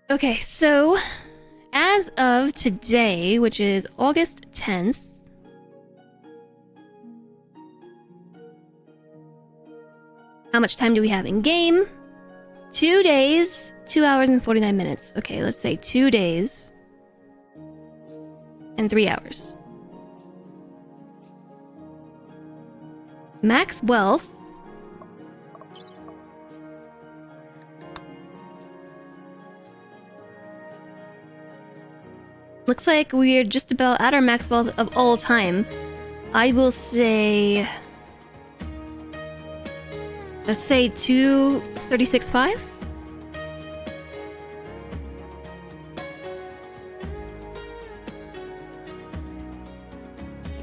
Okay, so as of today, which is August 10th, how much time do we have in game? 2 days, 2 hours and 49 minutes. Okay, let's say 2 days and 3 hours. Max wealth. Looks like we're just about at our max wealth of all time. I will say... let's say 236.5?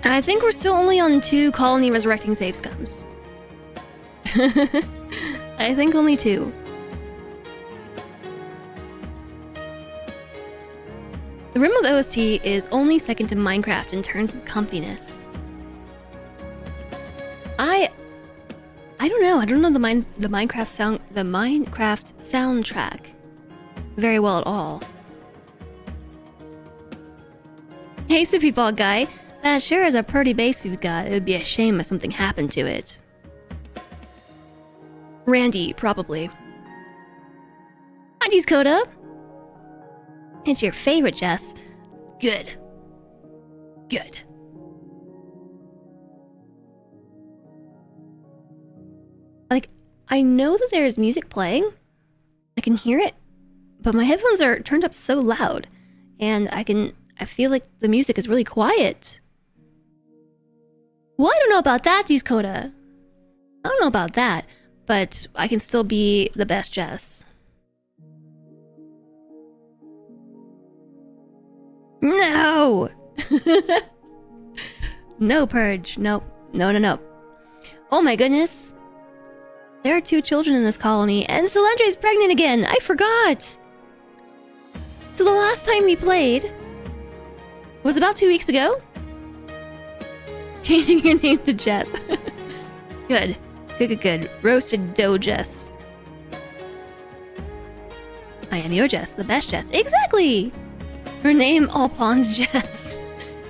I think we're still only on 2 colony resurrecting save scums. I think only 2. The rimworld OST is only second to Minecraft in terms of comfiness. I don't know. I don't know the Minecraft soundtrack very well at all. Hey, Spiffy Ball Guy. That sure is a pretty base we've got. It would be a shame if something happened to it. Randy, probably. Hi, Coda. It's your favorite, Jess. Good. Good. Like, I know that there is music playing. I can hear it. But my headphones are turned up so loud. And I feel like the music is really quiet. Well, I don't know about that, Coda. I don't know about that. But I can still be the best Jess. No! No, Purge. Nope. No. Oh my goodness. There are 2 children in this colony, and Solandre's pregnant again! I forgot! So the last time we played was about 2 weeks ago? Changing your name to Jess. Good. Good. Roasted dough Jess. I am your Jess, the best Jess. Exactly! Her name all pawns Jess.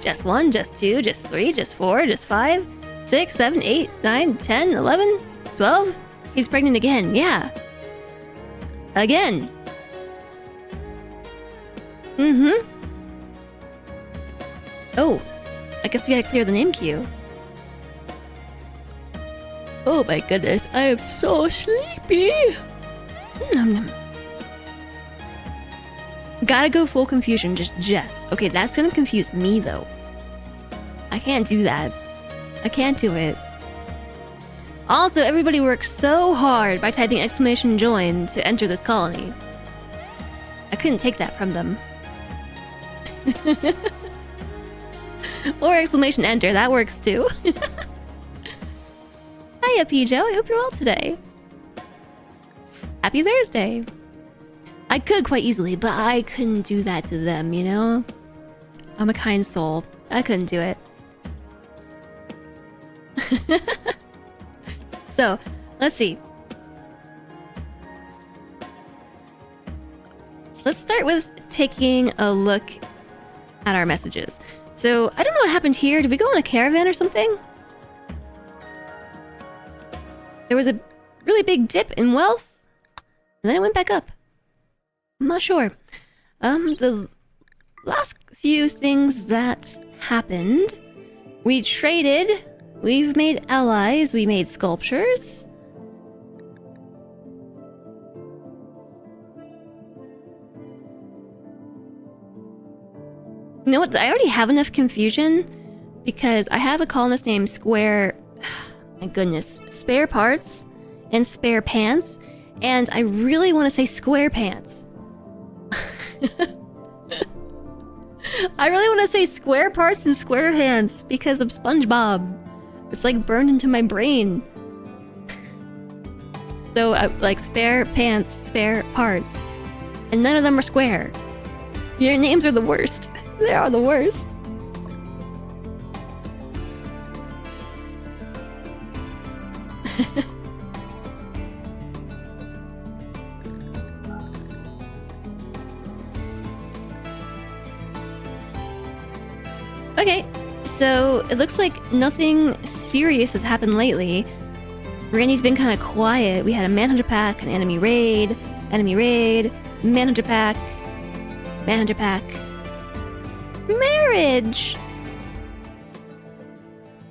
Jess 1, Jess 2, Jess 3, Jess 4, Jess 5, 6, 7, 8, 9, 10, 11, 12. He's pregnant again, yeah. Again. Mm-hmm. Oh, I guess we gotta clear the name queue. Oh my goodness, I am so sleepy. Nom. Gotta go full confusion, just Jess. Okay, that's gonna confuse me though. I can't do that. I can't do it. Also, everybody works so hard by typing exclamation join to enter this colony. I couldn't take that from them. Or exclamation enter, that works too. Hiya, Pijo, I hope you're well today. Happy Thursday. I could quite easily, but I couldn't do that to them, you know? I'm a kind soul. I couldn't do it. So, let's see. Let's start with taking a look at our messages. So, I don't know what happened here. Did we go on a caravan or something? There was a really big dip in wealth, and then it went back up. I'm not sure. The last few things that happened, we traded, we've made allies, we made sculptures. You know what? I already have enough confusion because I have a colonist named Square... my goodness. Spare Parts and Spare Pants, and I really want to say Square Pants. I really want to say Square Parts and Square Hands because of SpongeBob. It's like burned into my brain. So, like, Spare Pants, Spare Parts. And none of them are square. Your names are the worst. They are the worst. Okay, so it looks like nothing serious has happened lately. Randy's been kind of quiet. We had a manhunter pack, an enemy raid, manhunter pack, marriage.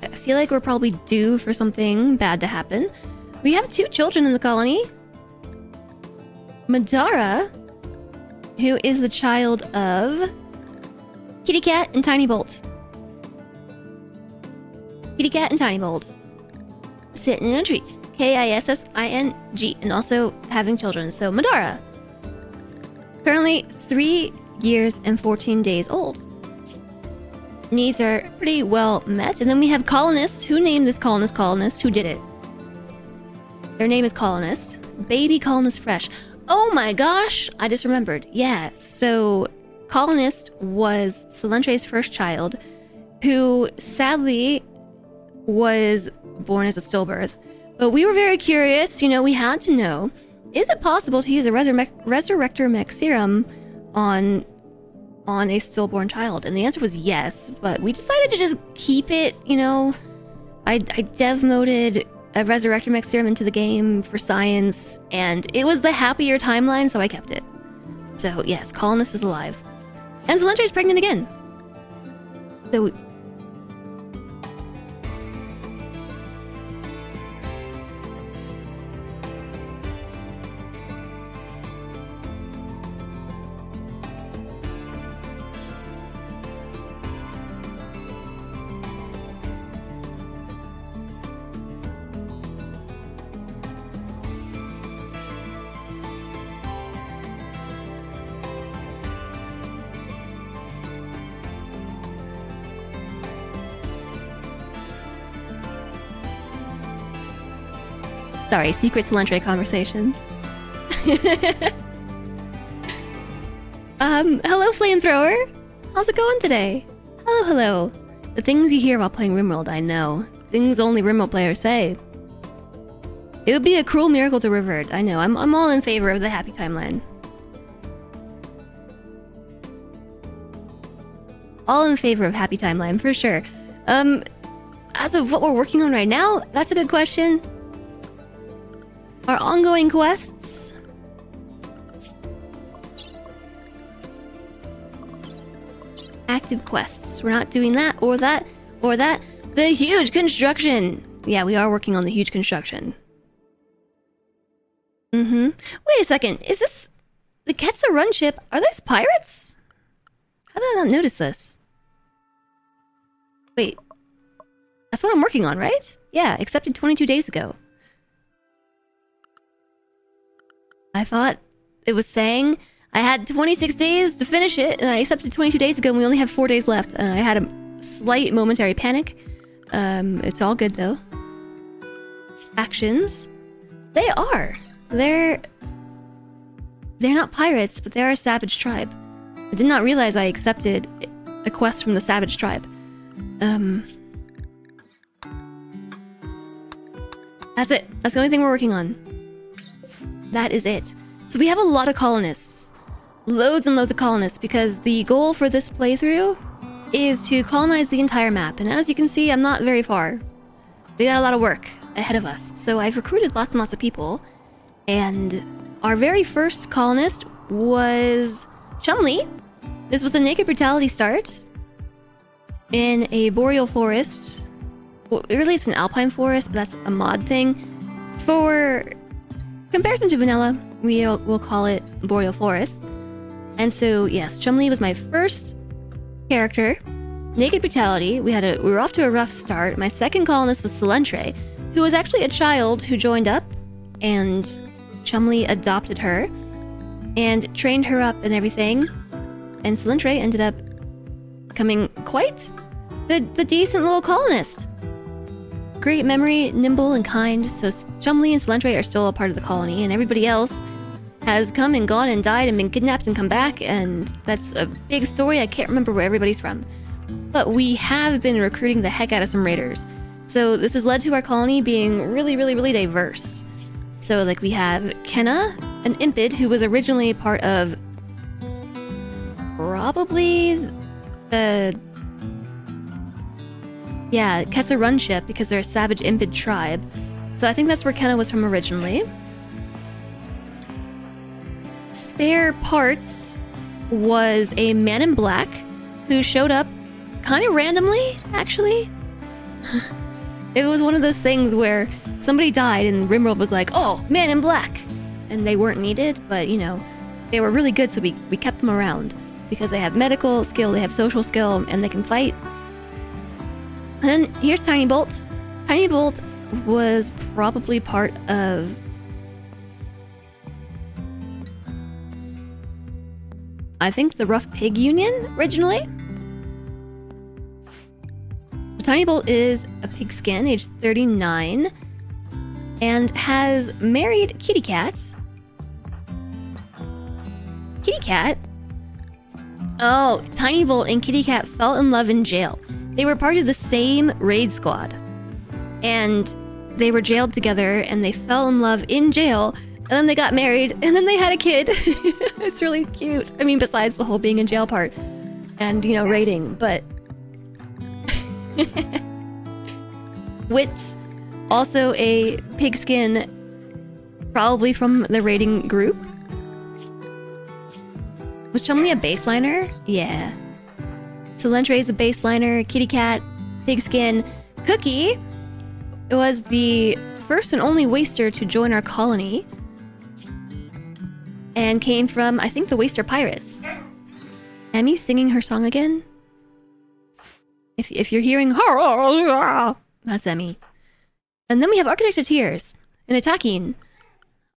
I feel like we're probably due for something bad to happen. We have 2 children in the colony. Madara, who is the child of Kitty Cat and Tiny Bolt. Kitty Cat and Tiny Bolt. Sitting in a tree. Kissing, and also having children. So Madara. Currently 3 years and 14 days old. Needs are pretty well met. And then we have Colonist. Who named this Colonist Colonist? Who did it? Their name is Colonist. Baby Colonist Fresh. Oh my gosh! I just remembered. Yeah, so Colonist was Silentre's first child, who sadly was born as a stillbirth. But we were very curious, you know, we had to know, is it possible to use a Resurrector Mech Serum on a stillborn child? And the answer was yes, but we decided to just keep it, you know. I dev moded a Resurrector Mech Serum into the game for science, and it was the happier timeline, so I kept it. So yes, Colonist is alive. And Silentre's pregnant again. So... Sorry, secret Silentre conversation. Hello Flamethrower! How's it going today? Hello, hello. The things you hear while playing Rimworld, I know. Things only Rimworld players say. It would be a cruel miracle to revert, I know. I'm all in favor of the happy timeline. All in favor of happy timeline, for sure. As of what we're working on right now, that's a good question. Our ongoing quests. Active quests. We're not doing that or that or that. The huge construction. Yeah, we are working on the huge construction. Wait a second. Is this the Ketsa Run ship? Are these pirates? How did I not notice this? Wait. That's what I'm working on, right? Yeah, accepted 22 days ago. I thought it was saying I had 26 days to finish it, and I accepted 22 days ago, and we only have 4 days left. And I had a slight momentary panic. It's all good, though. Actions. They are. They're not pirates, but they are a savage tribe. I did not realize I accepted a quest from the savage tribe. That's it. That's the only thing we're working on. That is it. So we have a lot of colonists. Loads and loads of colonists, because the goal for this playthrough is to colonize the entire map. And as you can see, I'm not very far. We got a lot of work ahead of us. So I've recruited lots and lots of people. And our very first colonist was Chumley. This was a Naked Brutality start in a boreal forest. Well, really it's an alpine forest, but that's a mod thing. For comparison to vanilla, we'll call it boreal forest. And so yes, Chumley was my first character. Naked Brutality. We were off to a rough start. My second colonist was Silentre, who was actually a child who joined up, and Chumley adopted her and trained her up and everything. And Silentre ended up becoming quite the decent little colonist. Great memory, nimble and kind. So Chumley and Silentre are still a part of the colony, and everybody else has come and gone and died and been kidnapped and come back, and that's a big story. I can't remember where everybody's from. But we have been recruiting the heck out of some raiders. So this has led to our colony being really, really, really diverse. So like we have Kenna, an Impid who was originally part of probably the Yeah, Ketsa run ship because they're a savage impid tribe. So I think that's where Kenna was from originally. Spare Parts was a man in black who showed up kind of randomly, actually. It was one of those things where somebody died and rimworld was like, oh, man in black. And they weren't needed, but you know, they were really good, so we kept them around. Because they have medical skill, they have social skill, and they can fight. And then here's Tiny Bolt. Tiny Bolt was probably part of... I think the Rough Pig Union, originally. So Tiny Bolt is a pigskin, age 39, and has married Kitty Cat. Kitty Cat? Oh, Tiny Bolt and Kitty Cat fell in love in jail. They were part of the same raid squad. And they were jailed together and they fell in love in jail. And then they got married and then they had a kid. It's really cute. I mean, besides the whole being in jail part. And, you know, raiding. But... Wits, also a pigskin, probably from the raiding group. Was Chumley a baseliner? Yeah. Solentre is a baseliner. Kitty Cat, pigskin. Cookie was the first and only waster to join our colony. And came from, I think, the Waster Pirates. Emmy singing her song again? If you're hearing... That's Emmy. And then we have Architect of Tears. And attacking.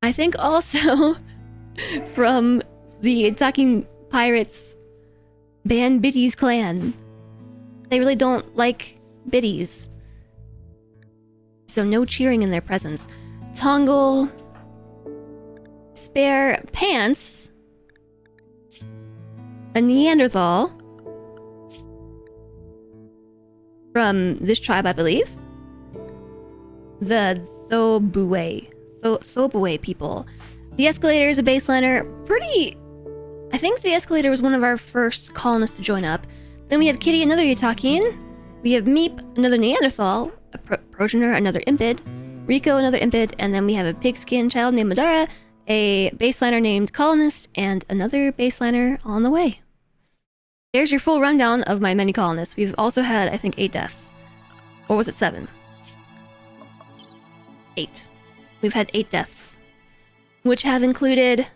I think also from... the attacking pirates ban Biddy's clan. They really don't like biddies. So no cheering in their presence. Tongle. Spare Pants. A Neanderthal. From this tribe, I believe. The Thobue people. The Escalator is a baseliner. Pretty... I think the Escalator was one of our first colonists to join up. Then we have Kitty, another Yutakian. We have Meep, another Neanderthal. A Progenitor, another Impid. Rico, another Impid. And then we have a pigskin child named Madara. A baseliner named Colonist. And another baseliner on the way. There's your full rundown of my many colonists. We've also had, I think, 8 deaths. Or was it 7? 8. We've had 8 deaths. Which have included...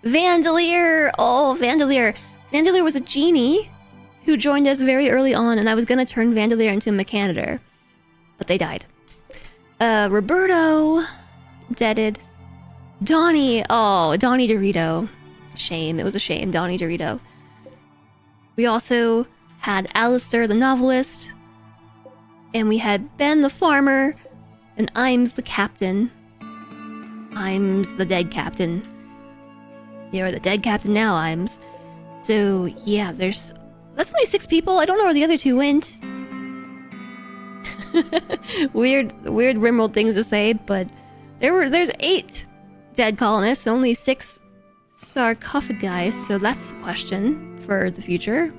Vandalier! Oh, Vandalier. Vandalier was a genie who joined us very early on, and I was gonna turn Vandalier into a Mechanitor. But they died. Roberto. Deaded. Donnie. Oh, Donnie Dorito. Shame. It was a shame. Donnie Dorito. We also had Alistair the novelist. And we had Ben the farmer. And Imes the captain. Imes the dead captain. You're the dead captain now, Imes. So, yeah, that's only 6 people. I don't know where the other 2 went. weird rimworld things to say, but there's 8 dead colonists, only 6 sarcophagi, so that's a question for the future.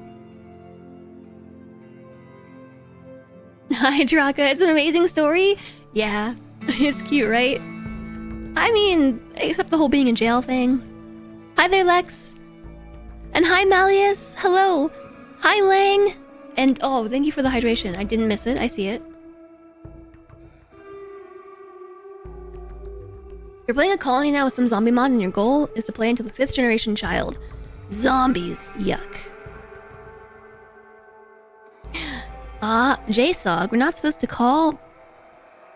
Hi, Draka. It's an amazing story. Yeah, it's cute, right? I mean, except the whole being in jail thing. Hi there, Lex. And hi, Malleus. Hello. Hi, Lang. And oh, thank you for the hydration. I didn't miss it. I see it. You're playing a colony now with some zombie mod, and your goal is to play into the 5th generation child. Zombies. Yuck. JSOG. We're not supposed to call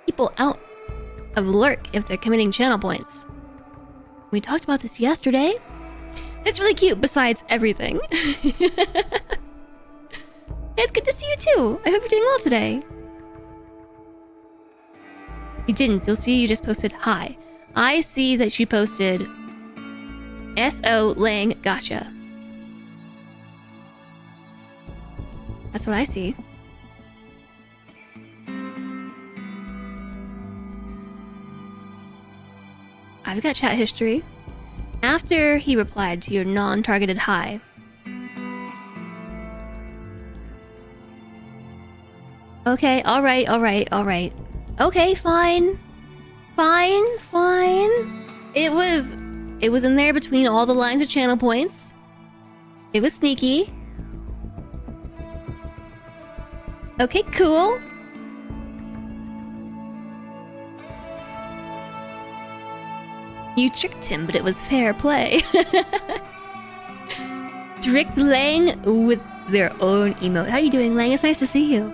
people out of lurk if they're committing channel points. We talked about this yesterday. It's really cute, besides everything. It's good to see you too. I hope you're doing well today. You didn't. You'll see you just posted hi. I see that you posted S.O. Lang Gotcha. That's what I see. I've got chat history. After he replied to your non-targeted hi. Okay, alright, alright, alright. Okay, fine. Fine, fine. It was in there between all the lines of channel points. It was sneaky. Okay, cool. You tricked him, but it was fair play. Tricked Lang with their own emote. How you doing, Lang? It's nice to see you.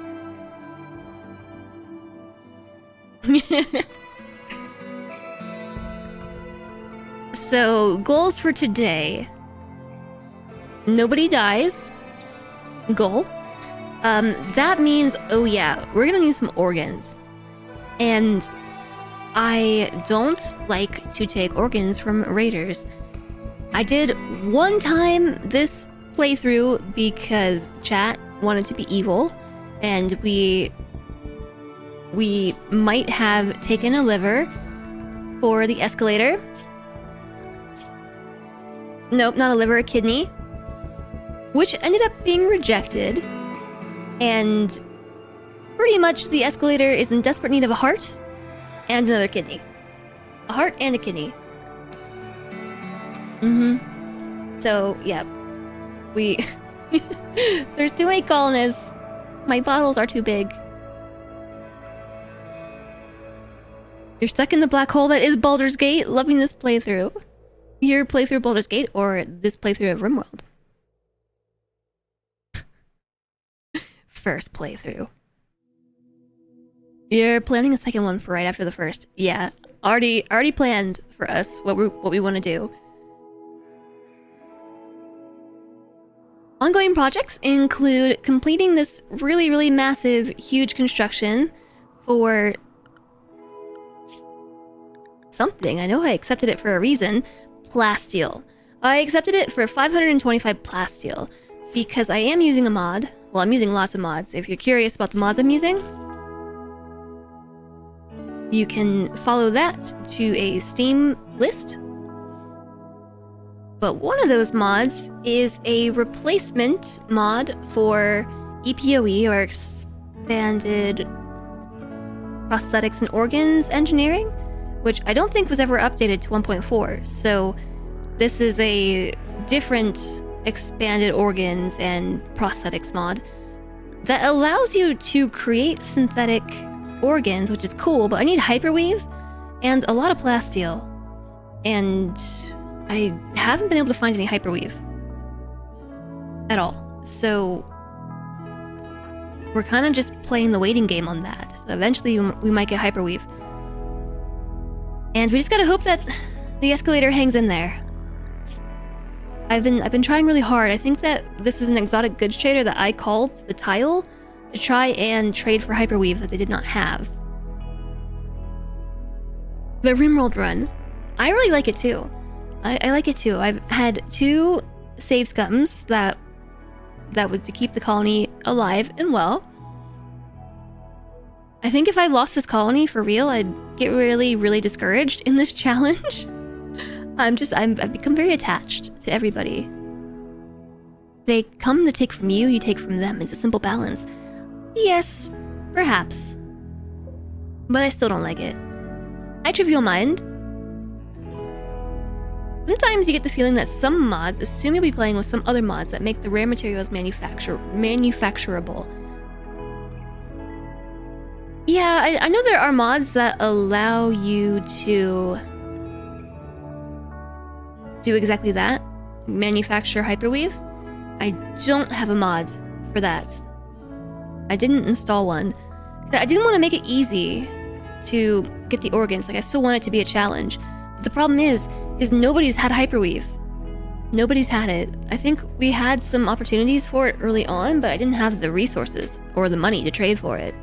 So, goals for today. Nobody dies. Goal. That means, oh yeah, we're gonna need some organs. And I don't like to take organs from raiders. I did one time this playthrough because chat wanted to be evil, and we might have taken a liver for the escalator. Nope, not a liver, a kidney. Which ended up being rejected. And pretty much the escalator is in desperate need of a heart and another kidney. A heart and a kidney. So, yeah. We... There's too many colonists. My bottles are too big. You're stuck in the black hole that is Baldur's Gate. Loving this playthrough. Your playthrough of Baldur's Gate or this playthrough of RimWorld? First playthrough. You're planning a second one for right after the first. Yeah, already planned for us what we want to do. Ongoing projects include completing this really massive, huge construction for something. I know I accepted it for a reason. Plasteel. I accepted it for 525 plasteel because I am using a mod. Well, I'm using lots of mods. If you're curious about the mods I'm using, you can follow that to a Steam list. But one of those mods is a replacement mod for EPOE, or Expanded Prosthetics and Organs Engineering, which I don't think was ever updated to 1.4. So this is a different expanded organs and prosthetics mod that allows you to create synthetic organs, which is cool, but I need hyperweave and a lot of plasteel. And I haven't been able to find any hyperweave at all. So we're kind of just playing the waiting game on that. Eventually we might get hyperweave. And we just gotta hope that the escalator hangs in there. I've been trying really hard. I think that this is an exotic goods trader that I called the Tile to try and trade for hyperweave that they did not have. The Rimworld run. I really like it too. I like it too. I've had 2 save scuttums that was to keep the colony alive and well. I think if I lost this colony for real, I'd get really discouraged in this challenge. I've become very attached to everybody. They come to take from you, you take from them. It's a simple balance. Yes, perhaps. But I still don't like it. I trivial mind. Sometimes you get the feeling that some mods assume you'll be playing with some other mods that make the rare materials manufacturable. Yeah, I know there are mods that allow you to do exactly that. Manufacture hyperweave. I don't have a mod for that. I didn't install one. I didn't want to make it easy to get the organs. Like, I still want it to be a challenge. But the problem is nobody's had hyperweave. Nobody's had it. I think we had some opportunities for it early on, but I didn't have the resources or the money to trade for it.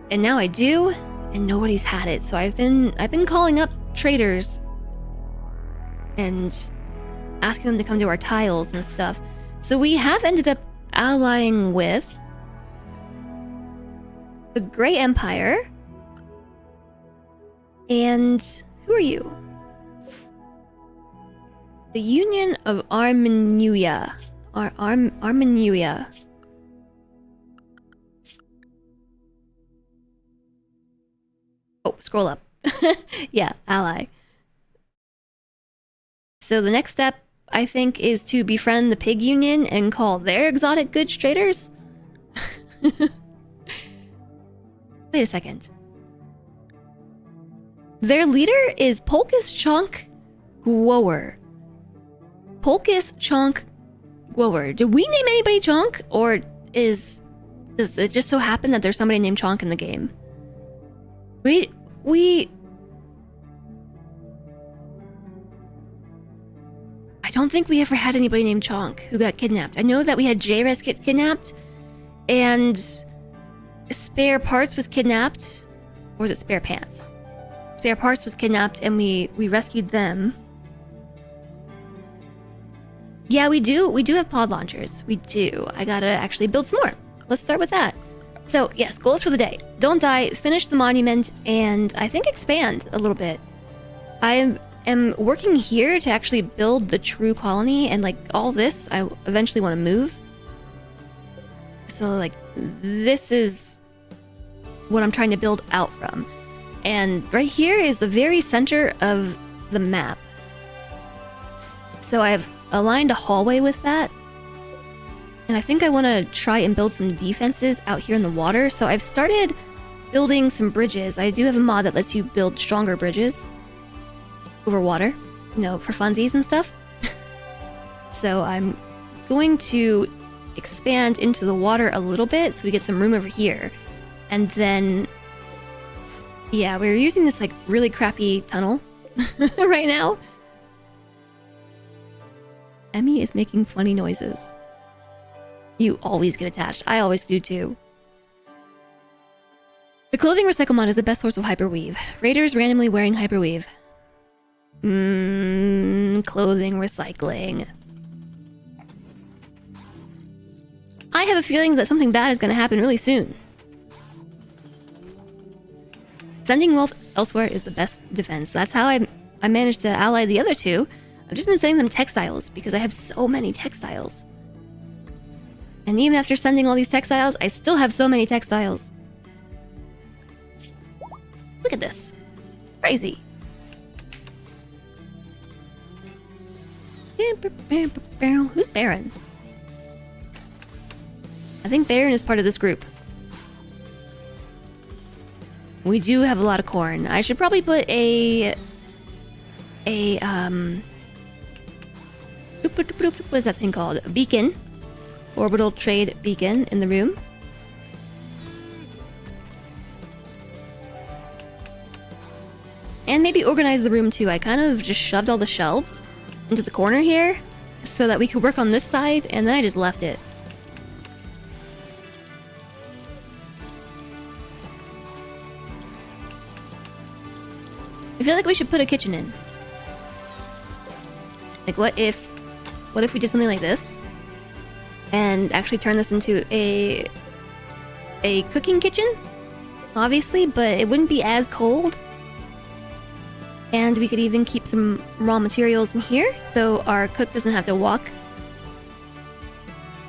And now I do, and nobody's had it. So I've been calling up traders and asking them to come to our tiles and stuff. So we have ended up allying with the Grey Empire. And who are you? The Union of Armenuia. Armenuia. Oh, scroll up. Yeah, ally. So the next step, I think, is to befriend the pig union and call their exotic goods traders. Wait a second. Their leader is Polkus Chonk Gwower. Polkus Chonk Gwower. Did we name anybody Chonk? Or does it just so happen that there's somebody named Chonk in the game? I don't think we ever had anybody named Chonk who got kidnapped. I know that we had J-Res get kidnapped, and Spare Parts was kidnapped. Or was it Spare Pants? Spare Parts was kidnapped, and we rescued them. Yeah, we do have pod launchers. We do. I gotta actually build some more. Let's start with that. So, yes, goals for the day. Don't die, finish the monument, and I think expand a little bit. I am working here to actually build the true colony, and like all this, I eventually want to move. So like, this is what I'm trying to build out from. And right here is the very center of the map. So I've aligned a hallway with that. And I think I want to try and build some defenses out here in the water. So I've started building some bridges. I do have a mod that lets you build stronger bridges over water, you know, for funsies and stuff. So I'm going to expand into the water a little bit so we get some room over here. And then, yeah, we're using this like really crappy tunnel right now. Emmy is making funny noises. You always get attached. I always do too. The clothing recycle mod is the best source of hyperweave. Raiders randomly wearing hyperweave. Clothing recycling. I have a feeling that something bad is going to happen really soon. Sending wealth elsewhere is the best defense. That's how I managed to ally the other two. I've just been sending them textiles because I have so many textiles. And even after sending all these textiles, I still have so many textiles. Look at this. Crazy. Who's Baron? I think Baron is part of this group. We do have a lot of corn. I should probably put what is that thing called? A beacon. Orbital trade beacon in the room. And maybe organize the room too. I kind of just shoved all the shelves into the corner here so that we could work on this side, and then I just left it. I feel like we should put a kitchen in. Like, what if we did something like this? And actually turn this into a cooking kitchen? Obviously, but it wouldn't be as cold. And we could even keep some raw materials in here, so our cook doesn't have to walk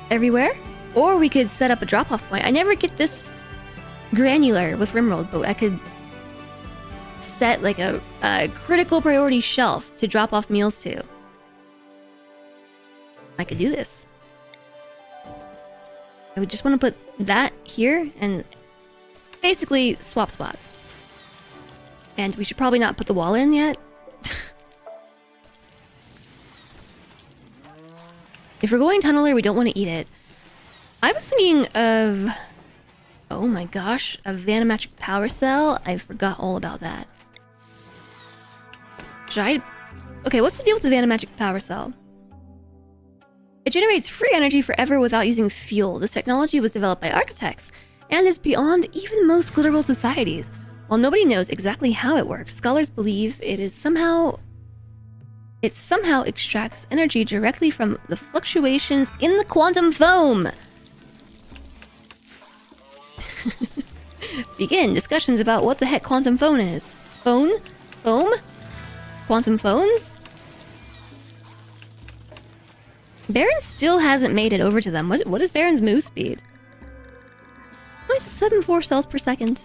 everywhere. Or we could set up a drop-off point. I never get this granular with rimworld, but I could set like a critical priority shelf to drop off meals to. I could do this. I would just want to put that here and basically swap spots. And we should probably not put the wall in yet. If we're going tunneler, we don't want to eat it. I was thinking of... Oh my gosh, a vanometric power cell. I forgot all about that. Should I... Okay, what's the deal with the vanometric power cell? It generates free energy forever without using fuel. This technology was developed by architects and is beyond even most glitterworld societies. While nobody knows exactly how it works, scholars believe it somehow extracts energy directly from the fluctuations in the quantum foam. Begin discussions about what the heck quantum foam is. Foam? Quantum phones? Baron still hasn't made it over to them. What is Baron's move speed? 0.74 cells per second.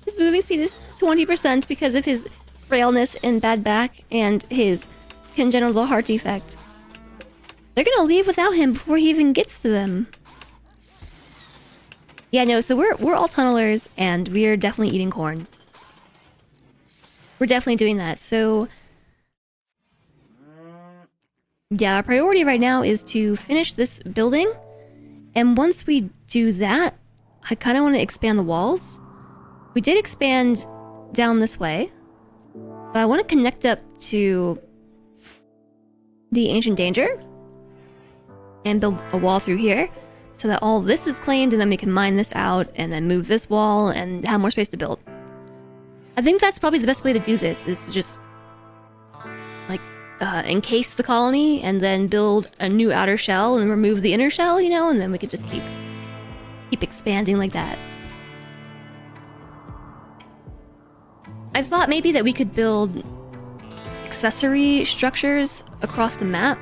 His moving speed is 20% because of his frailness and bad back and his congenital heart defect. They're gonna leave without him before he even gets to them. Yeah, no, so we're all tunnelers and we're definitely eating corn. We're definitely doing that. So yeah, our priority right now is to finish this building. And once we do that, I kind of want to expand the walls. We did expand down this way, but I want to connect up to the Ancient Danger and build a wall through here so that all this is claimed, and then we can mine this out and then move this wall and have more space to build. I think that's probably the best way to do this, is to just like encase the colony and then build a new outer shell and remove the inner shell, you know, and then we could just keep expanding like that. I thought maybe that we could build accessory structures across the map,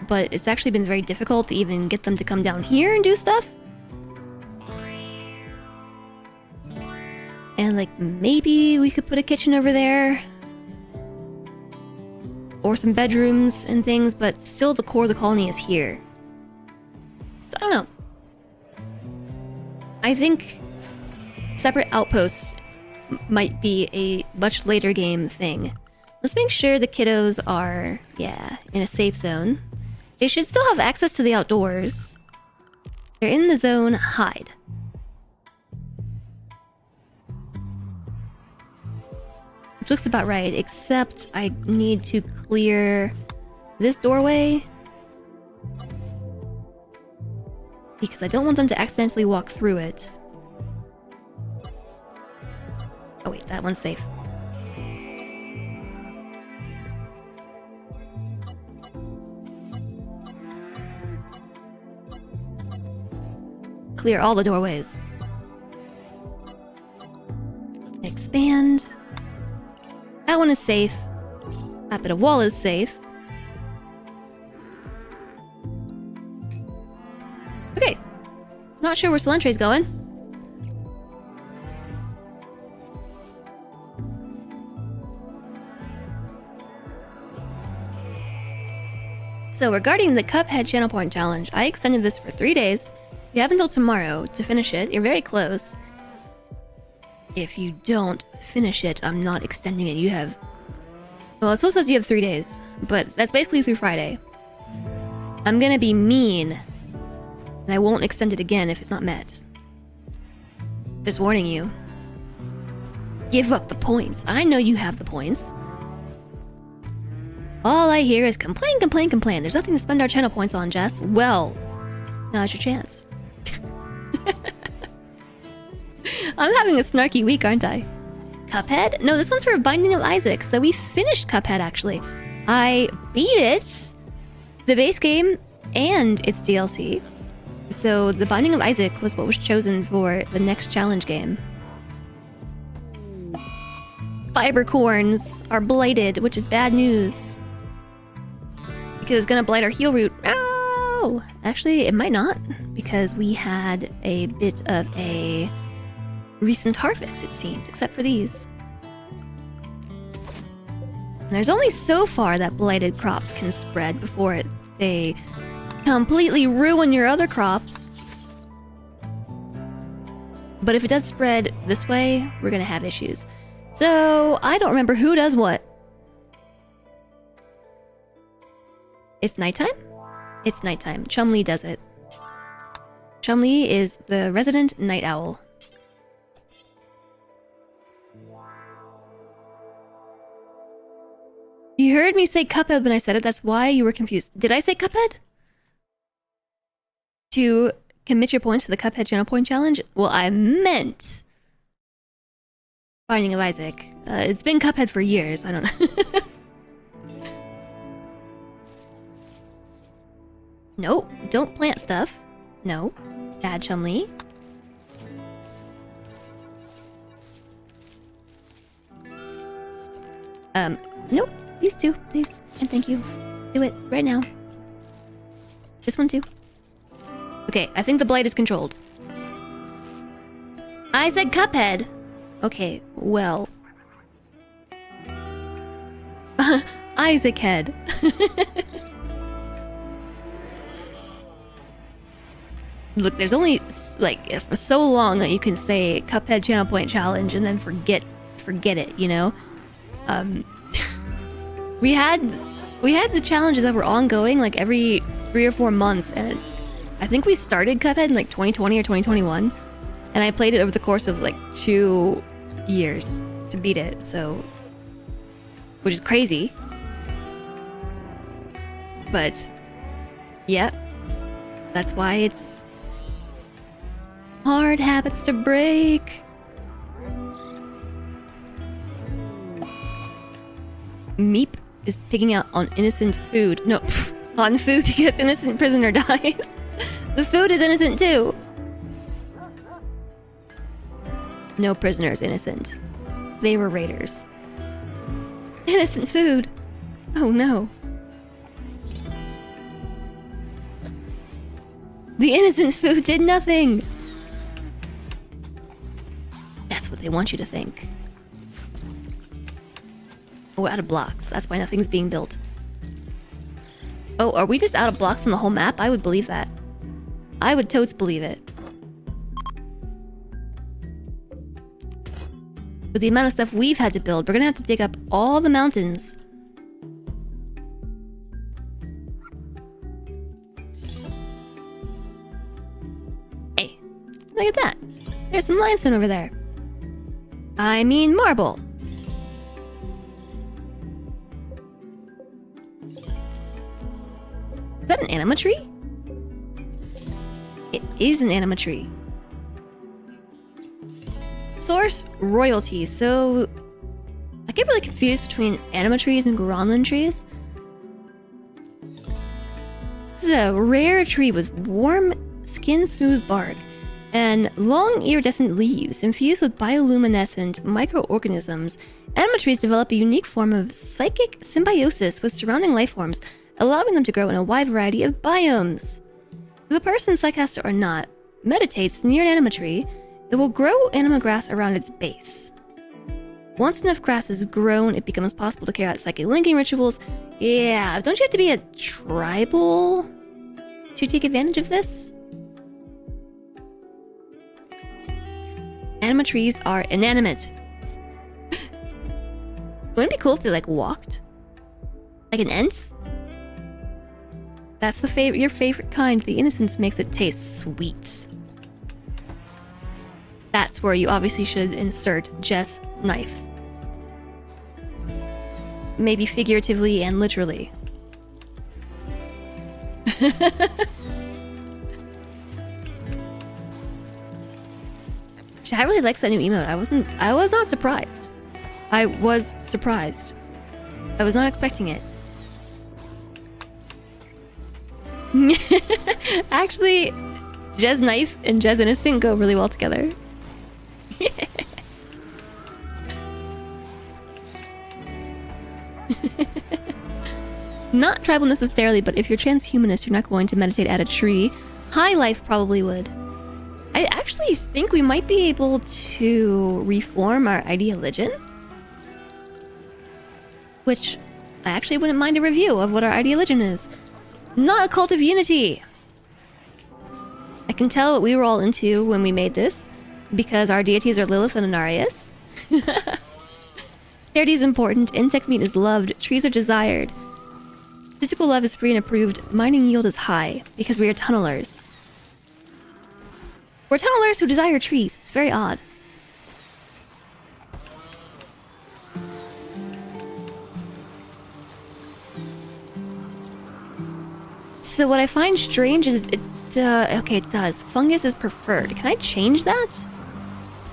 but it's actually been very difficult to even get them to come down here and do stuff. And like maybe we could put a kitchen over there or some bedrooms and things, but still the core of the colony is here. So I don't know. I think separate outposts might be a much later game thing. Let's make sure the kiddos are, yeah, in a safe zone. They should still have access to the outdoors. They're in the zone, hide. Which looks about right, except I need to clear this doorway because I don't want them to accidentally walk through it. Oh wait, that one's safe. Clear all the doorways. Expand. That one is safe. That bit of wall is safe. Okay. Not sure where Cilantre's going. So regarding the Cuphead Channel Point Challenge, I extended this for 3 days. You have until tomorrow to finish it. You're very close. If you don't finish it, I'm not extending it. You have... Well, it still says you have 3 days, but that's basically through Friday. I'm gonna be mean, and I won't extend it again if it's not met. Just warning you. Give up the points. I know you have the points. All I hear is complain, complain, complain. There's nothing to spend our channel points on, Jess. Well, now's your chance. I'm having a snarky week, aren't I? Cuphead? No, this one's for Binding of Isaac, so we finished Cuphead, actually. I beat it, the base game, and its DLC. So the Binding of Isaac was what was chosen for the next challenge game. Fiber corns are blighted, which is bad news. Because it's gonna blight our heal root. Oh! Actually, it might not, because we had a bit of a recent harvest, it seems, except for these. And there's only so far that blighted crops can spread before they completely ruin your other crops. But if it does spread this way, we're gonna have issues. So, I don't remember who does what. It's nighttime? It's nighttime. Chumlee does it. Chumlee is the resident night owl. You heard me say Cuphead when I said it, that's why you were confused. Did I say Cuphead? To commit your points to the Cuphead Channel Point Challenge? Well, I meant Binding of Isaac. It's been Cuphead for years, I don't know. No, don't plant stuff. No. Bad Chumlee. Nope. These two, please. And thank you. Do it right now. This one too. Okay, I think the blight is controlled. I said Cuphead. Okay, well. Isaac head. Look, there's only like so long that you can say Cuphead channel point challenge and then forget it, you know? we had the challenges that were ongoing like every 3 or 4 months, and I think we started Cuphead in like 2020 or 2021, and I played it over the course of like 2 years to beat it, so which is crazy. But yeah, that's why it's hard habits to break. Meep is picking out on innocent food. No, on food because innocent prisoner died. The food is innocent too. No prisoner is innocent. They were raiders. Innocent food. Oh no. The innocent food did nothing. That's what they want you to think. Oh, we're out of blocks. That's why nothing's being built. Oh, are we just out of blocks on the whole map? I would believe that. I would totes believe it. With the amount of stuff we've had to build, we're gonna have to dig up all the mountains. Hey, look at that. There's some limestone over there. I mean marble. Is that an anima tree? It is an anima tree. Source royalty. So I get really confused between anima trees and Goronlin trees. This is a rare tree with warm, skin-smooth bark and long iridescent leaves infused with bioluminescent microorganisms. Anima trees develop a unique form of psychic symbiosis with surrounding life forms, allowing them to grow in a wide variety of biomes. If a person, psychcaster or not, meditates near an anima tree, it will grow anima grass around its base. Once enough grass is grown, it becomes possible to carry out psychic linking rituals. Yeah, don't you have to be a tribal to take advantage of this? Anima trees are inanimate. Wouldn't it be cool if they like walked? Like an ant? That's your favorite kind. The innocence makes it taste sweet. That's where you obviously should insert Jess knife. Maybe figuratively and literally. Chat really likes that new emote. I was not surprised. I was surprised. I was not expecting it. Actually, Jez Knife and Jez Innocent go really well together. Not tribal necessarily, but if you're transhumanist, you're not going to meditate at a tree. High Life probably would. I actually think we might be able to reform our ideologion. Which, I actually wouldn't mind a review of what our ideologion is. Not a cult of unity! I can tell what we were all into when we made this, because our deities are Lilith and Anarius. Charity is important, insect meat is loved, trees are desired. Physical love is free and approved, mining yield is high, because we are tunnelers. We're tunnelers who desire trees, it's very odd. So what I find strange is okay, it does. Fungus is preferred. Can I change that?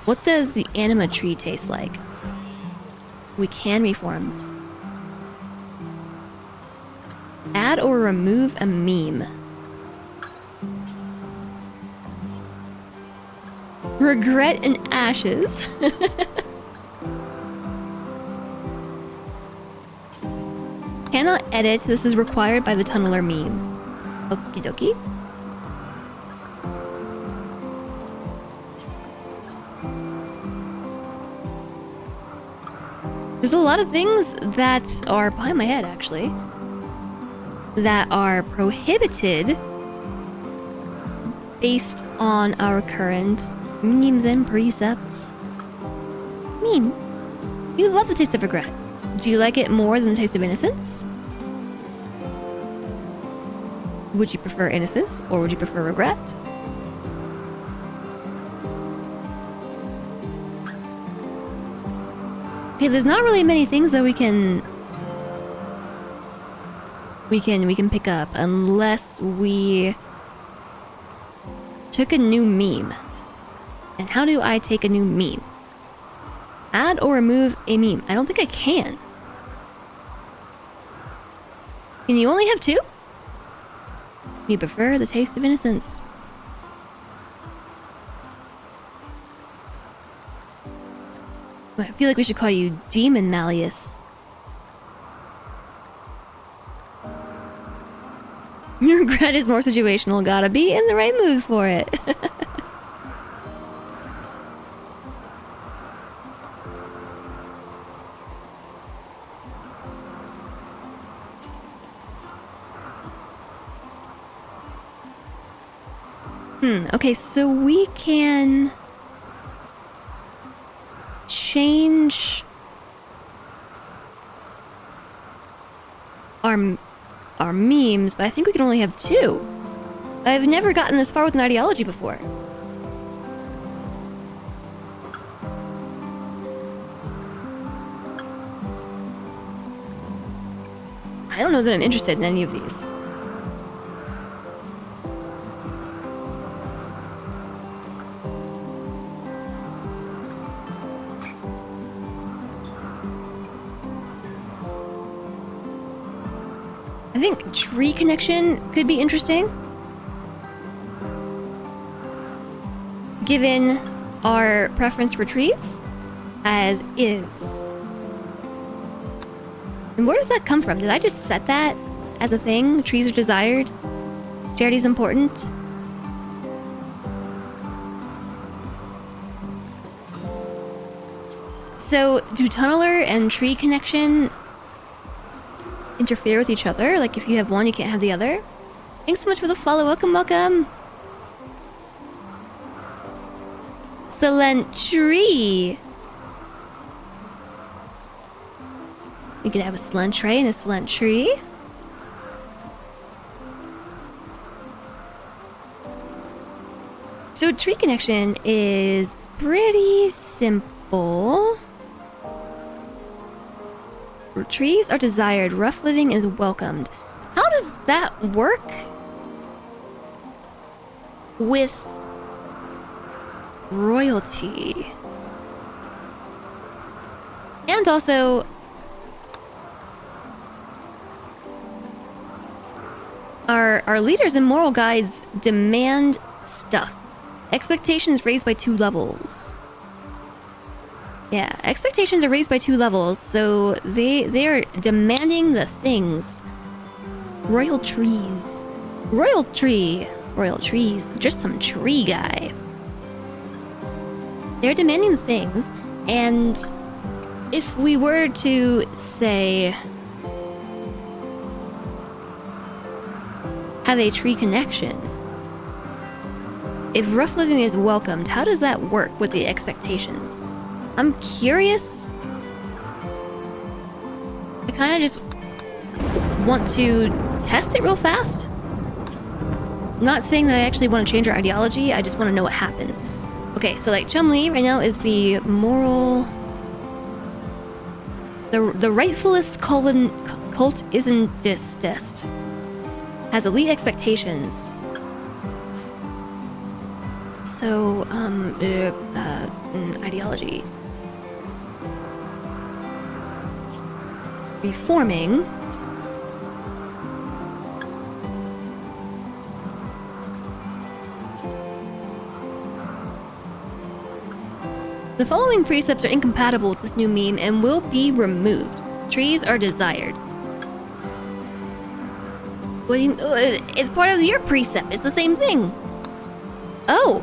What does the anima tree taste like? We can reform. Add or remove a meme. Regret and ashes. Cannot edit. This is required by the tunneler meme. Okie dokie. There's a lot of things that are behind my head, actually, that are prohibited based on our current memes and precepts. Meme, you love the taste of regret. Do you like it more than the taste of innocence? Would you prefer innocence, or would you prefer regret? Okay, there's not really many things that we can pick up unless we took a new meme. And how do I take a new meme? Add or remove a meme. I don't think I can. Can you only have 2? You prefer the taste of innocence. I feel like we should call you Demon Malleus. Your regret is more situational. Gotta be in the right mood for it. Okay, so we can change our memes, but I think we can only have 2. I've never gotten this far with an ideology before. I don't know that I'm interested in any of these. I think tree connection could be interesting, given our preference for trees, as is. And where does that come from? Did I just set that as a thing? Trees are desired? Charity's important? So, do tunneler and tree connection interfere with each other? Like, if you have one, you can't have the other? Thanks so much for the follow. Welcome, welcome. Silent tree. You could have a silent tray and a silent tree. So tree connection is pretty simple. Trees are desired, rough living is welcomed. How does that work with royalty? And also, our leaders and moral guides demand stuff. Expectations raised by 2 levels. Yeah, expectations are raised by 2 levels, so they are demanding the things. Royal trees. Royal tree. Royal trees. Just some tree guy. They're demanding the things, and if we were to say have a tree connection, if rough living is welcomed, how does that work with the expectations? I'm curious. I kind of just want to test it real fast. I'm not saying that I actually want to change our ideology, I just want to know what happens. Okay, so like Chumli right now is the moral... The rightfulest cult isn't disdest. Has elite expectations. So, ideology. Reforming. The following precepts are incompatible with this new meme and will be removed. Trees are desired. What do you... it's part of your precept. It's the same thing. Oh.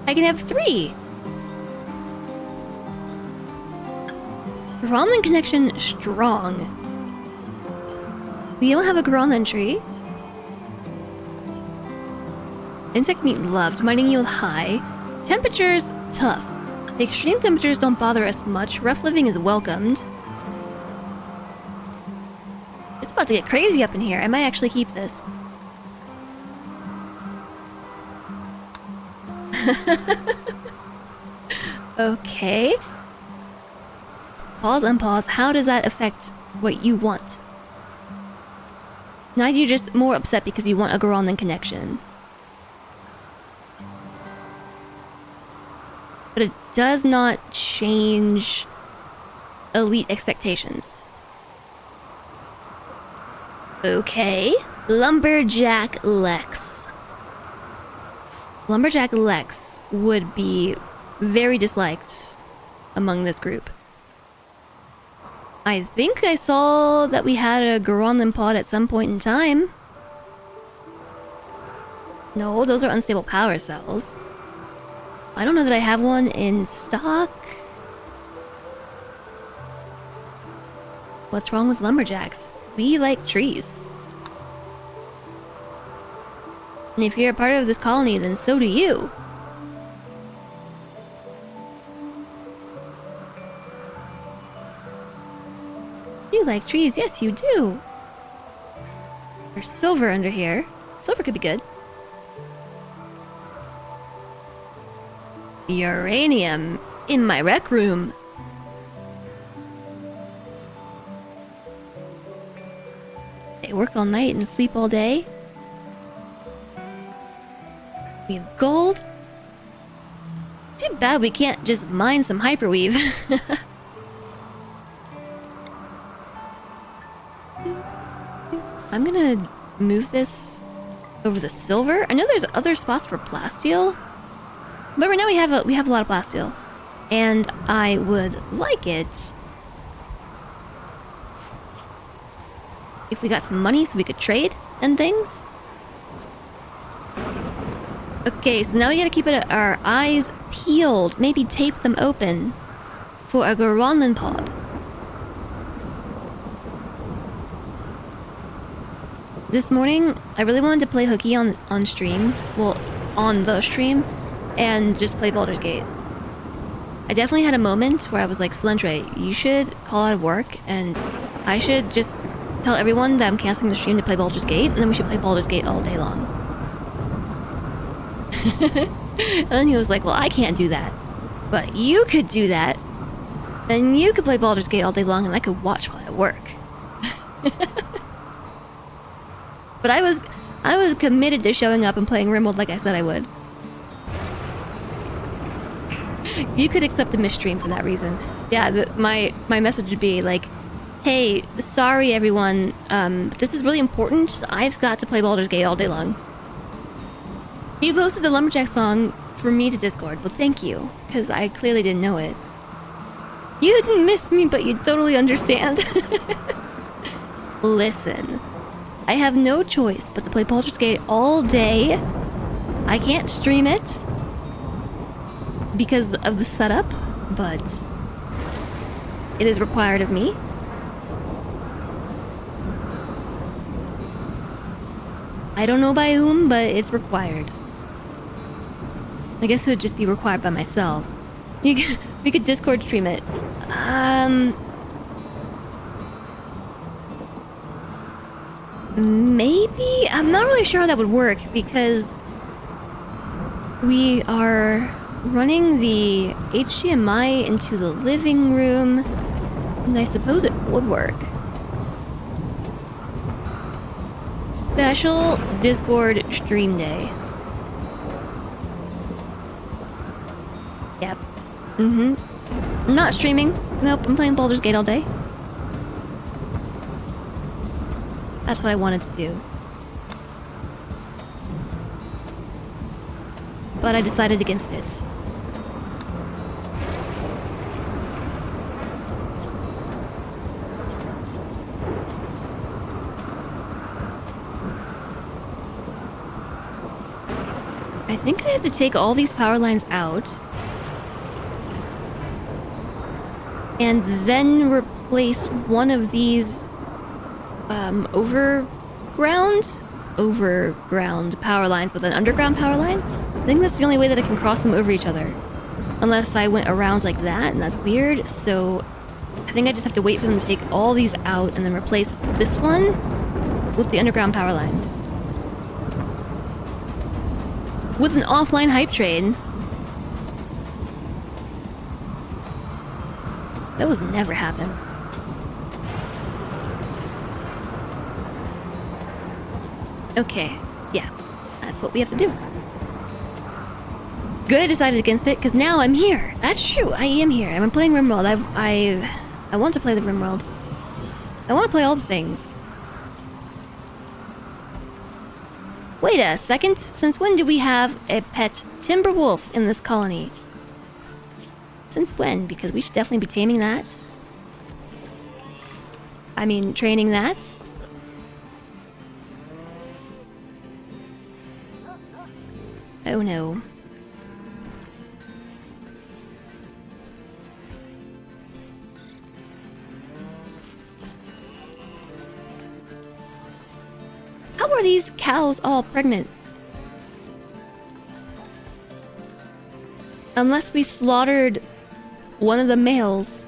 I can have 3. Gronlin connection strong. We don't have a Gronlin tree. Insect meat loved. Mining yield high. Temperatures tough. The extreme temperatures don't bother us much. Rough living is welcomed. It's about to get crazy up in here. I might actually keep this. Okay. Pause, unpause. How does that affect what you want? Now you're just more upset because you want a Gronlin connection. But it does not change elite expectations. Okay. Lumberjack Lex. Lumberjack Lex would be very disliked among this group. I think I saw that we had a Gronlin pod at some point in time. No, those are unstable power cells. I don't know that I have one in stock. What's wrong with lumberjacks? We like trees. And if you're a part of this colony, then so do you. You like trees? Yes, you do. There's silver under here. Silver could be good. Uranium in my rec room. They work all night and sleep all day. We have gold. Too bad we can't just mine some hyperweave. I'm gonna move this over the silver. I know there's other spots for plasteel, but right now we have a lot of plasteel, and I would like it if we got some money so we could trade and things. Okay, so now we gotta keep our eyes peeled, maybe tape them open for a Gronlin pod. This morning, I really wanted to play hooky on stream, well, on the stream, and just play Baldur's Gate. I definitely had a moment where I was like, Celentre, you should call out of work, and I should just tell everyone that I'm canceling the stream to play Baldur's Gate, and then we should play Baldur's Gate all day long. And then he was like, well, I can't do that. But you could do that. Then you could play Baldur's Gate all day long, and I could watch while I work. But I was committed to showing up and playing rimworld like I said I would. You could accept a misstream for that reason. Yeah, my message would be like, hey, sorry everyone, but this is really important. I've got to play Baldur's Gate all day long. You posted the Lumberjack song for me to Discord. Well, thank you, because I clearly didn't know it. You didn't miss me, but you totally understand. Listen, I have no choice but to play Baldur's Gate all day. I can't stream it because of the setup, but it is required of me. I don't know by whom, but it's required. I guess it would just be required by myself. We could Discord stream it. Maybe? I'm not really sure how that would work because we are running the HDMI into the living room, and I suppose it would work. Special Discord stream day. Yep. I'm not streaming. Nope, I'm playing Baldur's Gate all day. That's what I wanted to do. But I decided against it. I think I have to take all these power lines out. and then replace one of these overground power lines with an underground power line. I think that's the only way that I can cross them over each other. Unless I went around like that, and that's weird, so I think I just have to wait for them to take all these out and then replace this one with the underground power line. With an offline hype train. That was never happen. Okay, yeah, that's what we have to do. Good, I decided against it, because now I'm here. That's true, I am here. I'm playing rimworld. I want to play the rimworld. I want to play all the things. Wait a second. Since when do we have a pet timber wolf in this colony? Since when? Because we should definitely be taming that. I mean, training that. Oh no. How are these cows all pregnant? Unless we slaughtered one of the males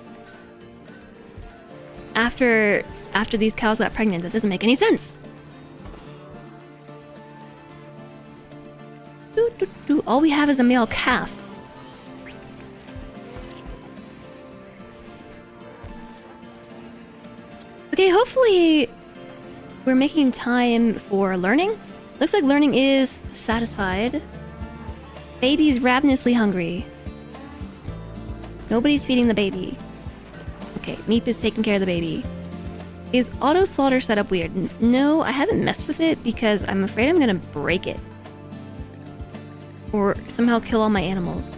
after these cows got pregnant. That doesn't make any sense. All we have is a male calf. Okay, hopefully we're making time for learning. Looks like learning is satisfied. Baby's ravenously hungry. Nobody's feeding the baby. Okay, Meep is taking care of the baby. Is auto slaughter setup weird? No, I haven't messed with it because I'm afraid I'm gonna break it. Or somehow kill all my animals.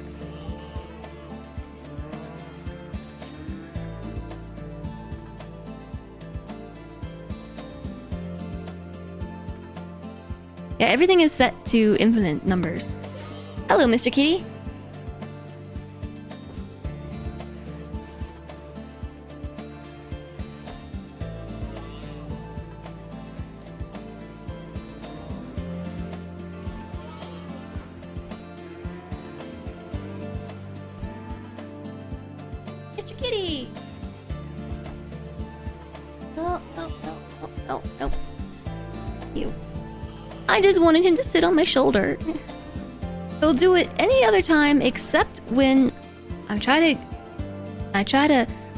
Yeah, everything is set to infinite numbers. Hello, Mr. Kitty. Mr. Kitty! No, no, no, no, no, no. You. I just wanted him to sit on my shoulder. He'll do it any other time except when I try to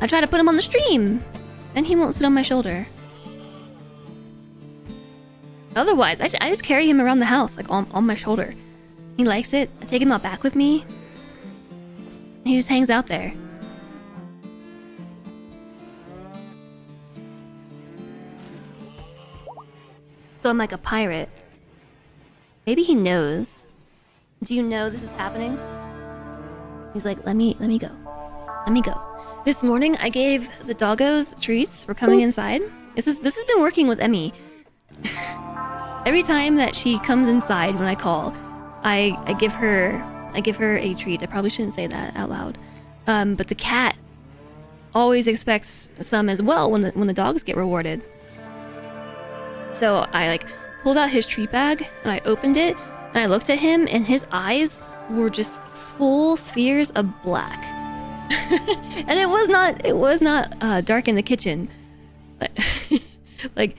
put him on the stream. Then he won't sit on my shoulder. Otherwise, I just carry him around the house, like on my shoulder. He likes it. I take him out back with me. He just hangs out there. So I'm like a pirate. Maybe he knows. Do you know this is happening? He's like, let me go. Let me go. This morning I gave the doggos treats for coming inside. This has been working with Emmy. Every time that she comes inside when I call, I give her a treat. I probably shouldn't say that out loud. But the cat always expects some as well when the dogs get rewarded. So I like pulled out his treat bag and I opened it and I looked at him and his eyes were just full spheres of black. And it was not dark in the kitchen. Like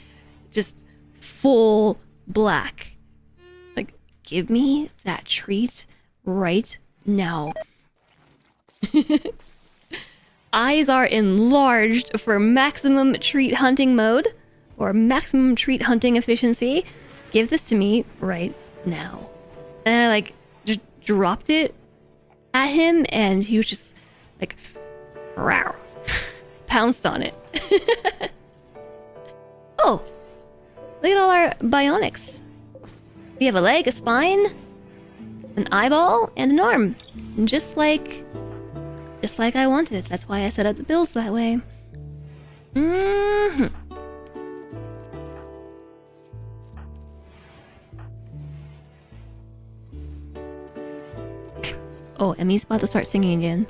just full black. Like, give me that treat right now. Eyes are enlarged for maximum treat hunting mode. Or maximum treat hunting efficiency. Give this to me right now. And I like just dropped it at him and he was just like rawr, pounced on it. Oh, look at all our bionics. We have a leg, a spine, an eyeball, and an arm. And just like I wanted. That's why I set up the builds that way. Mm-hmm. Oh, Emmy's about to start singing again.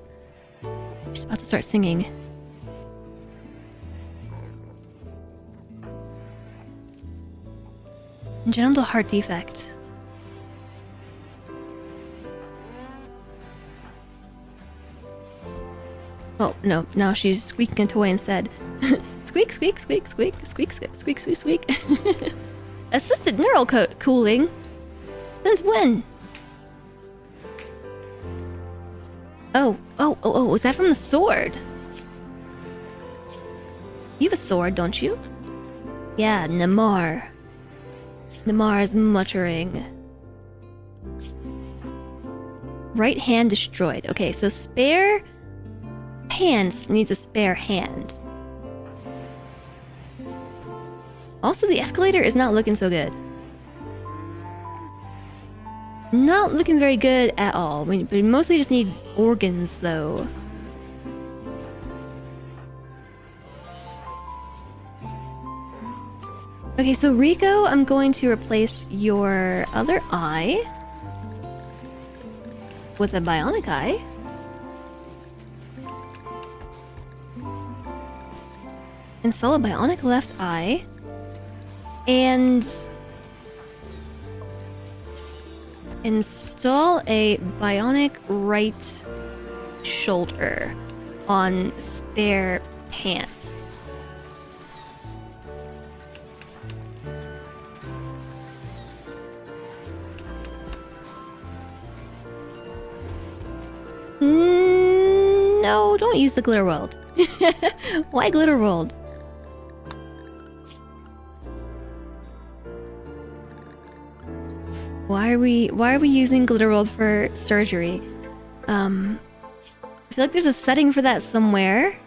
She's about to start singing. Congenital heart defect. Oh, no. Now she's squeaking a toy instead. Squeak, squeak, squeak, squeak, squeak, squeak, squeak, squeak, squeak. Assisted neural cooling? Since when? Oh, was that from the sword? You have a sword, don't you? Yeah, Namar. Namar is muttering. Right hand destroyed. Okay, so spare pants needs a spare hand. Also, the escalator is not looking so good. Not looking very good at all. We mostly just need organs, though. Okay, so Rico, I'm going to replace your other eye with a bionic eye. Install a bionic left eye. And install a bionic right shoulder on spare pants. No, don't use the glitter world. Why glitter world? Why are we using glitter world for surgery? I feel like there's a setting for that somewhere.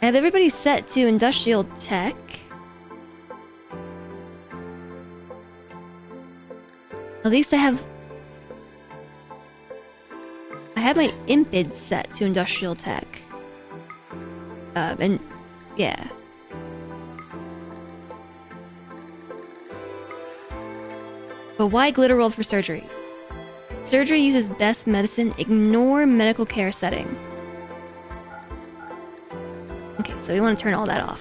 I have everybody set to industrial tech. At least I have my impid set to industrial tech. And yeah. But why glitter world for surgery? Surgery uses best medicine. Ignore medical care setting. Okay, so we want to turn all that off.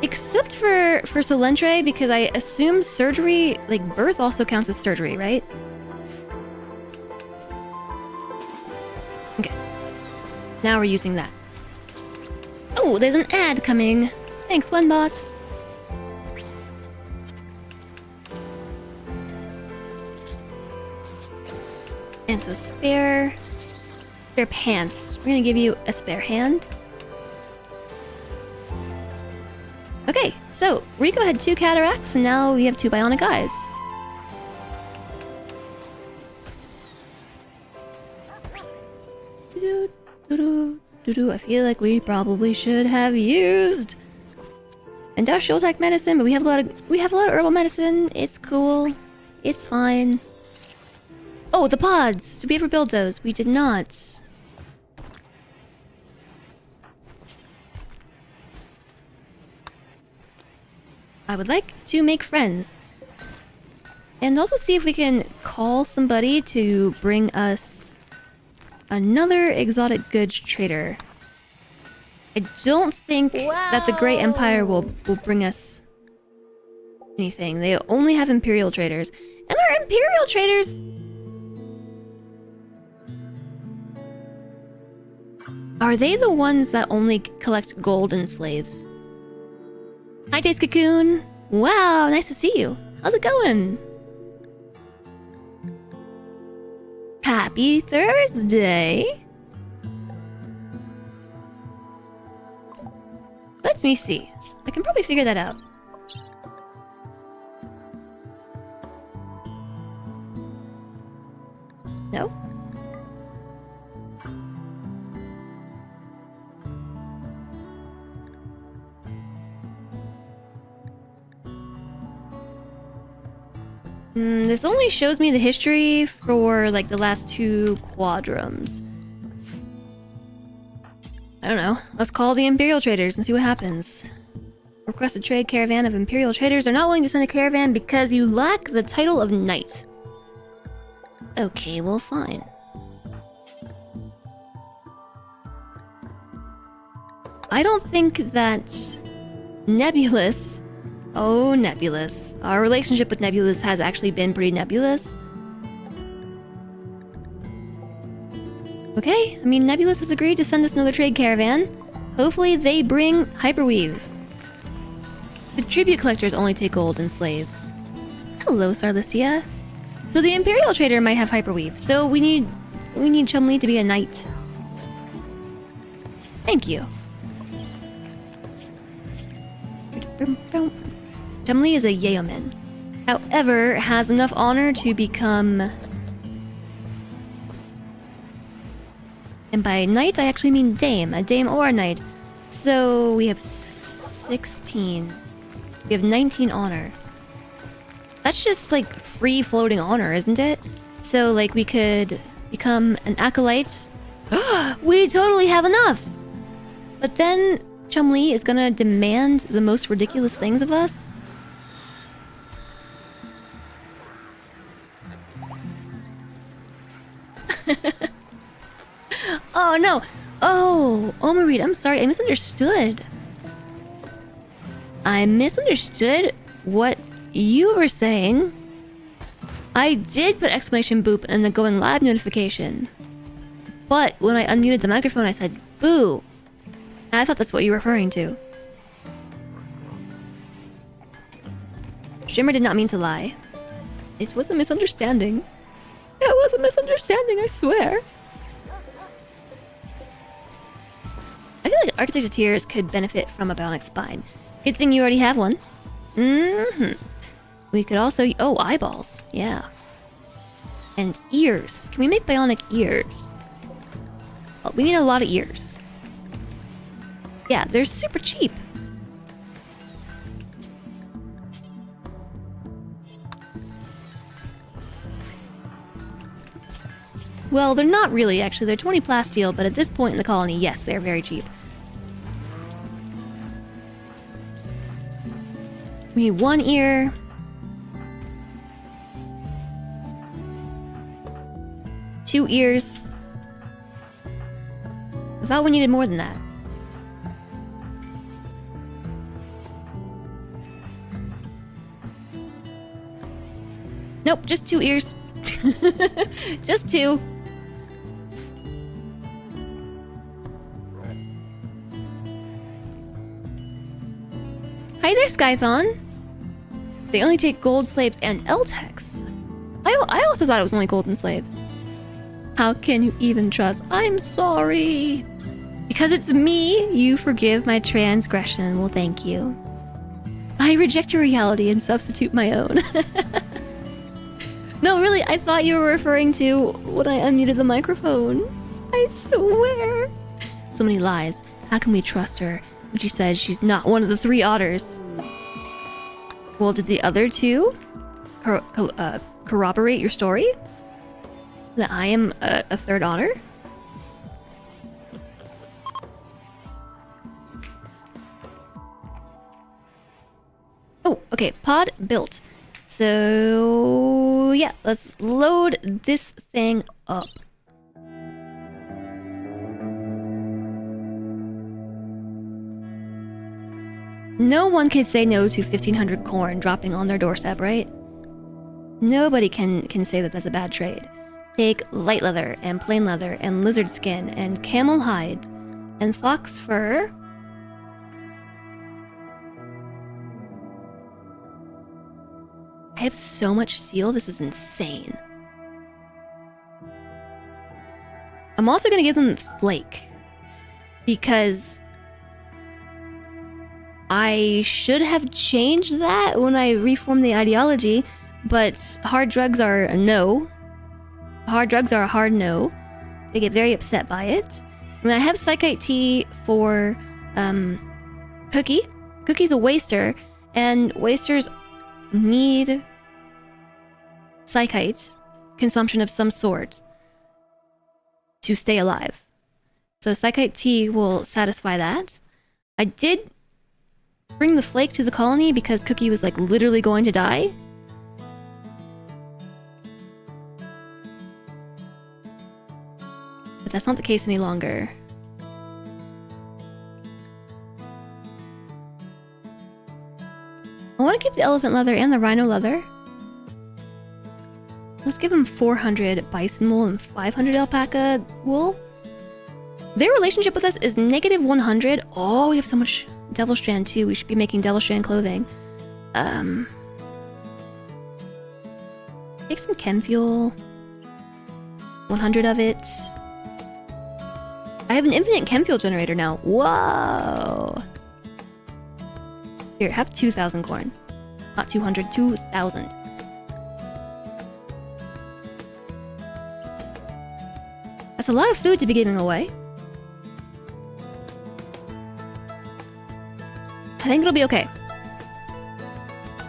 Except for Solentre, because I assume surgery, like birth also counts as surgery, right? Okay. Now we're using that. Oh, there's an ad coming. Thanks, OneBot. And so spare pants. We're gonna give you a spare hand. Okay, so Rico had 2 cataracts, and now we have 2 bionic eyes. I feel like we probably should have used industrial tech medicine, but we have a lot of herbal medicine. It's cool. It's fine. Oh, the pods! Did we ever build those? We did not. I would like to make friends. And also see if we can call somebody to bring us another exotic goods trader. I don't think that the Great Empire will bring us anything. They only have Imperial traders. And our Imperial traders... Are they the ones that only collect gold and slaves? Hi, Taste Cocoon! Wow, nice to see you. How's it going? Happy Thursday! Let me see. I can probably figure that out. No? This only shows me the history for, like, the last 2 quadrums. I don't know. Let's call the Imperial traders and see what happens. Request a trade caravan of Imperial traders are not willing to send a caravan because you lack the title of knight. Okay, well, fine. I don't think that Nebulous... Oh, Nebulous. Our relationship with Nebulous has actually been pretty nebulous. Okay, I mean, Nebulous has agreed to send us another trade caravan. Hopefully they bring Hyperweave. The tribute collectors only take gold and slaves. Hello, Sarlicia. So the Imperial Trader might have Hyperweave, so we need Chumley to be a knight. Thank you. Chumley is a yeoman. However, has enough honor to become... And by knight, I actually mean dame. A dame or a knight. So we have 16. We have 19 honor. That's just like free floating honor, isn't it? So like we could become an acolyte. We totally have enough! But then Chumley is gonna demand the most ridiculous things of us. Oh no! Oh, Omarid, I'm sorry, I misunderstood. I misunderstood what you were saying. I did put exclamation boop in the going live notification. But when I unmuted the microphone, I said boo. I thought that's what you were referring to. Shimmer did not mean to lie. It was a misunderstanding. It was a misunderstanding, I swear. I feel like Architect of Tears could benefit from a bionic spine. Good thing you already have one. We could also... Oh, eyeballs. Yeah. And ears. Can we make bionic ears? Oh, we need a lot of ears. Yeah, they're super cheap. Well, they're not really, actually. They're 20 plasteel, but at this point in the colony, yes, they're very cheap. We need one ear. Two ears. I thought we needed more than that. Nope, just two ears. Just two. Hi there, Skython. They only take gold slaves and L-Techs. I also thought it was only golden slaves. How can you even trust? I'm sorry. Because it's me, you forgive my transgression. Well, thank you. I reject your reality and substitute my own. No, really, I thought you were referring to when I unmuted the microphone. I swear. So many lies. How can we trust her when she says she's not one of the three otters? Well, did the other two corroborate your story? That I am a third otter? Oh, okay, pod built. So, yeah, let's load this thing up. No one can say no to 1,500 corn dropping on their doorstep, right? Nobody can say that that's a bad trade. Take light leather and plain leather and lizard skin and camel hide and fox fur. I have so much steel, this is insane. I'm also gonna give them flake. Because I should have changed that when I reformed the ideology, but hard drugs are a no. Hard drugs are a hard no. They get very upset by it. And I have Psychite tea for Cookie. Cookie's a waster, and wasters need Psychite consumption of some sort to stay alive. So Psychite tea will satisfy that. I did bring the flake to the colony because Cookie was like literally going to die. But that's not the case any longer. want to keep the elephant leather and the rhino leather. Let's give them 400 bison wool and 500 alpaca wool. Their relationship with us is negative 100. Oh, we have so much devil strand too. We should be making devil strand clothing. Take some chem fuel. 100 of it. I have an infinite chem fuel generator now. Whoa! Here, have 2,000 corn. Not 200, 2,000. That's a lot of food to be giving away. I think it'll be okay.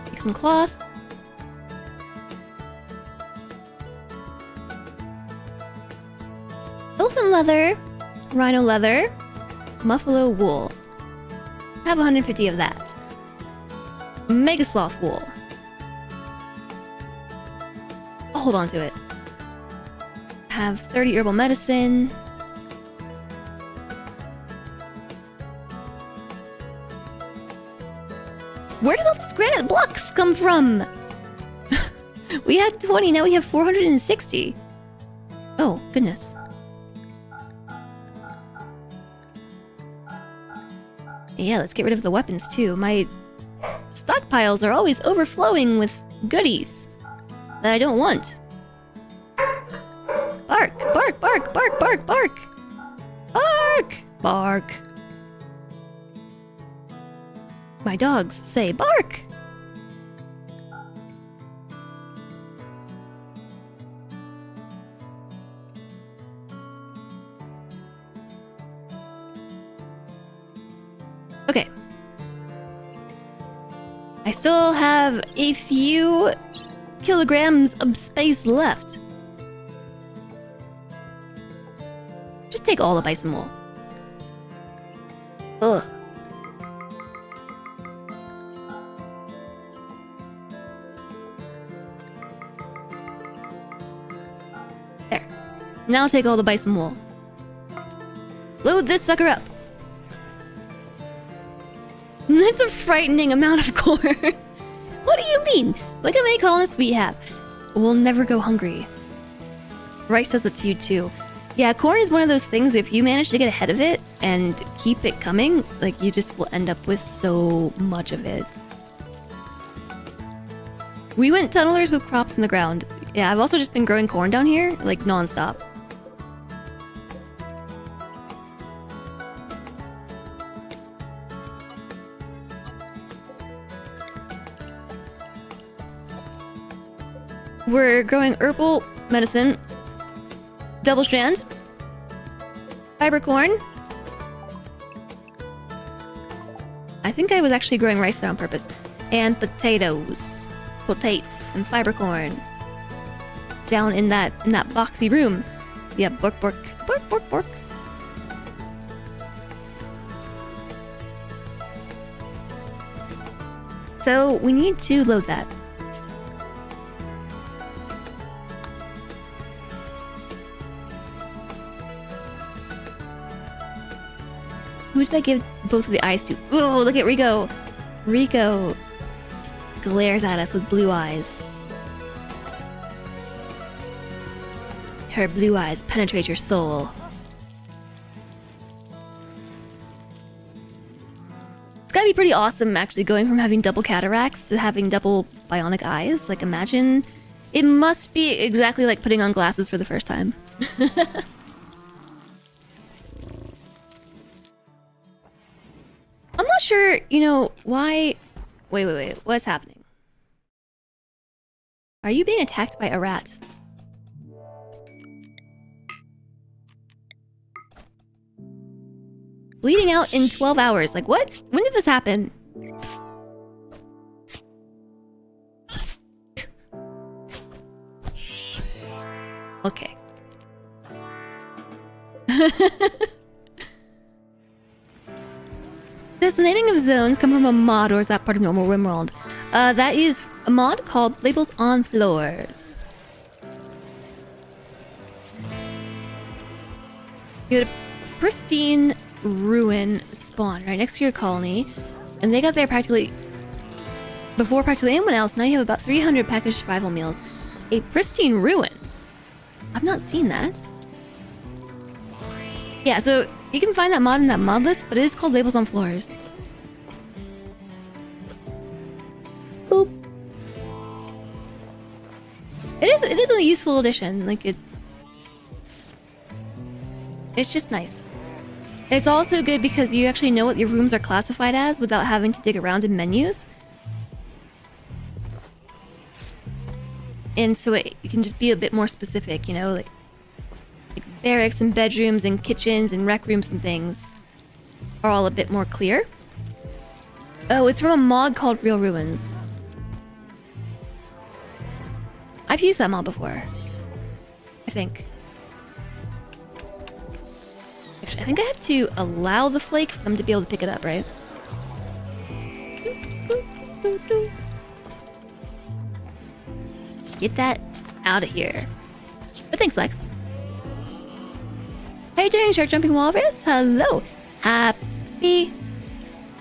Take some cloth. Elephant leather, rhino leather, buffalo wool. I have 150 of that. Mega sloth wool. I'll hold on to it. Have 30 herbal medicine. Where did all these granite blocks come from? We had 20, now we have 460. Oh, goodness. Yeah, let's get rid of the weapons too. My stockpiles are always overflowing with goodies that I don't want. Bark, bark, bark, bark, bark, bark. Bark, bark. My dogs say bark. Okay. I still have a few kilograms of space left. Just take all the bison wool. Ugh. There. Now take all the bison wool. Load this sucker up. That's a frightening amount of corn. What do you mean? Look how many colonists we have. We'll never go hungry. Rice says that to you too. Yeah, corn is one of those things, if you manage to get ahead of it and keep it coming, like, you just will end up with so much of it. We went tunnelers with crops in the ground. Yeah, I've also just been growing corn down here, like, non-stop. We're growing herbal medicine, double strand, fiber corn. I think I was actually growing rice there on purpose. And potatoes, potates, and fiber corn. Down in that boxy room. Yeah, bork, bork, bork, bork, bork. So we need to load that. Who did I give both of the eyes to? Oh, look at Rico! Rico glares at us with blue eyes. Her blue eyes penetrate your soul. It's gotta be pretty awesome, actually, going from having double cataracts to having double bionic eyes. Like, imagine... It must be exactly like putting on glasses for the first time. I'm not sure, you know, why... Wait. What's happening? Are you being attacked by a rat? Bleeding out in 12 hours. Like, what? When did this happen? Okay. Does the naming of zones come from a mod, or is that part of normal rimworld? That is a mod called Labels on Floors. You had a pristine ruin spawn right next to your colony, and they got there practically before practically anyone else. Now you have about 300 packaged survival meals. A pristine ruin. I've not seen that. Yeah, so you can find that mod in that mod list, but it is called Labels on Floors. Boop. It is a useful addition. Like it's just nice. It's also good because you actually know what your rooms are classified as without having to dig around in menus. And so you can just be a bit more specific, you know, like barracks and bedrooms and kitchens and rec rooms and things are all a bit more clear. Oh, it's from a mod called Real Ruins. I've used that mod before, I think. Actually, I think I have to allow the flake for them to be able to pick it up, right? Get that out of here. But thanks, Lex. How you doing, Shark Jumping Walrus? Hello. Happy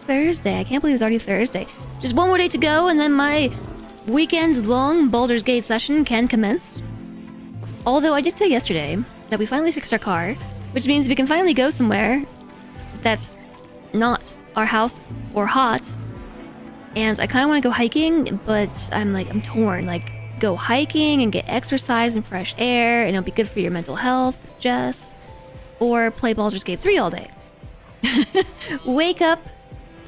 Thursday. I can't believe it's already Thursday. Just one more day to go, and then my weekend-long Baldur's Gate session can commence. Although I did say yesterday that we finally fixed our car, which means we can finally go somewhere that's not our house or hot. And I kind of want to go hiking, but I'm torn. Like, go hiking and get exercise and fresh air, and it'll be good for your mental health, Jess. Or play Baldur's Gate 3 all day. Wake up,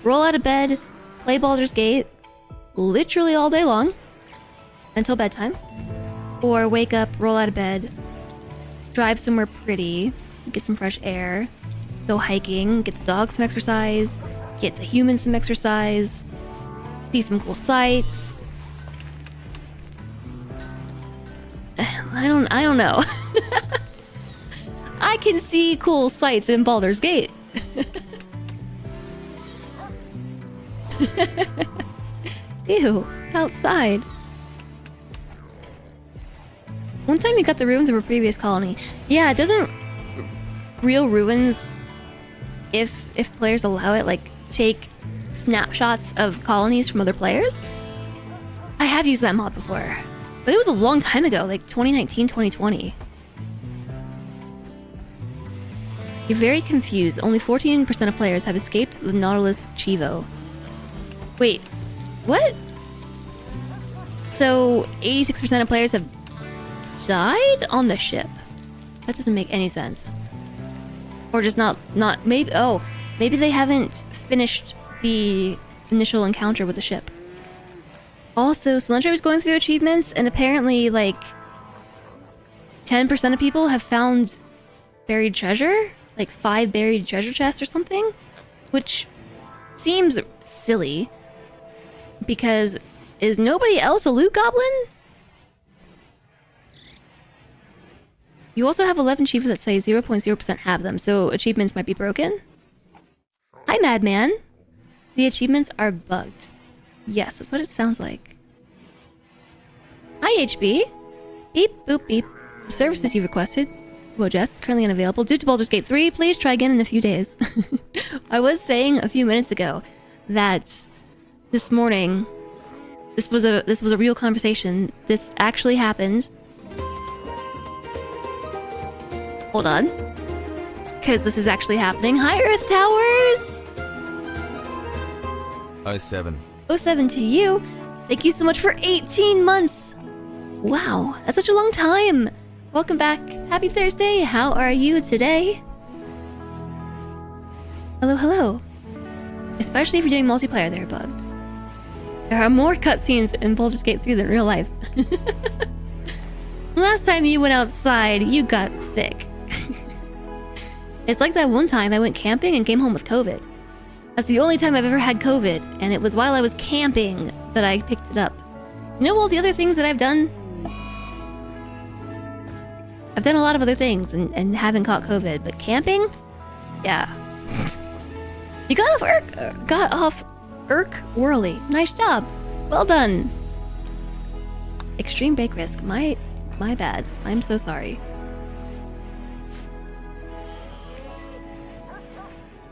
roll out of bed, play Baldur's Gate literally all day long until bedtime. Or wake up, roll out of bed, drive somewhere pretty, get some fresh air, go hiking, get the dog some exercise, get the humans some exercise, see some cool sights. I don't know. I can see cool sights in Baldur's Gate. Ew, outside. One time you got the ruins of a previous colony. Yeah, it doesn't Real Ruins, if players allow it, like take snapshots of colonies from other players. I have used that mod before, but it was a long time ago, like 2019, 2020. You're very confused. Only 14% of players have escaped the Nautilus Chivo. Wait, what? So 86% of players have died on the ship? That doesn't make any sense. Or just not maybe, oh, maybe they haven't finished the initial encounter with the ship. Also, Cilantro was going through achievements, and apparently, like, 10% of people have found buried treasure? Like 5 buried treasure chests or something? Which seems silly. Because is nobody else a loot goblin? You also have 11 achievements that say 0.0% have them, so achievements might be broken. Hi, Madman. The achievements are bugged. Yes, that's what it sounds like. Hi, HB. Beep, boop, beep. The services you requested. woahhjess is currently unavailable due to Baldur's Gate 3. Please try again in a few days. I was saying a few minutes ago that this morning, this was a real conversation. This actually happened. Hold on. Because this is actually happening. Hi, Earth Towers! 07. 07 to you. Thank you so much for 18 months. Wow, that's such a long time. Welcome back. Happy Thursday. How are you today? Hello, hello. Especially if you're doing multiplayer, they're bugged. There are more cutscenes in Baldur's Gate 3 than real life. Last time you went outside, you got sick. It's like that one time I went camping and came home with COVID. That's the only time I've ever had COVID, and it was while I was camping that I picked it up. You know all the other things that I've done? I've done a lot of other things and haven't caught COVID, but camping? Yeah. You got off Irk Whirly. Nice job. Well done. Extreme bake risk. My bad. I'm so sorry.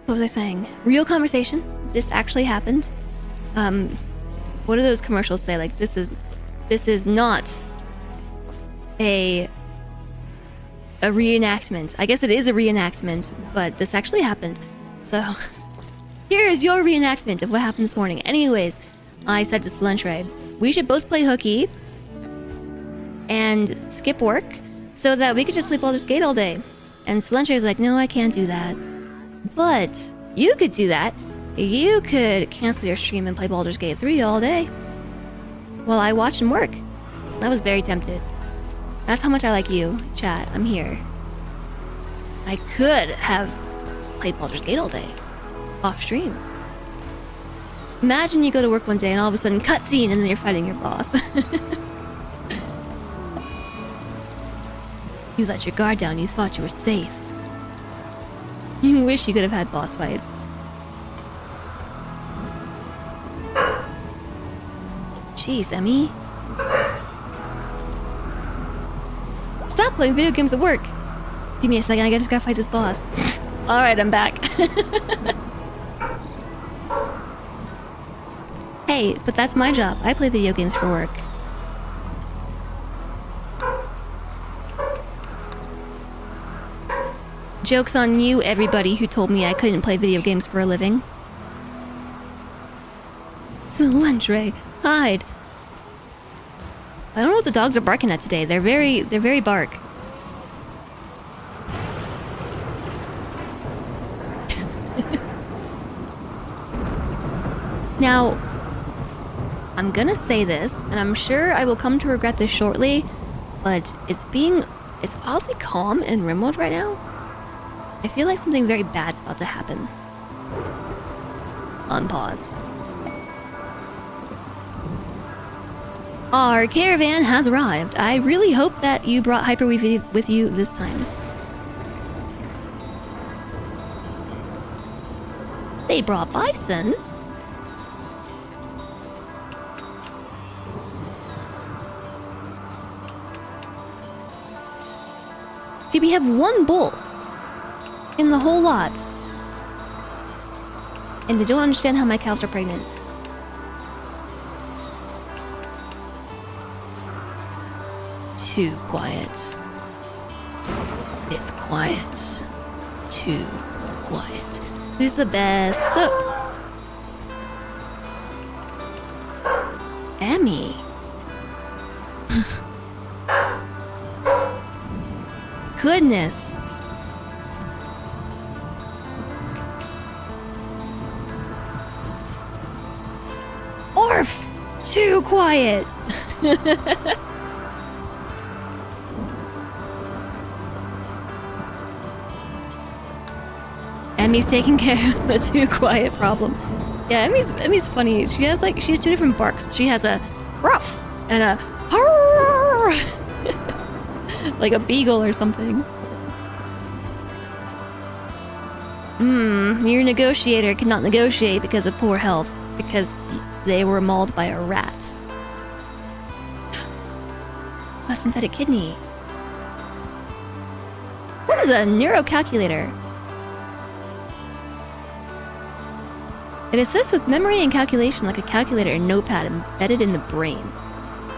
What was I saying? Real conversation. This actually happened. what do those commercials say? Like, this is not a reenactment. I guess it is a reenactment, but this actually happened. So, here is your reenactment of what happened this morning. Anyways, I said to Silentre, we should both play hooky and skip work so that we could just play Baldur's Gate all day. And Silentre is like, no, I can't do that. But you could do that. You could cancel your stream and play Baldur's Gate 3 all day while I watch and work. I was very tempted. That's how much I like you, chat. I'm here. I could have played Baldur's Gate all day off stream. Imagine you go to work one day and all of a sudden cutscene and then you're fighting your boss. You let your guard down, you thought you were safe. You wish you could have had boss fights. Jeez, Emmy. Stop playing video games at work. Give me a second, I just gotta fight this boss. Alright, I'm back. Hey, but that's my job. I play video games for work. Joke's on you, everybody who told me I couldn't play video games for a living. Silentre, hide. I don't know what the dogs are barking at today. They're very bark. Now, I'm gonna say this, and I'm sure I will come to regret this shortly, but it's oddly calm in rimworld right now. I feel like something very bad's about to happen. On pause. Our caravan has arrived. I really hope that you brought Hyperweave with you this time. They brought bison? See, we have one bull in the whole lot. And they don't understand how my cows are pregnant. Too quiet. It's quiet. Too quiet. Who's the best? So... Emmy. Goodness. Orf! Too quiet. Emmy's taking care of the too quiet problem. Yeah, Emmy's funny. She has two different barks. She has a ruff and a like a beagle or something. Your negotiator cannot negotiate because of poor health, because they were mauled by a rat. A synthetic kidney. What is a neurocalculator? It assists with memory and calculation like a calculator and notepad embedded in the brain.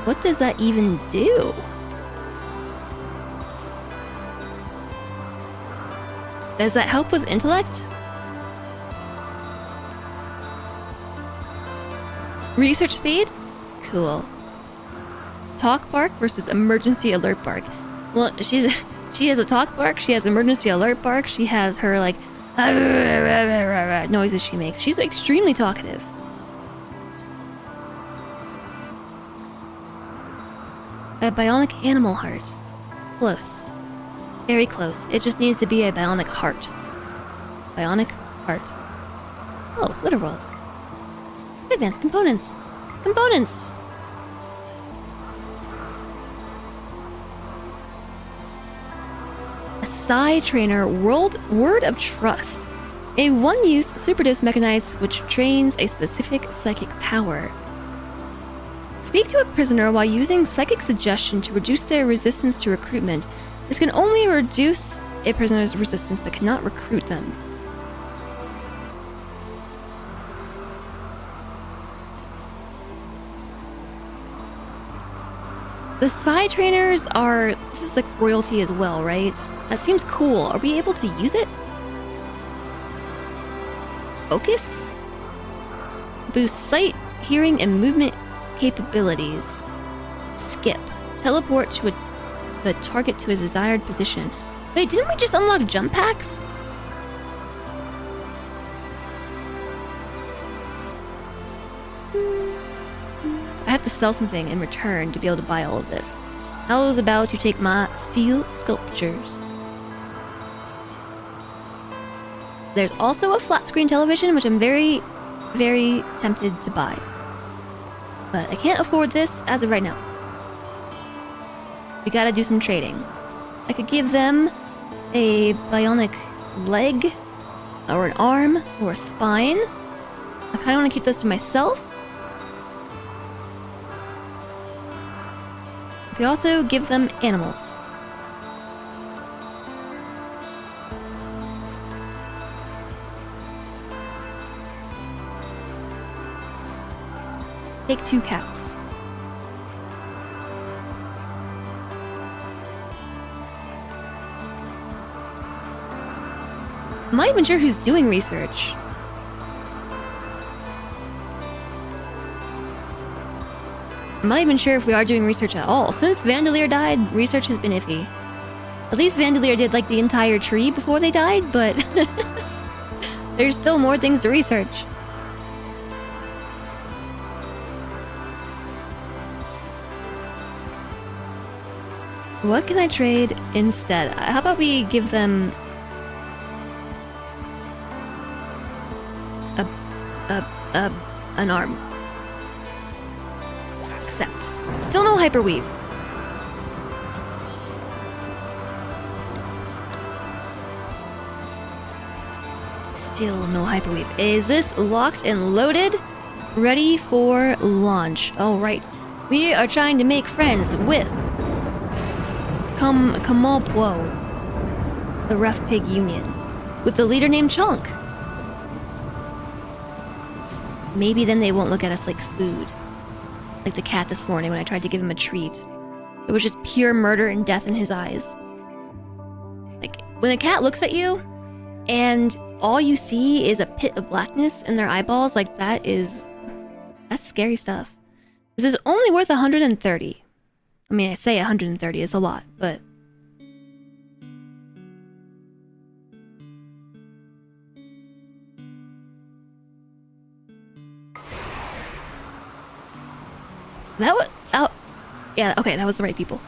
What does that even do? Does that help with intellect? Research speed? Cool. Talk bark versus emergency alert bark. Well, she has a talk bark, she has emergency alert bark, she has her like noises she makes. She's extremely talkative. A bionic animal heart. Close. Very close. It just needs to be a bionic heart. Bionic heart. Oh, literal. Advanced components. Components! A Psi Trainer Word of Trust. A one-use superdose mechanized which trains a specific psychic power. Speak to a prisoner while using psychic suggestion to reduce their resistance to recruitment. This can only reduce a prisoner's resistance but cannot recruit them. The side trainers are... This is like royalty as well, right? That seems cool. Are we able to use it? Focus? Boost sight, hearing, and movement capabilities. Skip. Teleport to the target to a desired position. Wait, didn't we just unlock jump packs? I have to sell something in return to be able to buy all of this. I was about to take my steel sculptures. There's also a flat screen television, which I'm very, very tempted to buy. But I can't afford this as of right now. We gotta do some trading. I could give them a bionic leg, or an arm, or a spine. I kinda wanna keep those to myself. I could also give them animals. Take 2 cows. I'm not even sure who's doing research. I'm not even sure if we are doing research at all. Since Vandalier died, research has been iffy. At least Vandalier did like the entire tree before they died, but there's still more things to research. What can I trade instead? How about we give them an arm? Accept. Still no hyperweave. Still no hyperweave. Is this locked and loaded? Ready for launch. Alright. We are trying to make friends with Kamalpwo, the Rough Pig Union, with the leader named Chonk. Maybe then they won't look at us like food. Like the cat this morning when I tried to give him a treat. It was just pure murder and death in his eyes. Like, when a cat looks at you, and all you see is a pit of blackness in their eyeballs, like that's scary stuff. This is only worth 130. I mean, I say 130 is a lot, but... That was... Oh, yeah, okay, that was the right people.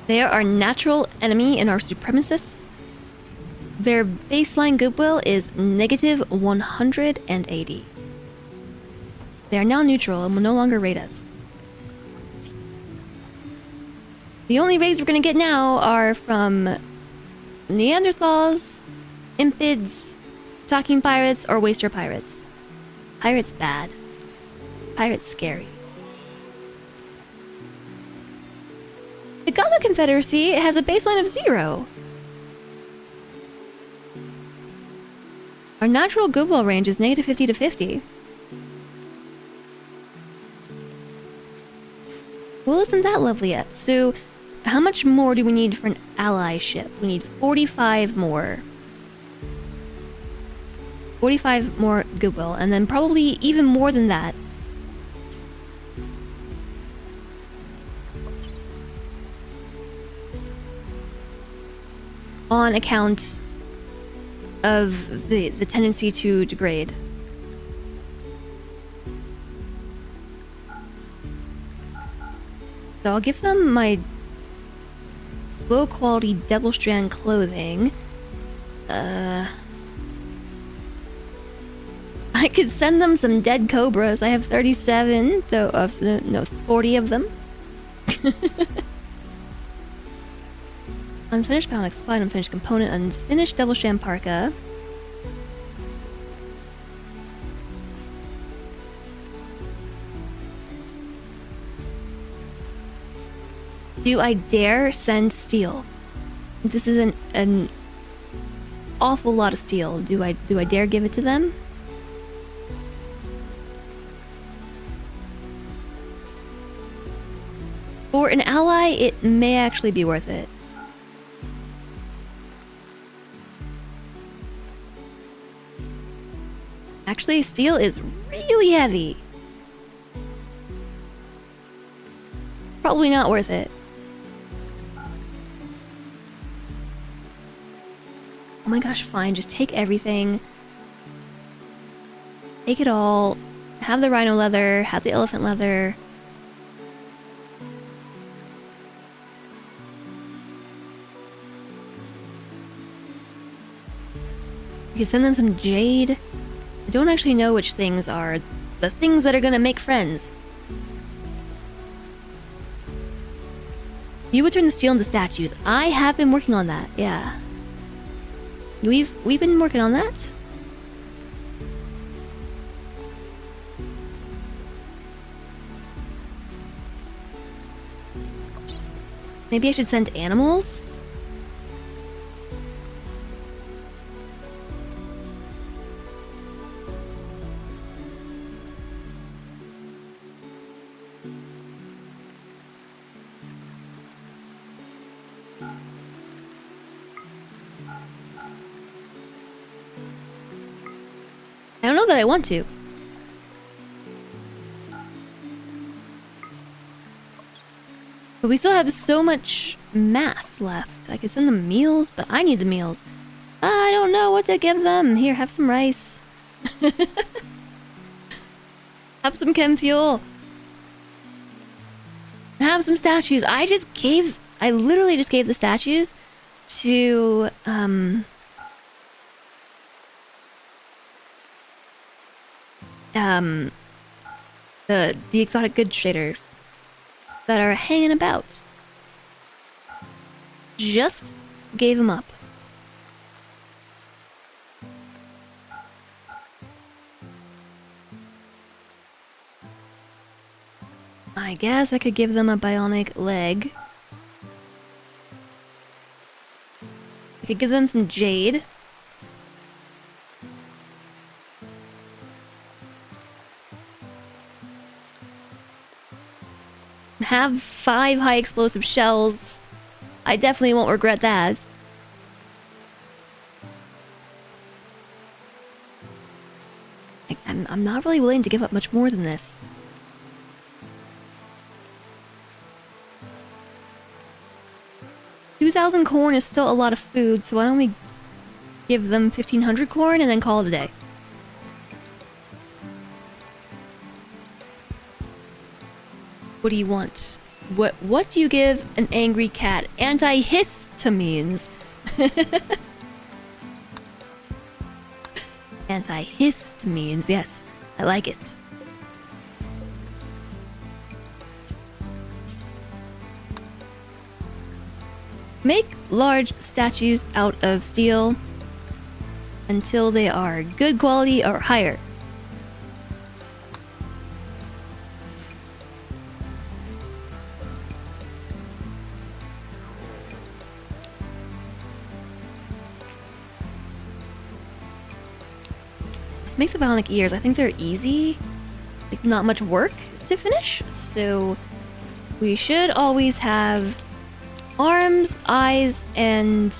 They are our natural enemy and our supremacists. Their baseline goodwill is negative 180. They are now neutral and will no longer raid us. The only raids we're gonna get now are from Neanderthals, Impids, Talking Pirates, or Waster Pirates. Pirates bad. Pirates scary. The Gaga Confederacy has a baseline of 0. Our natural goodwill range is negative 50 to 50. Well, isn't that lovely yet? So, how much more do we need for an ally ship? We need 45 more. 45 more goodwill, and then probably even more than that. On account of the tendency to degrade. So I'll give them my low quality Devil Strand clothing. I could send them some dead cobras. I have 37, though, no, 40 of them. Unfinished Bionic Spine, unfinished component, unfinished Devil Strand Parka. Do I dare send steel? This is an awful lot of steel. Do I dare give it to them? For an ally, it may actually be worth it. Actually, steel is really heavy. Probably not worth it. Oh my gosh, fine. Just take everything. Take it all. Have the rhino leather. Have the elephant leather. We can send them some jade. I don't actually know which things are the things that are gonna make friends. You would turn the steel into statues. I have been working on that, yeah. We've been working on that. Maybe I should send animals? I don't know that I want to. But we still have so much mass left. I could send them meals, but I need the meals. I don't know what to give them. Here, have some rice. Have some chem fuel. Have some statues. I literally just gave the statues to, the exotic goods traders that are hanging about. Just gave them up. I guess I could give them a bionic leg. I could give them some jade. Have 5 high explosive shells. I definitely won't regret that. I'm not really willing to give up much more than this. $2,000 corn is still a lot of food, so why don't we give them 1,500 corn and then call it a day? What do you want? What do you give an angry cat? Antihistamines. Antihistamines, yes. I like it. Make large statues out of steel until they are good quality or higher. Let's make the bionic ears. I think they're easy. Like, not much work to finish. So we should always have arms, eyes, and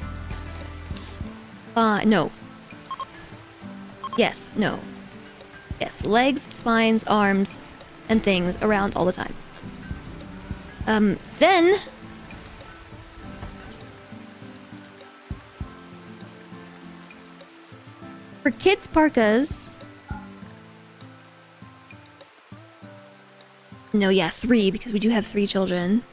spine. No. Yes, no. Yes, legs, spines, arms, and things around all the time. Then for kids' parkas. No, yeah, 3, because we do have 3 children.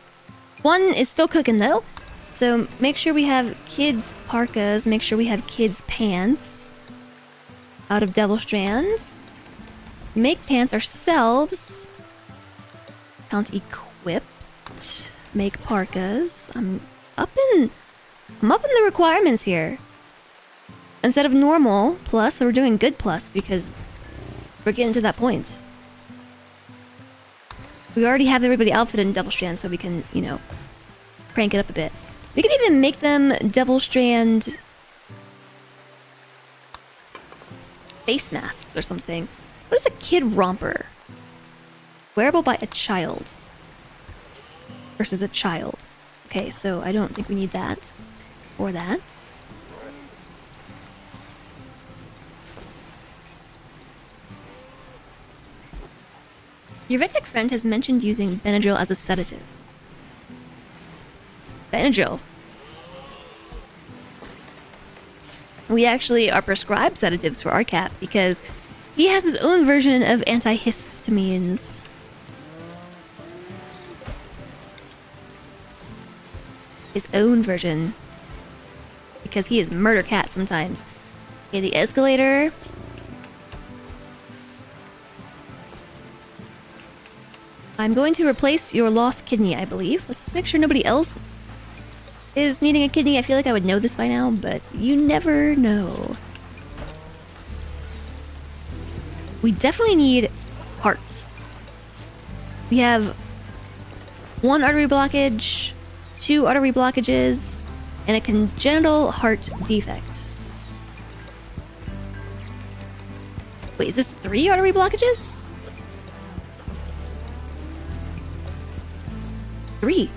1 is still cooking though. So make sure we have kids' parkas, make sure we have kids' pants out of Devil Strand. Make pants ourselves. Count equipped. Make parkas. I'm up in the requirements here. Instead of normal plus, we're doing good plus because we're getting to that point. We already have everybody outfitted in Devil Strand, so we can, you know, crank it up a bit. We can even make them Devil Strand face masks or something. What is a kid romper? Wearable by a child. versus a child. Okay, so I don't think we need that. Or that. Your vet tech friend has mentioned using Benadryl as a sedative. Benadryl. We actually are prescribed sedatives for our cat because he has his own version of antihistamines. His own version. Because he is murder cat sometimes. Okay, the escalator. I'm going to replace your lost kidney, I believe. Let's just make sure nobody else is needing a kidney. I feel like I would know this by now, but you never know. We definitely need hearts. We have 1 artery blockage, 2 artery blockages, and a congenital heart defect. Wait, is this 3 artery blockages? 3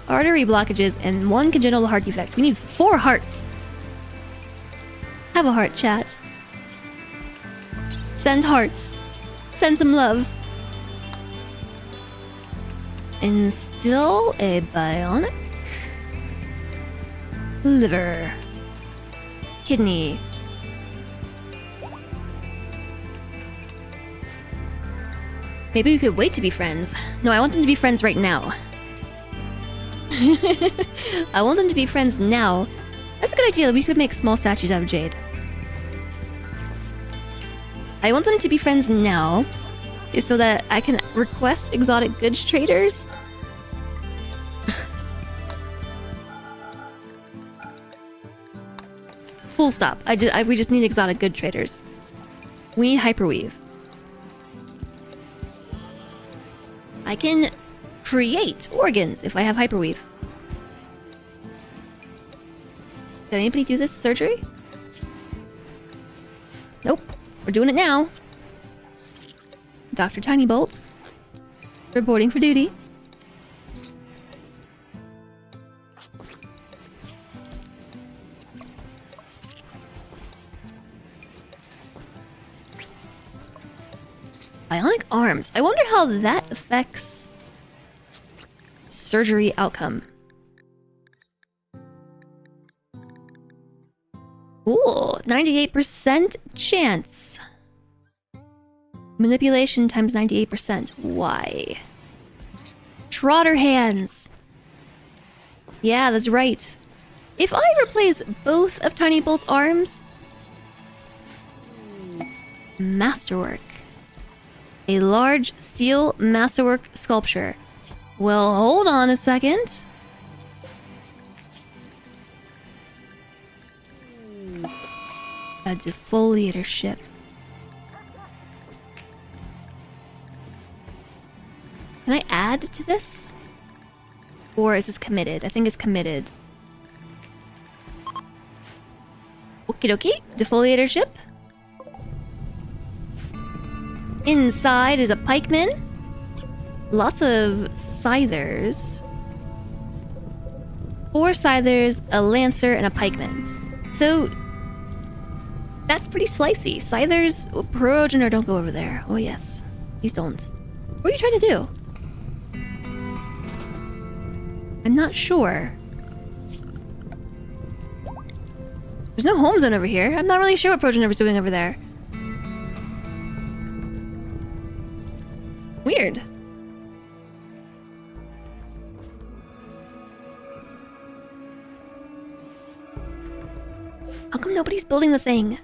artery blockages and 1 congenital heart defect. We need 4 hearts. Have a heart, chat. Send hearts. Send some love. Install a bionic liver. Kidney. Maybe we could wait to be friends. No, I want them to be friends right now. I want them to be friends now. That's a good idea. We could make small statues out of jade. I want them to be friends now, so that I can request exotic goods traders. Full stop. We just need exotic good traders. We need hyperweave. I can create organs if I have hyperweave. Did anybody do this surgery? Nope. We're doing it now. Dr. Tinybolt. Reporting for duty. Bionic arms. I wonder how that affects surgery outcome. Ooh, 98% chance. Manipulation times 98%. Why? Trotter hands. Yeah, that's right. If I replace both of Tinybolt's arms... Masterwork. A large steel masterwork sculpture. Well, hold on a second. A defoliator ship. Can I add to this? Or is this committed? I think it's committed. Okie dokie. Defoliator ship. Inside is a pikeman. Lots of scythers. 4 scythers, a lancer, and a pikeman. So that's pretty slicey. Scythers, progenitor, don't go over there. Oh yes, please don't. What are you trying to do? I'm not sure. There's no home zone over here. I'm not really sure what progenitor's doing over there. Weird. How come nobody's building the thing?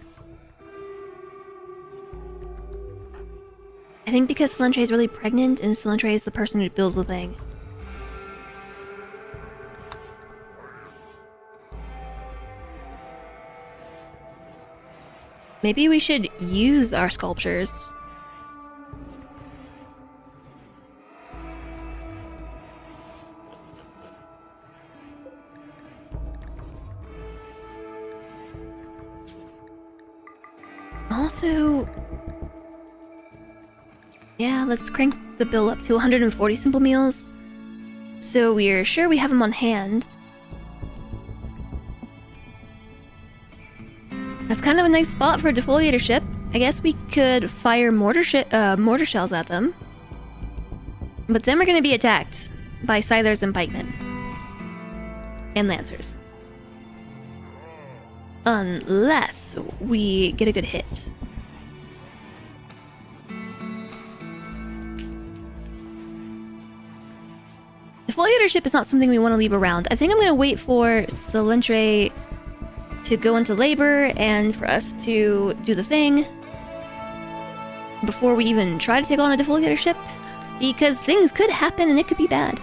I think because Celentre is really pregnant and Celentre is the person who builds the thing. Maybe we should use our sculptures. Also... yeah, let's crank the bill up to 140 simple meals. So we're sure we have them on hand. That's kind of a nice spot for a defoliator ship. I guess we could fire mortar shells at them. But then we're going to be attacked by scythers and pikemen. And lancers. Unless we get a good hit. Defoliator ship is not something we want to leave around. I think I'm going to wait for Salentre to go into labor and for us to do the thing before we even try to take on a defoliator ship, because things could happen and it could be bad.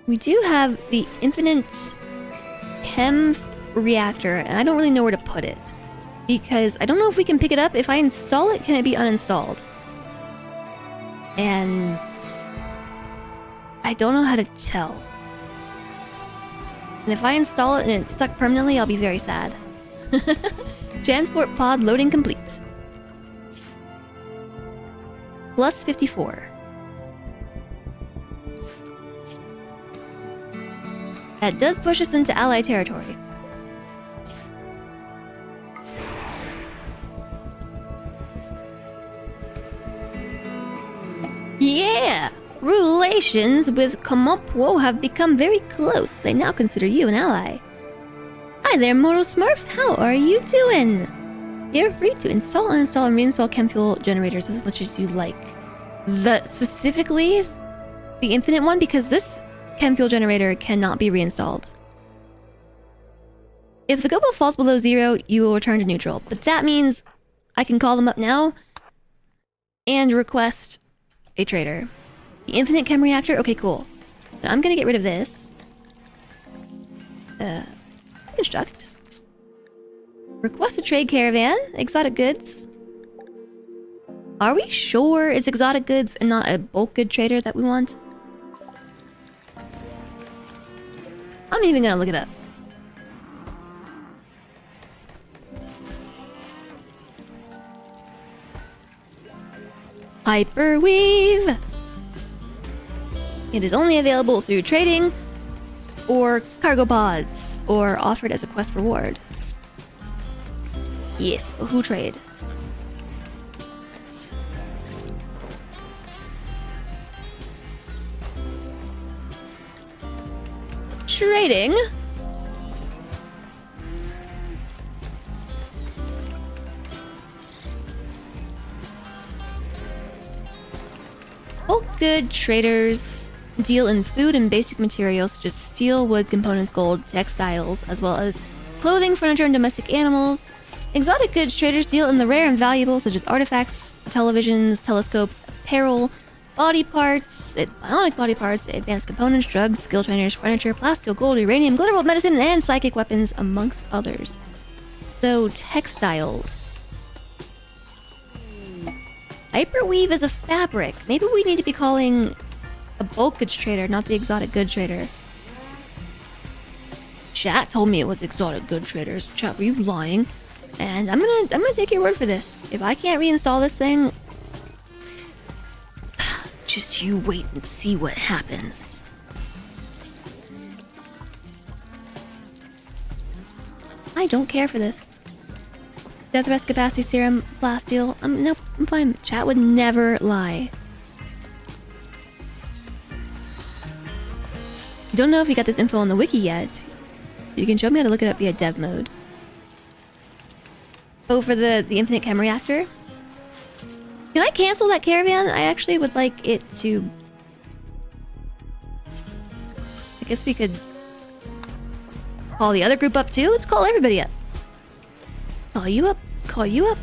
We do have the infinite chem reactor, and I don't really know where to put it, because I don't know if we can pick it up. If I install it, can it be uninstalled? And I don't know how to tell. And if I install it and it's stuck permanently, I'll be very sad. Transport pod loading complete. Plus 54. That does push us into Allied territory. Yeah! Relations with Komopwo have become very close. They now consider you an ally. Hi there, Mortal Smurf. How are you doing? You're free to install, uninstall, and reinstall chem fuel generators as much as you like. Specifically, the infinite one, because this chem fuel generator cannot be reinstalled. If the gobo falls below 0, you will return to neutral. But that means I can call them up now and request a trader. The infinite chem reactor? Okay, cool. Then I'm gonna get rid of this. Construct. Request a trade caravan. Exotic goods. Are we sure it's exotic goods and not a bulk good trader that we want? I'm even gonna look it up. Hyperweave! It is only available through trading or cargo pods, or offered as a quest reward. Yes, but who trade? Trading? Bulk good traders deal in food and basic materials such as steel, wood, components, gold, textiles, as well as clothing, furniture, and domestic animals. Exotic goods traders deal in the rare and valuable such as artifacts, televisions, telescopes, apparel, body parts, bionic body parts, advanced components, drugs, skill trainers, furniture, plasteel, gold, uranium, glitterbolt, medicine, and psychic weapons, amongst others. So, textiles. Hyperweave is a fabric. Maybe we need to be calling a bulk goods trader, not the exotic good trader. Chat told me it was exotic good traders. Chat, were you lying? And I'm gonna take your word for this. If I can't reinstall this thing, just you wait and see what happens. I don't care for this. Death rest capacity serum, plasteel. Nope, I'm fine. Chat would never lie. Don't know if you got this info on the wiki yet. You can show me how to look it up via dev mode. Oh, for the infinite chem reactor? Can I cancel that caravan? I actually would like it to... I guess we could call the other group up too? Let's call everybody up. Call you up. Call you up.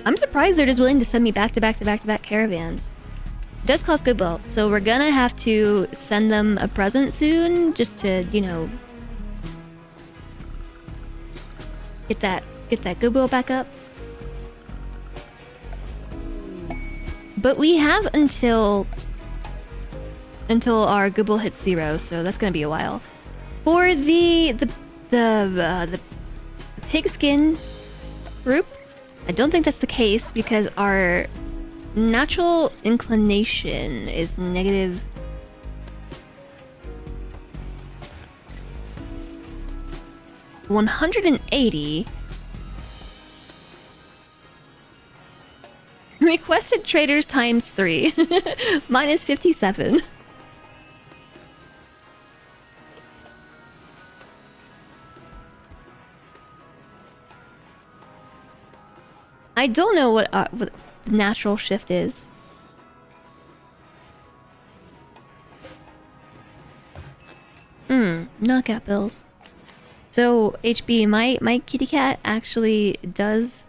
I'm surprised they're just willing to send me back to back to back to back caravans. It does cost goodwill, so we're gonna have to send them a present soon, just to, you know, get that goodwill back up. But we have until until our Google hits 0, so that's gonna be a while. For the pigskin group, I don't think that's the case because our natural inclination is negative. $180. Requested traders times 3. Minus 57. I don't know what natural shift is. Knockout bills. So HB, my kitty cat actually does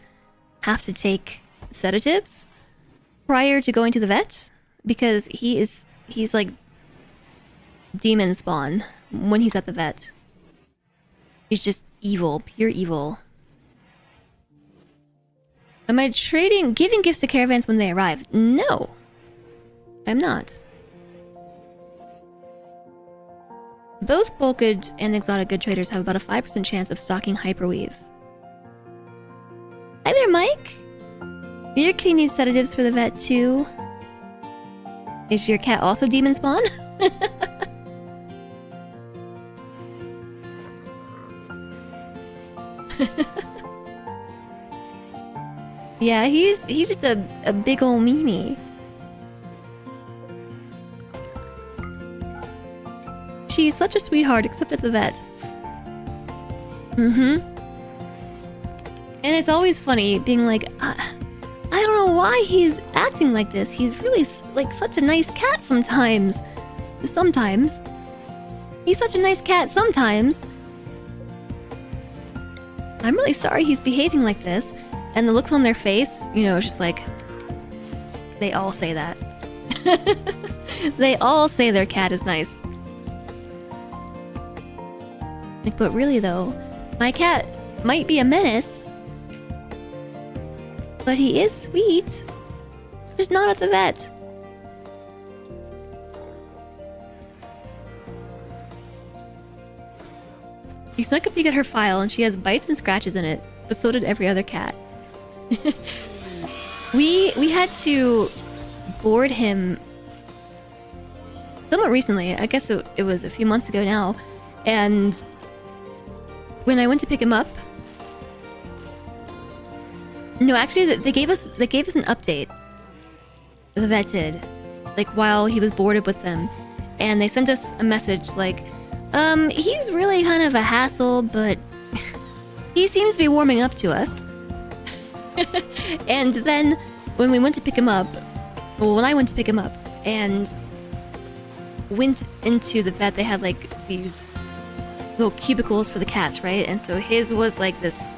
have to take sedatives prior to going to the vet because he's like demon spawn when he's at the vet. He's just evil, pure evil. Am I giving gifts to caravans when they arrive? No, I'm not. Both bulk good and exotic good traders have about a 5% chance of stocking hyperweave. Hi there, Mike! Your kitty needs sedatives for the vet too. Is your cat also demon spawn? Yeah, he's just a big ol' meanie. She's such a sweetheart, except at the vet. And it's always funny being like, I don't know why he's acting like this. He's really like such a nice cat sometimes. Sometimes. He's such a nice cat sometimes. I'm really sorry he's behaving like this. And the looks on their face, you know, it's just like... They all say that. They all say their cat is nice. Like, but really though, my cat might be a menace. But he is sweet. Just not at the vet. She snuck a peek at her file and she has bites and scratches in it, but so did every other cat. We had to board him somewhat recently. I guess it was a few months ago now. And when I went to pick him up, no, actually they gave us an update. The vet did, like while he was boarded with them, and they sent us a message like, he's really kind of a hassle, but he seems to be warming up to us. And then when we went to pick him up, well, when I went to pick him up and went into the vet, they had like these little cubicles for the cats, right? And so his was like this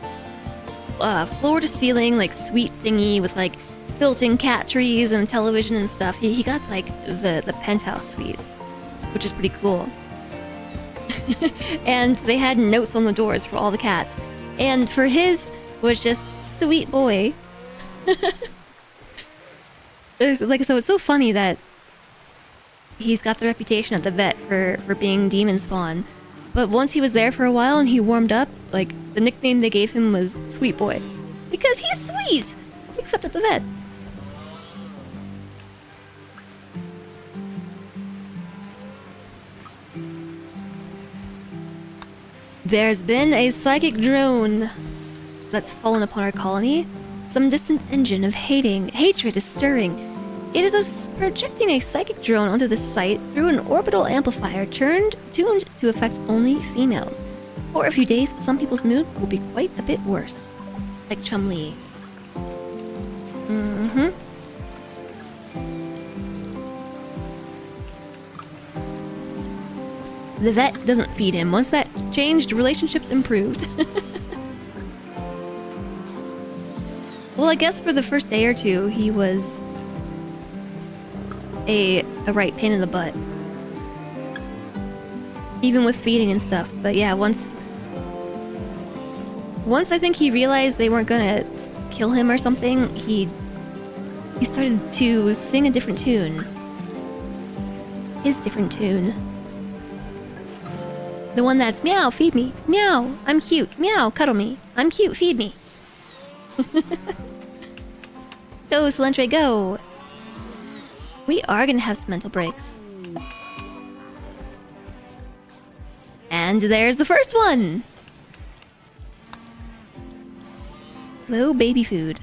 floor to ceiling like suite thingy with like built-in cat trees and television and stuff. He got like the penthouse suite, which is pretty cool. And they had notes on the doors for all the cats, and for his was just sweet boy. Like, so it's so funny that he's got the reputation at the vet for being demon spawn, but once he was there for a while and he warmed up, like the nickname they gave him was Sweet Boy because he's sweet, except at the vet. There's been a psychic drone that's fallen upon our colony. Some distant engine of hatred is stirring. It is projecting a psychic drone onto this site through an orbital amplifier tuned to affect only females. For a few days, some people's mood will be quite a bit worse. Like Chum-Li. The vet doesn't feed him. Once that changed, relationships improved. Well, I guess for the first day or two, he was a right pain in the butt. Even with feeding and stuff. But yeah, once I think he realized they weren't gonna kill him or something, he started to sing a different tune. his different tune. The one that's meow, feed me. Meow, I'm cute. Meow, cuddle me. I'm cute, feed me. Go, Cilantro, go. We are gonna have some mental breaks. And there's the first one! Low baby food.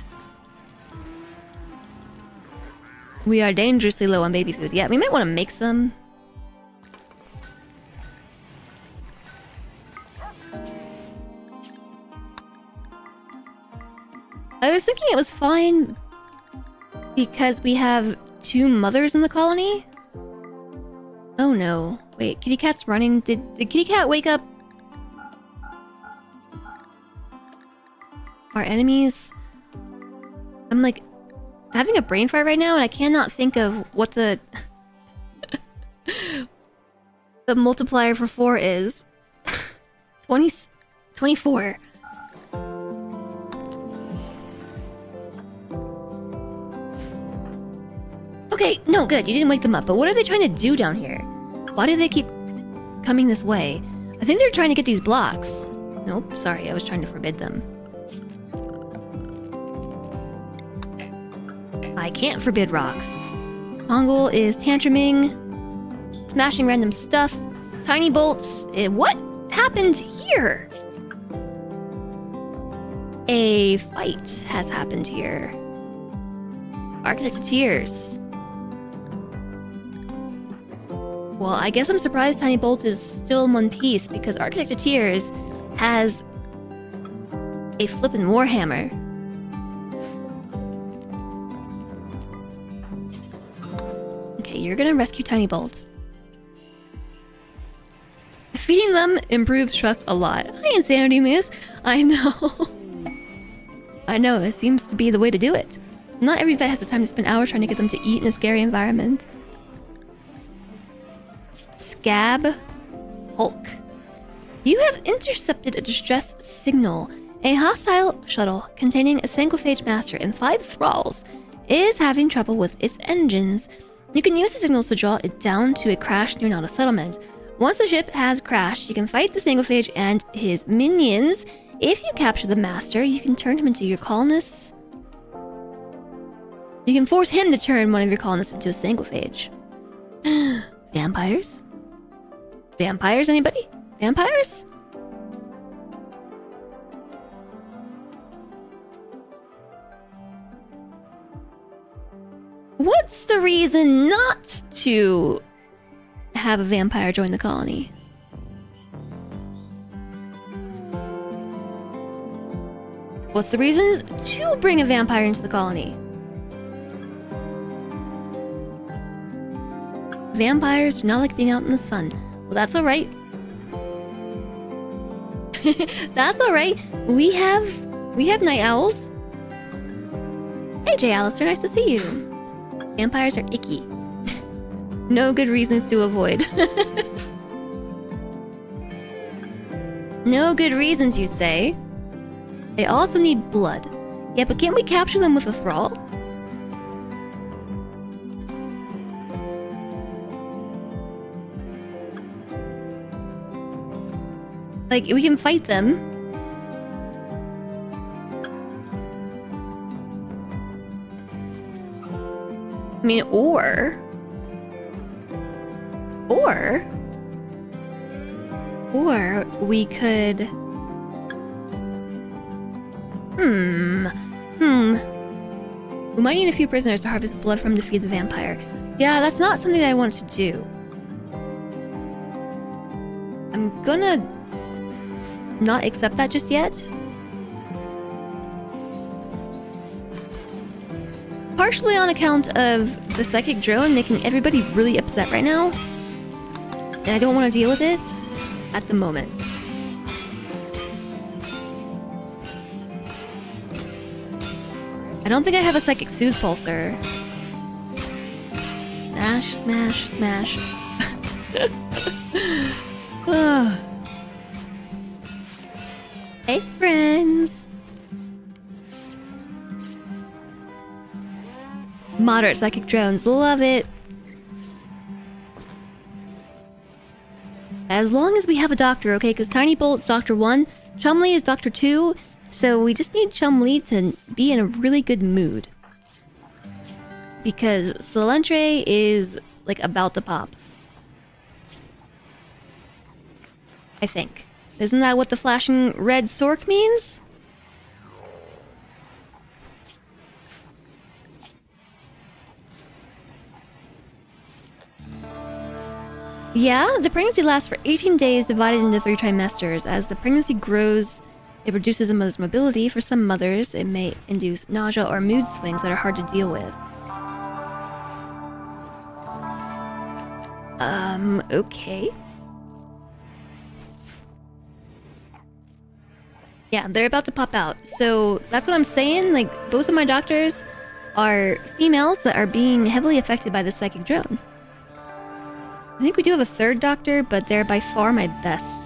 We are dangerously low on baby food. Yeah, we might want to make some. I was thinking it was fine because we have 2 mothers in the colony. Oh no. Wait, kitty cat's running. Did kitty cat wake up our enemies? I'm like having a brain fart right now and I cannot think of what the the multiplier for 4 is. 24. Okay, no, good. You didn't wake them up. But what are they trying to do down here? Why do they keep coming this way? I think they're trying to get these blocks. Nope, sorry. I was trying to forbid them. I can't forbid rocks. Tongol is tantruming, smashing random stuff. Tiny bolts. What happened here? A fight has happened here. Architect of Tears. Well, I guess I'm surprised Tiny Bolt is still in one piece because Architect of Tears has a flippin' warhammer. Okay, you're gonna rescue Tiny Bolt. Feeding them improves trust a lot. Hi, Insanity Miss. I know. I know, it seems to be the way to do it. Not every vet has the time to spend hours trying to get them to eat in a scary environment. Scab Hulk. You have intercepted a distress signal. A hostile shuttle containing a Sanguiphage Master and 5 thralls is having trouble with its engines. You can use the signals to draw it down to a crash near Nada settlement. Once the ship has crashed, you can fight the Sanguiphage and his minions. If you capture the Master, you can turn him into your colonists. You can force him to turn one of your colonists into a Sanguiphage. Vampires? Vampires, anybody? Vampires? What's the reason not to have a vampire join the colony? What's the reasons to bring a vampire into the colony? Vampires do not like being out in the sun. Well, that's alright. That's alright. We have night owls. Hey, J. Alistair, nice to see you. Vampires are icky. No good reasons to avoid. No good reasons, you say? They also need blood. Yeah, but can't we capture them with a thrall? Like, we can fight them. I mean, or we could... We might need a few prisoners to harvest blood from to feed the vampire. Yeah, that's not something that I want to do. I'm gonna not accept that just yet. Partially on account of the psychic drone making everybody really upset right now. And I don't want to deal with it at the moment. I don't think I have a psychic soothe pulsar. Smash, smash, smash. Oh. Hey, friends. Moderate psychic drones, love it. As long as we have a doctor, okay? Because Tiny Bolt's Doctor 1, Chumley is Doctor 2, so we just need Chumley to be in a really good mood. Because Salentre is, like, about to pop. I think. Isn't that what the flashing red stork means? Yeah, the pregnancy lasts for 18 days divided into 3 trimesters. As the pregnancy grows, it reduces a mother's mobility. For some mothers, it may induce nausea or mood swings that are hard to deal with. Okay. Yeah, they're about to pop out. So that's what I'm saying. Like, both of my doctors are females that are being heavily affected by the psychic drone. I think we do have a third doctor, but they're by far my best.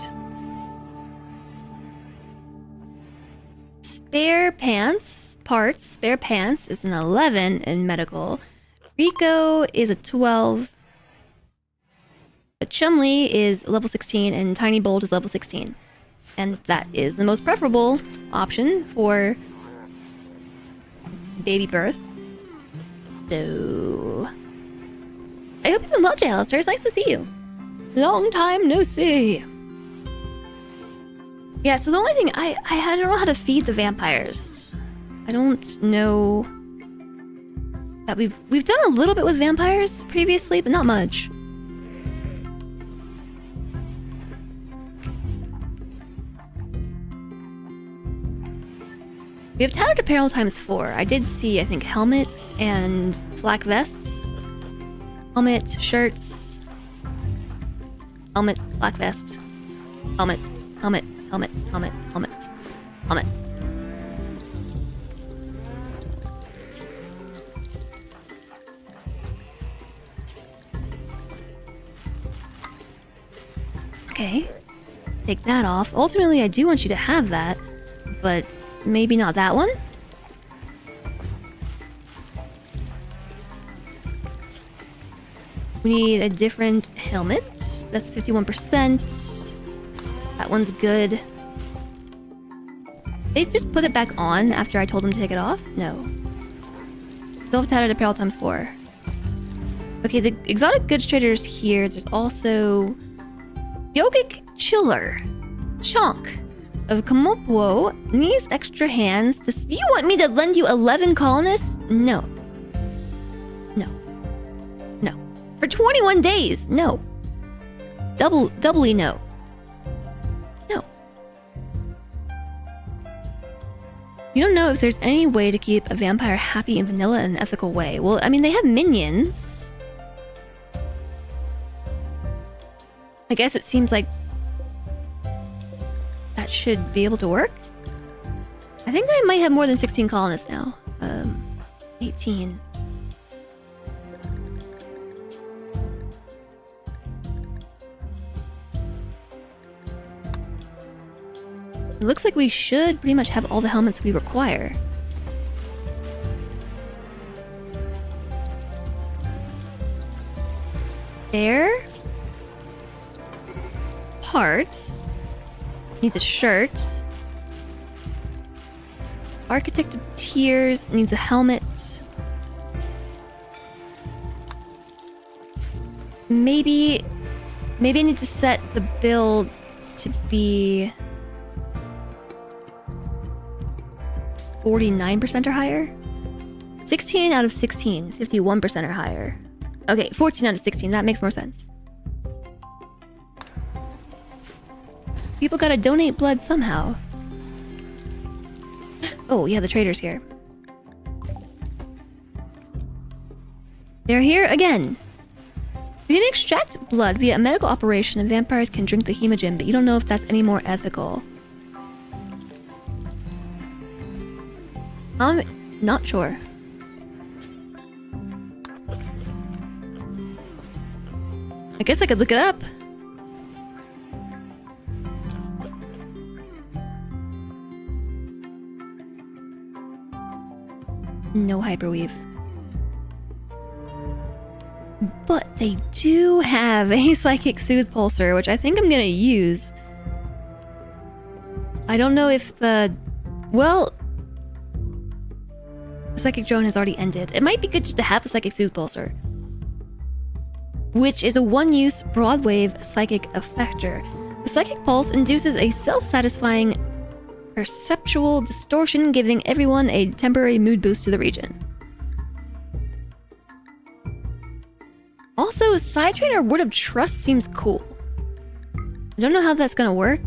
Spare Pants is an 11 in medical. Rico is a 12. But Chumley is level 16 and Tiny Bolt is level 16. And that is the most preferable option for baby birth. So I hope you've been well, J-Alistair. It's nice to see you. Long time no see. Yeah, so the only thing I don't know how to feed the vampires. I don't know that we've done a little bit with vampires previously, but not much. We have tattered apparel times 4. I did see, I think, helmets and black vests. Helmet, shirts. Helmet, black vest. Helmet, helmet, helmet, helmet, helmets. Helmet. Okay. Take that off. Ultimately, I do want you to have that, but maybe not that one. We need a different helmet. That's 51%. That one's good. They just put it back on after I told them to take it off? No. Still have tattered apparel times 4. Okay, the exotic goods trader is here. There's also Yogic Chiller. Chonk of Komopo needs extra hands to... You want me to lend you 11 colonists? No. No. No. For 21 days? No. Doubly no. No. You don't know if there's any way to keep a vampire happy in vanilla in an ethical way. Well, I mean, they have minions. I guess it seems like that should be able to work. I think I might have more than 16 colonists now. 18. It looks like we should pretty much have all the helmets we require. Spare parts. Needs a shirt. Architect of Tears needs a helmet. Maybe I need to set the build to be 49% or higher. 16 out of 16, 51% or higher. Okay, 14 out of 16, that makes more sense. People gotta donate blood somehow. Oh, yeah, the trader's here. They're here again. You can extract blood via a medical operation and vampires can drink the hemogen, but you don't know if that's any more ethical. I'm not sure. I guess I could look it up. No hyperweave. But they do have a Psychic Soothe Pulsar, which I think I'm gonna use. I don't know if the... Well... The Psychic Drone has already ended. It might be good just to have a Psychic Soothe Pulsar, which is a one-use, broad-wave psychic effector. The Psychic Pulse induces a self-satisfying perceptual distortion, giving everyone a temporary mood boost to the region. Also, Side Trainer Word of Trust seems cool. I don't know how that's gonna work.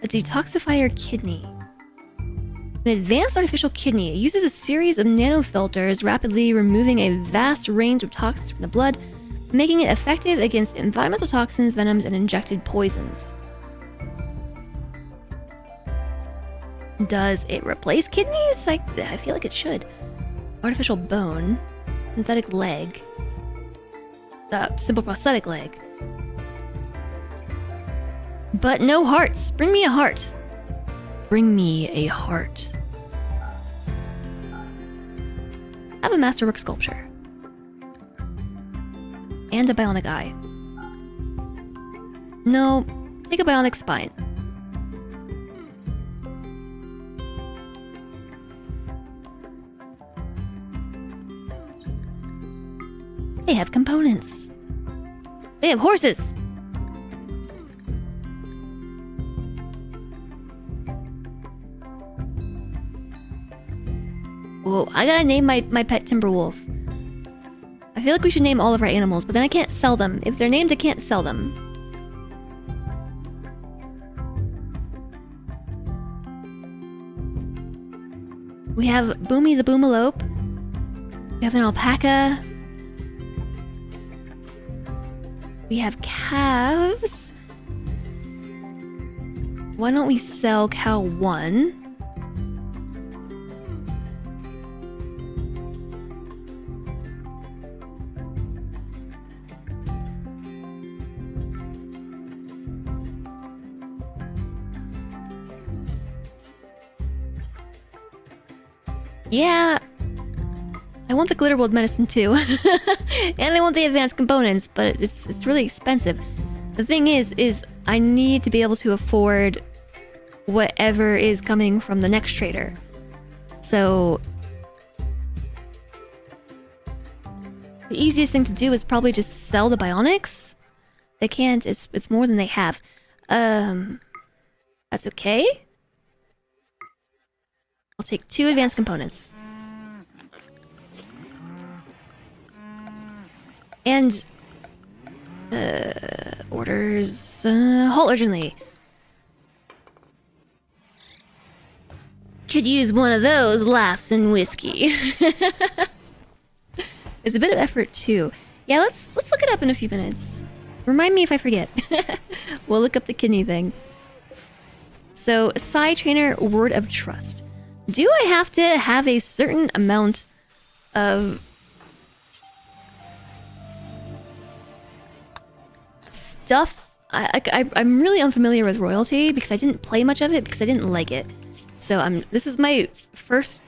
A detoxifier kidney. An advanced artificial kidney. It uses a series of nanofilters, rapidly removing a vast range of toxins from the blood, making it effective against environmental toxins, venoms, and injected poisons. Does it replace kidneys? I feel like it should. Artificial bone. Synthetic leg. Simple prosthetic leg. But no hearts. Bring me a heart. Bring me a heart. I have a masterwork sculpture. And a bionic eye. No, take a bionic spine. They have components. They have horses. Whoa, I gotta name my pet Timberwolf. I feel like we should name all of our animals, but then I can't sell them. If they're named, I can't sell them. We have Boomy the Boomalope. We have an alpaca. We have calves. Why don't we sell cow 1? Yeah, I want the Glitterworld medicine too. And I want the advanced components, but it's really expensive. The thing is I need to be able to afford whatever is coming from the next trader. So the easiest thing to do is probably just sell the bionics. They can't, it's more than they have. That's okay. I'll take 2 advanced components. And orders halt urgently. Could use one of those laughs and whiskey. It's a bit of effort too. Yeah, let's look it up in a few minutes. Remind me if I forget. We'll look up the kidney thing. So, Side Trainer Word of Trust. Do I have to have a certain amount of stuff? I'm really unfamiliar with royalty because I didn't play much of it because I didn't like it. So this is my first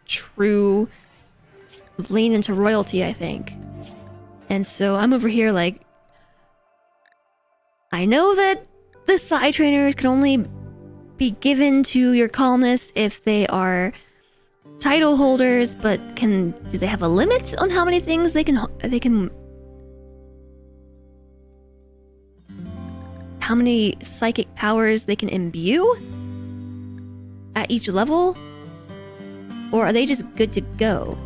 true lean into royalty, I think. And so I'm over here like, I know that the side trainers can only be given to your colonists if they are title holders, but do they have a limit on how many things they can how many psychic powers they can imbue at each level? Or are they just good to go?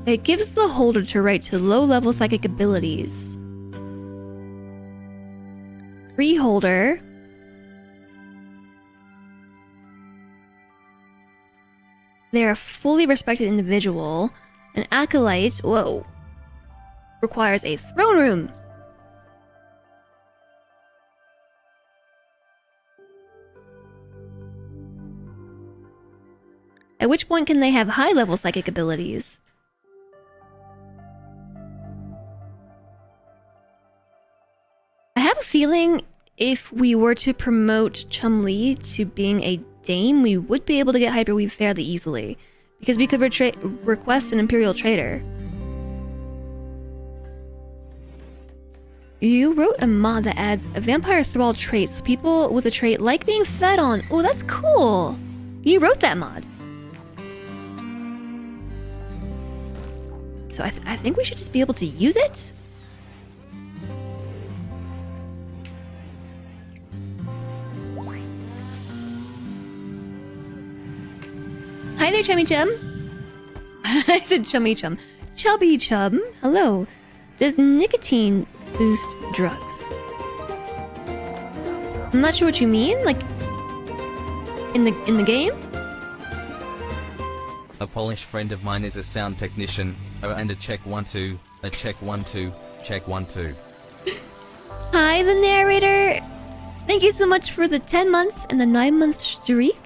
It gives the holder to right to low-level psychic abilities. Freeholder. They're a fully respected individual. An acolyte, whoa, requires a throne room. At which point can they have high-level psychic abilities? I have a feeling if we were to promote Chum-Li to being a dame, we would be able to get Hyperweave fairly easily. because we could request an Imperial Trader. You wrote a mod that adds a vampire thrall trait, so people with a trait like being fed on. Oh, that's cool! You wrote that mod. So I think we should just be able to use it? Hi there, Chummy Chum. I said Chummy Chum. Chubby Chum. Hello. Does nicotine boost drugs? I'm not sure what you mean. Like in the game? A Polish friend of mine is a sound technician. And a check 1 2, a check 1 2, check 1 2. Hi, the narrator. Thank you so much for the 10 months and the 9-month streak.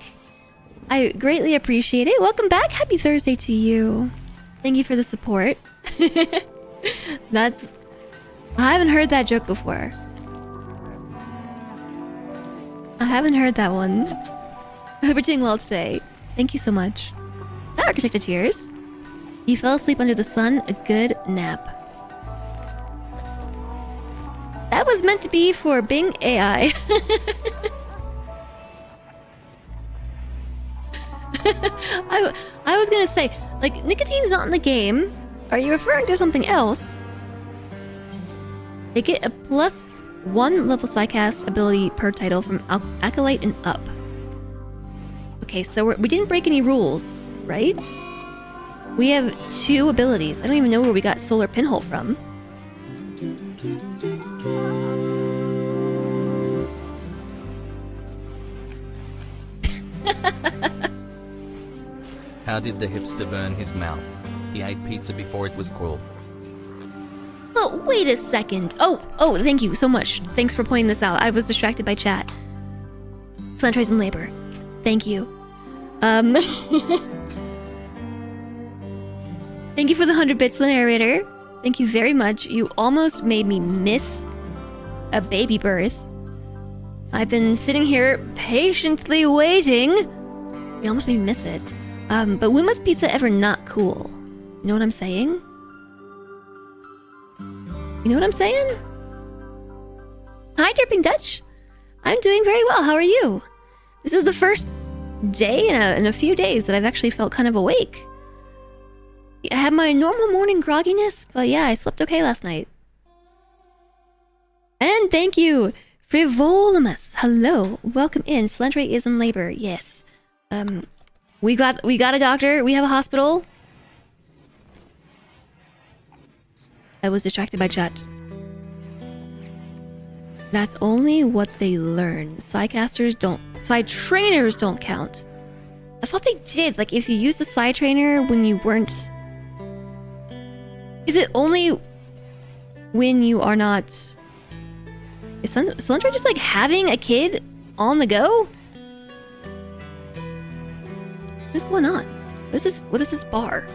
I greatly appreciate it. Welcome back. Happy Thursday to you. Thank you for the support. That's... I haven't heard that joke before. I haven't heard that one. I hope you're doing well today. Thank you so much. Hi, Architect of Tears. You fell asleep under the sun. A good nap. That was meant to be for Bing AI. I was gonna say, like, nicotine's not in the game. Are you referring to something else? They get a +1 level Psycast ability per title from Acolyte and up. Okay, so we didn't break any rules, right? We have 2 abilities. I don't even know where we got Solar Pinhole from. How did the hipster burn his mouth? He ate pizza before it was cool. Oh, wait a second. Oh, thank you so much. Thanks for pointing this out. I was distracted by chat. Sunrise in labor. Thank you. Thank you for the 100 bits, the narrator. Thank you very much. You almost made me miss a baby birth. I've been sitting here patiently waiting. You almost made me miss it. But when was pizza ever not cool? You know what I'm saying? You know what I'm saying? Hi, Dripping Dutch. I'm doing very well. How are you? This is the first day in a few days that I've actually felt kind of awake. I had my normal morning grogginess, but yeah, I slept okay last night. And thank you, Frivolimus. Hello, welcome in. Slendray is in labor. Yes. We got a doctor. We have a hospital. I was distracted by chat. That's only what they learn. Side trainers don't count. I thought they did. Like, if you use the side trainer when you weren't... Is it only when you are not... Is Slendray just like having a kid on the go? What is going on? What is this bar?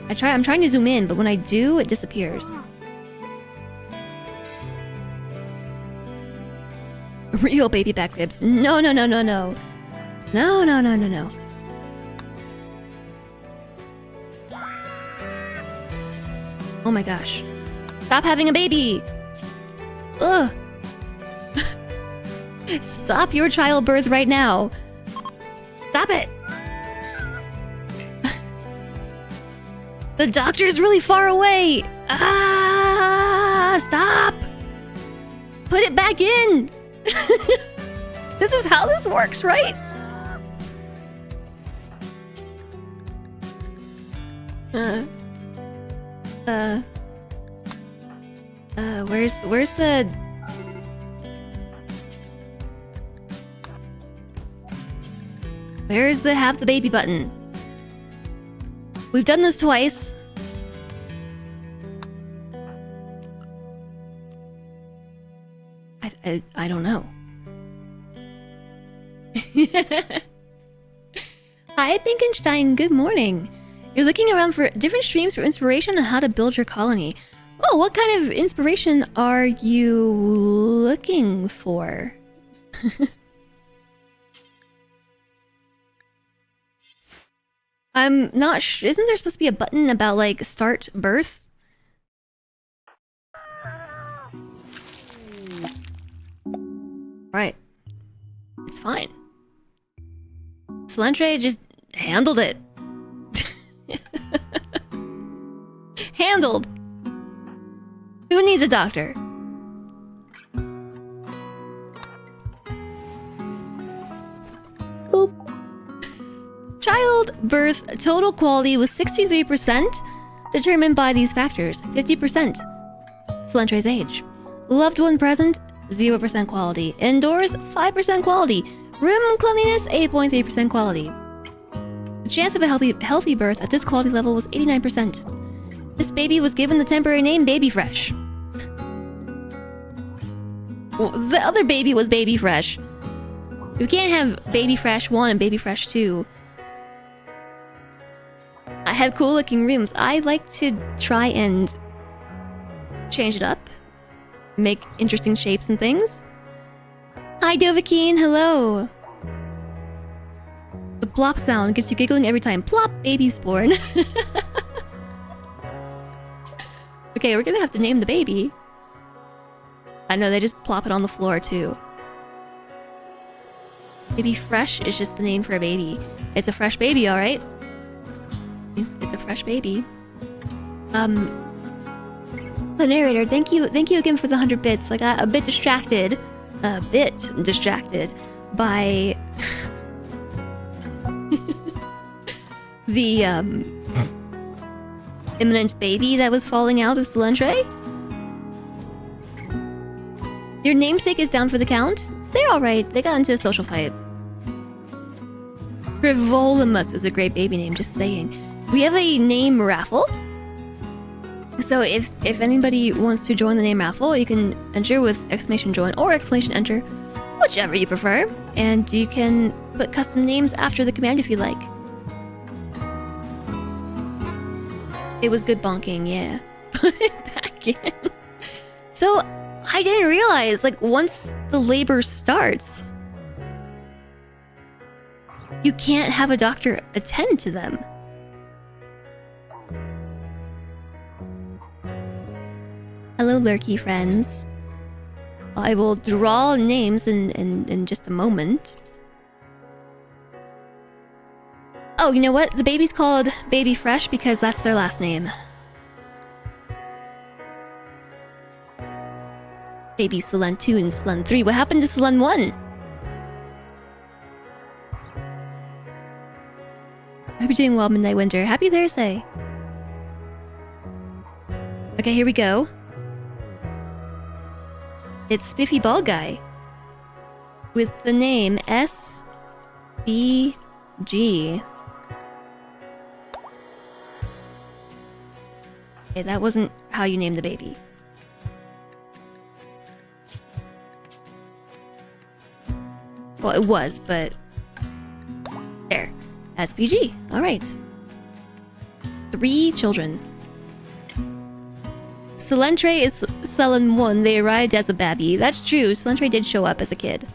I'm trying to zoom in, but when I do, it disappears. Real baby back ribs. No. No. Oh my gosh. Stop having a baby! Ugh! Stop your childbirth right now! Stop it! The doctor's really far away! Ah! Stop! Put it back in! This is how this works, right? Where's the... Where's the have the baby button? We've done this twice. I don't know. Hi, Pinkenstein. Good morning. You're looking around for different streams for inspiration on how to build your colony. Oh, what kind of inspiration are you looking for? I'm not sure. Isn't there supposed to be a button about, like, start birth? Right. It's fine. Solentre just handled it. Handled. Who needs a doctor? Boop. Childbirth total quality was 63%, determined by these factors. 50%. Solentre's age. Loved one present, 0% quality. Indoors, 5% quality. Room cleanliness, 8.3% quality. The chance of a healthy birth at this quality level was 89%. This baby was given the temporary name Baby Fresh. Well, the other baby was Baby Fresh. We can't have Baby Fresh 1 and Baby Fresh 2. I have cool looking rooms. I like to try and change it up. Make interesting shapes and things. Hi Dovahkeen, hello! The plop sound gets you giggling every time. Plop, baby's born. Okay, we're gonna have to name the baby. I know, they just plop it on the floor too. Baby Fresh is just the name for a baby. It's a fresh baby, alright? It's a fresh baby. The narrator, thank you again for the 100 bits. I got a bit distracted by the imminent baby that was falling out of Solentre. Your namesake is down for the count? They're alright, they got into a social fight. Frivolimus is a great baby name, just saying. We have a name raffle. So if anybody wants to join the name raffle, you can enter with exclamation join or exclamation enter, whichever you prefer. And you can put custom names after the command if you like. It was good bonking, yeah. Put it back in. So, I didn't realize, like, once the labor starts, you can't have a doctor attend to them. Hello, lurky friends. I will draw names in just a moment. Oh, you know what? The baby's called Baby Fresh because that's their last name. Baby Selen 2 and Selen 3. What happened to Selen 1? Hope you're doing well, Midnight Winter. Happy Thursday. Okay, here we go. It's Spiffy Ball Guy. With the name S-B-G. Okay, that wasn't how you named the baby. Well, it was, but... There. SBG. Alright. 3 children. Solentre is Selen 1. They arrived as a babby. That's true. Solentre did show up as a kid.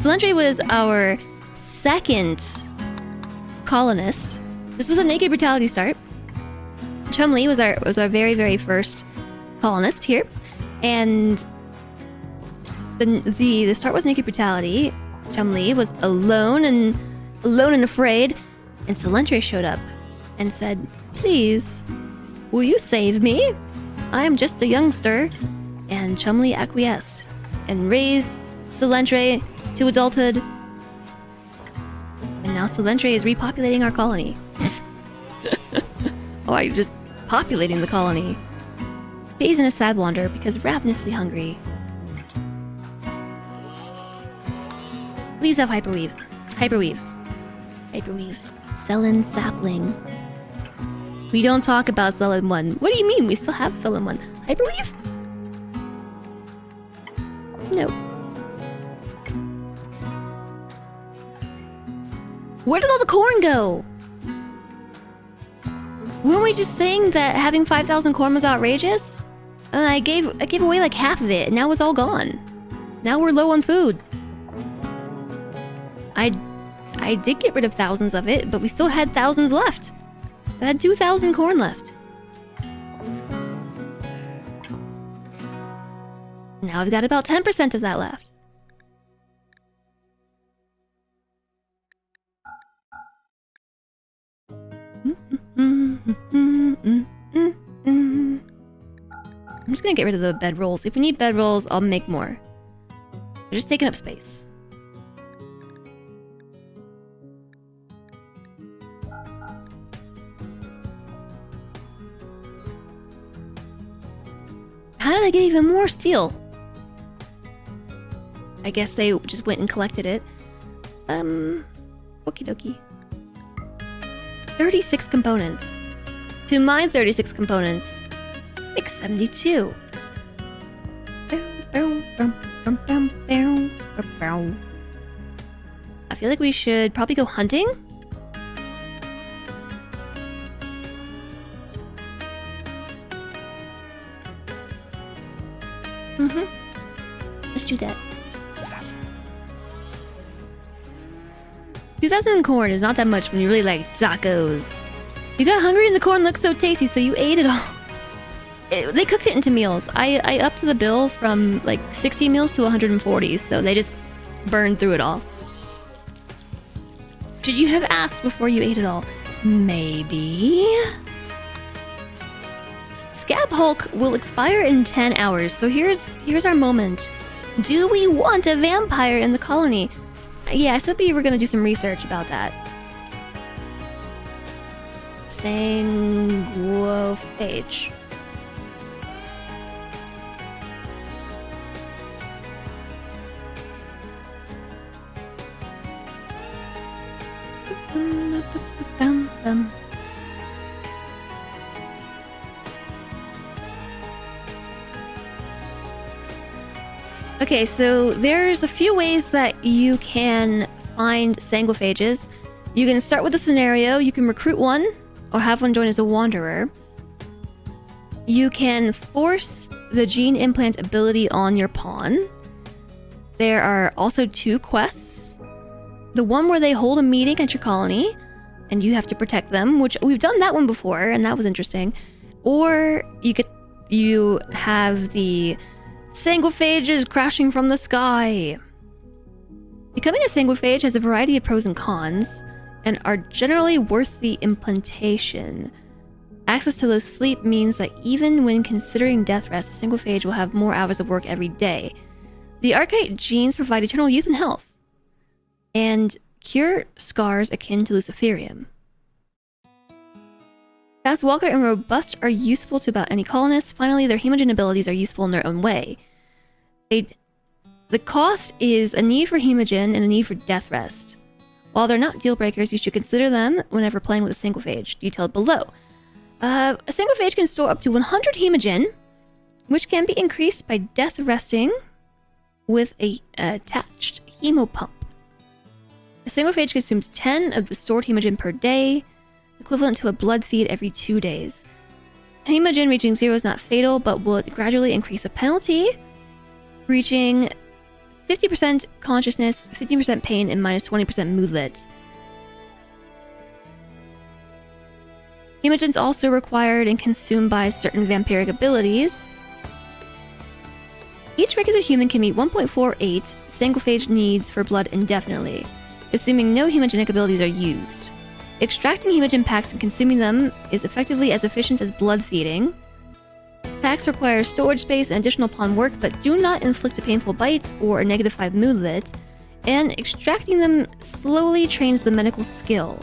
Solentre was our second colonist. This was a naked brutality start. Chumley was our very, very first colonist here. And the start was naked brutality. Chumley was alone and afraid. And Solentre showed up and said, "Please, will you save me? I am just a youngster." And Chumley acquiesced and raised Solentre to adulthood. And now Solentre is repopulating our colony. Oh, I'm just populating the colony. He's in a sad wander because ravenously hungry. Please have Hyperweave. Hyperweave. Hyperweave. Selen sapling. We don't talk about Selen 1. What do you mean? We still have Selen 1. Hyperweave? No. Where did all the corn go? Weren't we just saying that having 5,000 corn was outrageous? And I gave away like half of it, and now it's all gone. Now we're low on food. I did get rid of thousands of it, but we still had thousands left. I had 2,000 corn left. Now I've got about 10% of that left. I'm just gonna get rid of the bedrolls. If we need bedrolls, I'll make more. They're just taking up space. How did I get even more steel? I guess they just went and collected it. Okie dokie. 36 components. To mine 36 components, make 72. I feel like we should probably go hunting. Let's do that. 2,000 corn is not that much when you really like tacos. You got hungry and the corn looked so tasty, so you ate it all. They cooked it into meals. I upped the bill from like 60 meals to 140, so they just burned through it all. Should you have asked before you ate it all? Maybe. Scab Hulk will expire in 10 hours, so here's our moment. Do we want a vampire in the colony? Yeah, I said we were gonna do some research about that. Sanguophage. Okay, so there's a few ways that you can find sanguophages. You can start with a scenario, you can recruit one, or have one join as a wanderer. You can force the gene implant ability on your pawn. There are also 2 quests. The one where they hold a meeting at your colony, and you have to protect them, which we've done that one before, and that was interesting. Or you have the sanguophages crashing from the sky. Becoming a sanguophage has a variety of pros and cons, and are generally worth the implantation. Access to low sleep means that even when considering death rest, a sanguophage will have more hours of work every day. The archetype genes provide eternal youth and health, and cure scars akin to Luciferium. Fast Walker and Robust are useful to about any colonist. Finally, their hemogen abilities are useful in their own way. The cost is a need for hemogen and a need for death rest. While they're not deal breakers, you should consider them whenever playing with a sanguophage, detailed below. A sanguophage can store up to 100 hemogen, which can be increased by death resting with a attached hemopump. A sanguophage consumes 10 of the stored hemogen per day, equivalent to a blood feed every 2 days. Hemogen reaching 0 is not fatal, but will gradually increase the penalty, reaching 50% consciousness, 15% pain, and minus 20% moodlet. Hemogen is also required and consumed by certain vampiric abilities. Each regular human can meet 1.48 sanguophage needs for blood indefinitely, assuming no hemogenic abilities are used. Extracting hemogen packs and consuming them is effectively as efficient as blood feeding. Packs require storage space and additional pawn work, but do not inflict a painful bite or a -5 moodlet, and extracting them slowly trains the medical skill.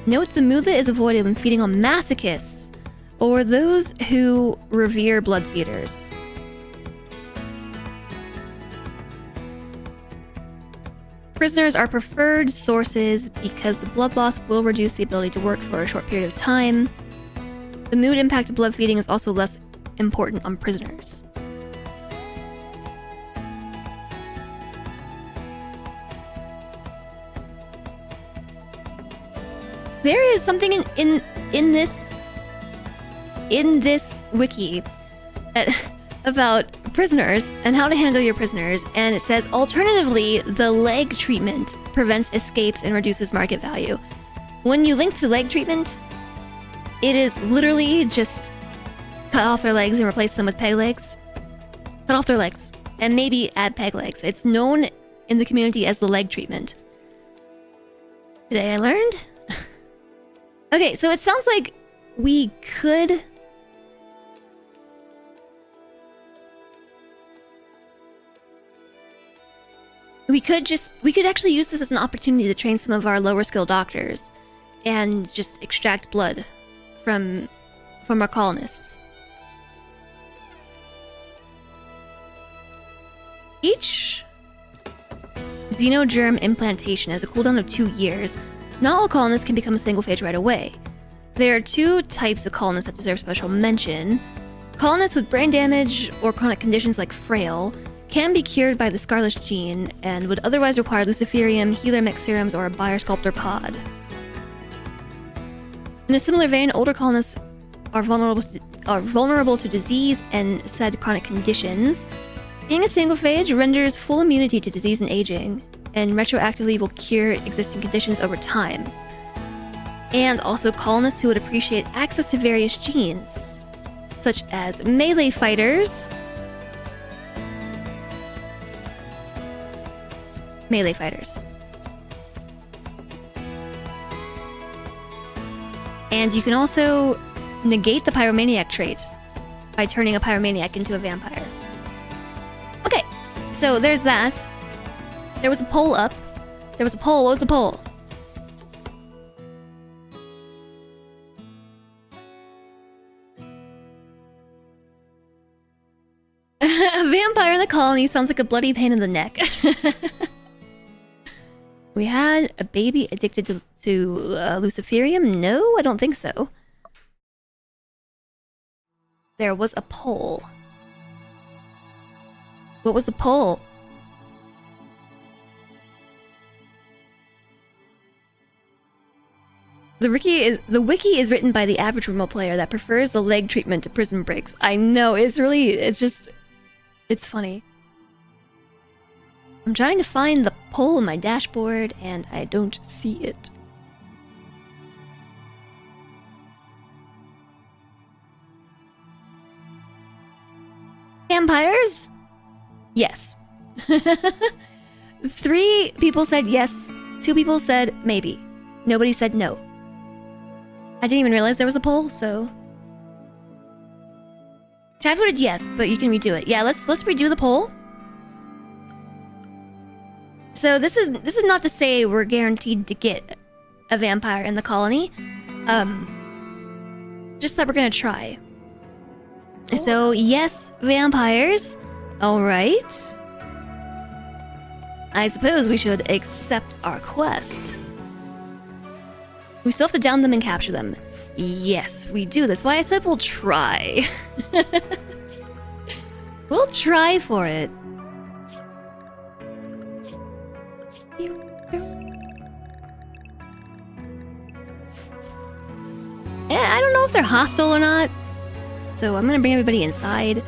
Note the moodlet is avoided when feeding on masochists, or those who revere blood feeders. Prisoners are preferred sources because the blood loss will reduce the ability to work for a short period of time. The mood impact of blood feeding is also less important on prisoners. There is something in this wiki that, about prisoners and how to handle your prisoners, and it says, alternatively, the leg treatment prevents escapes and reduces market value. When you link to leg treatment, it is literally just cut off their legs and replace them with peg legs. Cut off their legs and maybe add peg legs. It's known in the community as the leg treatment. Today I learned. Okay, so it sounds like we could... We could actually use this as an opportunity to train some of our lower skill doctors and just extract blood from our colonists. Each xenogerm implantation has a cooldown of 2 years. Not all colonists can become a single phage right away. There are 2 types of colonists that deserve special mention. Colonists with brain damage or chronic conditions like frail can be cured by the Scarlet gene and would otherwise require Luciferium, Healer Mech serums, or a Buyer Sculptor pod. In a similar vein, older colonists are vulnerable to disease and said chronic conditions. Being a single phage renders full immunity to disease and aging, and retroactively will cure existing conditions over time. And also colonists who would appreciate access to various genes, such as melee fighters, and you can also negate the pyromaniac trait by turning a pyromaniac into a vampire. Okay, so there's that. There was a poll up. There was a poll. What was the poll? A vampire in the colony sounds like a bloody pain in the neck. We had a baby addicted to Luciferium? No, I don't think so. There was a poll. What was the poll? The wiki is written by the average remote player that prefers the leg treatment to prison breaks. I know, it's funny. I'm trying to find the poll in my dashboard, and I don't see it. Vampires? Yes. 3 people said yes. 2 people said maybe. Nobody said no. I didn't even realize there was a poll, so... I voted yes, but you can redo it. Yeah, let's redo the poll. So this is not to say we're guaranteed to get a vampire in the colony. Just that we're gonna try. So yes, vampires. Alright. I suppose we should accept our quest. We still have to down them and capture them. Yes, we do. That's why I said we'll try. We'll try for it. I don't know if they're hostile or not, so I'm gonna bring everybody inside.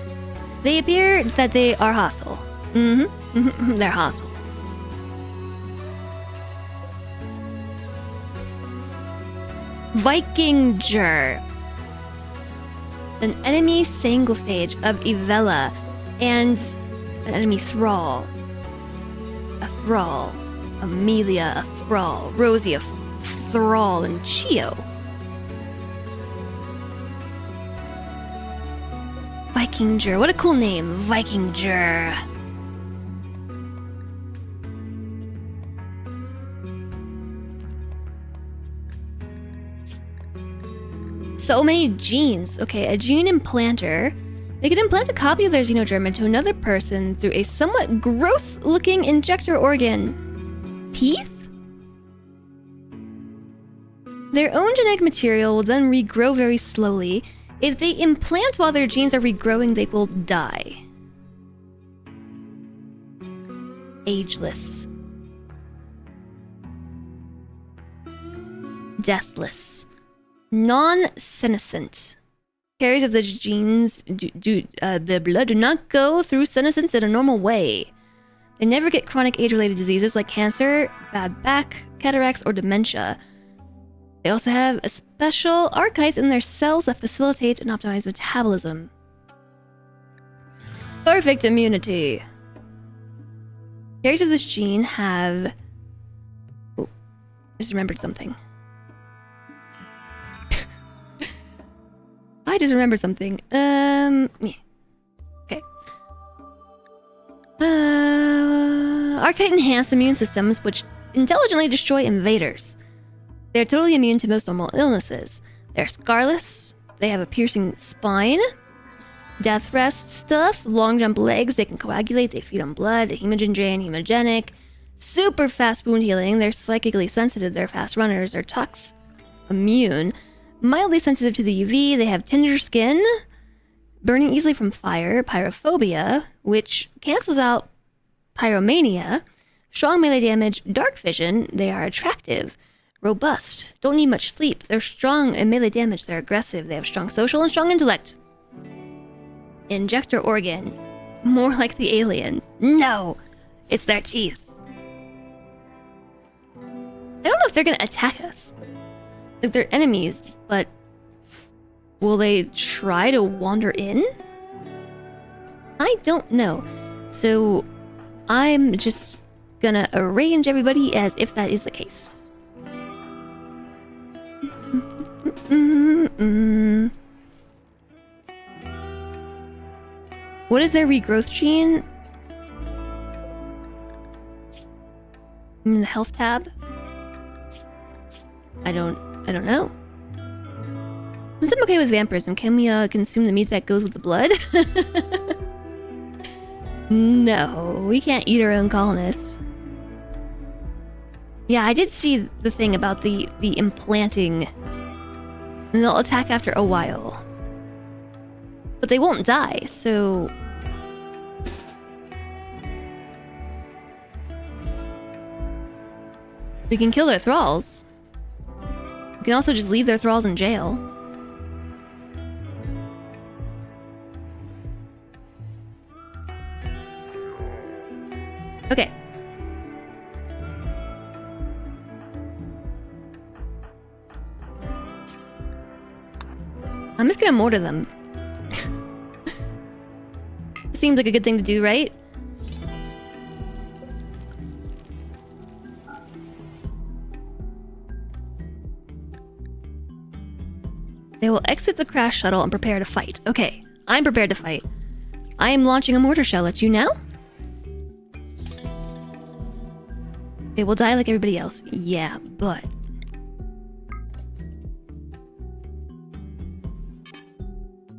They appear that they are hostile. They're hostile. Vikinger. An enemy sanguiphage of Ivella and an enemy thrall. A thrall. Amelia, a thrall. Rosie, a thrall, and Chio. Vikinger. What a cool name. Vikinger. So many genes. Okay, a gene implanter. They can implant a copy of their xenogerm into another person through a somewhat gross-looking injector organ. Teeth? Their own genetic material will then regrow very slowly. If they implant while their genes are regrowing, they will die. Ageless. Deathless. Non-senescent. Carriers of the genes the blood do not go through senescence in a normal way. They never get chronic age-related diseases like cancer, bad back, cataracts, or dementia. They also have a special archives in their cells that facilitate and optimize metabolism. Perfect immunity. Carriers of this gene have... Oh, I just remembered something. I just remembered something. Okay. Archite enhanced immune systems which intelligently destroy invaders. They're totally immune to most normal illnesses. They're scarless. They have a piercing spine. Death rest stuff. Long jump legs. They can coagulate. They feed on blood. Hemogen drain. Hemogenic. Super fast wound healing. They're psychically sensitive. They're fast runners. They're tox immune. Mildly sensitive to the UV. They have tender skin. Burning easily from fire. Pyrophobia, which cancels out pyromania. Strong melee damage. Dark vision. They are attractive. Robust. Don't need much sleep. They're strong in melee damage. They're aggressive. They have strong social and strong intellect. Injector organ. More like the alien. No! It's their teeth. I don't know if they're gonna attack us. Like, they're enemies, but... will they try to wander in? I don't know. So, I'm just gonna arrange everybody as if that is the case. What is their regrowth gene? In the health tab? I don't know. Since I'm okay with vampirism, can we consume the meat that goes with the blood? No, we can't eat our own colonists. Yeah, I did see the thing about the implanting. And they'll attack after a while. But they won't die, so... we can kill their thralls. We can also just leave their thralls in jail. Okay. I'm just gonna mortar them. Seems like a good thing to do, right? They will exit the crash shuttle and prepare to fight. Okay, I'm prepared to fight. I am launching a mortar shell at you now. They will die like everybody else. Yeah, but...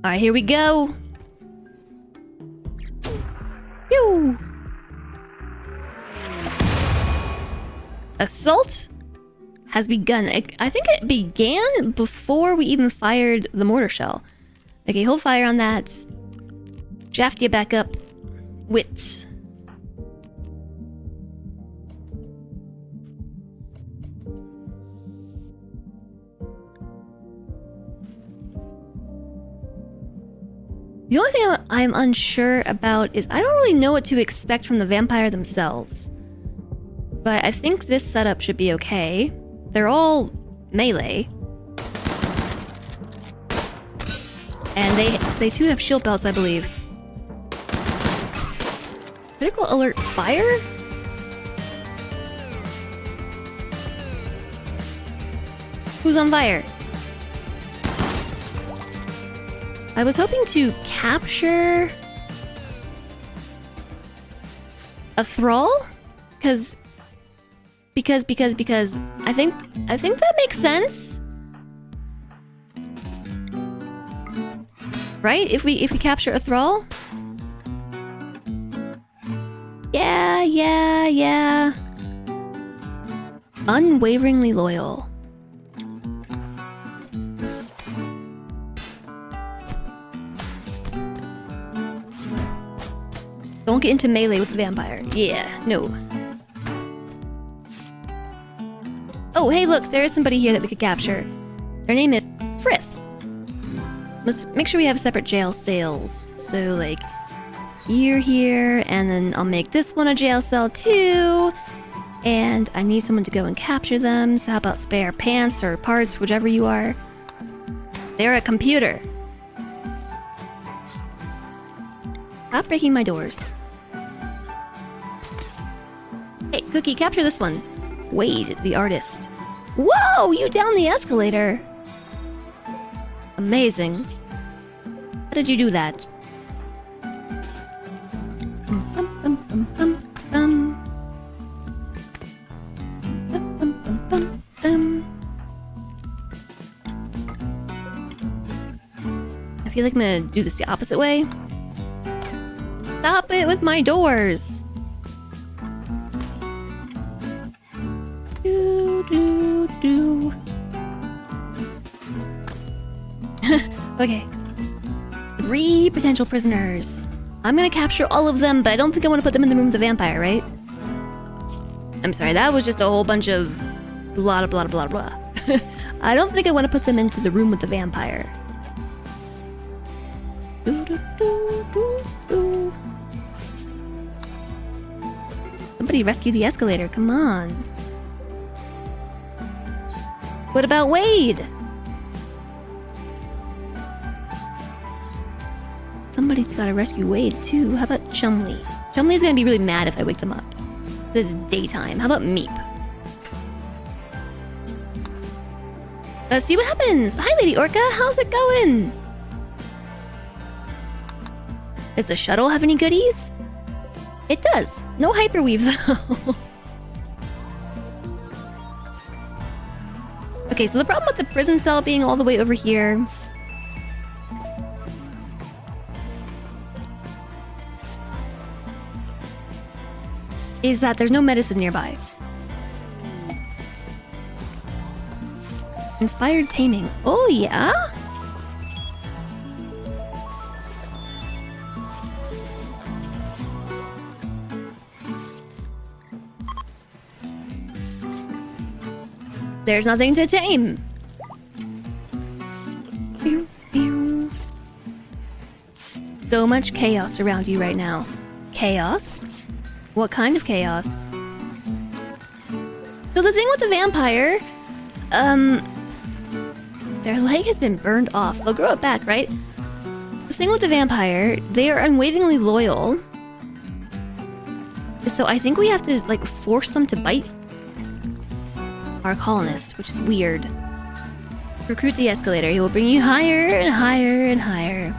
alright, here we go. Pew! Assault has begun. I think it began before we even fired the mortar shell. Okay, hold fire on that. Shaft you back up. Wit. The only thing I'm unsure about is I don't really know what to expect from the vampire themselves. But I think this setup should be okay. They're all melee. And they too have shield belts, I believe. Critical alert fire? Who's on fire? I was hoping to capture a thrall, because I think that makes sense, right? If we capture a thrall, yeah. Unwaveringly loyal. Don't get into melee with the vampire. Yeah, no. Oh, hey, look, there is somebody here that we could capture. Their name is Frith. let's make sure we have separate jail cells. So like, you're here, and then I'll make this one a jail cell too. And I need someone to go and capture them. So how about spare pants or parts, whichever you are. They're a computer. Stop breaking my doors. Hey, Cookie, capture this one. Wade, the artist. Whoa, you down the escalator. Amazing. How did you do that? I feel like I'm gonna do this the opposite way. Stop it with my doors! Do. Okay. 3 potential prisoners. I'm gonna capture all of them, but I don't think I want to put them in the room with the vampire, right? I'm sorry, that was just a whole bunch of blah blah blah blah blah. I don't think I want to put them into the room with the vampire. Somebody rescue the escalator, come on. What about Wade? Somebody's gotta rescue Wade too. How about Chumley? Chumley's gonna be really mad if I wake them up. This is daytime. How about Meep? Let's see what happens. Hi, Lady Orca. How's it going? Does the shuttle have any goodies? It does. No hyperweave though. Okay, so the problem with the prison cell being all the way over here is that there's no medicine nearby. Inspired taming. Oh yeah? There's nothing to tame. So much chaos around you right now. Chaos? What kind of chaos? So the thing with the vampire, their leg has been burned off. They'll grow it back, right? The thing with the vampire, they are unwaveringly loyal. So I think we have to, like, force them to bite our colonists, which is weird. Recruit the escalator. He will bring you higher and higher and higher.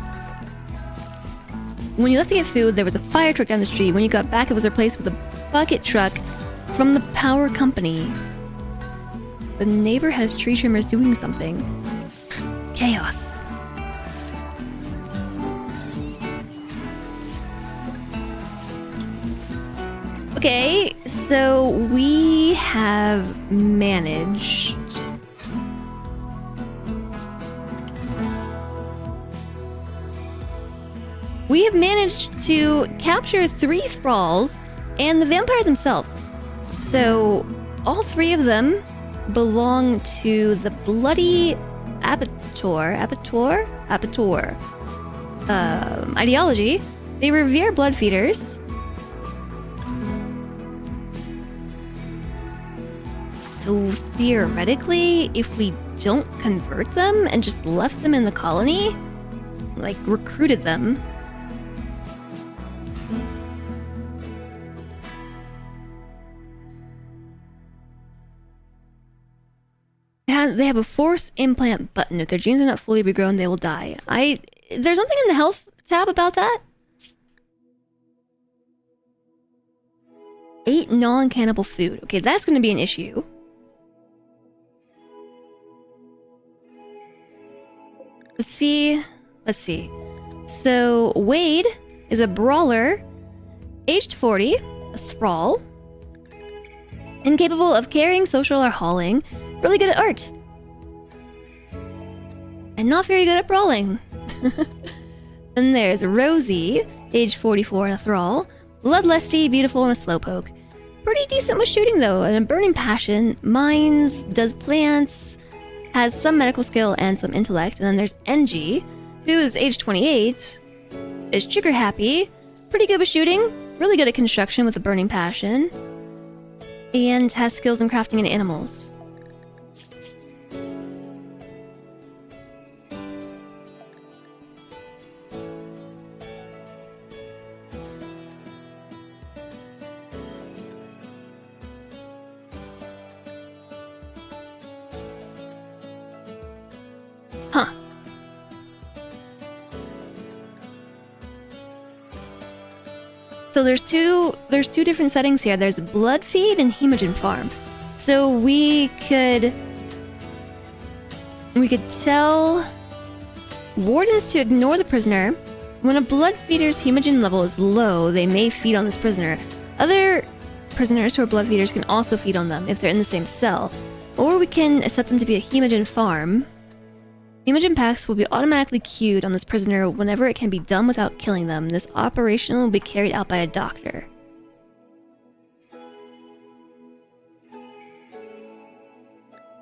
When you left to get food, there was a fire truck down the street. When you got back, it was replaced with a bucket truck from the power company. The neighbor has tree trimmers doing something. Chaos. Okay, so we have managed... We have managed to capture 3 thralls and the vampire themselves. So all 3 of them belong to the bloody abattoir ideology. They revere blood feeders. So theoretically, if we don't convert them and just left them in the colony, like recruited them, they have a force implant button. If their genes are not fully regrown, they will die. There's nothing in the health tab about that. 8 non-cannibal food. Okay, that's going to be an issue. Let's see. So Wade is a brawler, aged 40, a thrall, incapable of carrying, social, or hauling, really good at art, and not very good at brawling. Then there's Rosie, age 44 and a thrall, bloodlusty, beautiful, and a slowpoke. Pretty decent with shooting though, and a burning passion, mines, does plants, has some medical skill and some intellect. And then there's NG, who is age 28, is trigger happy, pretty good with shooting, really good at construction with a burning passion, and has skills in crafting and animals. Huh. So there's two different settings here. There's blood feed and hemogen farm. So we could tell wardens to ignore the prisoner. When a blood feeder's hemogen level is low, they may feed on this prisoner. Other prisoners who are blood feeders can also feed on them if they're in the same cell. Or we can set them to be a hemogen farm. Hemogen packs will be automatically queued on this prisoner whenever it can be done without killing them. This operation will be carried out by a doctor.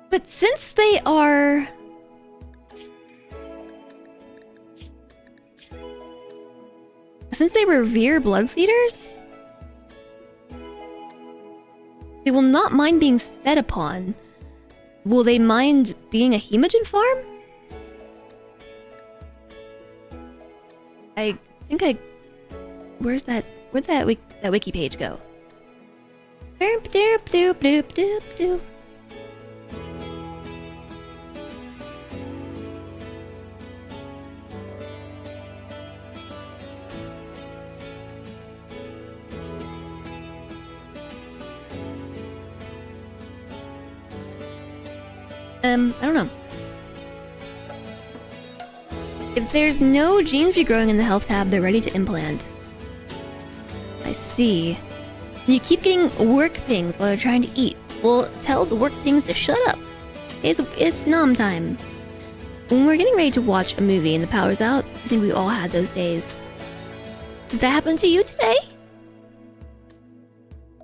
But since they are... Since they revere blood feeders, they will not mind being fed upon. Will they mind being a hemogen farm? I think I... Where'd that wiki page go? Doop doop doop doop doop doop. I don't know. If there's no genes regrowing in the health tab, they're ready to implant. I see. You keep getting work things while they're trying to eat. Well, tell the work things to shut up. It's nom time. When we're getting ready to watch a movie and the power's out, I think we all had those days. Did that happen to you today?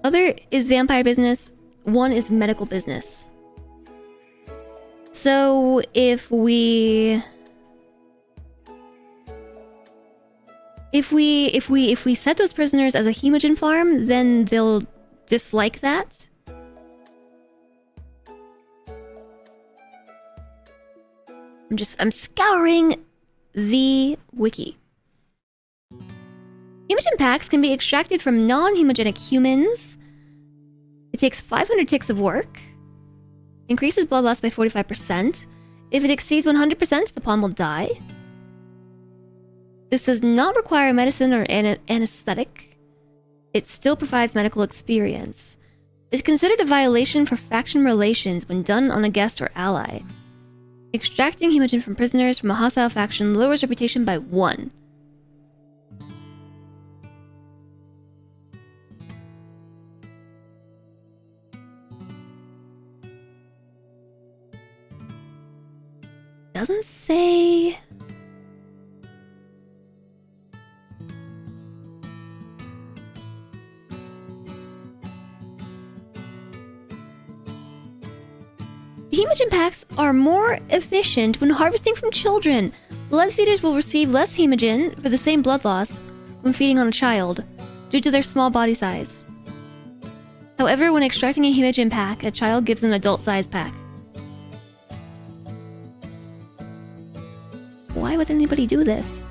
Other is vampire business, one is medical business. So if we set those prisoners as a hemogen farm, then they'll dislike that. I'm scouring the wiki. Hemogen packs can be extracted from non-hemogenic humans. It takes 500 ticks of work. Increases blood loss by 45%. If it exceeds 100%, the pawn will die. This does not require medicine or anesthetic. It still provides medical experience. It's considered a violation for faction relations when done on a guest or ally. Extracting hemogen from prisoners from a hostile faction lowers reputation by 1. Doesn't say... Hemogen packs are more efficient when harvesting from children. Blood feeders will receive less hemogen for the same blood loss when feeding on a child, due to their small body size. However, when extracting a hemogen pack, a child gives an adult size pack. Why would anybody do this?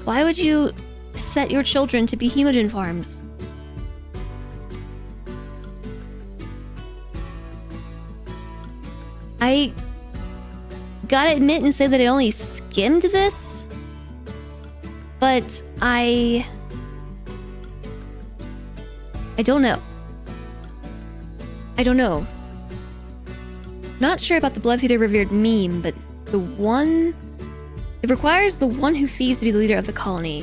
Why would you set your children to be hemogen farms? I gotta admit and say that I only skimmed this, but I don't know. I don't know. Not sure about the blood feeder revered meme, but the one... It requires the one who feeds to be the leader of the colony.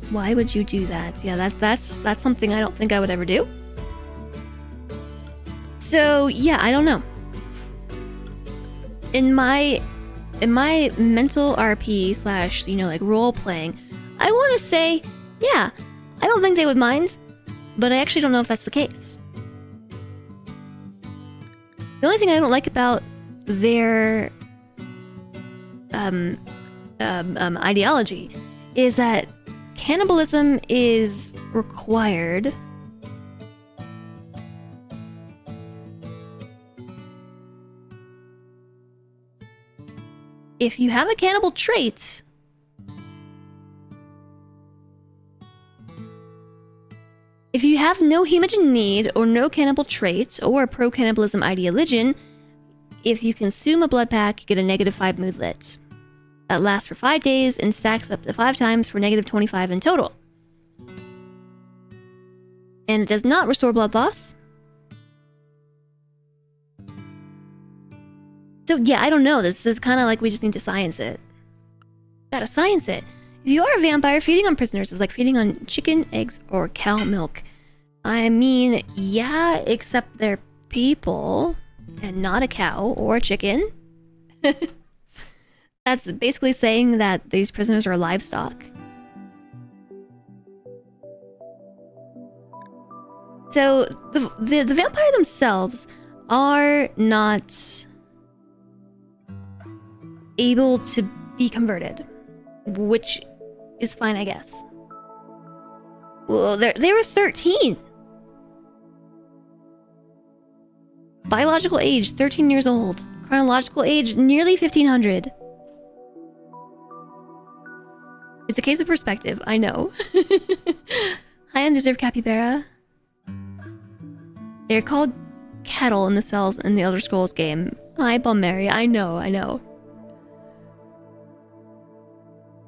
Why would you do that? Yeah, that's something I don't think I would ever do. So, yeah, I don't know. In my mental RP slash, like role-playing, I want to say, yeah, I don't think they would mind, but I actually don't know if that's the case. The only thing I don't like about their ideology, is that cannibalism is required if you have a cannibal trait. If you have no hemogen need or no cannibal trait or a pro-cannibalism ideologian, if you consume a blood pack, you get a -5 mood lit. That lasts for 5 days and stacks up to 5 times for -25 in total. And it does not restore blood loss. So yeah, I don't know. This is kind of like we just need to science it. Gotta science it. If you are a vampire, feeding on prisoners is like feeding on chicken, eggs, or cow milk. I mean, yeah, except they're people and not a cow or a chicken. That's basically saying that these prisoners are livestock. So the vampire themselves are not able to be converted, which is fine, I guess. Well, they were 13. Biological age, 13 years old. Chronological age, nearly 1500. It's a case of perspective, I know. Hi, undeserved capybara. They're called cattle in the cells in the Elder Scrolls game. Hi, Balmeri. I know.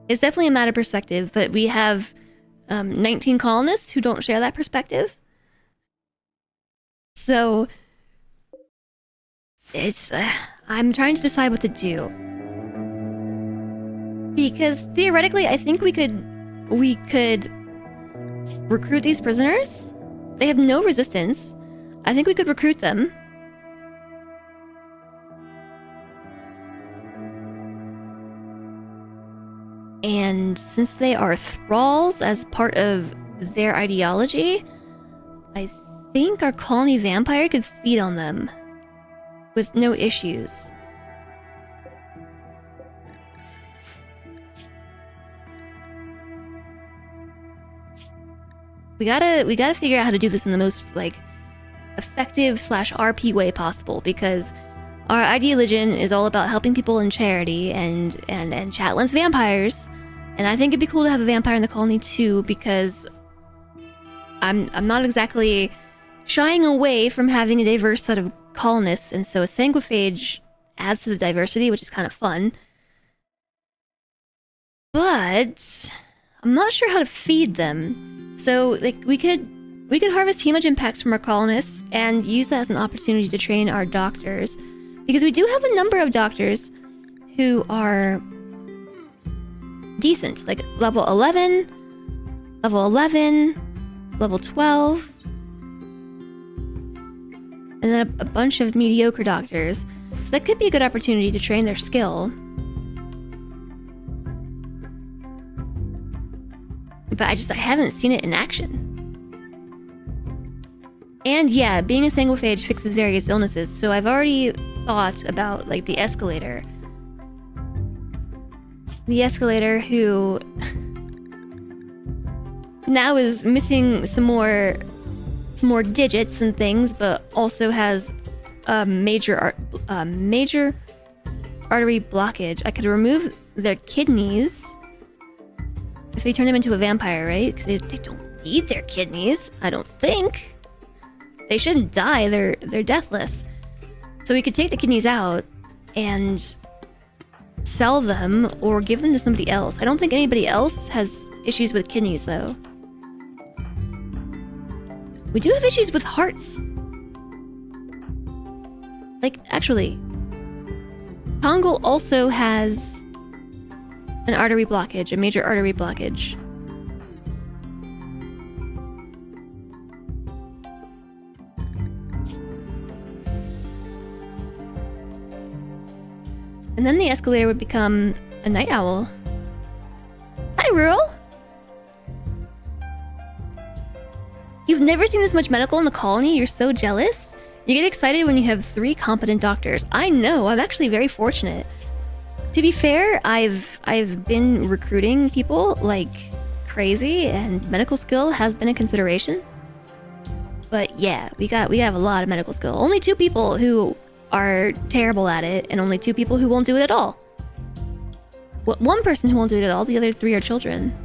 It's definitely a matter of perspective, but we have 19 colonists who don't share that perspective. So it's I'm trying to decide what to do, because theoretically I think we could recruit these prisoners. They have no resistance. I think we could recruit them. And since they are thralls as part of their ideology, I think our colony vampire could feed on them with no issues. We gotta figure out how to do this in the most like effective /RP way possible, because our ideologian is all about helping people in charity and Chatlin's vampires. And I think it'd be cool to have a vampire in the colony too, because I'm not exactly shying away from having a diverse set of colonists, and so a sanguiphage adds to the diversity, which is kind of fun. But I'm not sure how to feed them. So like we could harvest hemogen packs from our colonists and use that as an opportunity to train our doctors, because we do have a number of doctors who are decent, like level 11, level 11, level 12, and then a bunch of mediocre doctors. So that could be a good opportunity to train their skill. But I haven't seen it in action. And yeah, being a sanguiphage fixes various illnesses, so I've already thought about like the escalator. The escalator who now is missing some more digits and things, but also has a major artery blockage. I could remove their kidneys if they turn them into a vampire, right? Because they don't need their kidneys, I don't think. They shouldn't die, they're deathless. So we could take the kidneys out and sell them or give them to somebody else. I don't think anybody else has issues with kidneys, though. We do have issues with hearts. Like, actually, Tongol also has an artery blockage, a major artery blockage. And then the escalator would become a night owl. Hi, Rural! You've never seen this much medical in the colony? You're so jealous? You get excited when you have 3 competent doctors. I know, I'm actually very fortunate. To be fair, I've been recruiting people like crazy, and medical skill has been a consideration. But yeah, we have a lot of medical skill. Only 2 people who are terrible at it, and only 2 people who won't do it at all. One person who won't do it at all. The other 3 are children.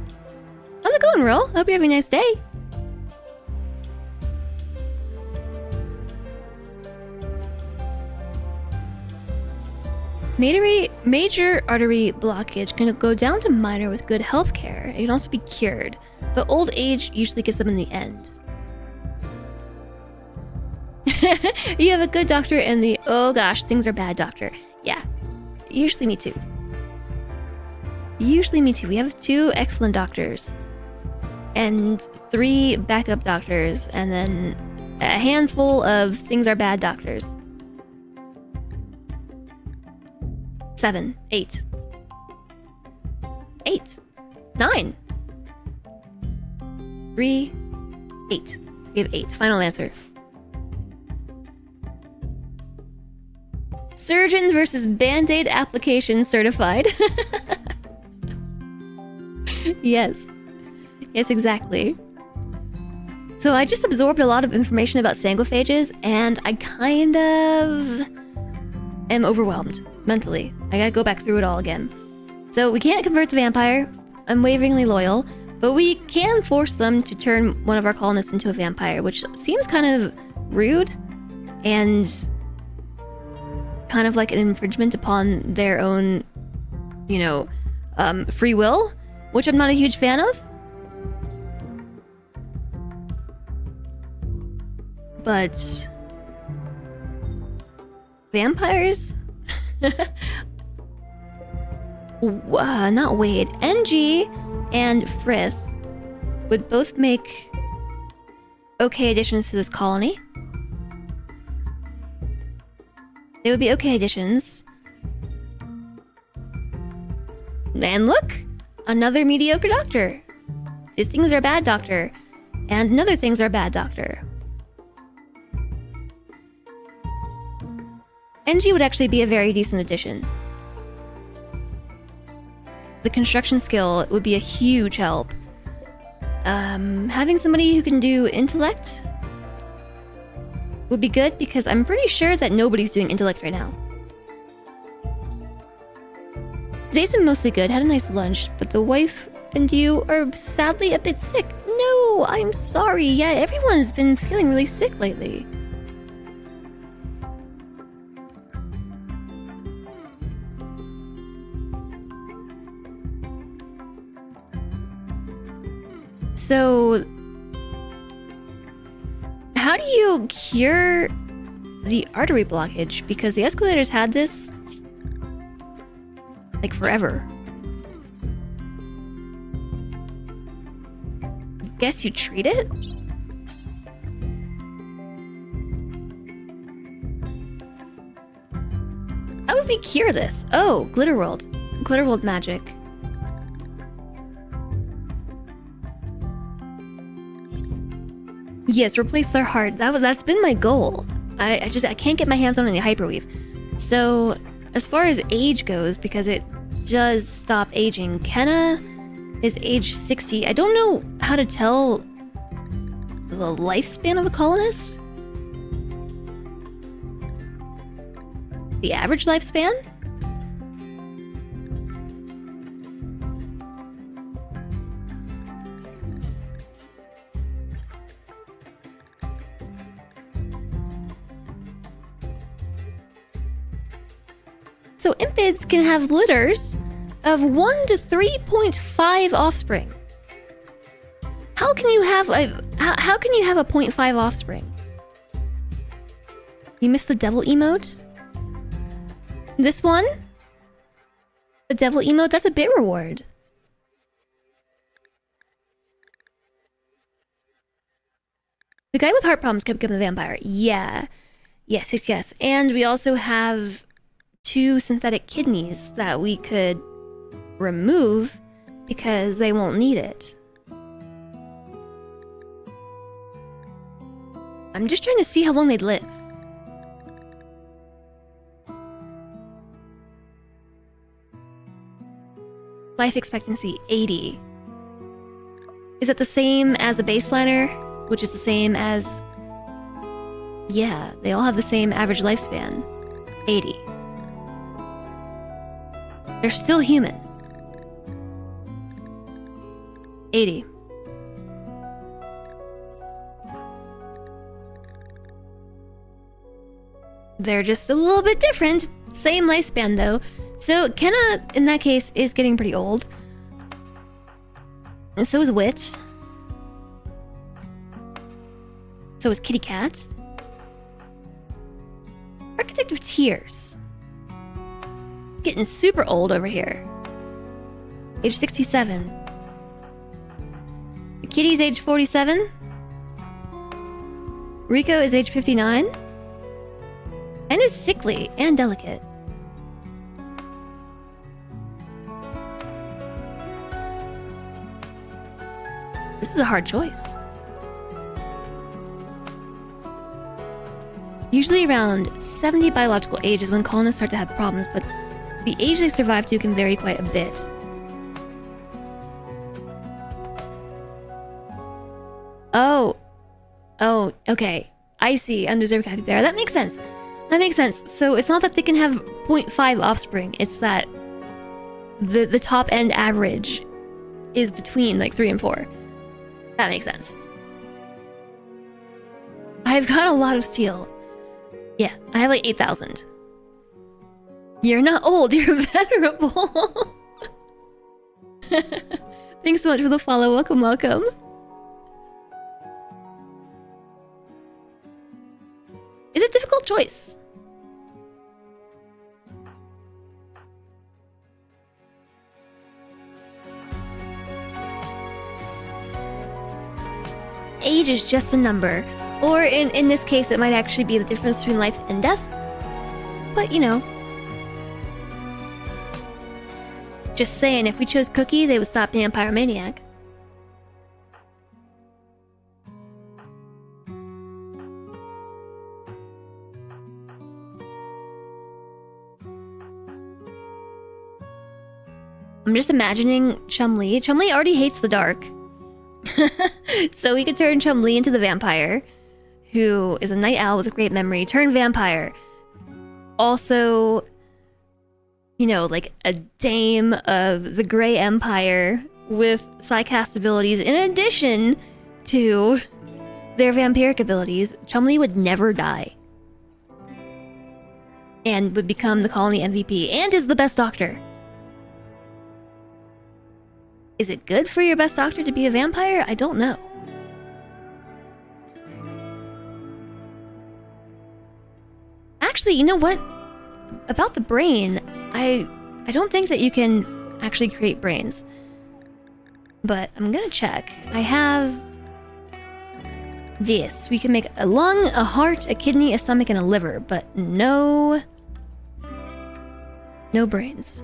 How's it going, Ro? Hope you're having a nice day. Major artery blockage can go down to minor with good health care. It can also be cured, but old age usually gets them in the end. You have a good doctor and the oh gosh, things are bad doctor. Yeah, usually me too. Usually me too. We have 2 excellent doctors and 3 backup doctors, and then a handful of things are bad doctors. 7, 8. 8. 9. 3, 8. We have 8. Final answer. Surgeon versus Band-Aid application certified. Yes. Yes, exactly. So I just absorbed a lot of information about sanguiphages, and I kind of am overwhelmed mentally. I gotta go back through it all again. So we can't convert the vampire, unwaveringly loyal, but we can force them to turn one of our colonists into a vampire, which seems kind of rude and kind of like an infringement upon their own, free will, which I'm not a huge fan of. But vampires? Not Wade. NG and Frith would both make okay additions to this colony. They would be okay additions. And look! Another mediocre doctor. The things are bad doctor. And another things are bad doctor. NG would actually be a very decent addition. The construction skill would be a huge help. Having somebody who can do intellect would be good, because I'm pretty sure that nobody's doing intellect right now. Today's been mostly good, had a nice lunch, but the wife and you are sadly a bit sick. No, I'm sorry. Yeah, everyone's been feeling really sick lately. So, how do you cure the artery blockage? Because the escalators had this, like, forever. Guess you treat it? How would we cure this? Oh, Glitter World. Glitter World magic. Yes, replace their heart. That's been my goal. I can't get my hands on any hyperweave. So, as far as age goes, because it does stop aging, Kenna is age 60. I don't know how to tell the lifespan of a colonist. The average lifespan? So impids can have litters of 1 to 3.5 offspring. How can you have a 0.5 offspring? You missed the devil emote? This one? The devil emote, that's a bit reward. The guy with heart problems kept becoming a vampire. Yeah. Yes. And we also have 2 synthetic kidneys that we could remove because they won't need it. I'm just trying to see how long they'd live. Life expectancy 80. Is that the same as a baseliner? Which is the same as... Yeah, they all have the same average lifespan. 80. They're still human. 80. They're just a little bit different. Same lifespan though. So Kenna, in that case, is getting pretty old. And so is Wit. So is Kitty Cat. Architect of Tears. Getting super old over here. Age 67. Kitty's age 47. Rico is age 59. And is sickly and delicate. This is a hard choice. Usually around 70 biological age is when colonists start to have problems, but the age they survive to can vary quite a bit. Oh, okay. I see. Undeserved capybara. That makes sense. That makes sense. So it's not that they can have 0.5 offspring, it's that the top end average is between like 3 and 4. That makes sense. I've got a lot of steel. Yeah, I have like 8,000. You're not old, you're venerable. Thanks so much for the follow. Welcome, welcome. It's a difficult choice. Age is just a number. Or in this case, it might actually be the difference between life and death. But, you know. Just saying, if we chose Cookie, they would stop being a pyromaniac. I'm just imagining Chumlee. Chumlee already hates the dark. So we could turn Chumlee into the vampire, who is a night owl with a great memory. Turn vampire. Also, you know, like a dame of the Grey Empire with psycast abilities in addition to their vampiric abilities. Chumlee would never die. And would become the colony MVP and is the best doctor. Is it good for your best doctor to be a vampire? I don't know. Actually, you know what? About the brain, I don't think that you can actually create brains. But I'm gonna check. I have this. We can make a lung, a heart, a kidney, a stomach, and a liver, but no brains.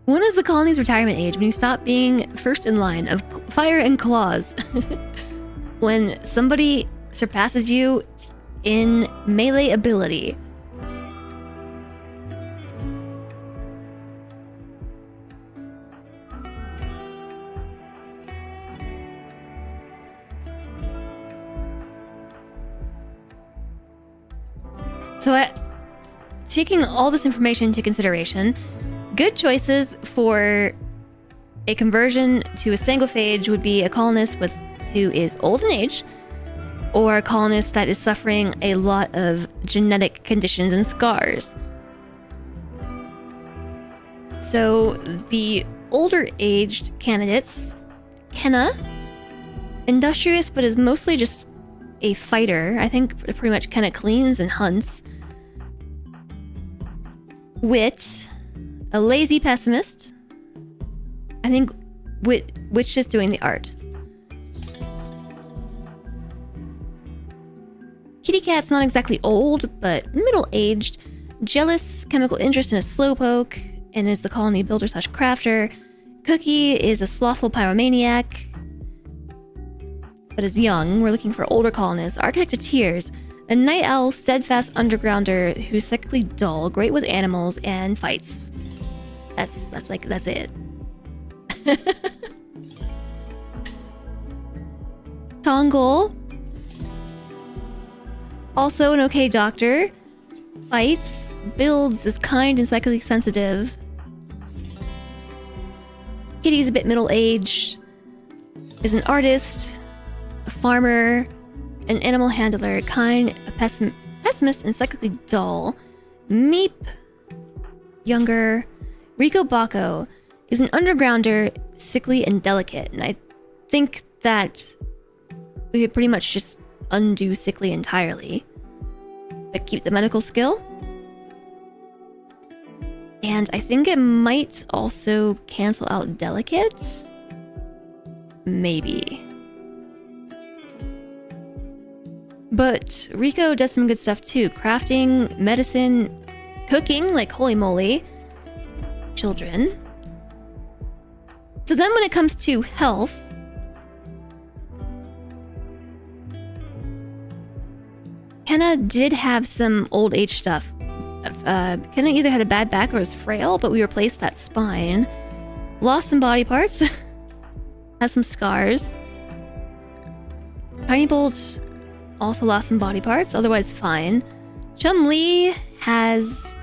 When is the colony's retirement age? When you stop being first in line of fire and claws. When somebody surpasses you in melee ability. So taking all this information into consideration, good choices for a conversion to a sanguiphage would be a colonist who is old in age, or a colonist that is suffering a lot of genetic conditions and scars. So the older aged candidates, Kenna, industrious but is mostly just a fighter. I think pretty much Kenna cleans and hunts. Wit, a lazy pessimist. I think Wit's just doing the art. Kitty Cat's not exactly old, but middle-aged. Jealous, chemical interest in a slowpoke, and is the colony builder/crafter. Cookie is a slothful pyromaniac, but is young. We're looking for older colonists. Architect of Tears. A night owl, steadfast undergrounder who's psychically dull, great with animals, and fights. That's it. Tongol. Also an okay doctor. Fights. Builds, is kind and psychically sensitive. Kitty's a bit middle-aged. Is an artist. A farmer. An animal handler. Kind, a pessimist, and psychically dull. Meep. Younger. Rico Bacco is an undergrounder, sickly and delicate. And I think that we could pretty much just undo sickly entirely, but keep the medical skill. And I think it might also cancel out delicate. Maybe. But Rico does some good stuff too. Crafting, medicine, cooking, like holy moly. Children. So then when it comes to health, Kenna did have some old age stuff. Kenna either had a bad back or was frail, but we replaced that spine. Lost some body parts. Has some scars. Tiny Bolt also lost some body parts, otherwise fine. Chum-Li has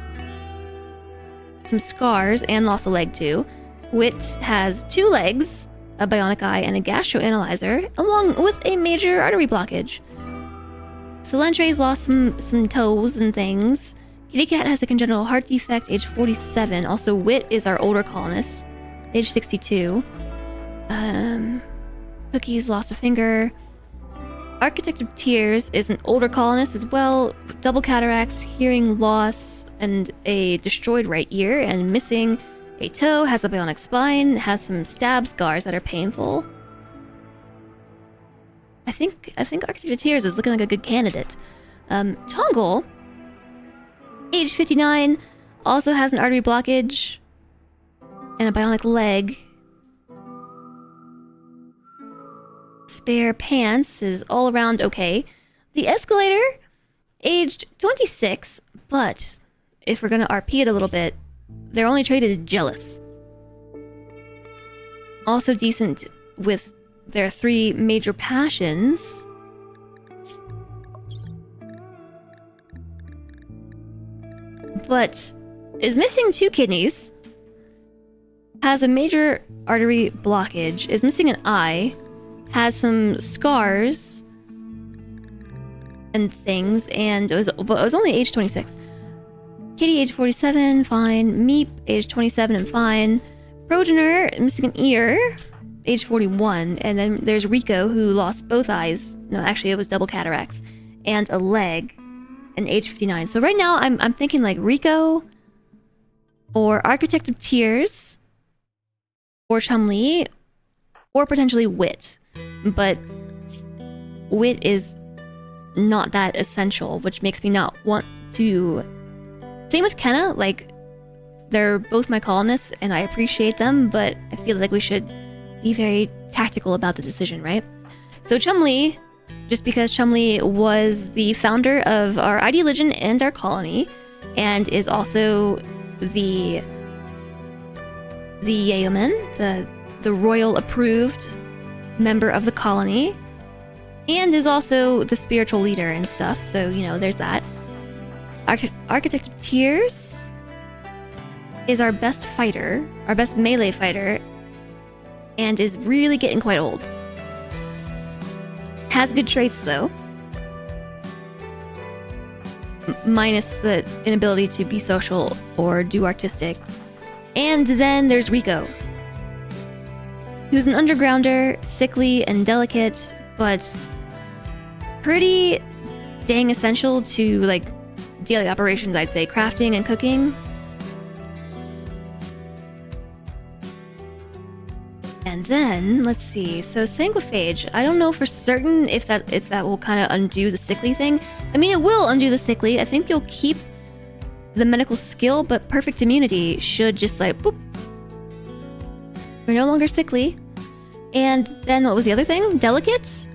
some scars and lost a leg too. Wit has 2 legs, a bionic eye, and a gastroanalyzer, along with a major artery blockage. Celentre's lost some toes and things. Kitty Cat has a congenital heart defect, age 47. Also, Wit is our older colonist, age 62. Cookie's lost a finger. Architect of Tears is an older colonist as well. Double cataracts, hearing loss, and a destroyed right ear, and missing a toe, has a bionic spine, has some stab scars that are painful. I think Architect of Tears is looking like a good candidate. Tongol, age 59, also has an artery blockage and a bionic leg. Spare Pants is all around okay. The Escalator, aged 26, but if we're gonna RP it a little bit, their only trait is jealous. Also decent with their 3 major passions. But is missing 2 kidneys. Has a major artery blockage. Is missing an eye. Has some scars and things, and it was only age 26. Kitty, age 47, fine. Meep, age 27 and fine. Progenitor, missing an ear, age 41. And then there's Rico, who lost both eyes. No, actually, it was double cataracts. And a leg, and age 59. So right now, I'm thinking like Rico, or Architect of Tears, or Chum-Li, or potentially Wit. But Wit is not that essential, which makes me not want to... Same with Kenna, like, they're both my colonists, and I appreciate them, but I feel like we should be very tactical about the decision, right? So Chum-Li, just because Chum-Li was the founder of our ID Legion and our colony, and is also the yeoman, the royal approved member of the colony, and is also the spiritual leader and stuff, so, you know, there's that. Architect of Tears is our best fighter, our best melee fighter, and is really getting quite old. Has good traits, though. Minus the inability to be social or do artistic. And then there's Rico, who's an undergrounder, sickly and delicate, but pretty dang essential to, like, daily operations, I'd say. Crafting and cooking. And then, let's see, so Sanguiphage, I don't know for certain if that will kind of undo the sickly thing. I mean, it will undo the sickly. I think you'll keep the medical skill, but perfect immunity should just, like, boop. We're no longer sickly. And then, what was the other thing? Delicate?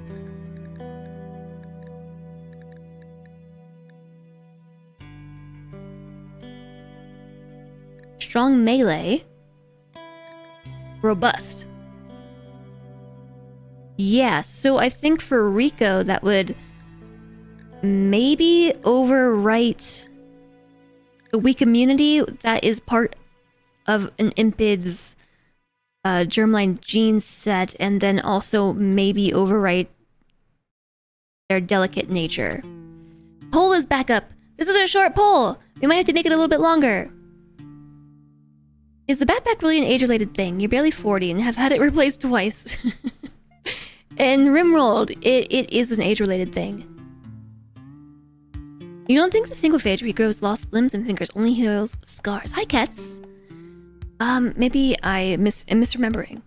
strong melee, robust. Yeah, so I think for Rico that would maybe overwrite the weak immunity that is part of an Impid's germline gene set, and then also maybe overwrite their delicate nature. Poll is back up. This is a short poll. We might have to make it a little bit longer. Is the backpack really an age-related thing? You're barely 40 and have had it replaced twice. In rimworld, it is an age-related thing. You don't think the single phage regrows lost limbs and fingers, only heals scars? Hi, Kets. Maybe I'm misremembering.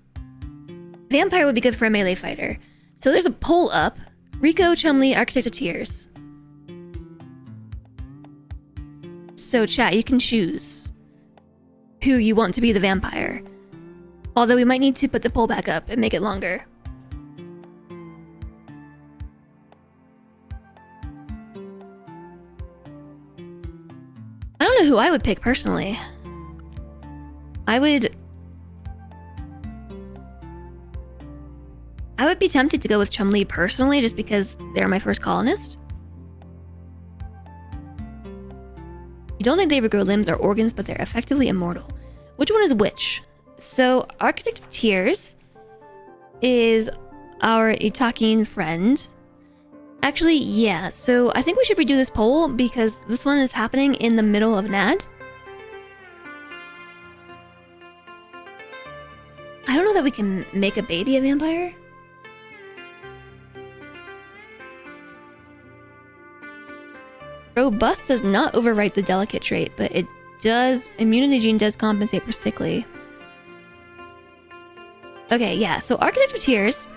Vampire would be good for a melee fighter. So there's a poll up. Rico, Chumley, Architect of Tears. So chat, you can choose who you want to be the vampire. Although we might need to put the poll back up and make it longer. I don't know who I would pick personally. I would be tempted to go with Chumley personally, just because they're my first colonist. You don't think they regrow limbs or organs, but they're effectively immortal. Which one is which? So, Architect of Tears is our Itakian friend. Actually, yeah, so I think we should redo this poll because this one is happening in the middle of NAD. I don't know that we can make a baby a vampire. Robust does not overwrite the delicate trait, but it does. Immunity gene does compensate for sickly. Okay, yeah, so Architect of Tears.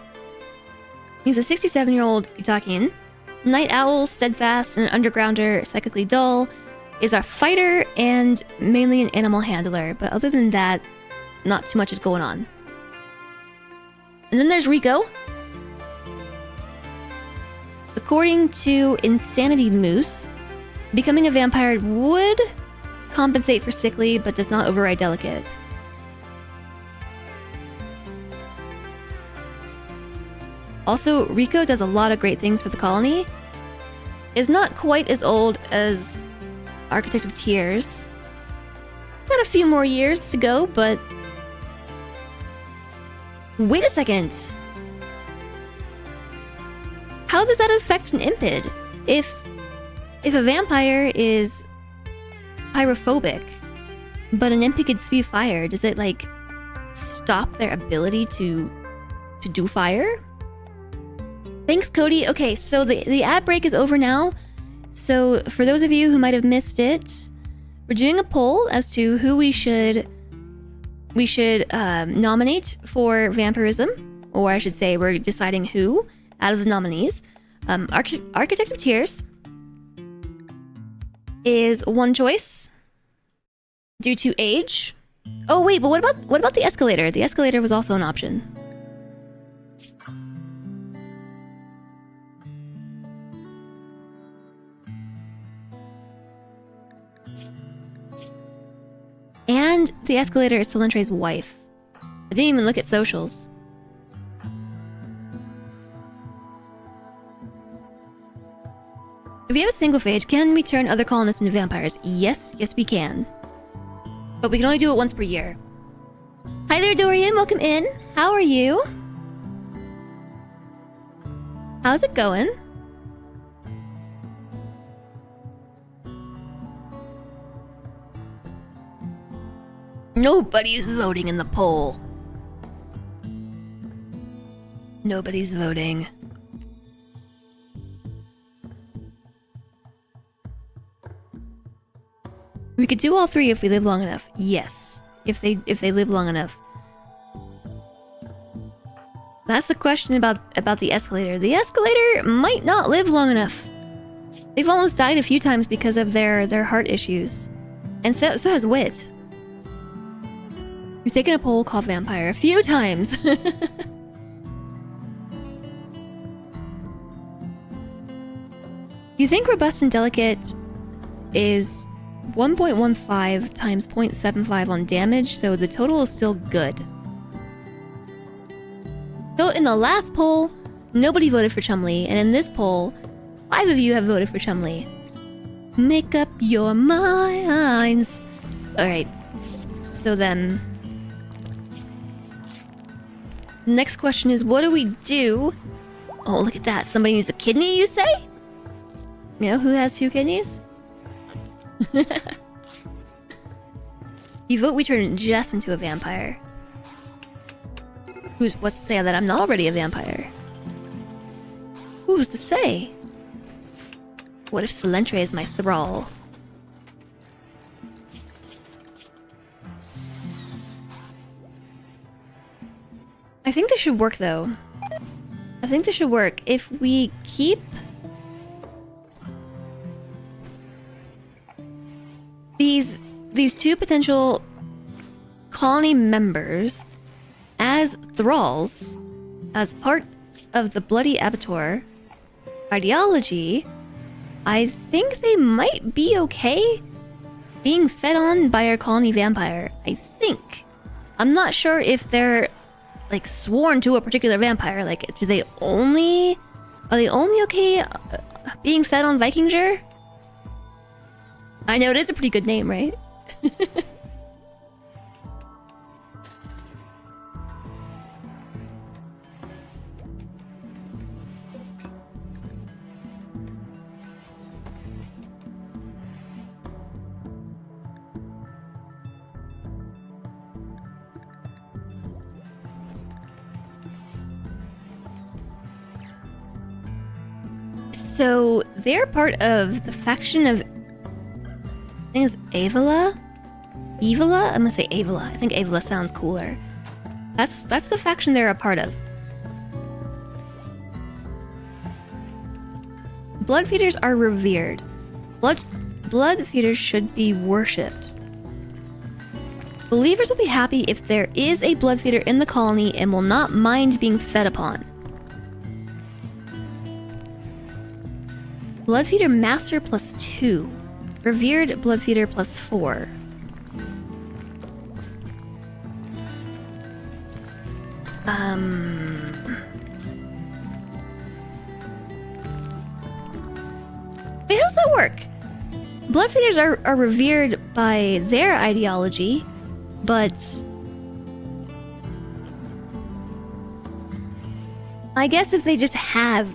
He's a 67-year-old Itakian. Night owl, steadfast, and an undergrounder, psychically dull. Is our fighter and mainly an animal handler, but other than that, not too much is going on. And then there's Rico. According to Insanity Moose, becoming a vampire would compensate for sickly, but does not override delicate. Also, Rico does a lot of great things for the colony. Is not quite as old as Architect of Tears. Got a few more years to go, but... Wait a second! How does that affect an Impid? If a vampire is pyrophobic, but an Impid could spew fire, does it, like, stop their ability to do fire? Thanks, Cody. Okay, so the ad break is over now. So for those of you who might have missed it, we're doing a poll as to who we should nominate for vampirism, or I should say we're deciding who out of the nominees. Architect of Tears is one choice due to age. Oh wait, but what about the escalator? The escalator was also an option. And the escalator is Celentre's wife. I didn't even look at socials. If we have a single phage, can we turn other colonists into vampires? Yes, we can. But we can only do it once per year. Hi there, Dorian. Welcome in. How are you? How's it going? Nobody's voting in the poll. Nobody's voting. We could do all three if we live long enough. Yes, if they live long enough. That's the question about the escalator. The escalator might not live long enough. They've almost died a few times because of their heart issues, and so has Wit. We've taken a poll called Vampire a few times. You think Robust and Delicate is 1.15 times 0.75 on damage, so the total is still good. So in the last poll, nobody voted for Chumley, and in this poll, 5 of you have voted for Chumley. Make up your minds. Alright, so then... next question is, what do we do? Oh, look at that. Somebody needs a kidney, you say? You know who has 2 kidneys? You vote we turn Jess into a vampire. What's to say that I'm not already a vampire? Who's to say? What if Celentre is my thrall? I think this should work though. I think this should work if we keep these 2 potential colony members as thralls, as part of the Bloody Abattoir ideology. I think they might be okay being fed on by our colony vampire. I think. I'm not sure if they're like sworn to a particular vampire. Like, are they only okay being fed on Vikinger? I know it is a pretty good name, right? So they're part of the faction of, I think it's Avila? Evila? I'm gonna say Avila. I think Avila sounds cooler. That's the faction they're a part of. Blood feeders are revered. Blood feeders should be worshipped. Believers will be happy if there is a blood feeder in the colony and will not mind being fed upon. Bloodfeeder Master +2. Revered Bloodfeeder +4. Wait, how does that work? Bloodfeeders are revered by their ideology, but... I guess if they just have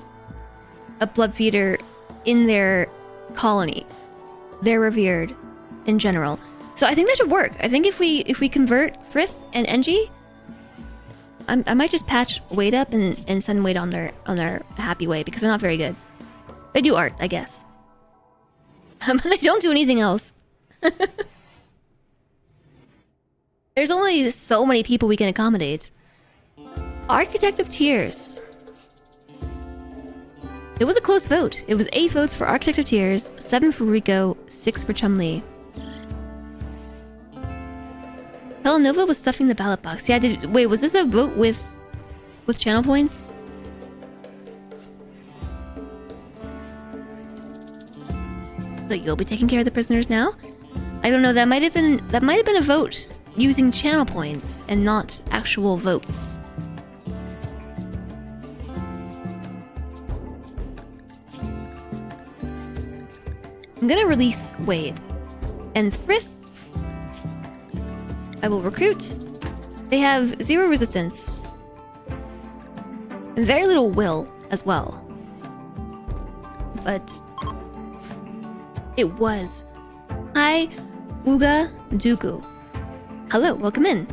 a bloodfeeder in their colony, they're revered in general. So I think that should work. I think if we convert Frith and Engie, I might just patch Wade up and send Wade on their happy way, because they're not very good. They do art, I guess. But they don't do anything else. There's only so many people we can accommodate. Architect of Tears. It was a close vote. It was 8 votes for Architect of Tears, 7 for Rico, 6 for Chumley. Telenova was stuffing the ballot box. Yeah, wait, was this a vote with channel points? So you'll be taking care of the prisoners now? I don't know, that might have been a vote using channel points and not actual votes. I'm gonna release Wade. And Frith, I will recruit. They have 0 resistance. And very little will as well. But it was. Hi, Uga Dugu. Hello, welcome in.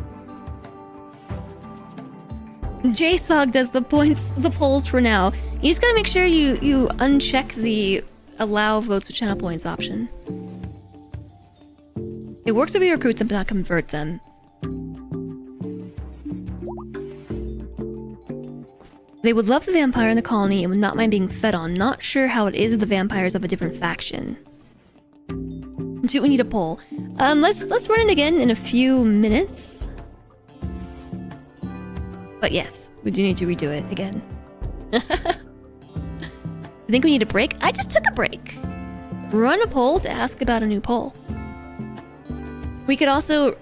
JSOG does the polls for now. You just gotta make sure you uncheck the allow votes with channel points option. It works if we recruit them but not convert them. They would love the vampire in the colony and would not mind being fed on. Not sure how it is with the vampires of a different faction. Do we need a poll? Let's run it again in a few minutes. But yes, we do need to redo it again. I think we need a break. I just took a break. Run a poll to ask about a new poll. We could also,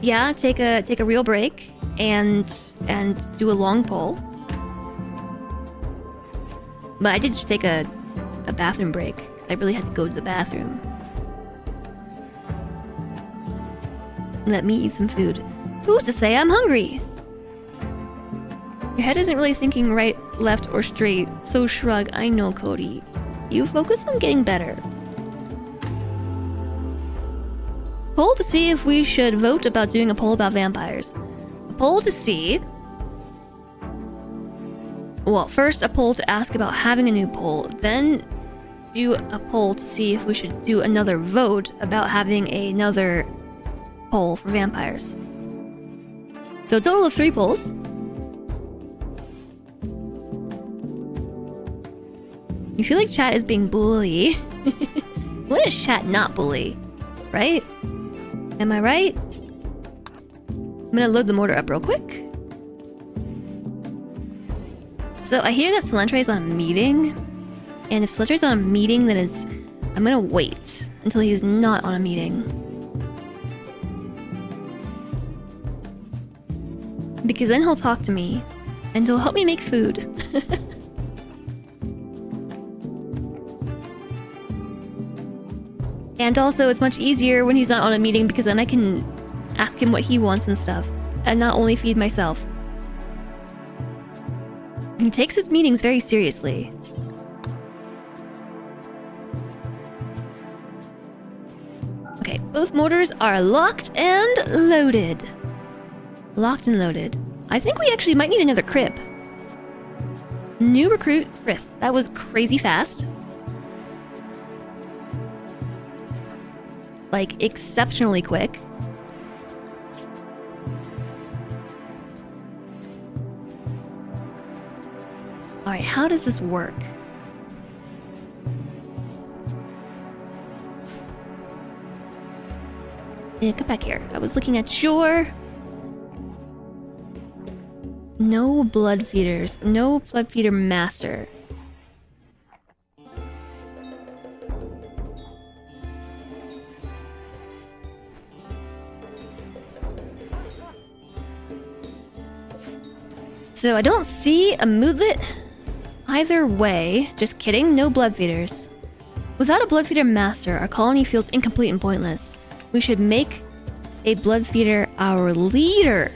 yeah, take a real break and do a long poll. But I did just take a bathroom break. I really had to go to the bathroom. Let me eat some food. Who's to say I'm hungry? Your head isn't really thinking right, left, or straight, so shrug. I know, Cody. You focus on getting better. Poll to see if we should vote about doing a poll about vampires. A poll to see... Well, first a poll to ask about having a new poll, then do a poll to see if we should do another vote about having another poll for vampires. So a total of 3 polls. You feel like chat is being bully. When is chat not bully? Right? Am I right? I'm gonna load the mortar up real quick. So I hear that Salentre is on a meeting. And if Salentre is on a meeting, then I'm gonna wait until he's not on a meeting. Because then he'll talk to me. And he'll help me make food. And also, it's much easier when he's not on a meeting because then I can ask him what he wants and stuff, and not only feed myself. He takes his meetings very seriously. Okay, both mortars are locked and loaded. Locked and loaded. I think we actually might need another crib. New recruit, Frith. That was crazy fast. Like, exceptionally quick. Alright, how does this work? Yeah, come back here. I was looking at your... No blood feeders. No blood feeder master. So I don't see a moodlet either way. Just kidding, no blood feeders. Without a blood feeder master, our colony feels incomplete and pointless. We should make a blood feeder our leader.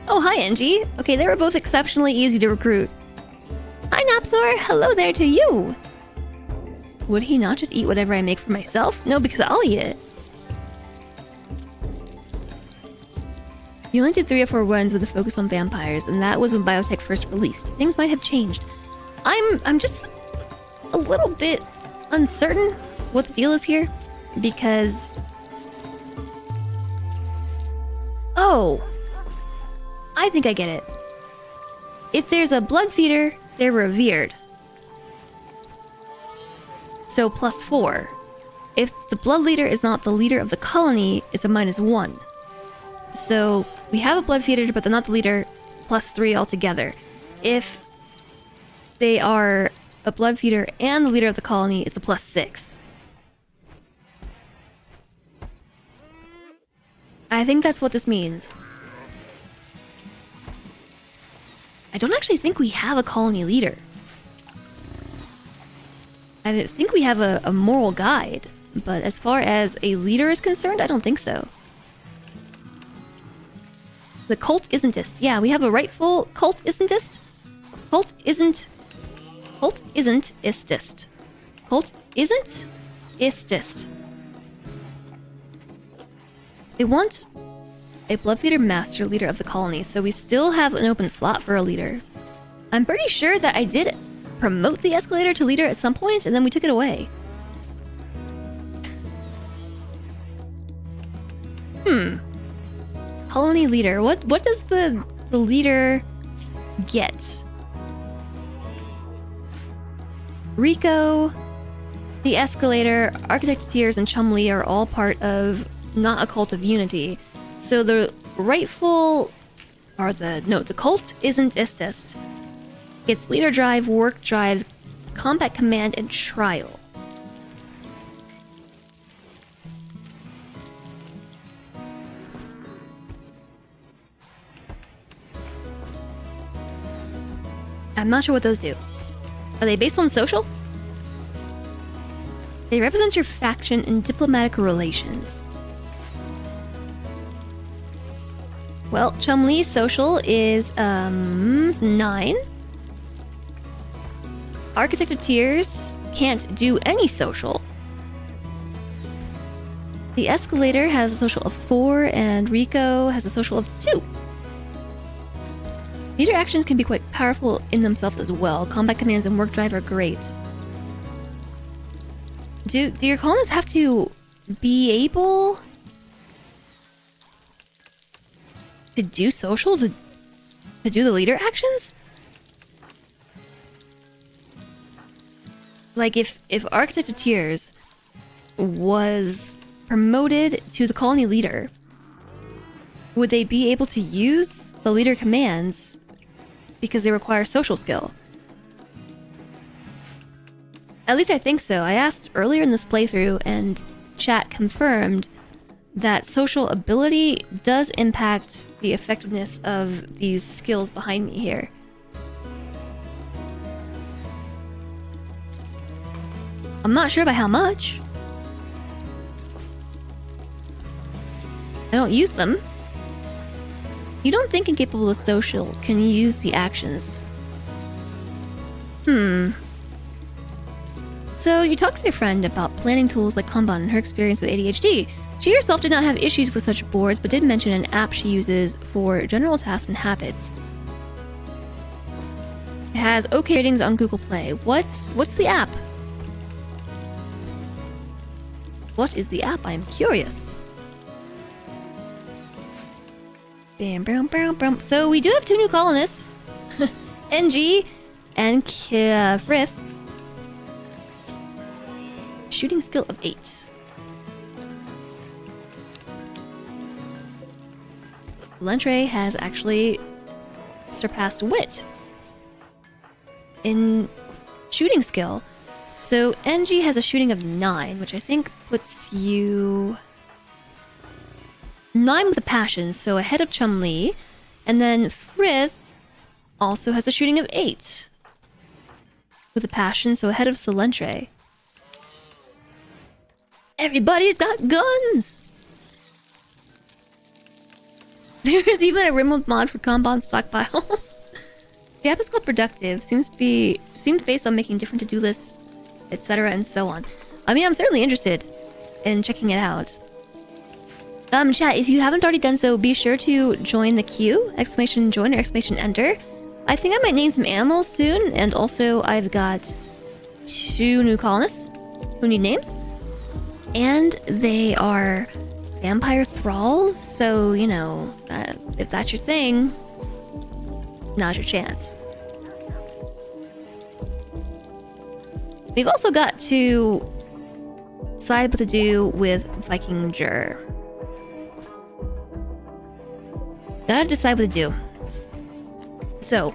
Oh, hi, Angie. Okay, they were both exceptionally easy to recruit. Hi, Napsor. Hello there to you. Would he not just eat whatever I make for myself? No, because I'll eat it. You only did 3 or 4 runs with a focus on vampires, and that was when biotech first released. Things might have changed. I'm just a little bit uncertain what the deal is here, because... Oh! I think I get it. If there's a blood feeder, they're revered. So +4. If the blood leader is not the leader of the colony, it's a -1. So we have a blood feeder, but they're not the leader, +3 altogether. If they are a blood feeder and the leader of the colony, it's a +6. I think that's what this means. I don't actually think we have a colony leader. I think we have a moral guide, but as far as a leader is concerned, I don't think so. The cult isn'tist. Yeah, we have a rightful cult isn'tist. Cult isn't istist. Cult isn't istist. They want a bloodfeeder master leader of the colony, so we still have an open slot for a leader. I'm pretty sure that I did promote the escalator to leader at some point, and then we took it away. Colony leader. What does the leader get? Rico, the escalator, Architect of Tears, and Chumley are all part of not a cult of unity. So the rightful, or the cult isn't istist. It's leader drive, work drive, combat command, and trial. I'm not sure what those do. Are they based on social? They represent your faction in diplomatic relations. Well, Chumlee's social is 9. Architect of Tears can't do any social. The Escalator has a social of 4, and Rico has a social of 2. Leader actions can be quite powerful in themselves as well. Combat commands and work drive are great. Do your colonists have to be able to do social to do the leader actions? Like if Architect of Tears was promoted to the colony leader, would they be able to use the leader commands because they require social skill? At least I think so. I asked earlier in this playthrough, and chat confirmed that social ability does impact the effectiveness of these skills behind me here. I'm not sure by how much. I don't use them. You don't think incapable of social can use the actions. So you talked with your friend about planning tools like Kanban and her experience with ADHD. She herself did not have issues with such boards, but did mention an app she uses for general tasks and habits. It has okay ratings on Google Play. What's the app? What is the app? I'm curious. Bam, bam, bam, bam. So we do have 2 new colonists, NG and Frith. Shooting skill of 8. Lentre has actually surpassed Wit in shooting skill. So NG has a shooting of 9, which I think puts you 9 with a passion, so ahead of Chumlee. And then Frith also has a shooting of 8 with a passion, so ahead of Solentre. Everybody's got guns! There's even a rimworld mod for Kanban stockpiles. The app is called Productive. Seems based on making different to-do lists, etc. and so on. I mean, I'm certainly interested in checking it out. Chat, if you haven't already done so, be sure to join the queue! Exclamation join or exclamation enter. I think I might name some animals soon, and also I've got 2 new colonists who need names. And they are vampire thralls, so, you know, if that's your thing, now's your chance. We've also got to decide what to do with Vikinger. Gotta decide what to do. So,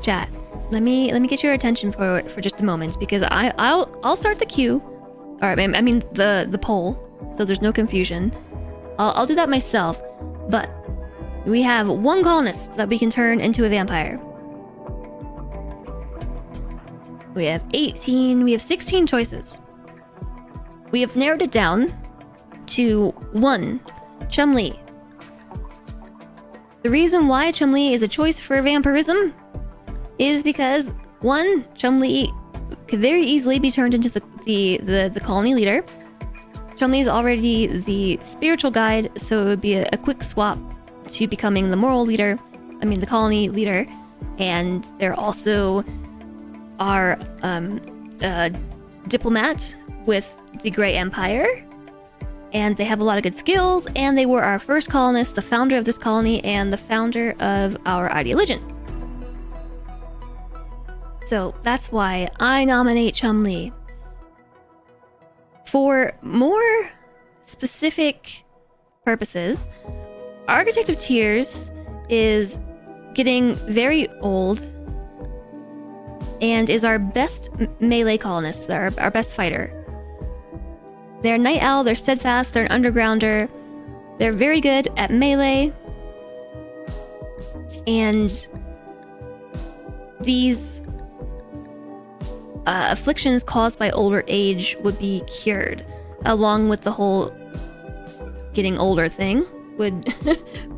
chat, let me get your attention for just a moment, because I'll start the queue. Or I mean the poll, so there's no confusion. I'll do that myself, but we have 1 colonist that we can turn into a vampire. We have 18, we have 16 choices. We have narrowed it down to 1, Chumlee. The reason why Chumlee is a choice for vampirism is because 1, Chumlee could very easily be turned into the colony leader. Chumlee is already the spiritual guide, so it would be a quick swap to becoming the moral leader. I mean, the colony leader. And they're also our diplomat with the Grey Empire. And they have a lot of good skills, and they were our first colonist, the founder of this colony, and the founder of our ideologian. So that's why I nominate Chumlee. For more specific purposes, Architect of Tears is getting very old and is our best melee colonist, our best fighter. They're Night Owl, they're steadfast, they're an undergrounder. They're very good at melee. And these afflictions caused by older age would be cured, along with the whole getting older thing would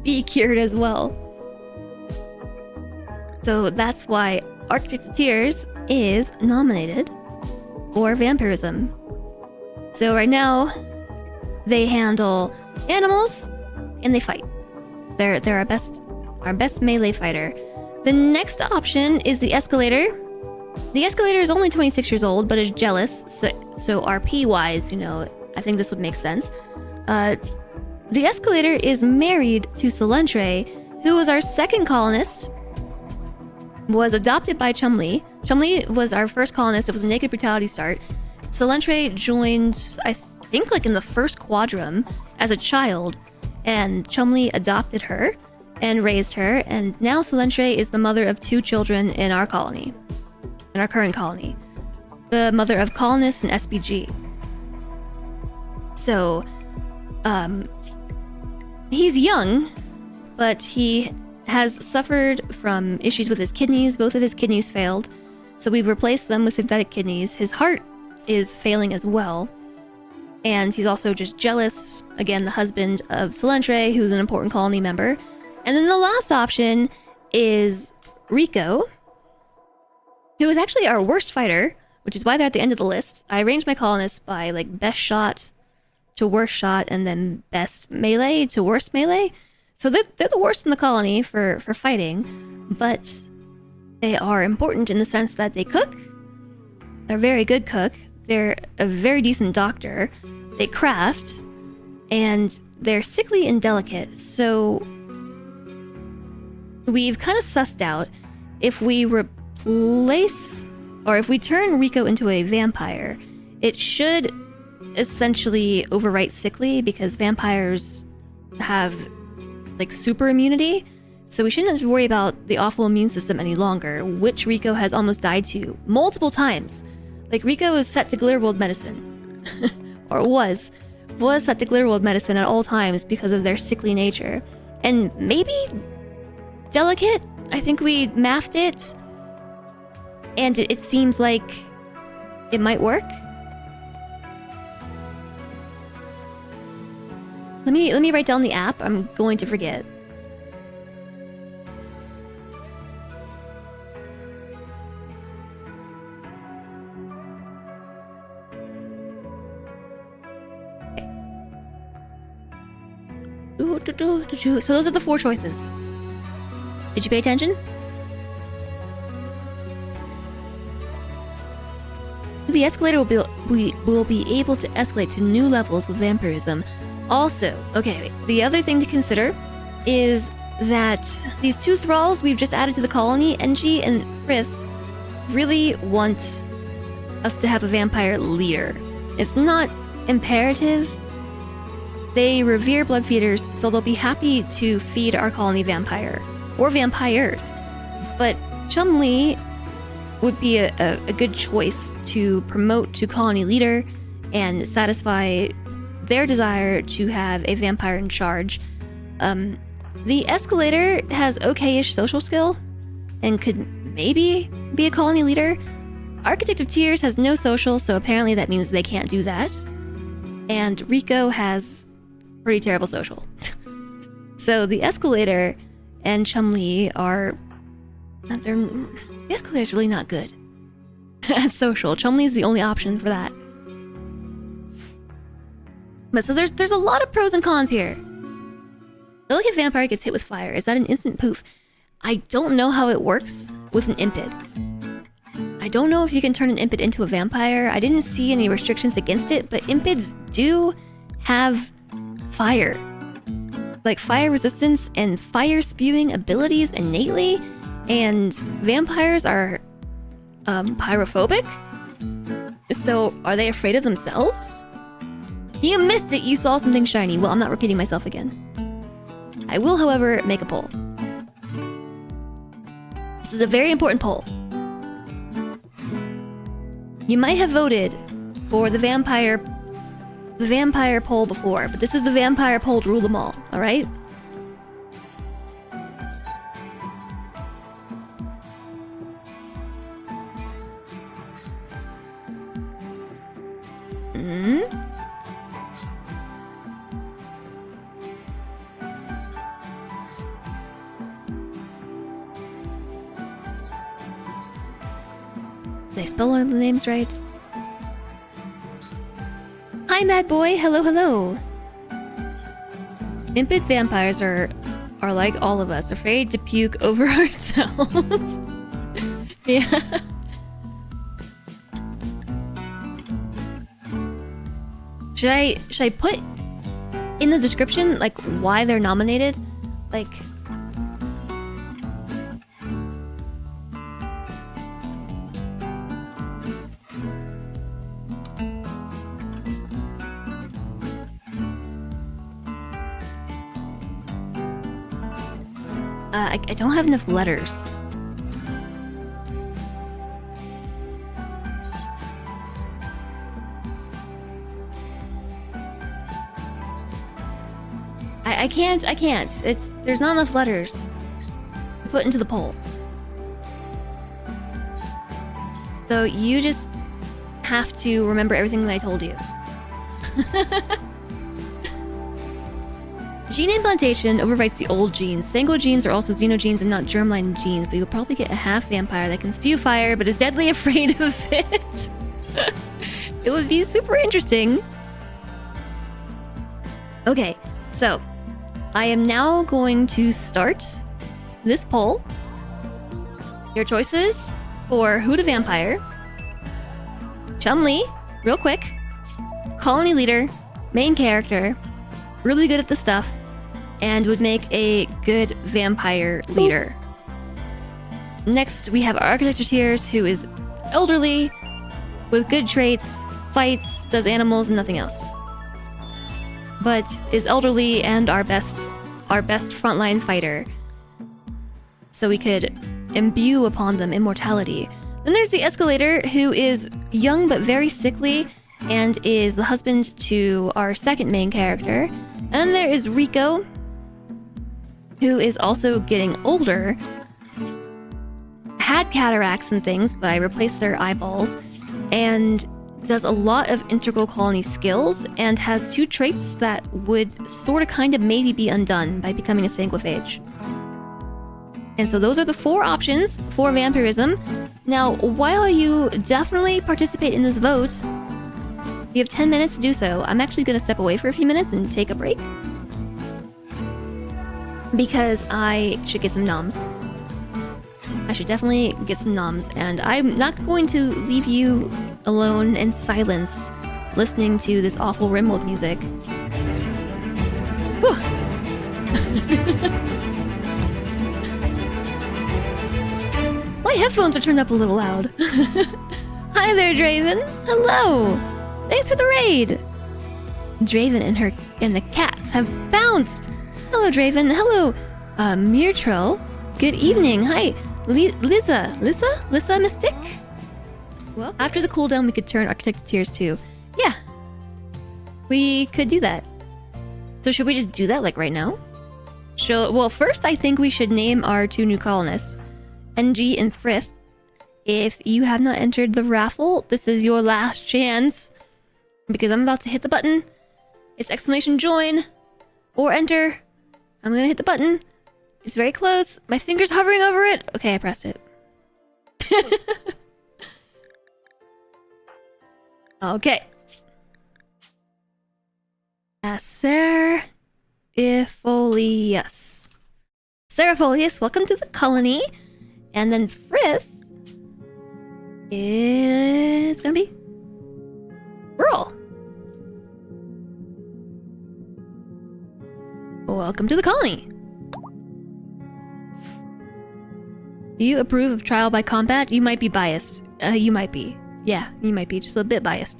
be cured as well. So that's why Architect of Tears is nominated for vampirism. So right now, they handle animals and they fight. They're our best melee fighter. The next option is the Escalator. The Escalator is only 26 years old, but is jealous. So RP-wise, you know, I think this would make sense. The Escalator is married to Solentre, who was our second colonist, was adopted by Chumley. Chumley was our first colonist. It was a naked brutality start. Solentre joined, I think, like in the first quadrum as a child, and Chumley adopted her and raised her, and now Solentre is the mother of 2 children in our colony, in our current colony. The mother of colonists and SBG. So, he's young, but he has suffered from issues with his kidneys. Both of his kidneys failed, so we've replaced them with synthetic kidneys. His heart is failing as well, and he's also just jealous. Again, the husband of Solentre, who's an important colony member. And then the last option is Rico, who is actually our worst fighter, which is why they're at the end of the list. I arranged my colonists by like best shot to worst shot, and then best melee to worst melee. So they're the worst in the colony for fighting, but they are important in the sense that they cook. They're a very good cook. They're a very decent doctor. They craft, and they're sickly and delicate. So we've kind of sussed out if we replace, or if we turn Rico into a vampire, it should essentially overwrite sickly, because vampires have like super immunity. So we shouldn't have to worry about the awful immune system any longer, which Rico has almost died to multiple times. Like, Rico is set to Glitterworld medicine. Or was set to Glitterworld medicine at all times because of their sickly nature. And maybe delicate? I think we mathed it, and it seems like it might work. Let me write down the app. I'm going to forget. So those are the 4 choices. Did you pay attention? The Escalator will be able to escalate to new levels with vampirism. Also, okay, the other thing to consider is that these 2 thralls we've just added to the colony, NG and Frith, really want us to have a vampire leader. It's not imperative. They revere blood feeders, so they'll be happy to feed our colony vampire, or vampires. But Chumley would be a good choice to promote to colony leader and satisfy their desire to have a vampire in charge. The Escalator has okay-ish social skill and could maybe be a colony leader. Architect of Tears has no social, so apparently that means they can't do that. And Rico has pretty terrible social. So the Escalator and Chumley are... the Escalator's really not good at social. Chumley's the only option for that. But so there's a lot of pros and cons here. Delicate Vampire gets hit with fire. Is that an instant poof? I don't know how it works with an impid. I don't know if you can turn an impid into a vampire. I didn't see any restrictions against it, but impids do have fire. Like fire resistance and fire spewing abilities innately, and vampires are pyrophobic. So are they afraid of themselves? You missed it! You saw something shiny. Well, I'm not repeating myself again. I will, however, make a poll. This is a very important poll. You might have voted for the vampire poll before, but this is the vampire poll to rule them all, alright? Hmm? Did I spell all the names right? Hi, Mad Boy. Hello, hello. Impid vampires are like all of us, afraid to puke over ourselves. Yeah. Should I put in the description like why they're nominated? Like I don't have enough letters. I can't. There's not enough letters to put into the poll. So you just have to remember everything that I told you. Gene implantation overwrites the old genes. Sango genes are also xenogenes and not germline genes, but you'll probably get a half vampire that can spew fire but is deadly afraid of it. It would be super interesting. Okay, so I am now going to start this poll. Your choices for who to vampire. Chun-Li, real quick. Colony leader, main character, really good at the stuff, and would make a good vampire leader. Next, we have our architecture tiers, who is elderly, with good traits, fights, does animals, and nothing else. But is elderly and our best frontline fighter. So we could imbue upon them immortality. Then there's the escalator, who is young but very sickly, and is the husband to our second main character. And then there is Rico, who is also getting older, had cataracts and things, but I replaced their eyeballs, and does a lot of integral colony skills, and has two traits that would sort of kind of maybe be undone by becoming a sanguiphage. And so those are the 4 options for vampirism. Now, while you definitely participate in this vote, you have 10 minutes to do so. I'm actually going to step away for a few minutes and take a break, because I should get some noms. I should definitely get some noms, and I'm not going to leave you alone in silence listening to this awful rimworld music. Whew. My headphones are turned up a little loud. Hi there, Draven. Hello. Thanks for the raid. Draven and the cats have bounced. Hello, Draven. Hello, Mirtrell. Good evening. Hi, Lisa Mystic. Well, after the cooldown, we could turn architect tiers too. Yeah, we could do that. So should we just do that like right now? Well, first I think we should name our 2 new colonists, NG and Frith. If you have not entered the raffle, this is your last chance, because I'm about to hit the button. It's exclamation join or enter. I'm gonna hit the button. It's very close. My finger's hovering over it. Okay, I pressed it. Okay. Serapholius. Serapholius, welcome to the colony. And then Frith is gonna be Rural. Welcome to the colony. Do you approve of trial by combat? You might be biased. You might be. Yeah, you might be just a bit biased.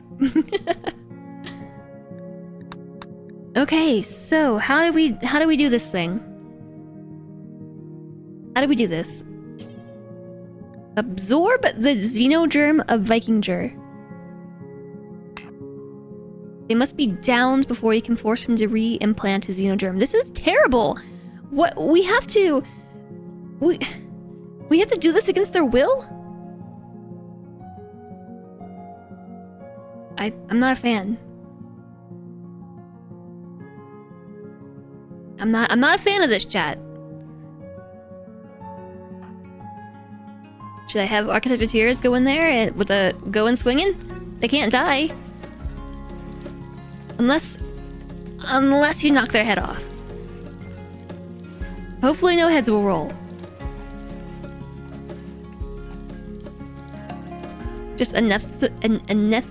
Okay, so how do we do this thing? How do we do this? Absorb the xenogerm of Vikinger. They must be downed before you can force him to re-implant his xenogerm. This is terrible. What we have to do this against their will? I'm not a fan. I'm not a fan of this chat. Should I have Architect of Tears go in there and with a go and swinging? They can't die. Unless you knock their head off. Hopefully no heads will roll. Just anesthetize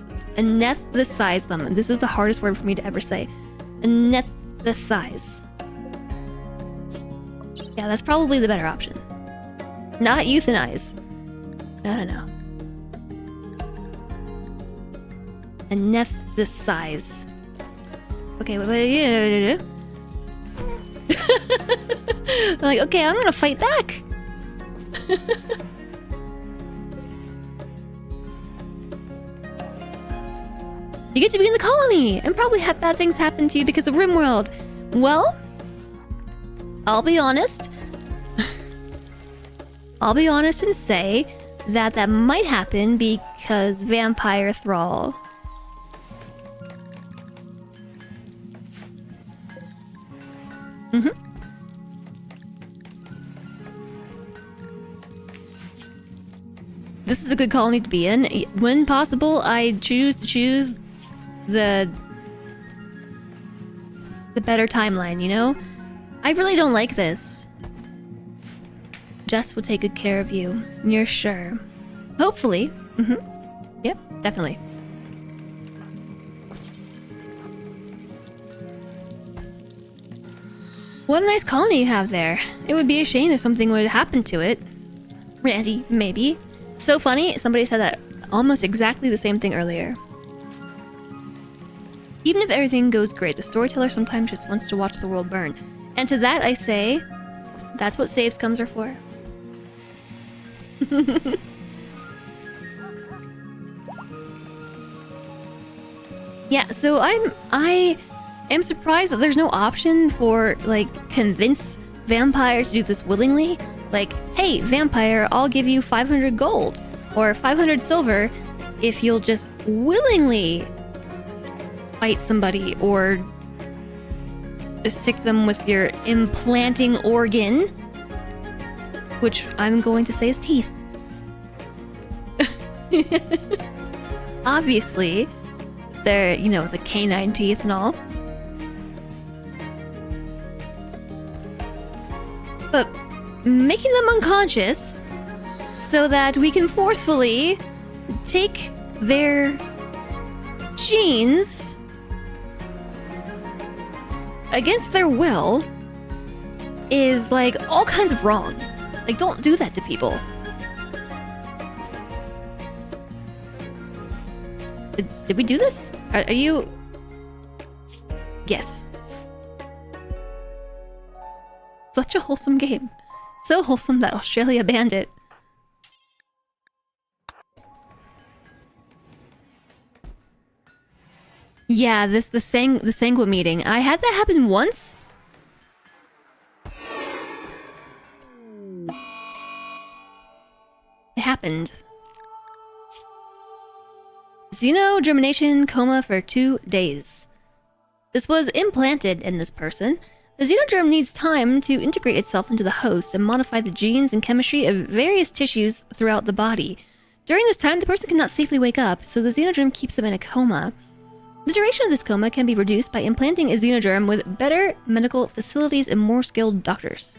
them. This is the hardest word for me to ever say. Anesthetize. Yeah, that's probably the better option. Not euthanize. No. Anesthetize. Okay, wait. Like, okay, I'm gonna fight back. You get to be in the colony and probably have bad things happen to you because of rimworld. Well, I'll be honest. I'll be honest and say that might happen because vampire thrall. This is a good colony to be in. When possible, I choose the better timeline, you know? I really don't like this. Jess will take good care of you. You're sure. Hopefully. Yep, definitely. What a nice colony you have there. It would be a shame if something would happen to it. Randy, maybe. So funny, somebody said that almost exactly the same thing earlier. Even if everything goes great, the storyteller sometimes just wants to watch the world burn. And to that I say, that's what save scums are for. Yeah, so I am surprised that there's no option for, like, convince vampire to do this willingly. Like, hey, vampire, I'll give you 500 gold or 500 silver if you'll just willingly fight somebody or stick them with your implanting organ, which I'm going to say is teeth. Obviously, they're, you know, the canine teeth and all. But making them unconscious so that we can forcefully take their genes against their will is, like, all kinds of wrong. Like, don't do that to people. Did we do this? Are you... Yes. Such a wholesome game. So wholesome that Australia banned it. Yeah, the Sangua meeting. I had that happen once. It happened. Xenogermination coma for 2 days. This was implanted in this person. The xenogerm needs time to integrate itself into the host and modify the genes and chemistry of various tissues throughout the body. During this time, the person cannot safely wake up, so the xenogerm keeps them in a coma. The duration of this coma can be reduced by implanting a xenogerm with better medical facilities and more skilled doctors.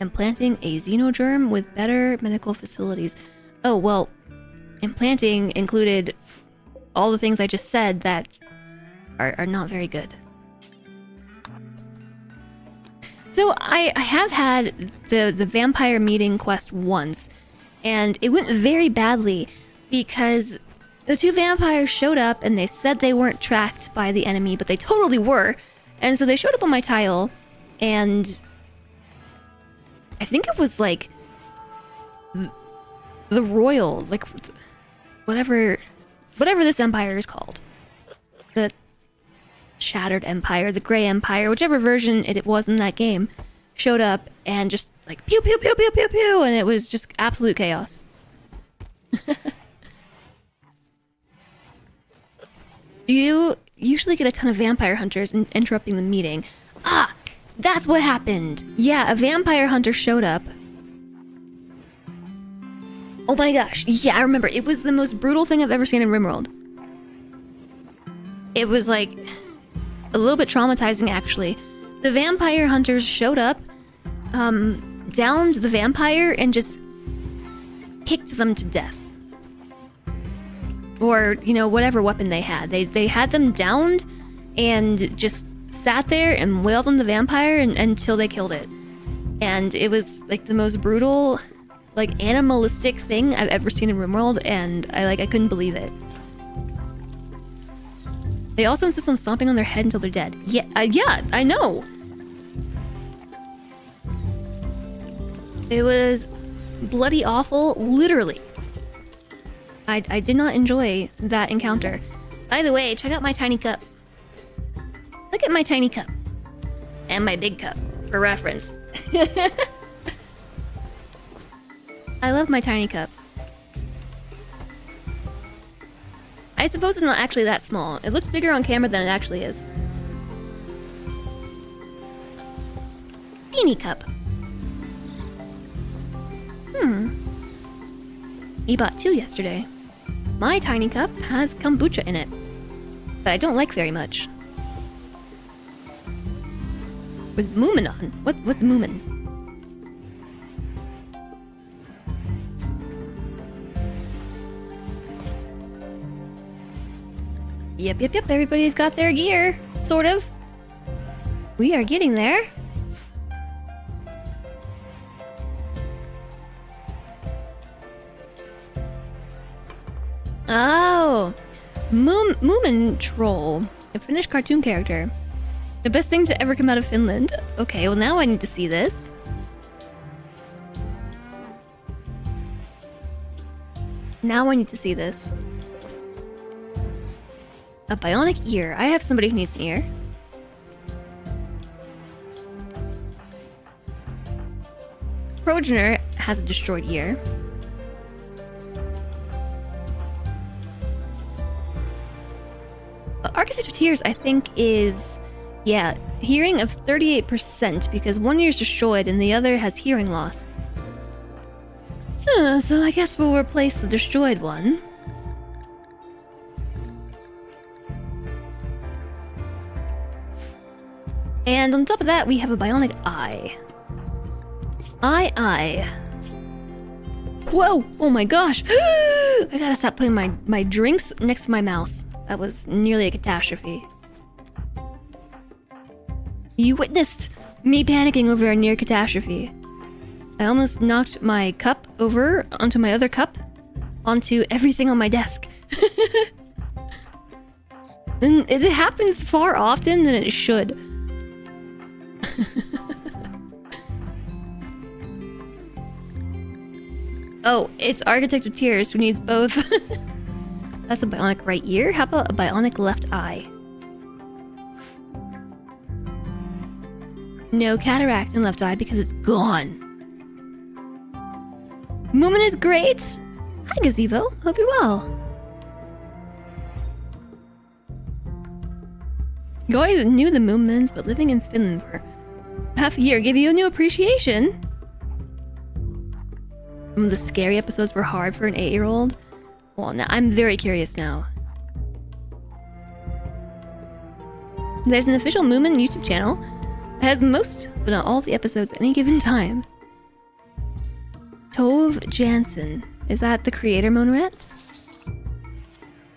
Implanting a xenogerm with better medical facilities. Oh, well, implanting included all the things I just said that are not very good. So I have had the vampire meeting quest once, and it went very badly because the two vampires showed up and they said they weren't tracked by the enemy, but they totally were. And so they showed up on my tile, and I think it was like the royal, like whatever this empire is called. The Shattered Empire, the Grey Empire, whichever version it was in that game, showed up and just like pew pew pew pew pew pew, and it was just absolute chaos. You usually get a ton of vampire hunters interrupting the meeting. Ah, that's what happened. Yeah, a vampire hunter showed up. Oh my gosh. Yeah, I remember. It was the most brutal thing I've ever seen in Rimworld. It was like a little bit traumatizing, actually. The vampire hunters showed up, downed the vampire, and just kicked them to death. Or, you know, whatever weapon they had. They had them downed and just sat there and wailed on the vampire until they killed it. And it was like the most brutal, like animalistic thing I've ever seen in Rimworld, and I couldn't believe it. They also insist on stomping on their head until they're dead. Yeah, I know. It was bloody awful, literally. I did not enjoy that encounter. By the way, check out my tiny cup. Look at my tiny cup. And my big cup, for reference. I love my tiny cup. I suppose it's not actually that small. It looks bigger on camera than it actually is. Teeny cup. He bought 2 yesterday. My tiny cup has kombucha in it, that I don't like very much. With Moomin on. What's Moomin? Yep, everybody's got their gear. Sort of. We are getting there. Oh! Moomin Troll. A Finnish cartoon character. The best thing to ever come out of Finland. Okay, well now I need to see this. Now I need to see this. A bionic ear. I have somebody who needs an ear. Progenitor has a destroyed ear. Architect of Tears, I think, is... yeah, hearing of 38% because one ear is destroyed and the other has hearing loss. So I guess we'll replace the destroyed one. And on top of that, we have a bionic eye. Eye. Whoa! Oh my gosh! I gotta stop putting my drinks next to my mouse. That was nearly a catastrophe. You witnessed me panicking over a near catastrophe. I almost knocked my cup over onto my other cup, onto everything on my desk. And it happens far often than it should. Oh, it's Architect of Tears who needs both. That's a bionic right ear. How about a bionic left eye? No cataract in left eye because it's gone. Moomin is great. Hi, Gazebo. Hope you're well. You always knew the Moomins, but living in Finland for half a year gave you a new appreciation. Some of the scary episodes were hard for an 8-year-old. Well, now I'm very curious now. There's an official Moomin YouTube channel that has most, but not all, of the episodes at any given time. Tove Jansson. Is that the creator, Monret?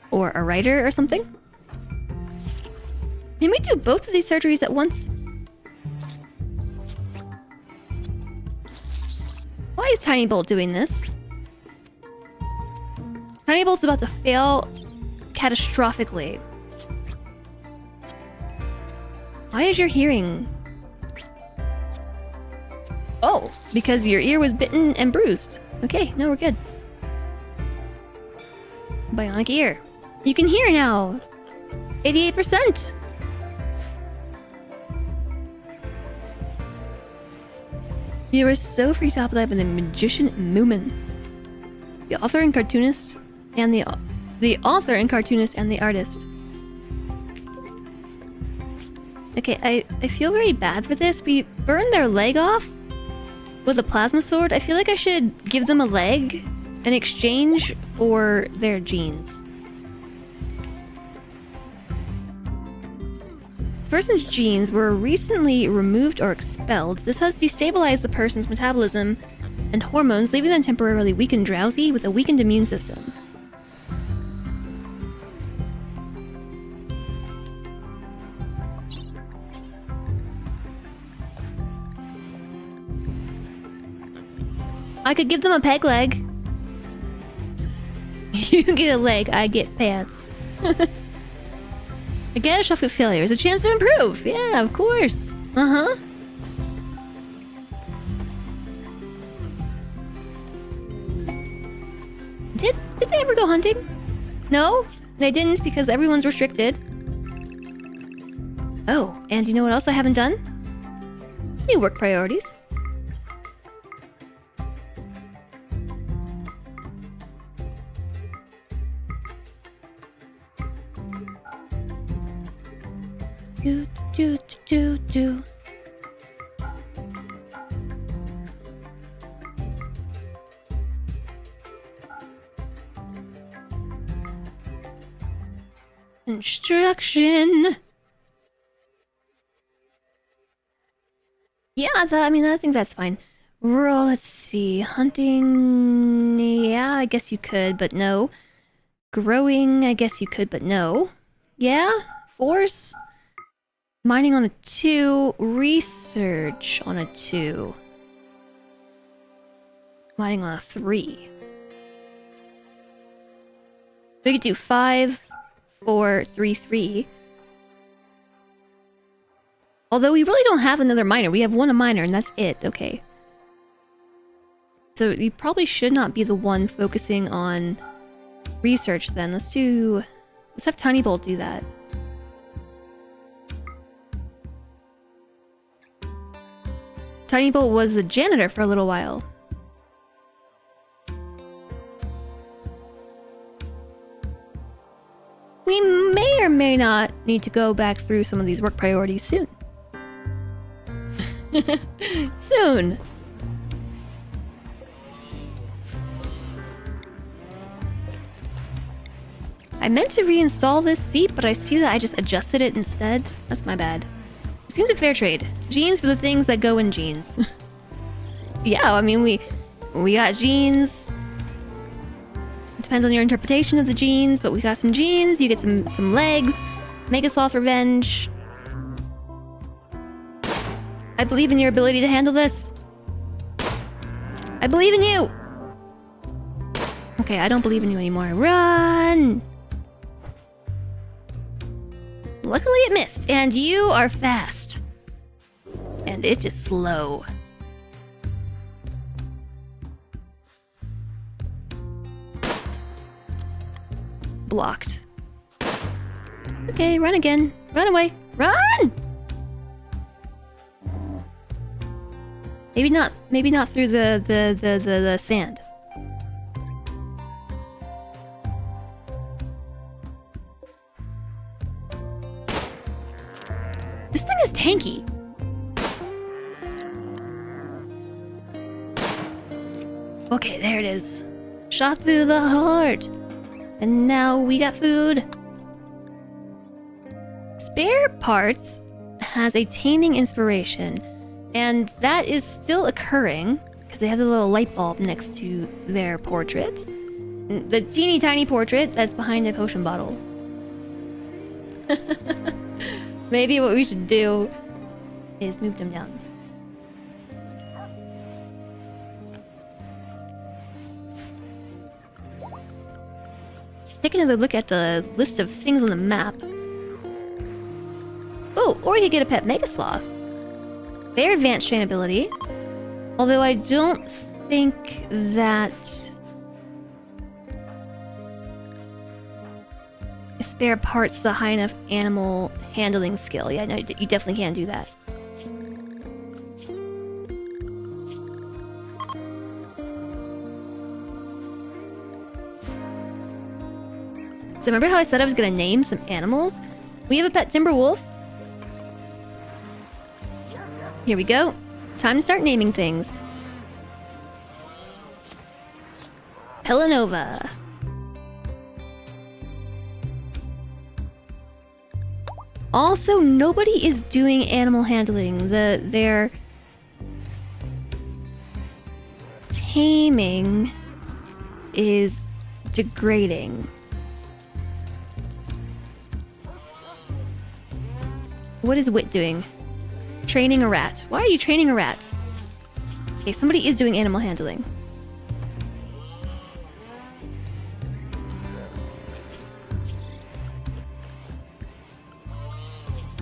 Or a writer or something? Can we do both of these surgeries at once? Why is Tiny Bolt doing this? Tiny Bolt's about to fail catastrophically. Why is your hearing... Oh, because your ear was bitten and bruised. Okay, no, we're good. Bionic ear. You can hear now. 88%. You were so freaked out by the magician Moomin. The author and cartoonist and the author and cartoonist and the artist. Okay, I feel very bad for this. We burned their leg off with a plasma sword. I feel like I should give them a leg in exchange for their genes. This person's genes were recently removed or expelled. This has destabilized the person's metabolism and hormones, leaving them temporarily weak and drowsy with a weakened immune system. I could give them a peg leg. You get a leg, I get pants. A catastrophic failure is a chance to improve. Yeah, of course. Uh-huh. Did they ever go hunting? No, they didn't because everyone's restricted. Oh, and you know what else I haven't done? New work priorities. Do, do, do, do. Instruction. Yeah, I think that's fine. Rural, let's see. Hunting, yeah, I guess you could, but no. Growing, I guess you could, but no. Yeah? Force? Mining on a 2. Research on a 2. Mining on a 3. We could do 5, 4, 3, 3. Although we really don't have another miner. We have one miner and that's it. Okay. So you probably should not be the one focusing on research then. Let's have Tiny Bolt do that. Tiny Bolt was the janitor for a little while. We may or may not need to go back through some of these work priorities soon. Soon. I meant to reinstall this seat, but I see that I just adjusted it instead. That's my bad. It seems a fair trade. Genes for the things that go in jeans. Yeah, I mean, we got genes. It depends on your interpretation of the genes, but we got some genes. You get some legs. Mega Sloth Revenge. I believe in your ability to handle this. I believe in you! Okay, I don't believe in you anymore. Run! Luckily it missed, and you are fast. And it is slow. Blocked. Okay, run again. Run away. Run! Maybe not through the sand. This thing is tanky. Okay, there it is. Shot through the heart. And now we got food. Spare Parts has a taming inspiration. And that is still occurring, because they have the little light bulb next to their portrait. The teeny tiny portrait that's behind a potion bottle. Maybe what we should do is move them down. Take another look at the list of things on the map. Oh, or you could get a pet Mega Sloth. Their advanced trainability. Although I don't think that Spare Parts is a high enough animal handling skill. Yeah, no, you definitely can't do that. So remember how I said I was gonna name some animals? We have a pet Timberwolf. Here we go. Time to start naming things. Pelanova. Also, nobody is doing animal handling. Their taming is degrading. What is Wit doing? Training a rat. Why are you training a rat? Okay, somebody is doing animal handling.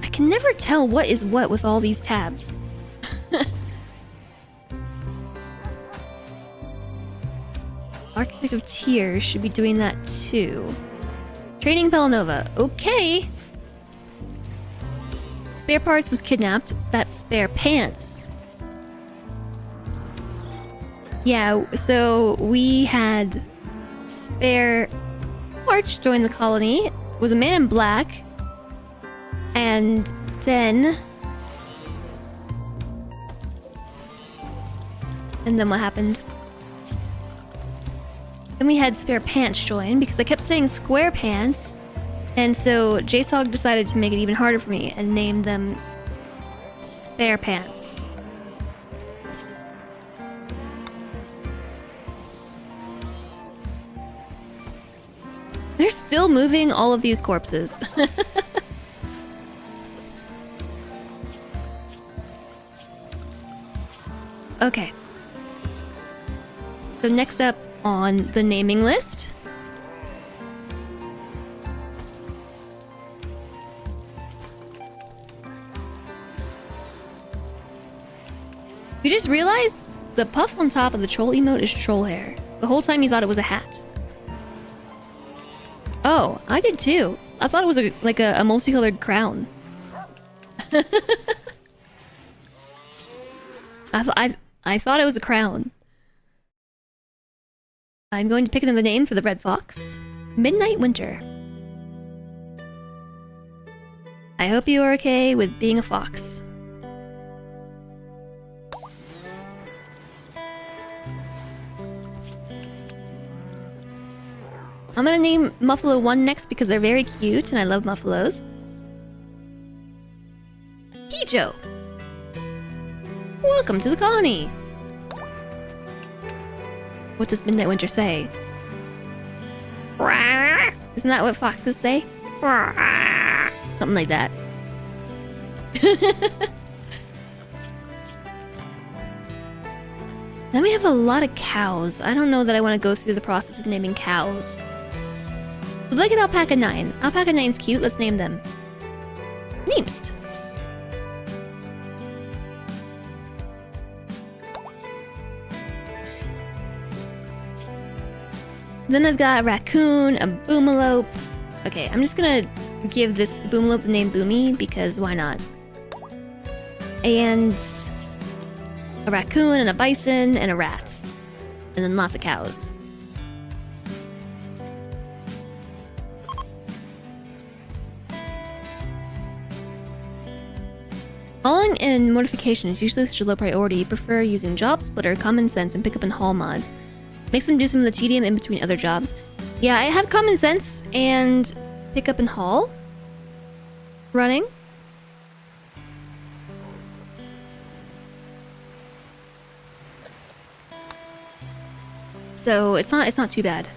I can never tell what is what with all these tabs. Architect of Tears should be doing that too. Training Pelanova. Okay. Spare parts was kidnapped. That's spare pants. Yeah, so we had spare parts join the colony. Was a man in black. And then what happened? Then we had spare pants join because I kept saying square pants. And so JSOG decided to make it even harder for me and named them spare pants. They're still moving all of these corpses. Okay. So next up on the naming list. You just realized the puff on top of the troll emote is troll hair. The whole time you thought it was a hat. Oh, I did too. I thought it was like a multicolored crown. I thought it was a crown. I'm going to pick another name for the red fox. Midnight Winter. I hope you are okay with being a fox. I'm gonna name Muffalo 1 next because they're very cute and I love Muffalos. Kijo! Welcome to the colony! What does Midnight Winter say? Isn't that what foxes say? Something like that. Then we have a lot of cows. I don't know that I want to go through the process of naming cows. But look at Alpaca 9. Alpaca 9's cute. Let's name them. Neemst. Then I've got a raccoon, a boomalope. Okay, I'm just gonna give this boomalope the name Boomy because why not? And a raccoon and a bison and a rat. And then lots of cows. Hauling and mortification is usually such a low priority. You prefer using Job Splitter, Common Sense, and Pick Up and Haul mods. Makes them do some of the tedium in between other jobs. Yeah, I have Common Sense and Pick Up and Haul running. So it's not too bad.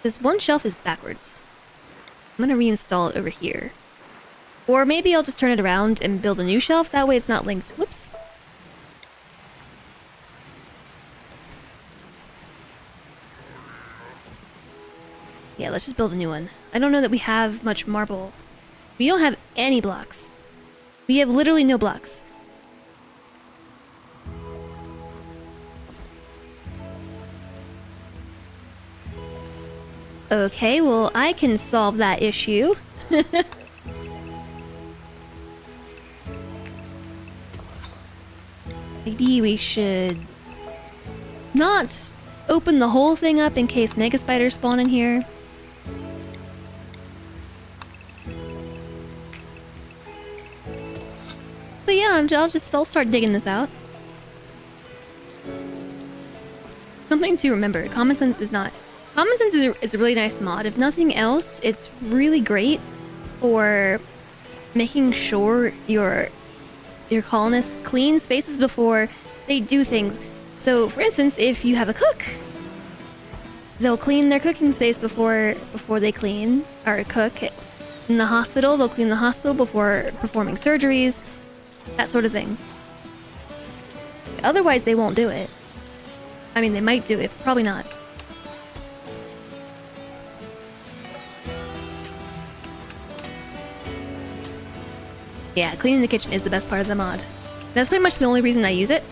This one shelf is backwards. I'm gonna reinstall it over here. Or maybe I'll just turn it around and build a new shelf. That way it's not linked. Whoops. Yeah, let's just build a new one. I don't know that we have much marble. We don't have any blocks. We have literally no blocks. Okay, well, I can solve that issue. Maybe we should not open the whole thing up in case mega spiders spawn in here. But yeah, I'll start digging this out. Something to remember, Common Sense is not... Common Sense is a really nice mod. If nothing else, it's really great for making sure your colonists clean spaces before they do things. So, for instance, if you have a cook, they'll clean their cooking space before they clean or cook. In the hospital, they'll clean the hospital before performing surgeries, that sort of thing. Otherwise, they won't do it. I mean, they might do it, but probably not. Yeah, cleaning the kitchen is the best part of the mod. That's pretty much the only reason I use it,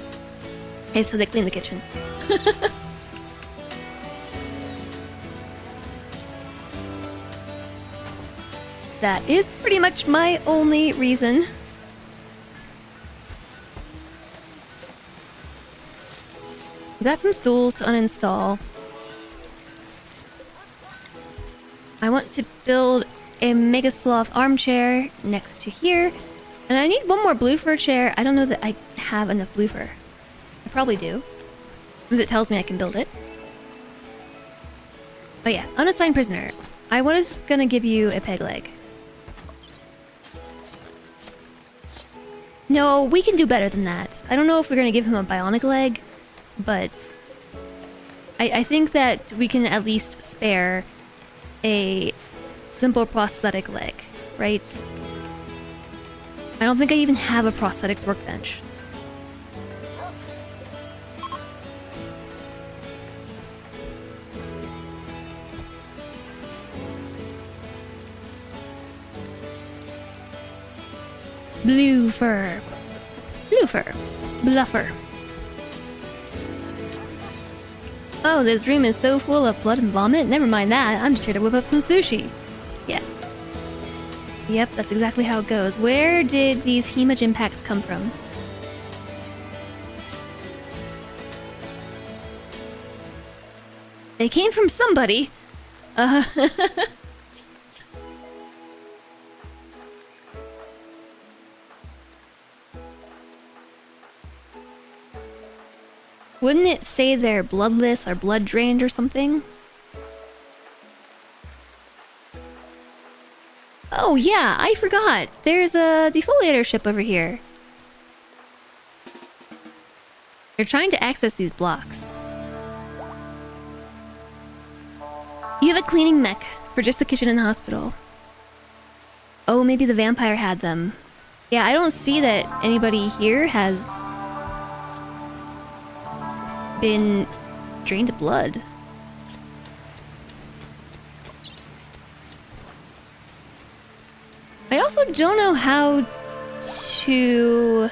is so they clean the kitchen. That is pretty much my only reason. Got some stools to uninstall. I want to build a Mega Sloth armchair next to here. And I need one more blue fur chair. I don't know that I have enough blue fur. I probably do, because it tells me I can build it. But yeah, unassigned prisoner. I was gonna give you a peg leg. No, we can do better than that. I don't know if we're gonna give him a bionic leg, but I think that we can at least spare a simple prosthetic leg, right? I don't think I even have a prosthetics workbench. Blue fur. Blue fur. Bluffer. Oh, this room is so full of blood and vomit. Never mind that. I'm just here to whip up some sushi. Yeah. Yep, that's exactly how it goes. Where did these hemage packs come from? They came from somebody. Wouldn't it say they're bloodless or blood drained or something? Oh yeah, I forgot. There's a defoliator ship over here. They're trying to access these blocks. You have a cleaning mech for just the kitchen and the hospital. Oh, maybe the vampire had them. Yeah, I don't see that anybody here has been drained of blood. I also don't know how to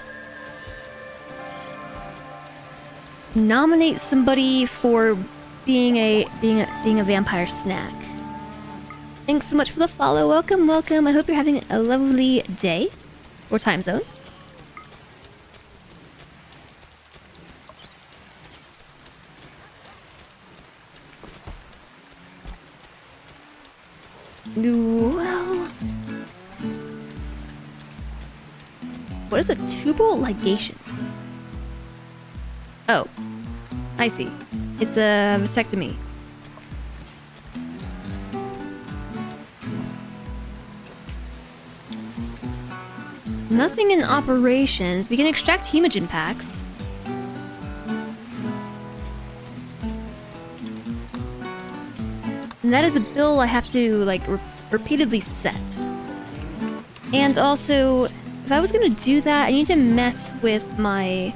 nominate somebody for being a vampire snack. Thanks so much for the follow. Welcome, welcome. I hope you're having a lovely day or time zone. Well, what is a tubal ligation? Oh, I see. It's a vasectomy. Nothing in operations. We can extract hemogen packs. And that is a bill I have to, like, repeatedly set. And also, if I was gonna do that, I need to mess with my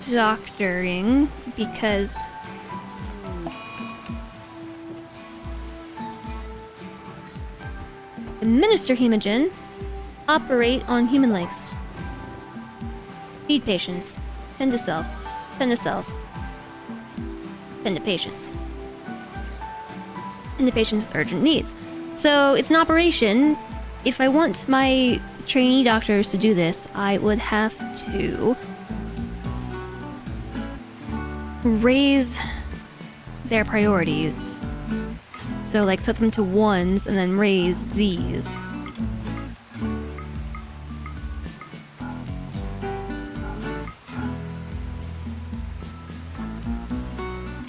doctoring, because administer hemogen, operate on human legs, feed patients, tend to self, tend to self, tend to patients, tend to patients with urgent needs. So it's an operation. If I want my trainee doctors to do this, I would have to raise their priorities. So, like, set them to 1s and then raise these.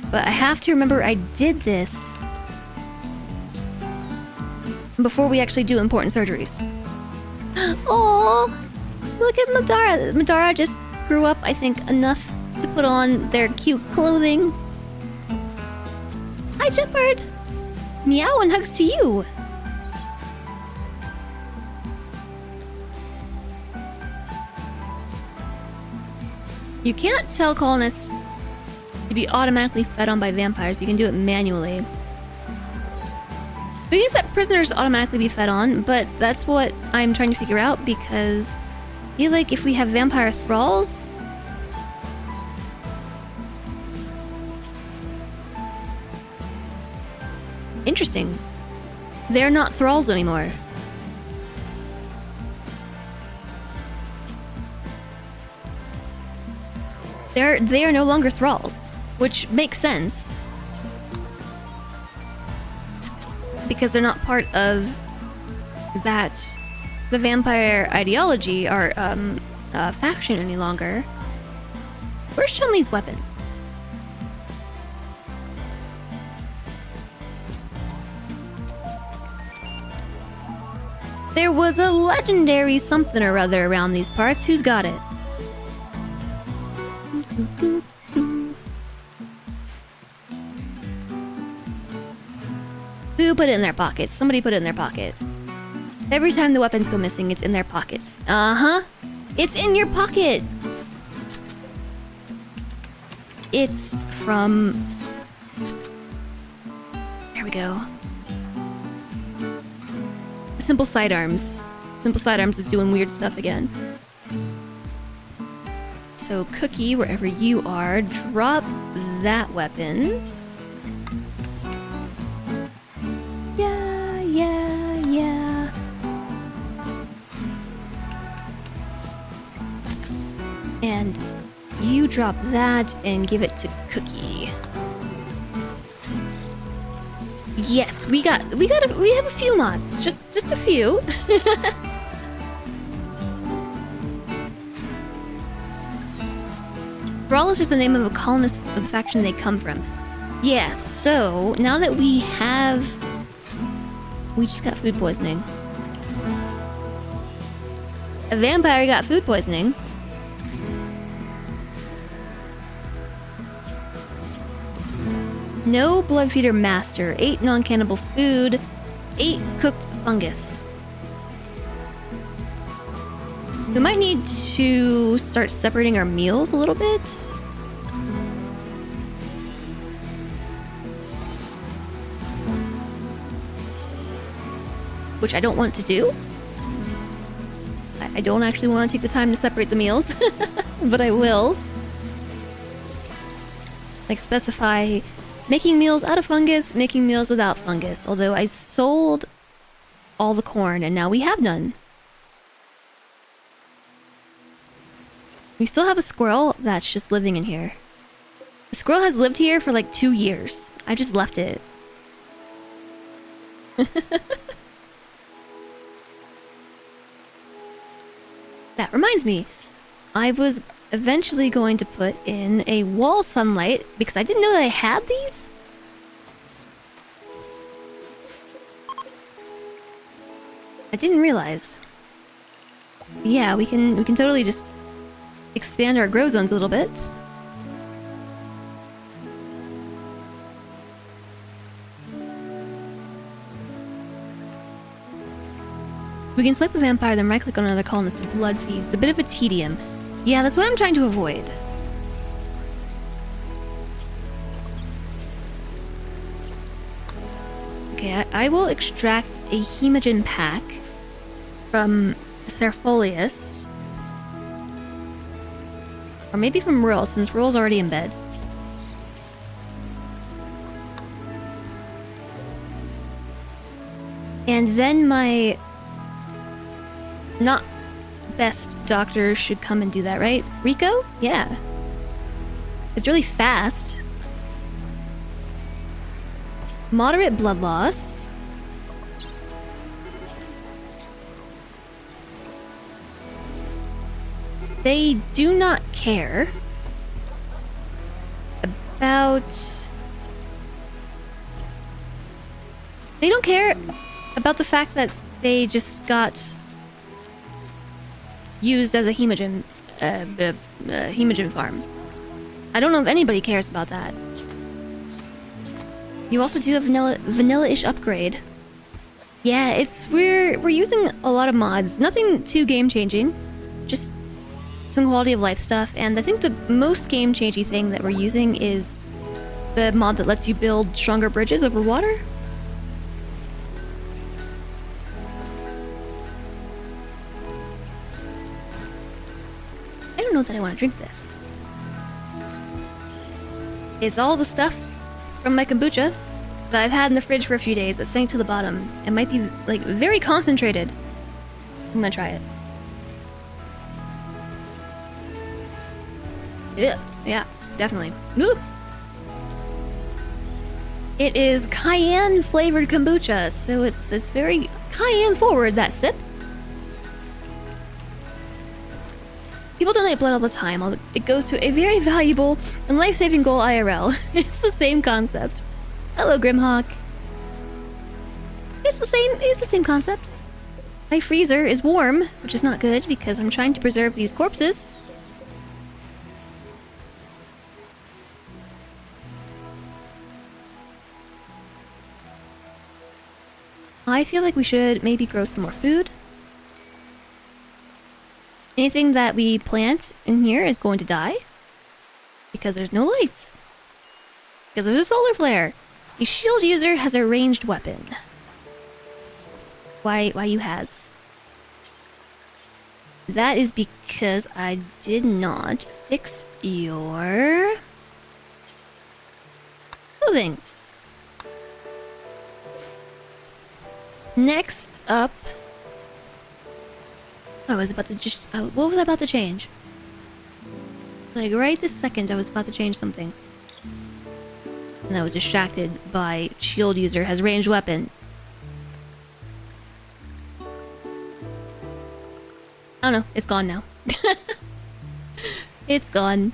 But I have to remember I did this before we actually do important surgeries. Oh, look at Madara. Madara just grew up, I think, enough to put on their cute clothing. Hi, Shepherd. Meow and hugs to you. You can't tell colonists to be automatically fed on by vampires. You can do it manually. We can set prisoners to automatically be fed on, but that's what I'm trying to figure out because I feel like if we have vampire thralls... Interesting. They're not thralls anymore. They are no longer thralls, which makes sense. Because they're not part of the vampire ideology or faction any longer. Where's Chun-Li's weapon? There was a legendary something or other around these parts. Who's got it? Who put it in their pockets? Somebody put it in their pocket. Every time the weapons go missing, it's in their pockets. Uh-huh. It's in your pocket! It's from... There we go. Simple sidearms. Simple sidearms is doing weird stuff again. So, Cookie, wherever you are, drop that weapon. Yeah. And you drop that and give it to Cookie. Yes, we have a few mods, just a few. Brawl is just the name of a colonist of the faction they come from. Yeah, so now that we just got food poisoning. A vampire got food poisoning. No blood feeder master, 8 non-cannibal food, 8 cooked fungus. We might need to start separating our meals a little bit. Which I don't want to do. I don't actually want to take the time to separate the meals, but I will. Like specify making meals out of fungus, making meals without fungus. Although I sold all the corn and now we have none. We still have a squirrel that's just living in here. The squirrel has lived here for like 2 years. I just left it. That reminds me. I was eventually going to put in a wall sunlight because I didn't know that I had these. I didn't realize. Yeah, we can totally just expand our grow zones a little bit. We can select the vampire, then right-click on another colonist to blood feed. It's a bit of a tedium. Yeah, that's what I'm trying to avoid. Okay, I will extract a hemogen pack from Cerfolius. Or maybe from Rural, since Rural's already in bed. And then my... not best doctor should come and do that, right? Rico? Yeah. It's really fast. Moderate blood loss. They do not care about... They don't care about the fact that they just got used as a hemogen, hemogen farm. I don't know if anybody cares about that. You also do a vanilla-ish upgrade. Yeah, we're using a lot of mods. Nothing too game-changing. Just some quality of life stuff. And I think the most game-changing thing that we're using is the mod that lets you build stronger bridges over water. I don't know that I want to drink this. It's all the stuff from my kombucha that I've had in the fridge for a few days that sank to the bottom. It might be, like, very concentrated. I'm gonna try it. Yeah, definitely. Woo! It is cayenne flavored kombucha, so it's very cayenne forward, that sip. People donate blood all the time. It goes to a very valuable and life-saving goal IRL. It's the same concept. Hello, Grimhawk. It's the same concept. My freezer is warm, which is not good because I'm trying to preserve these corpses. I feel like we should maybe grow some more food. Anything that we plant in here is going to die. Because there's no lights. Because there's a solar flare. A shield user has a ranged weapon. Why you has? That is because I did not fix your clothing. Next up... I was about to just... what was I about to change? Like, right this second, I was about to change something. And I was distracted by shield user has ranged weapon. I don't know. It's gone now. It's gone.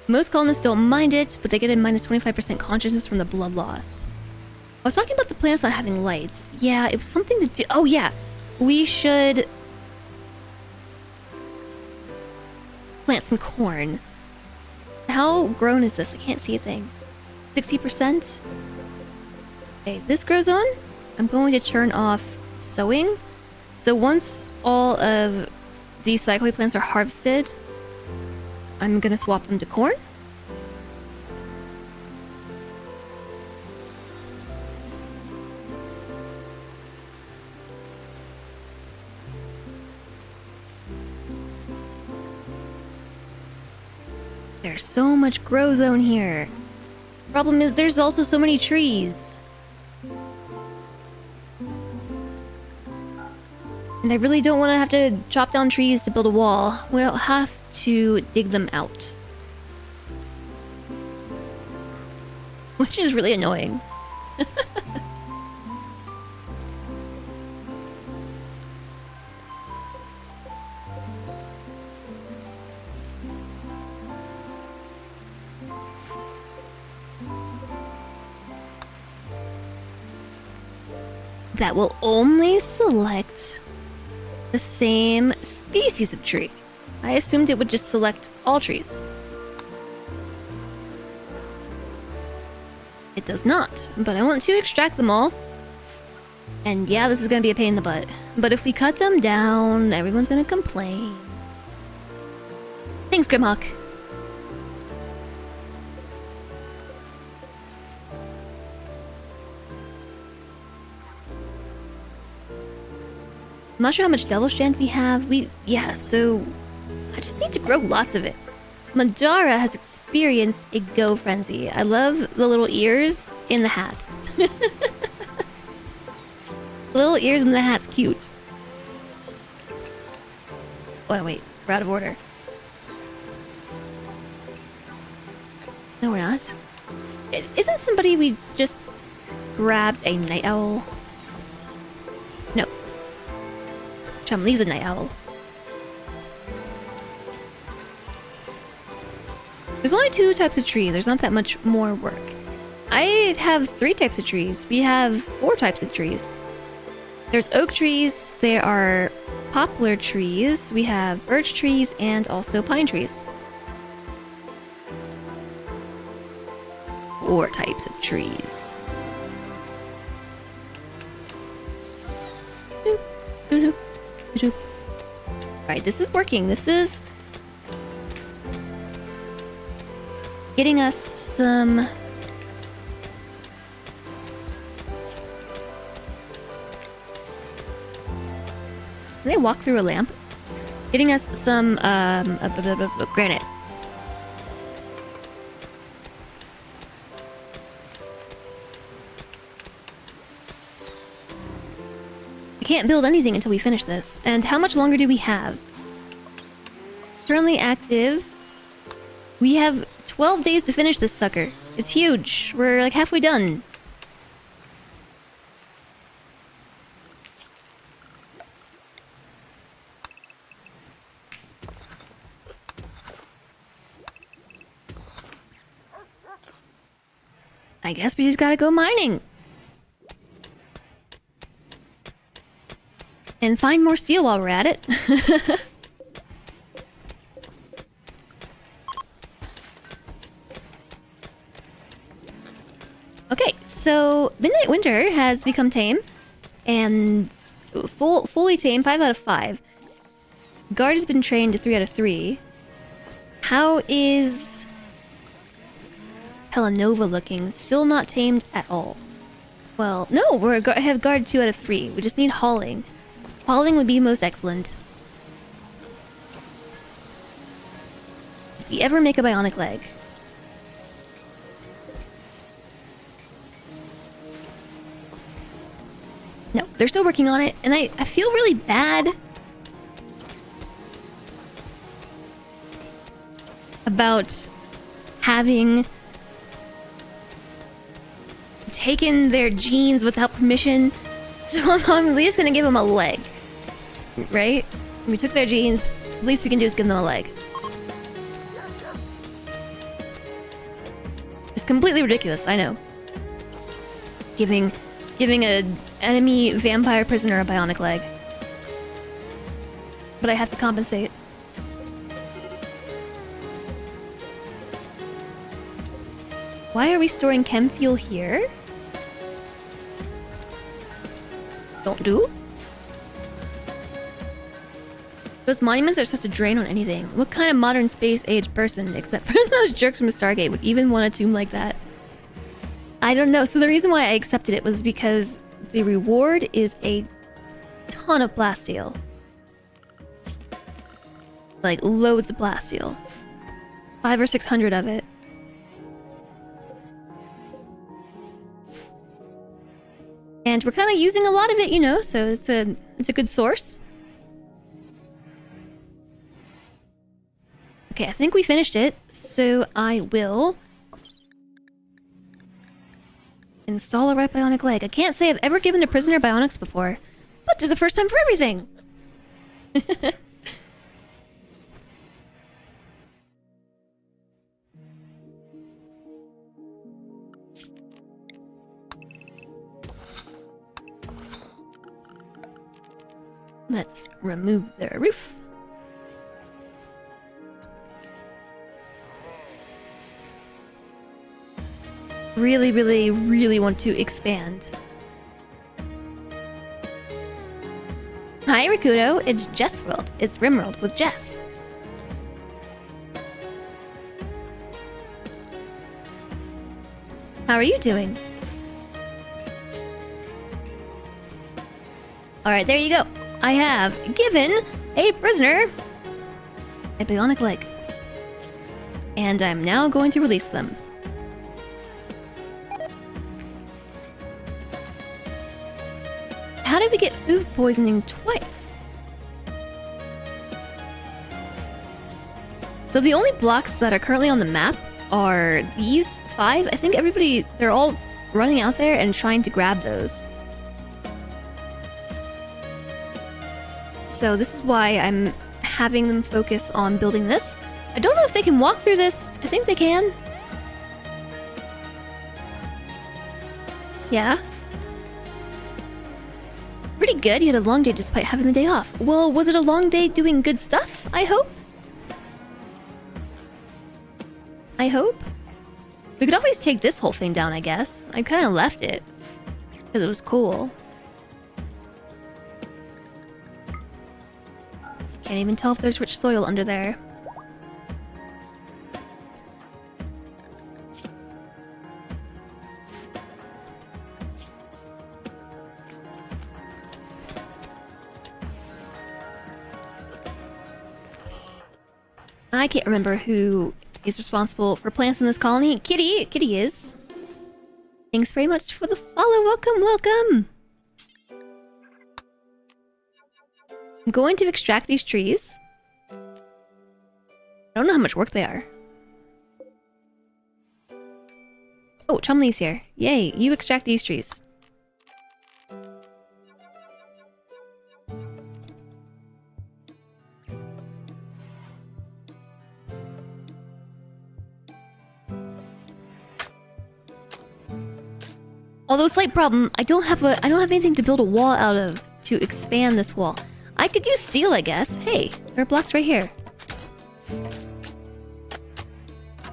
Most colonists don't mind it, but they get a minus 25% consciousness from the blood loss. I was talking about the plants not having lights. Yeah, it was something to do... Oh, yeah. We should... plant some corn. How grown is this? I can't see a thing. 60%? Okay, this grows on. I'm going to turn off sowing. So once all of these cycloid plants are harvested, I'm gonna swap them to corn. There's so much grow zone here. Problem is there's also so many trees. And I really don't want to have to chop down trees to build a wall. We'll have to dig them out. Which is really annoying. That will only select the same species of tree. I assumed it would just select all trees. It does not, but I want to extract them all. And yeah, this is gonna be a pain in the butt. But if we cut them down, everyone's gonna complain. Thanks, Grimhawk. I'm not sure how much Devil Strand we have. Yeah, so I just need to grow lots of it. Madara has experienced a go frenzy. I love the little ears in the hat. The little ears in the hat's cute. Oh, wait. We're out of order. not. Isn't somebody we just grabbed a night owl? No. Chumlee's a night owl. There's only 2 types of tree. There's not that much more work. I have 3 types of trees. We have 4 types of trees. There's oak trees, there are poplar trees, we have birch trees, and also pine trees. 4 types of trees. Alright, this is working. This is getting us some... Can they walk through a lamp? Getting us some granite. I can't build anything until we finish this. And how much longer do we have? Currently active. We have 12 days to finish this sucker. It's huge. We're like halfway done. I guess we just gotta go mining. And find more steel while we're at it. Okay, so Midnight Winter has become tame. And fully tame, 5 out of 5. Guard has been trained to 3 out of 3. How is Pelanova looking? Still not tamed at all. Well, no, I have guard 2 out of 3. We just need hauling. Hauling would be most excellent. If we ever make a bionic leg. No, they're still working on it, and I feel really bad about having taken their genes without permission, so I'm at least gonna give them a leg. Right? We took their genes, the least we can do is give them a leg. It's completely ridiculous, I know. Giving an enemy vampire prisoner a bionic leg. But I have to compensate. Why are we storing chem fuel here? Don't do? Those monuments are such a drain on anything. What kind of modern space age person, except for those jerks from Stargate, would even want a tomb like that? I don't know. So the reason why I accepted it was because the reward is a ton of plasteel. Like, loads of plasteel. 500 or 600 of it. And we're kind of using a lot of it, you know, so it's a good source. Okay, I think we finished it, so I will install a right bionic leg. I can't say I've ever given a prisoner bionics before, but there's a first time for everything. Let's remove the roof. Really, really, really want to expand. Hi, Rikudo. It's Jess World. It's Rimworld with Jess. How are you doing? Alright, there you go. I have given a prisoner a bionic leg. And I'm now going to release them. How did we get food poisoning twice? So the only blocks that are currently on the map are these 5. I think everybody, they're all running out there and trying to grab those. So this is why I'm having them focus on building this. I don't know if they can walk through this. I think they can. Yeah. Pretty good. You had a long day despite having the day off. Well, was it a long day doing good stuff? I hope. I hope. We could always take this whole thing down, I guess. I kind of left it because it was cool. Can't even tell if there's rich soil under there. I can't remember who is responsible for plants in this colony. Kitty! Kitty is. Thanks very much for the follow. Welcome, welcome! I'm going to extract these trees. I don't know how much work they are. Oh, Chumley's here. Yay, you extract these trees. Although slight problem, I don't have anything to build a wall out of to expand this wall. I could use steel, I guess. Hey, there are blocks right here.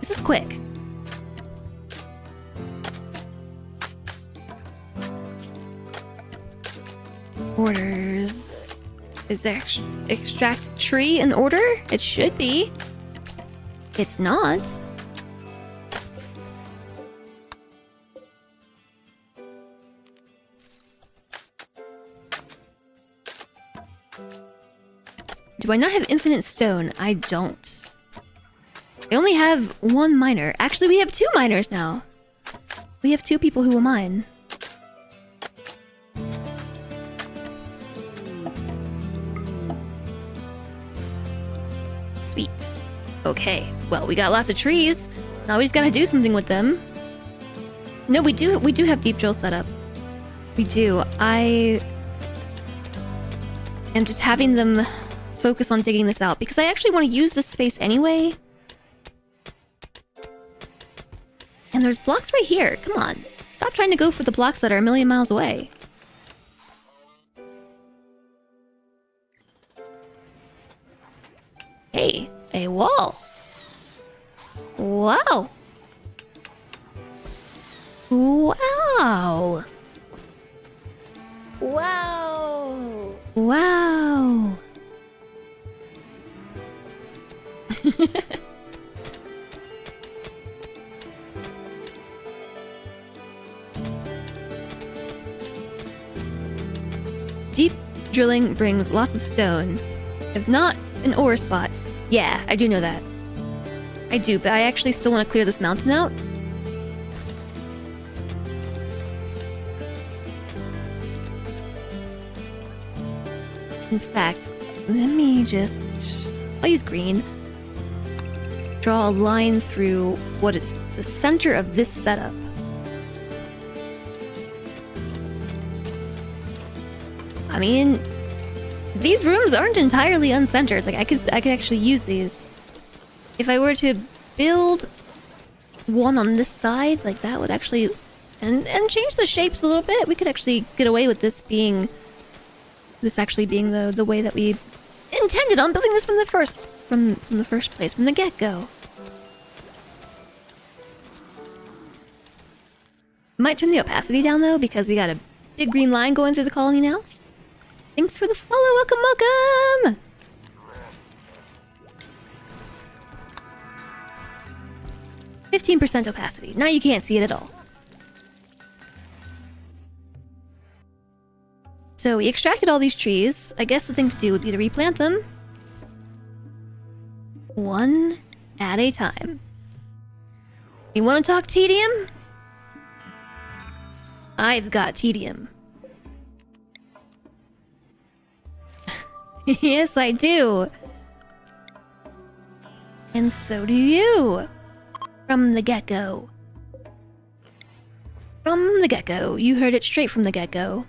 This is quick. Orders. Is there extract tree in order? It should be. It's not. Do I not have infinite stone? I don't. I only have 1 miner. Actually, we have 2 miners now. We have 2 people who will mine. Sweet. Okay. Well, we got lots of trees. Now we just gotta do something with them. No, we do have deep drill set up. We do. I am just having them focus on digging this out because I actually want to use this space anyway. And there's blocks right here. Come on. Stop trying to go for the blocks that are a million miles away. Hey, a wall. Wow. Wow. Wow. Wow. Deep drilling brings lots of stone. If not an ore spot. Yeah, I do know that. I do, but I actually still want to clear this mountain out. In fact, let me just... I'll use green. Draw a line through what is the center of this setup. I mean, these rooms aren't entirely uncentered. Like I could actually use these. If I were to build one on this side, like that would actually and change the shapes a little bit. We could actually get away with this actually being the way that we intended on building this from the first place, from the get-go. Might turn the opacity down though, because we got a big green line going through the colony now. Thanks for the follow, welcome, welcome! 15% opacity. Now you can't see it at all. So we extracted all these trees. I guess the thing to do would be to replant them. One at a time. You want to talk tedium? I've got tedium. Yes, I do. And so do you. From the get-go. From the get-go. You heard it straight from the get-go.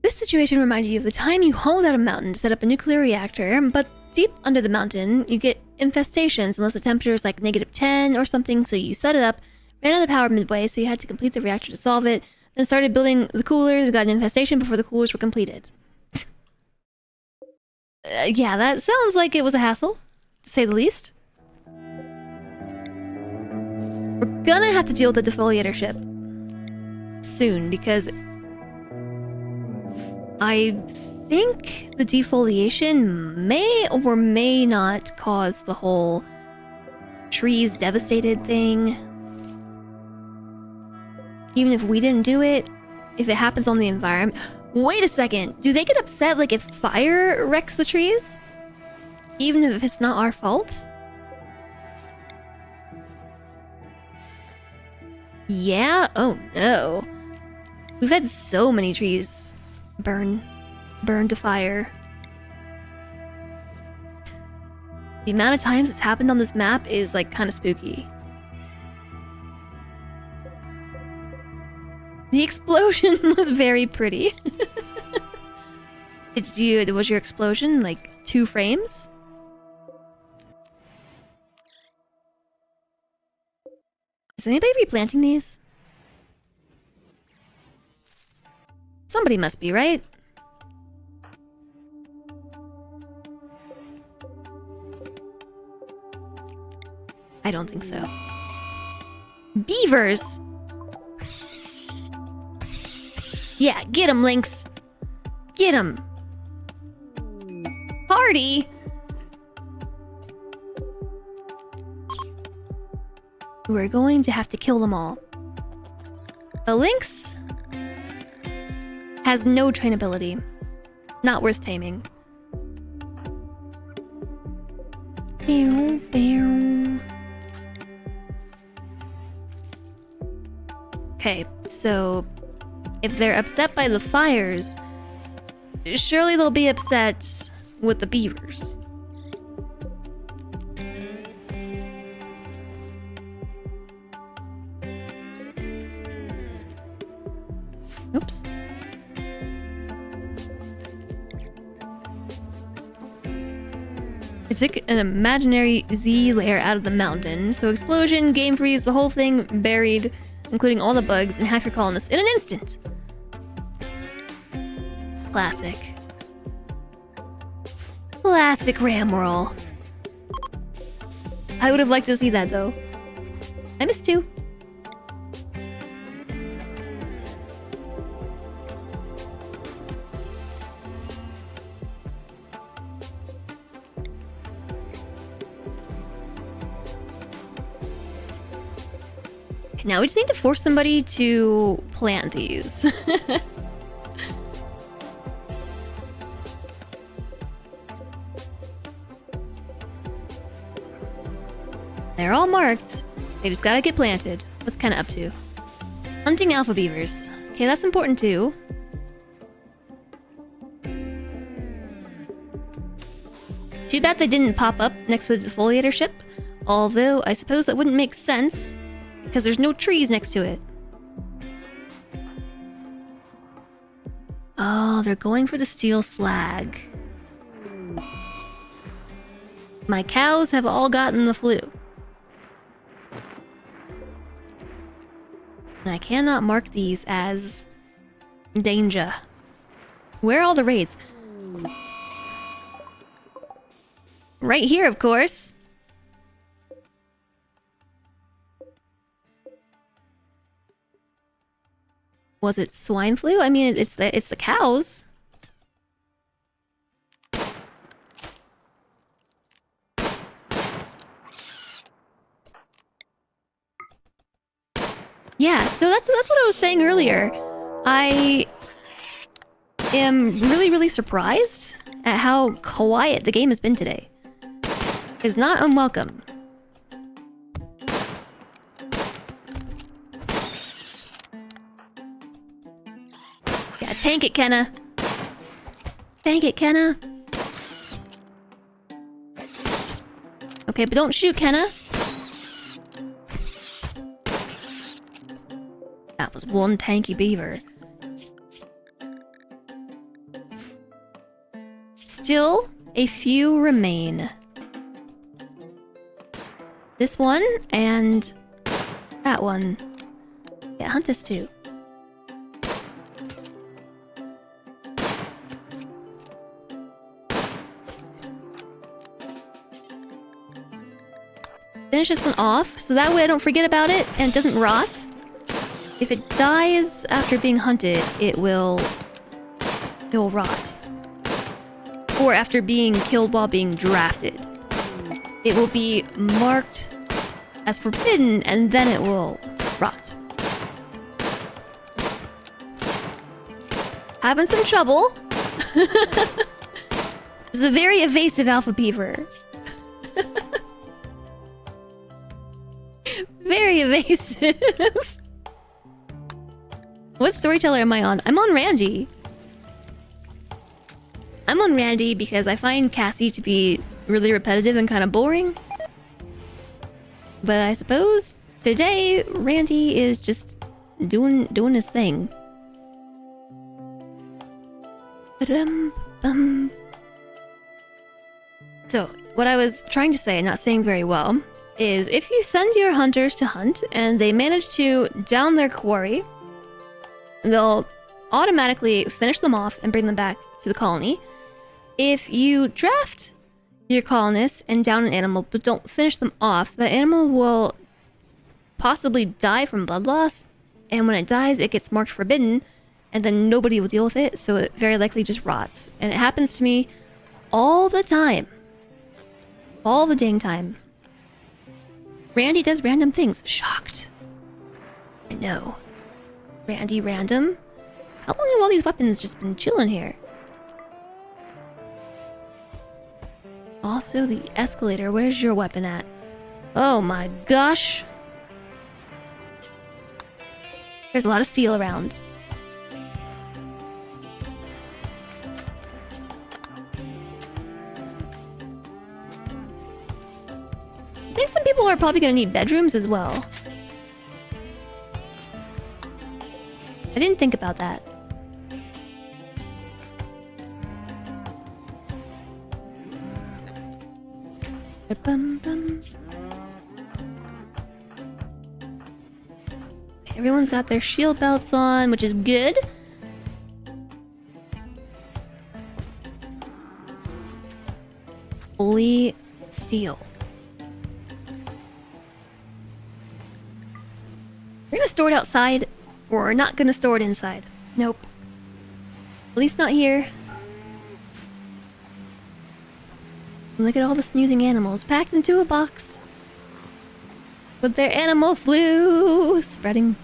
This situation reminded you of the time you hauled out a mountain to set up a nuclear reactor, but deep under the mountain, you get infestations unless the temperature is like -10 or something, so you set it up, ran out of power midway, so you had to complete the reactor to solve it, then started building the coolers, got an infestation before the coolers were completed. Yeah, that sounds like it was a hassle, to say the least. We're gonna have to deal with the defoliator ship soon, because I think the defoliation may or may not cause the whole trees devastated thing. Even if we didn't do it, if it happens on the environment... Wait a second! Do they get upset like if fire wrecks the trees? Even if it's not our fault? Yeah? Oh no. We've had so many trees burn to fire. The amount of times it's happened on this map is like kind of spooky. The explosion was very pretty. Was your explosion like 2 frames? Is anybody replanting these? Somebody must be, right? I don't think so. Beavers! Yeah, get 'em, Lynx! Get 'em! Party! We're going to have to kill them all. The Lynx has no trainability. Not worth taming. Bow, bow. Okay, so if they're upset by the fires, surely they'll be upset with the beavers. Oops. I took an imaginary Z layer out of the mountain, so explosion, game freeze, the whole thing buried, including all the bugs and half your colonists in an instant. Classic. Classic Ramroll. I would have liked to see that though. I missed 2. Now we just need to force somebody to plant these. They're all marked. They just gotta get planted. What's kinda up to? Hunting alpha beavers. Okay, that's important too. Too bad they didn't pop up next to the defoliator ship. Although, I suppose that wouldn't make sense, because there's no trees next to it. Oh, they're going for the steel slag. My cows have all gotten the flu. And I cannot mark these as danger. Where are all the raids? Right here, of course. Was it swine flu? I mean, it's the cows. Yeah, so that's what I was saying earlier. I am really surprised at how quiet the game has been today. It's not unwelcome. Yeah, tank it, Kenna. Dang it, Kenna. Okay, but don't shoot, Kenna. That was one tanky beaver. Still, a few remain. This one and that one. Yeah, hunt this too. Finish this one off, so that way I don't forget about it and it doesn't rot. If it dies after being hunted, it will rot. Or after being killed while being drafted. It will be marked as forbidden, and then it will rot. Having some trouble. This is a very evasive alpha beaver. Very evasive. What storyteller am I on? I'm on Randy. I'm on Randy because I find Cassie to be really repetitive and kind of boring. But I suppose today Randy is just doing his thing. So, what I was trying to say, and not saying very well, is if you send your hunters to hunt and they manage to down their quarry, they'll automatically finish them off and bring them back to the colony. If you draft your colonists and down an animal but don't finish them off, the animal will possibly die from blood loss, and when it dies it gets marked forbidden, and then nobody will deal with it, so it very likely just rots. And it happens to me all the time. All the dang time. Randy does random things. Shocked. I know. Randy random? How long have all these weapons just been chilling here? Also, the escalator. Where's your weapon at? Oh my gosh. There's a lot of steel around. I think some people are probably gonna need bedrooms as well. I didn't think about that. Everyone's got their shield belts on, which is good. Holy steel. We're gonna store it outside, or we're not gonna store it inside. Nope. At least not here. Look at all the snoozing animals packed into a box with their animal flu spreading.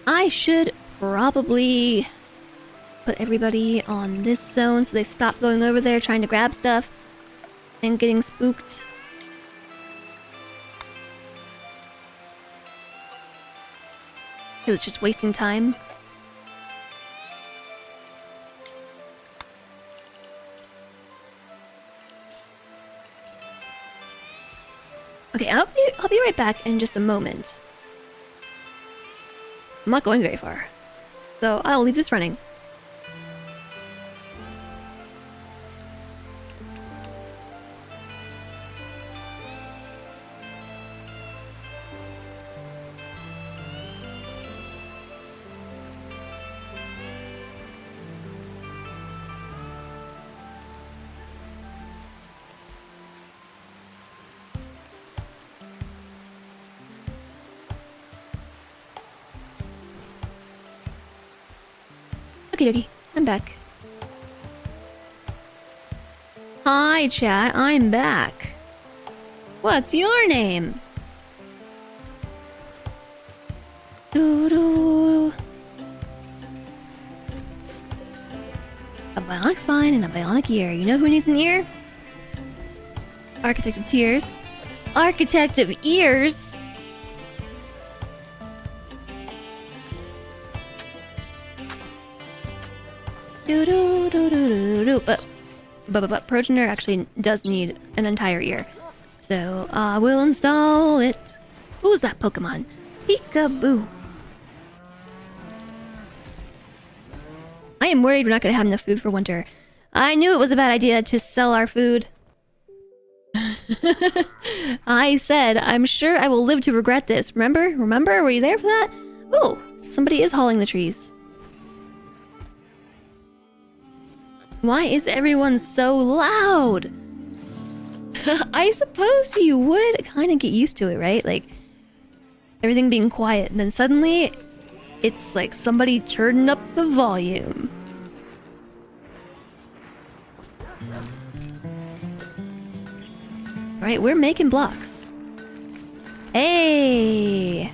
I should probably put everybody on this zone so they stop going over there trying to grab stuff and getting spooked. Because it's just wasting time. Okay, I'll be right back in just a moment. I'm not going very far, so I'll leave this running. Okie dokie, I'm back. Hi, chat, I'm back. What's your name? Doo-doo. A bionic spine and a bionic ear. You know who needs an ear? Architect of Tears. Architect of Ears? Do do do do do do. But progenitor actually does need an entire ear, so I will install it. Who's that Pokemon? Peekaboo. I am worried we're not gonna have enough food for winter. I knew it was a bad idea to sell our food. I said, I'm sure I will live to regret this. Remember? Remember? Were you there for that? Oh, somebody is hauling the trees. Why is everyone so loud? I suppose you would kind of get used to it, right? Like, everything being quiet, and then suddenly, it's like somebody turned up the volume. Alright, we're making blocks. Hey!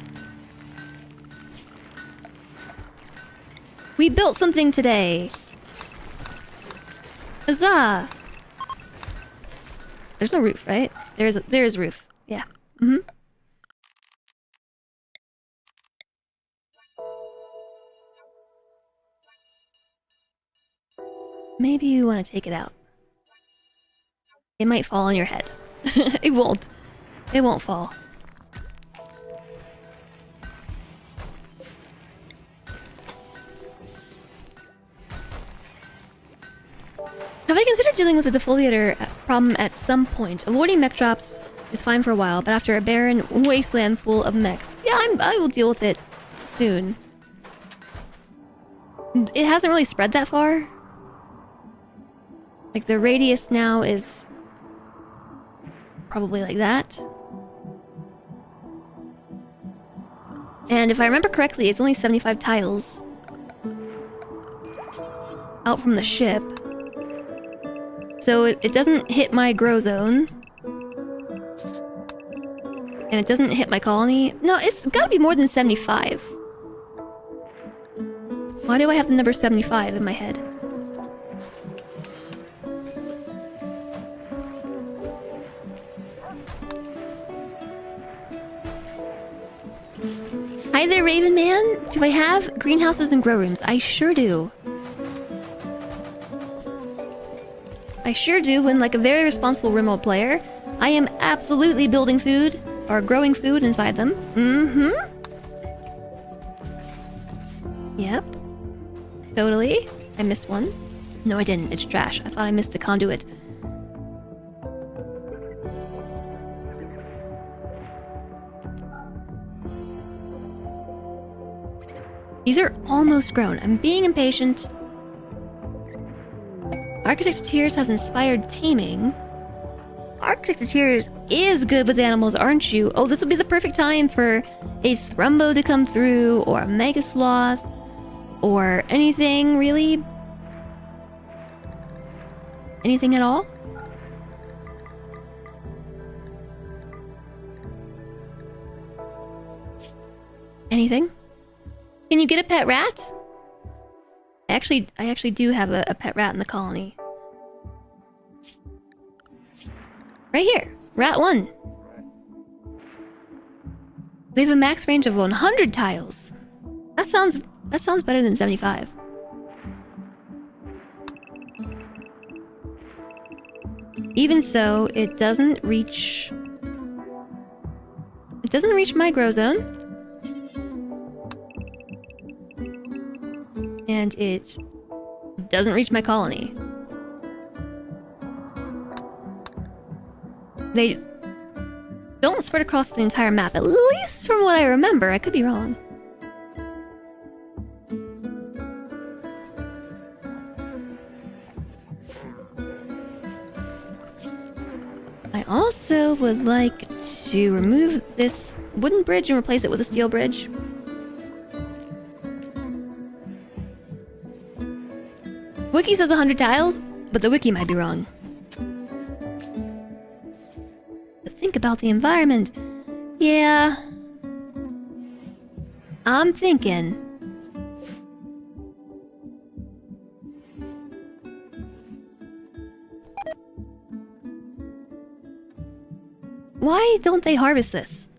We built something today! Huzzah! There's no roof, right? There's roof. Yeah. Mm-hmm. Maybe you want to take it out. It might fall on your head. It won't. It won't fall. Have I considered dealing with the defoliator problem at some point? Avoiding mech drops is fine for a while, but after a barren wasteland full of mechs, yeah, I will deal with it soon. It hasn't really spread that far. Like, the radius now is probably like that. And if I remember correctly, it's only 75 tiles out from the ship. So it doesn't hit my grow zone. And it doesn't hit my colony. No, it's gotta be more than 75. Why do I have the number 75 in my head? Hi there, Raven Man. Do I have greenhouses and grow rooms? I sure do. I sure do, and like a very responsible rimworld player, I am absolutely building food, or growing food inside them. Mm-hmm. Yep. Totally. I missed one. No, I didn't. It's trash. I thought I missed a conduit. These are almost grown. I'm being impatient. Architect of Tears has inspired taming. Architect of Tears is good with animals, aren't you? Oh, this would be the perfect time for a Thrumbo to come through, or a Mega Sloth, or anything, really. Anything at all? Anything? Can you get a pet rat? I actually do have a pet rat in the colony. Right here, rat 1. We have a max range of 100 tiles. That sounds better than 75. Even so, it doesn't reach my grow zone. And it doesn't reach my colony. They don't spread across the entire map, at least from what I remember. I could be wrong. I also would like to remove this wooden bridge and replace it with a steel bridge. Wiki says 100 tiles, but the wiki might be wrong. But think about the environment. Yeah. I'm thinking. Why don't they harvest this?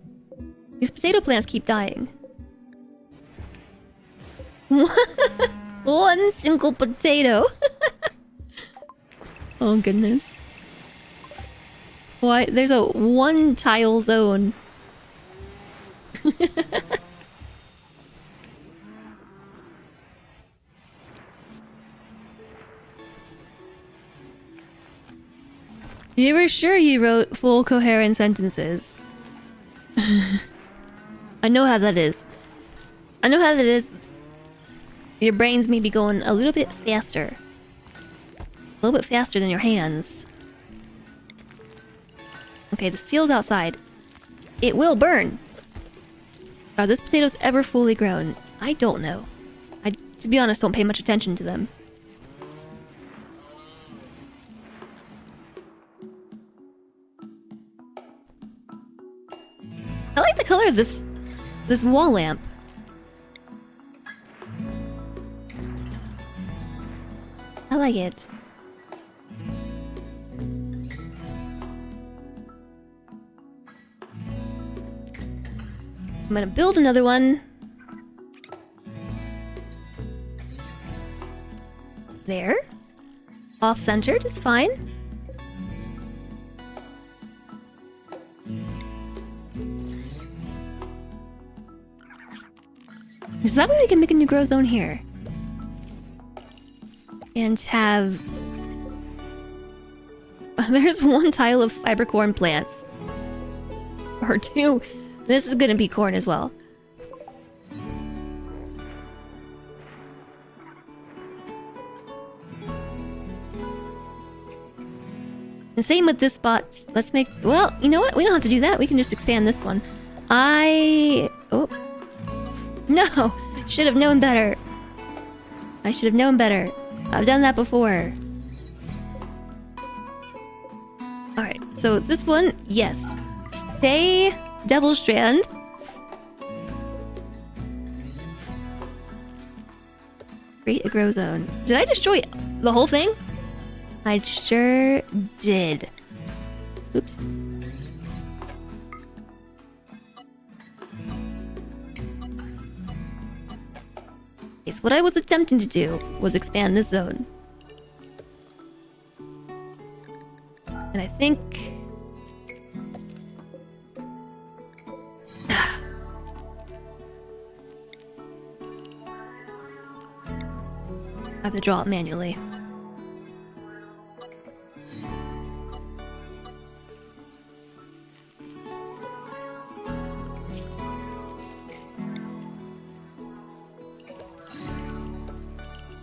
These potato plants keep dying. One single potato. Oh goodness. Why? There's a one tile zone. You were sure you wrote full coherent sentences. I know how that is. I know how that is. Your brains may be going a little bit faster. A little bit faster than your hands. Okay, the steel's outside. It will burn. Are those potatoes ever fully grown? I don't know. I, to be honest, don't pay much attention to them. I like the color of this wall lamp. I like it. I'm gonna build another one. There. Off-centered, it's fine. Is that way we can make a new grow zone here? And have... There's one tile of fiber corn plants. Or two. This is gonna be corn as well. And same with this spot. Let's make... Well, you know what? We don't have to do that. We can just expand this one. Oh. No! Should have known better. I should have known better. I've done that before. Alright, so this one, yes. Stay Devil Strand. Create a grow zone. Did I destroy the whole thing? I sure did. Oops. Okay, so what I was attempting to do was expand this zone. And I think... I have to draw it manually.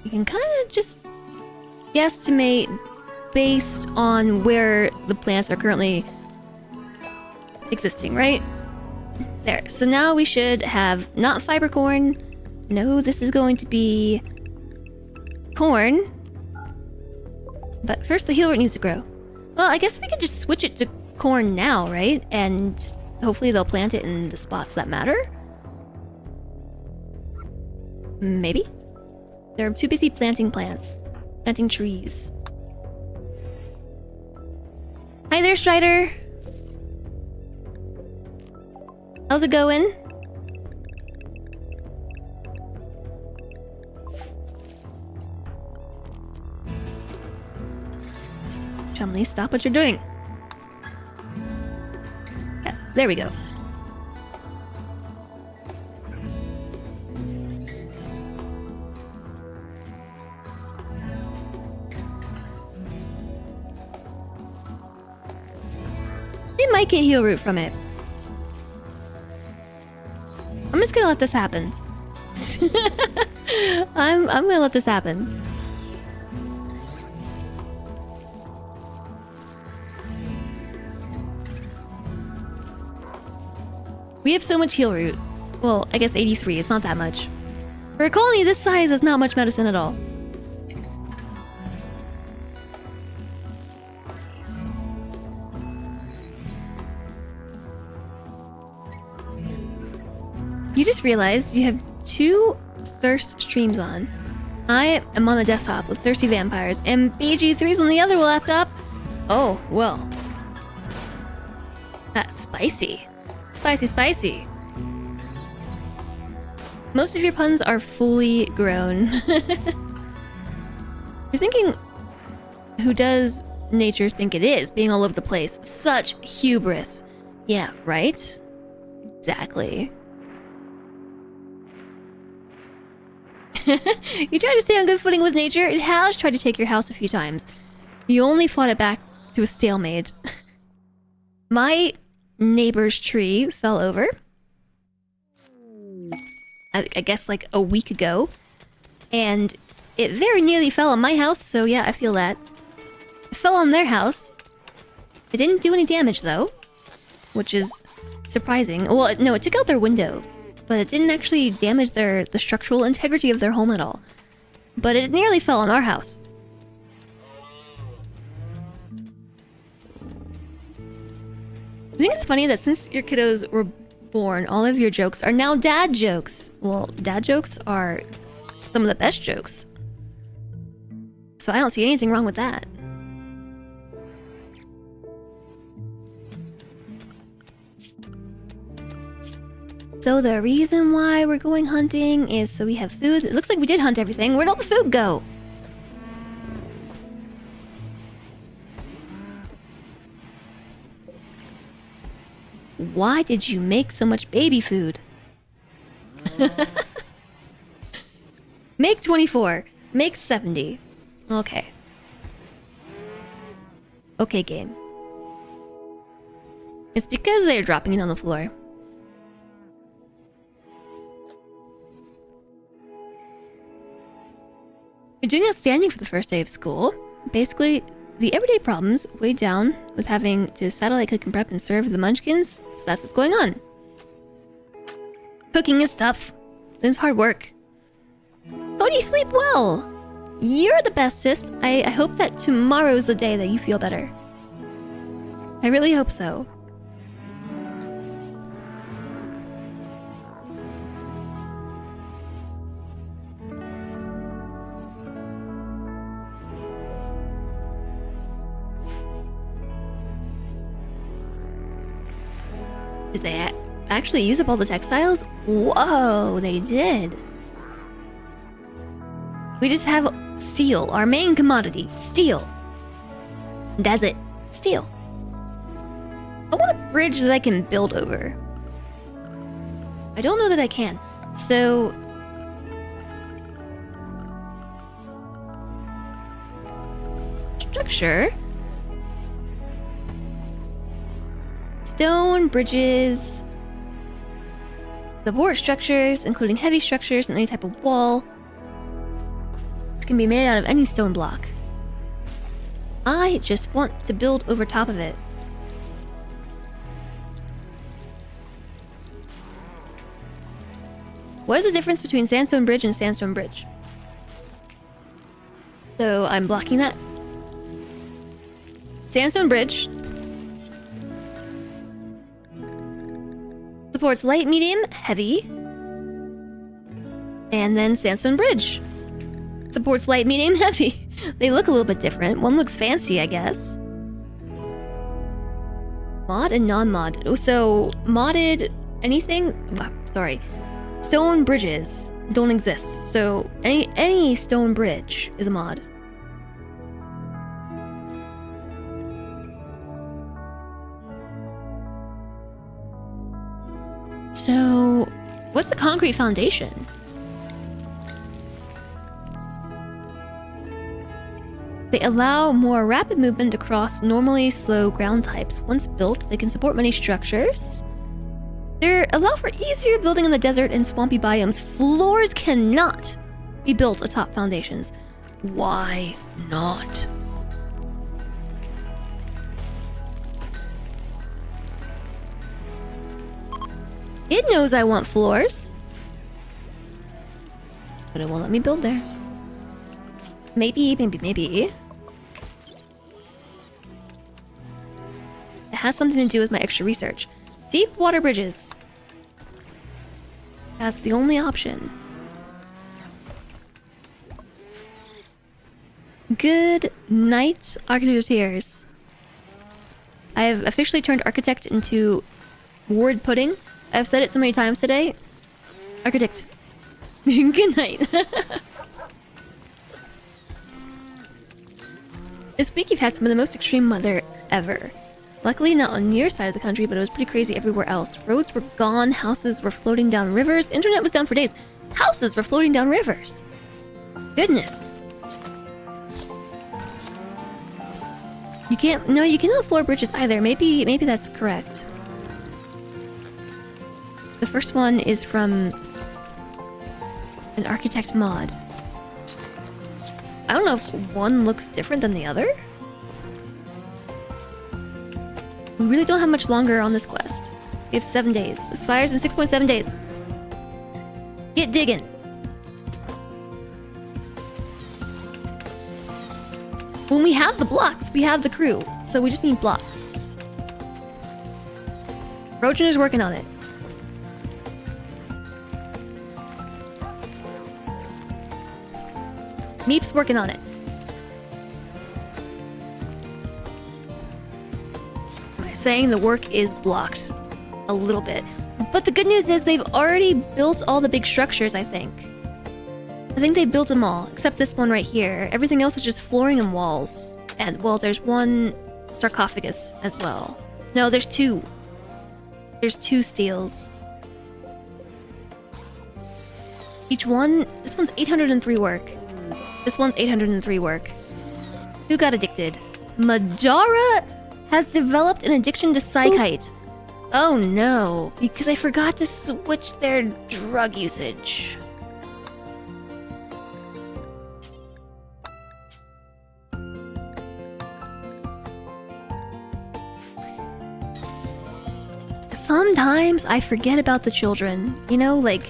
You can kind of just guesstimate based on where the plants are currently existing, right? There. So now we should have not fiber corn. No, this is going to be corn. But first the heal root needs to grow. Well, I guess we could just switch it to corn now, right? And hopefully they'll plant it in the spots that matter. Maybe. They're too busy planting plants. Planting trees. Hi there, Strider! How's it going? Chumley, stop what you're doing. Yeah, there we go. We might get heal root from it. I'm just gonna let this happen. I'm gonna let this happen. We have so much heal root. Well, I guess 83, it's not that much. For a colony this size, is not much medicine at all. You just realized you have 2 thirst streams on. I am on the desktop with Thirsty Vampires, and BG3's on the other laptop. Oh, well. That's spicy. Spicy, spicy. Most of your puns are fully grown. You're thinking, who does nature think it is, being all over the place? Such hubris. Yeah, right? Exactly. You try to stay on good footing with nature. It has tried to take your house a few times. You only fought it back to a stalemate. My neighbor's tree fell over. I guess like a week ago. And it very nearly fell on my house, so yeah, I feel that. It fell on their house. It didn't do any damage though, which is surprising. Well, no, it took out their window, but it didn't actually damage the structural integrity of their home at all. But it nearly fell on our house. I think it's funny that since your kiddos were born, all of your jokes are now dad jokes. Well, dad jokes are some of the best jokes. So I don't see anything wrong with that. So the reason why we're going hunting is so we have food. It looks like we did hunt everything. Where'd all the food go? Why did you make so much baby food? Make 24. Make 70. Okay. Okay, game. It's because they're dropping it on the floor. You're doing outstanding for the first day of school. Basically, the everyday problems weighed down with having to satellite cook and prep and serve the munchkins, so that's what's going on. Cooking is tough. It's hard work. How do you sleep well? You're the bestest. I hope that tomorrow's the day that you feel better. I really hope so. Did they actually use up all the textiles? Whoa, they did. We just have steel, our main commodity. Steel. That's it. Steel. I want a bridge that I can build over. I don't know that I can. So... structure. Stone bridges. Support structures, including heavy structures and any type of wall. Can be made out of any stone block. I just want to build over top of it. What is the difference between sandstone bridge and sandstone bridge? So I'm blocking that. Sandstone bridge supports light, medium, heavy. And then sandstone bridge supports light, medium, heavy. They look a little bit different. One looks fancy, I guess. Mod and non-mod. Oh, so modded anything? Sorry. Stone bridges don't exist. So any stone bridge is a mod. So what's the concrete foundation? They allow more rapid movement across normally slow ground types. Once built, they can support many structures. They allow for easier building in the desert and swampy biomes. Floors cannot be built atop foundations. Why not? It knows I want floors, but it won't let me build there. Maybe. It has something to do with my extra research. Deep water bridges. That's the only option. Good night, Architect of Tears. I have officially turned architect into word pudding. I've said it so many times today. Architect. Good night. This week you've had some of the most extreme weather ever. Luckily not on your side of the country, but it was pretty crazy everywhere else. Roads were gone, houses were floating down rivers, internet was down for days. Houses were floating down rivers. Goodness. You cannot floor bridges either. Maybe that's correct. The first one is from an architect mod. I don't know if one looks different than the other. We really don't have much longer on this quest. We have 7 days. Expires in 6.7 days. Get digging. When we have the blocks, we have the crew. So we just need blocks. Rojan is working on it. Meep's working on it. By saying the work is blocked a little bit. But the good news is they've already built all the big structures, I think. I think they built them all, except this one right here. Everything else is just flooring and walls. And, well, there's one sarcophagus as well. No, there's two. There's 2 steels. Each one... This one's 803 work. This one's 803 work. Who got addicted? Majara has developed an addiction to psychite. Oh no, because I forgot to switch their drug usage. Sometimes I forget about the children. You know, like...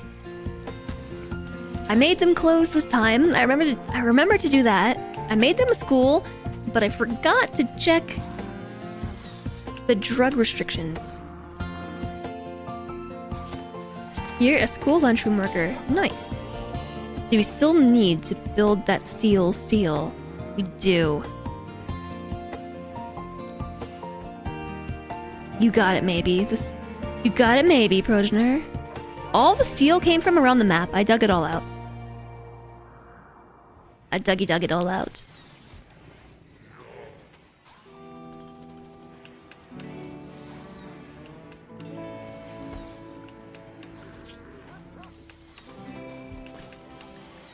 I made them close this time. I remember to do that. I made them a school, but I forgot to check the drug restrictions. You're a school lunchroom worker. Nice. Do we still need to build that steel? We do. You got it, maybe. You got it, maybe, Progenitor. All the steel came from around the map. I dug it all out. I dug it all out.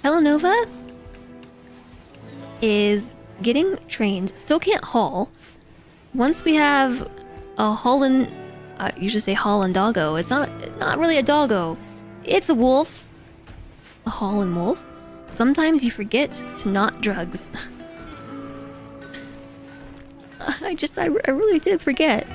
Helenova is getting trained. Still can't haul. Once we have a Holland... you should say Holland doggo. It's not really a doggo. It's a wolf. A Holland wolf. Sometimes you forget to not drugs. I really did forget.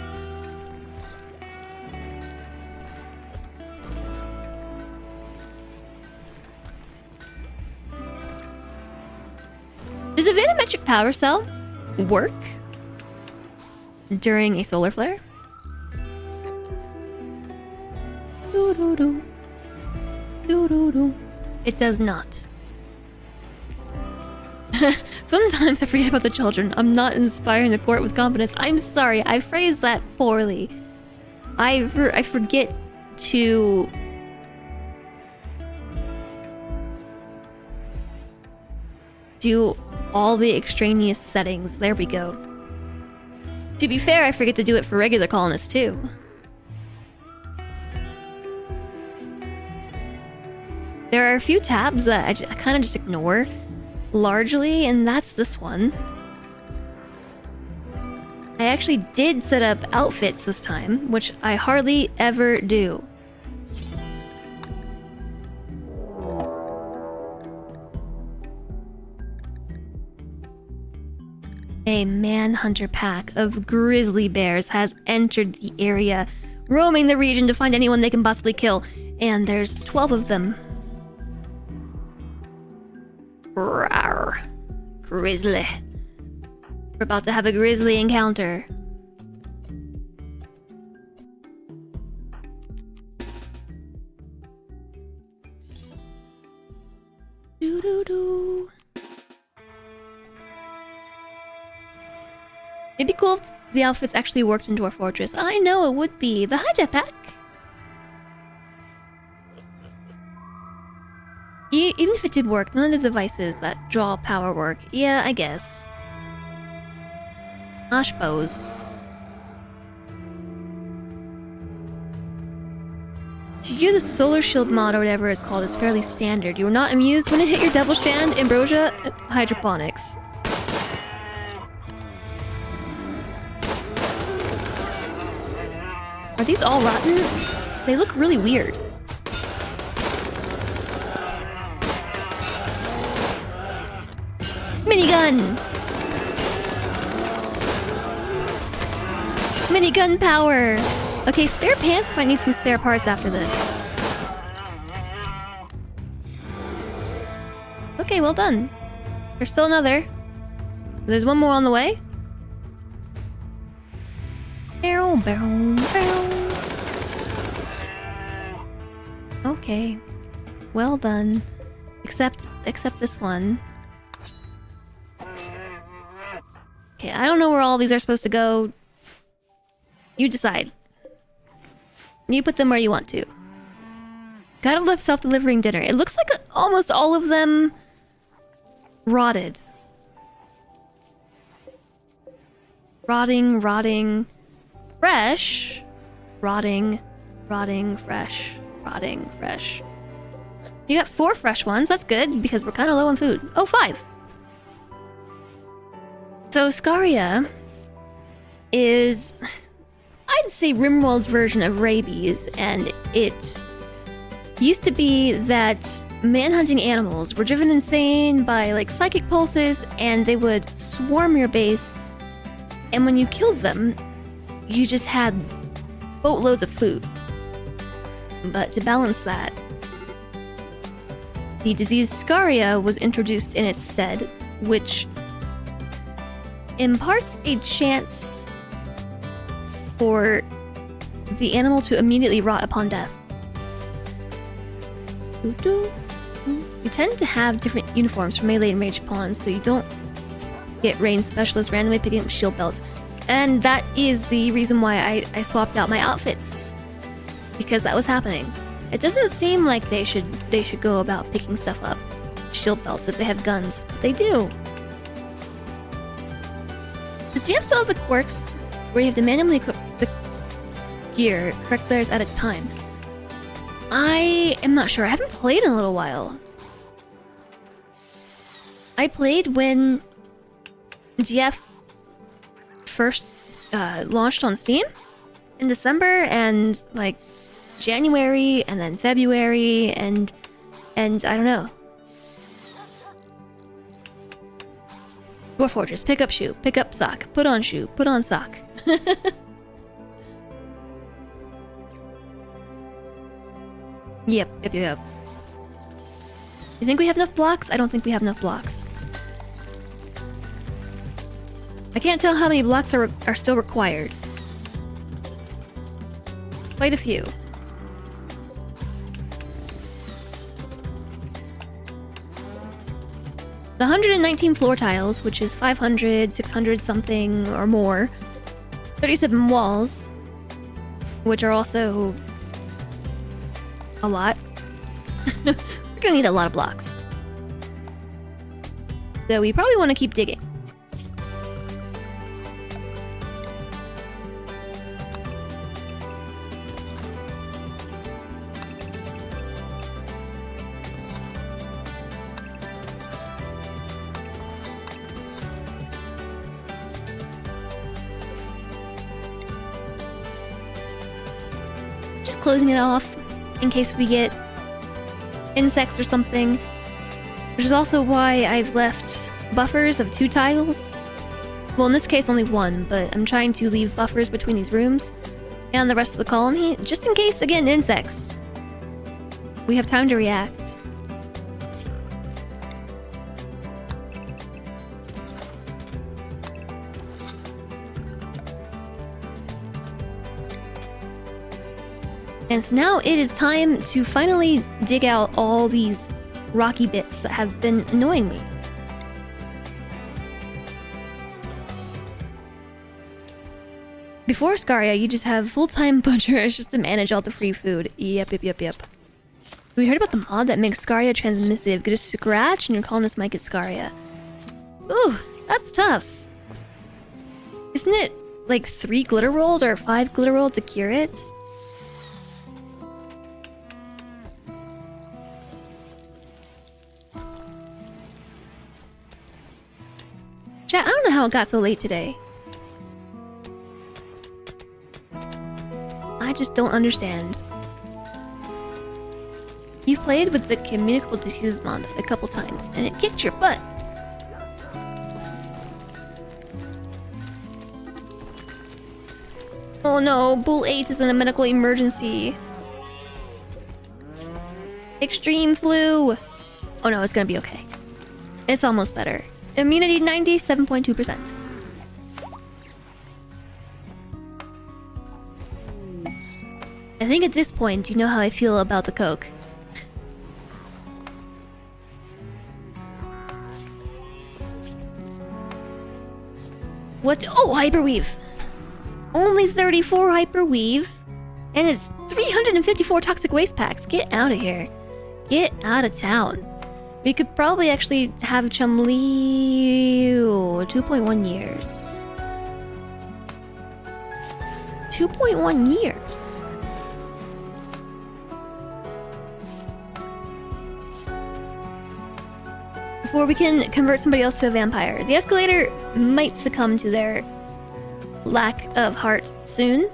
Does a vanometric power cell work during a solar flare? Doo-doo-doo. Doo-doo-doo. It does not. Sometimes I forget about the children. I'm not inspiring the court with confidence. I'm sorry, I phrased that poorly. I forget to... do all the extraneous settings. There we go. To be fair, I forget to do it for regular colonists too. There are a few tabs that I kind of just ignore, largely, and that's this one. I actually did set up outfits this time, which I hardly ever do. A manhunter pack of grizzly bears has entered the area, roaming the region to find anyone they can possibly kill, and there's 12 of them. Rawr. Grizzly. We're about to have a grizzly encounter. Doo-doo-doo. It'd be cool if the outfits actually worked into our fortress. I know it would be. The jetpack. even if it did work, none of the devices that draw power work. Yeah, I guess. I suppose. To you, the solar shield mod or whatever it's called is fairly standard. You are not amused when it hit your double strand, ambrosia, hydroponics. Are these all rotten? They look really weird. Minigun! Minigun power! Okay, spare pants might need some spare parts after this. Okay, well done. There's still another. There's one more on the way. Barrel, barrel, barrel. Okay. Well done. Except this one. Okay, I don't know where all these are supposed to go. You decide. You put them where you want to. Gotta love self-delivering dinner. It looks like almost all of them rotted. Rotting, rotting, fresh. Rotting, rotting, fresh. Rotting, fresh. You got 4 fresh ones. That's good, because we're kind of low on food. Oh, 5. So, Scaria is, I'd say, Rimworld's version of rabies, and it used to be that manhunting animals were driven insane by, like, psychic pulses, and they would swarm your base, and when you killed them, you just had boatloads of food. But to balance that, the disease Scaria was introduced in its stead, which imparts a chance for the animal to immediately rot upon death. You tend to have different uniforms for melee and ranged pawns, so you don't get ranged specialists randomly picking up shield belts. And that is the reason why I swapped out my outfits, because that was happening. It doesn't seem like they should go about picking stuff up, shield belts, if they have guns, but they do. Does DM still have the quirks where you have to manually equip the gear correct players at a time? I am not sure. I haven't played in a little while. I played when DF first launched on Steam in December, and like January, and then February, and I don't know. Dwarf Fortress, pick up shoe, pick up sock, put on shoe, put on sock. Yep. You think we have enough blocks? I don't think we have enough blocks. I can't tell how many blocks are still required. Quite a few. The 119 floor tiles, which is 500, 600 something or more. 37 walls, which are also a lot. We're gonna need a lot of blocks. So we probably want to keep digging. Just closing it off in case we get insects or something. Which is also why I've left buffers of 2 tiles. Well, in this case only 1, but I'm trying to leave buffers between these rooms and the rest of the colony, just in case, again, insects. We have time to react. And so now it is time to finally dig out all these rocky bits that have been annoying me. Before Scaria, you just have full-time butchers just to manage all the free food. Yep. We heard about the mod that makes Scaria transmissive. Get a scratch and your colonist might get Scaria. Ooh, that's tough. Isn't it like 3 glitter rolled or 5 glitter rolled to cure it? Chat, I don't know how it got so late today. I just don't understand. You've played with the communicable diseases mod a couple times, and it kicked your butt. Oh no, Bull 8 is in a medical emergency. Extreme flu! Oh no, it's gonna be okay. It's almost better. Immunity 97.2%. I think at this point, you know how I feel about the Coke. What? Oh, Hyperweave! Only 34 Hyperweave, and it's 354 Toxic Waste Packs. Get out of here. Get out of town. We could probably actually have Chumli... 2.1 years. 2.1 years. Before we can convert somebody else to a vampire. The escalator might succumb to their lack of heart soon.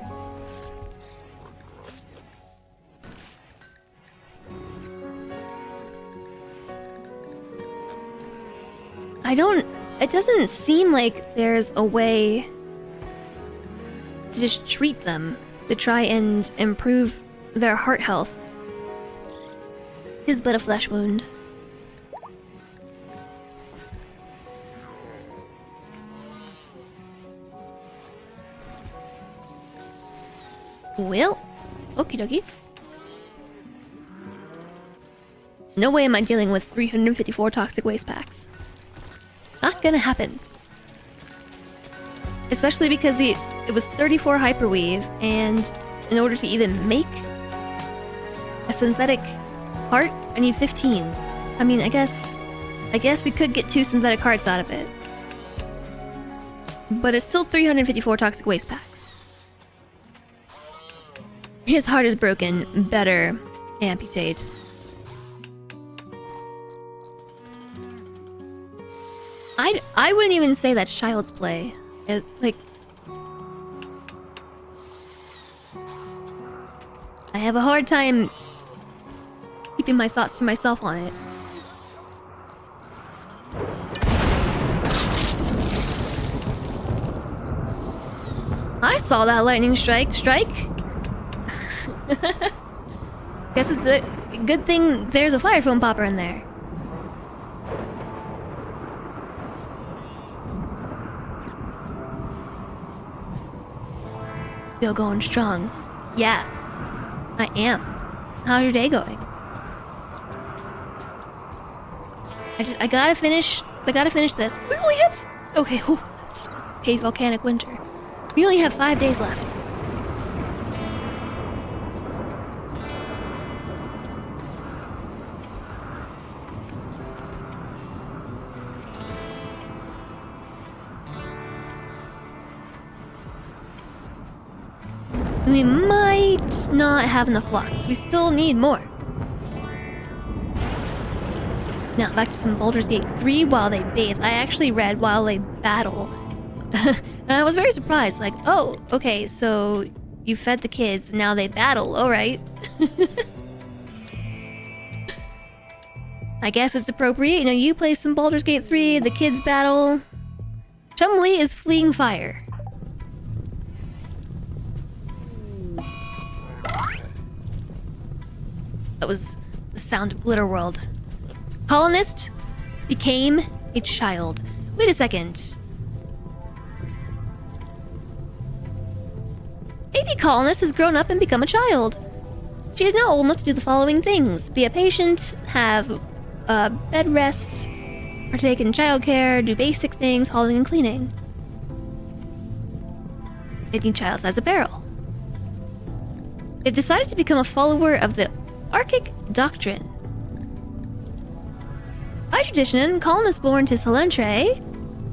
It doesn't seem like there's a way to just treat them to try and improve their heart health. His but a flesh wound. Well, okie dokie. No way am I dealing with 354 toxic waste packs. Not gonna happen. Especially because it was 34 hyperweave, and in order to even make a synthetic heart, I need 15. I mean, I guess we could get 2 synthetic hearts out of it. But it's still 354 toxic waste packs. His heart is broken. Better amputate. I wouldn't even say that's child's play. Like, I have a hard time keeping my thoughts to myself on it. I saw that lightning strike. Guess it's a good thing there's a fire foam popper in there. Still going strong. Yeah, I am. How's your day going? I gotta finish this. We only have... Okay, that's paid volcanic winter. We only have 5 days left. We might not have enough blocks. We still need more. Now, back to some Baldur's Gate 3 while they bathe. I actually read while they battle. And I was very surprised. Like, oh, okay, so you fed the kids, now they battle. Alright. I guess it's appropriate. You know, you play some Baldur's Gate 3, the kids battle. Chumli is fleeing fire. That was the sound of Glitter World. Colonist became a child. Wait a second. Baby colonist has grown up and become a child. She is now old enough to do the following things: be a patient, have bed rest, partake in childcare, do basic things, hauling and cleaning. They need child-size apparel. They've decided to become a follower of the Archic doctrine. By tradition, colonists born to Salentre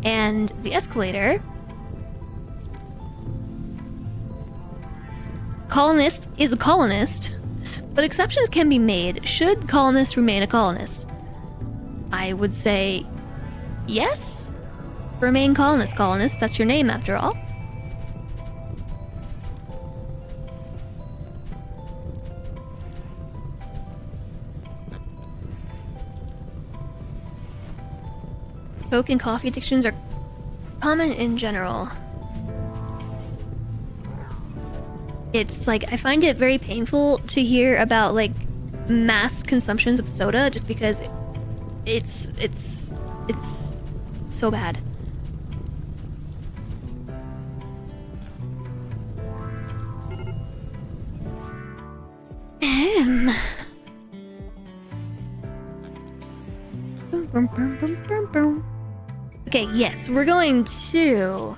and the escalator. Colonist is a colonist, but exceptions can be made should colonists remain a colonist. I would say yes. Remain colonist, that's your name after all. Coke and coffee addictions are common in general. It's like, I find it very painful to hear about like mass consumptions of soda just because it's so bad. Okay, yes, we're going to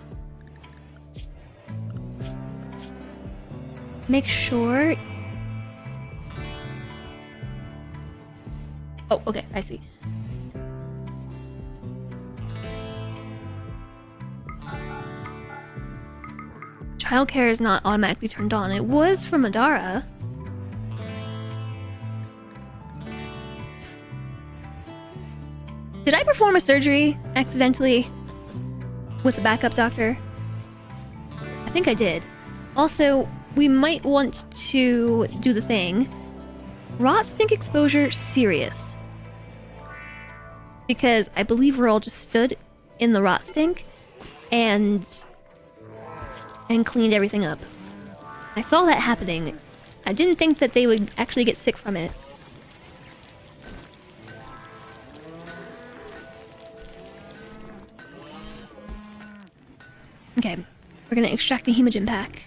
make sure. Oh, okay, I see. Childcare is not automatically turned on. It was for Madara. Did I perform a surgery accidentally with a backup doctor? I think I did. Also, we might want to do the thing. Rot stink exposure serious. Because I believe we're all just stood in the rot stink and cleaned everything up. I saw that happening. I didn't think that they would actually get sick from it. Okay, we're gonna extract a hemogen pack.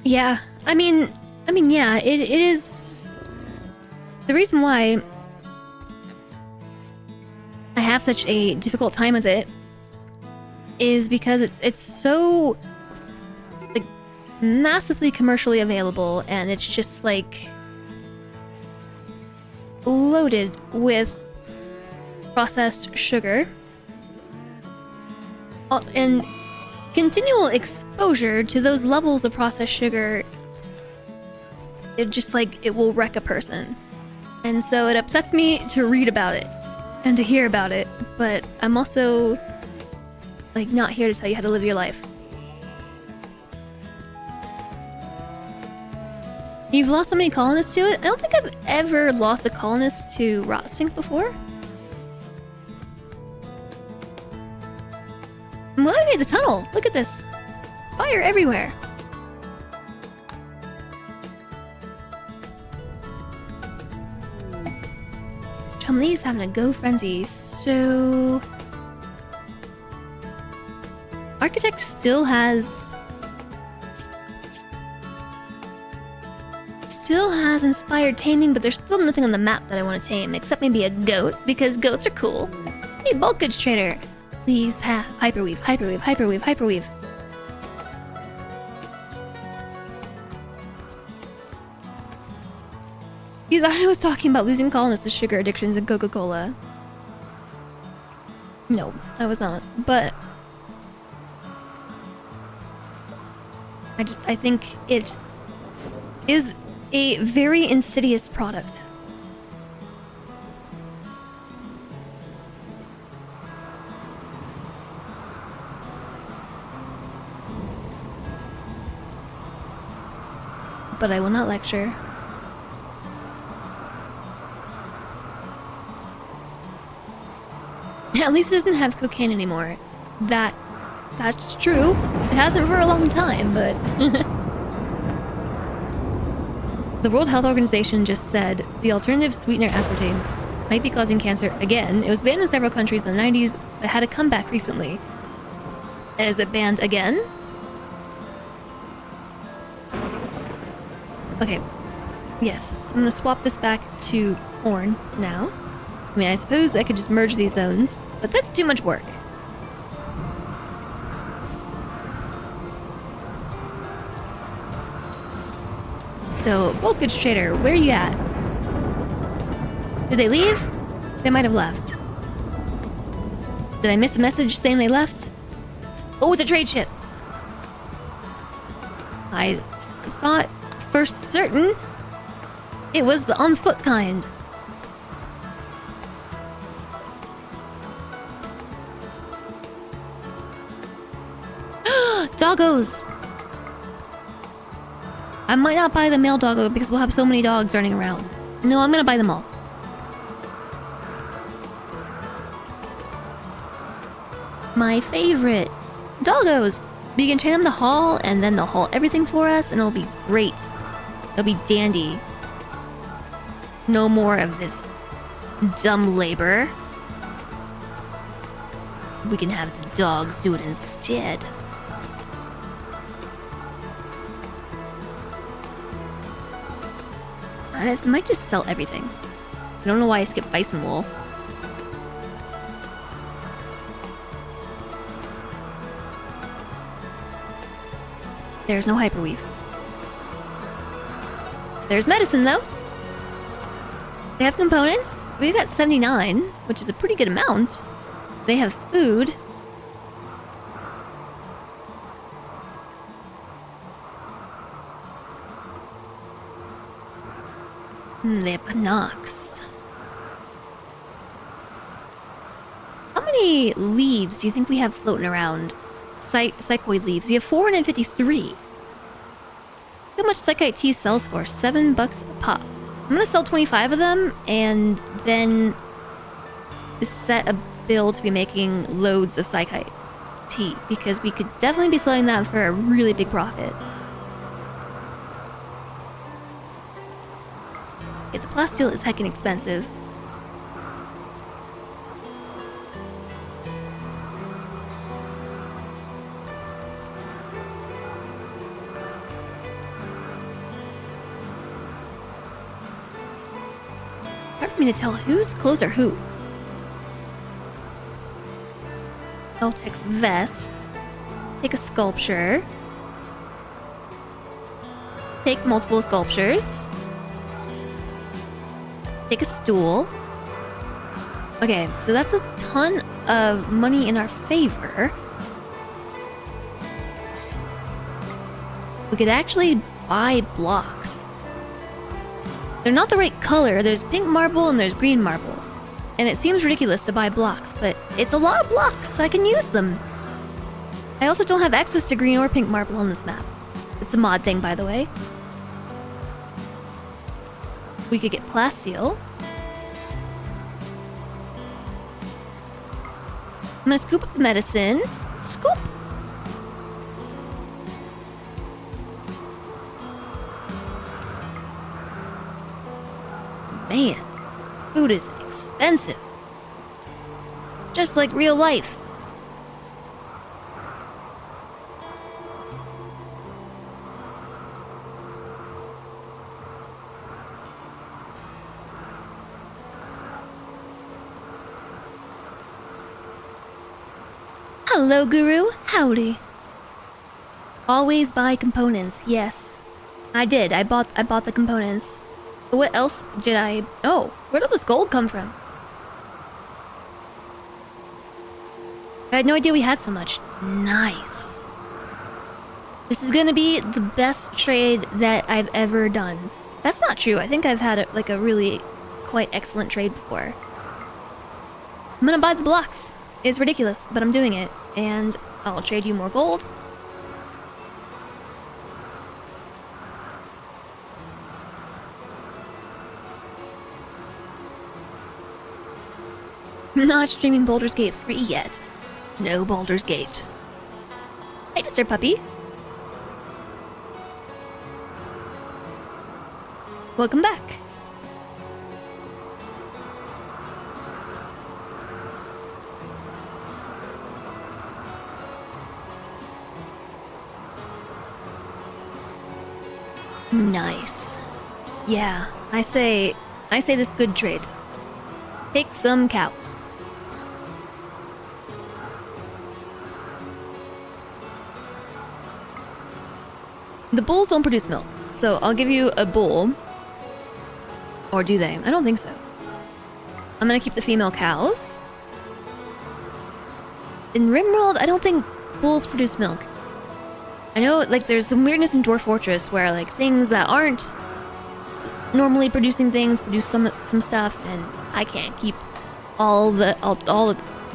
Yeah, I mean, yeah, it is. The reason why I have such a difficult time with it is because it's so like massively commercially available, and it's just like loaded with processed sugar and continual exposure to those levels of processed sugar. It just like it will wreck a person, and so it upsets me to read about it and to hear about it, but I'm also like not here to tell you how to live your life. You've lost so many colonists to it? I don't think I've ever lost a colonist to rot stink before. I'm glad I made the tunnel. Look at this. Fire everywhere. Chumlee's having a go frenzy, so... Architect still has inspired taming, but there's still nothing on the map that I want to tame, except maybe a goat, because goats are cool. Hey, bulk goods trader, please have hyperweave, hyperweave, hyperweave, hyperweave. You thought I was talking about losing colonists to sugar addictions and Coca-Cola. No, I was not, but I think it is a very insidious product. But I will not lecture. At least it doesn't have cocaine anymore. That's true. It hasn't for a long time, but... The World Health Organization just said the alternative sweetener aspartame might be causing cancer again. It was banned in several countries in the 90s, but had a comeback recently. And is it banned again? Okay. Yes, I'm gonna swap this back to corn now. I mean, I suppose I could just merge these zones, but that's too much work. So, bulk goods trader, where are you at? Did they leave? They might have left. Did I miss a message saying they left? Oh, it's a trade ship. I thought for certain it was the on foot kind. Doggos! I might not buy the male doggo because we'll have so many dogs running around. No, I'm gonna buy them all. My favorite. Doggos! We can train them to haul, and then they'll haul everything for us, and it'll be great. It'll be dandy. No more of this dumb labor. We can have the dogs do it instead. I might just sell everything. I don't know why I skipped bison wool. There's no hyperweave. There's medicine, though. They have components. We've got 79, which is a pretty good amount. They have food. They have Panox. How many leaves do you think we have floating around? Psychoid leaves. We have 453. How much psychite tea sells for? $7 a pop. I'm gonna sell 25 of them and then set a bill to be making loads of psychite tea because we could definitely be selling that for a really big profit. Yeah, the plasteel is heckin' expensive. Hard for me to tell whose clothes are who. Eltex vest. Take a sculpture. Take multiple sculptures. Take a stool. Okay, so that's a ton of money in our favor. We could actually buy blocks. They're not the right color. There's pink marble and there's green marble. And it seems ridiculous to buy blocks, but it's a lot of blocks, so I can use them. I also don't have access to green or pink marble on this map. It's a mod thing, by the way. We could get plasteel. I'm gonna scoop up the medicine. Scoop! Man, food is expensive. Just like real life. Hello, Guru. Howdy. Always buy components. Yes, I did. I bought the components. What else did I... Oh, where did this gold come from? I had no idea we had so much. Nice. This is gonna be the best trade that I've ever done. That's not true. I think I've had a really quite excellent trade before. I'm gonna buy the blocks. It's ridiculous, but I'm doing it. And I'll trade you more gold. Not streaming Baldur's Gate 3 yet. No Baldur's Gate. Hi, Mr. Puppy. Welcome back. Nice. Yeah, I say this good trade. Take some cows. The bulls don't produce milk, So I'll give you a bull. Or do they? I don't think so. I'm gonna keep the female cows. In Rimworld, I don't think bulls produce milk. I know, like, there's some weirdness in Dwarf Fortress where, like, things that aren't normally producing things produce some stuff, and I can't keep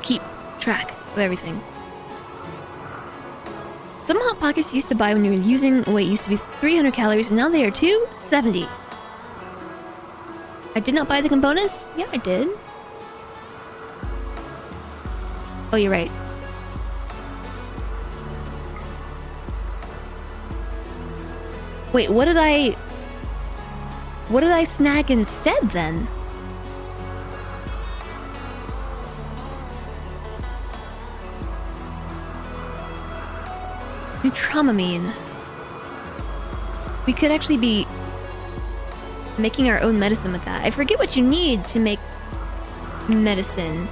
keep track of everything. Some Hot Pockets used to buy when you were using weight used to be 300 calories, and now they are 270. I did not buy the components? Yeah, I did. Oh, you're right. Wait, what did I snag instead then? Dramamine. We could actually be making our own medicine with that. I forget what you need to make medicine.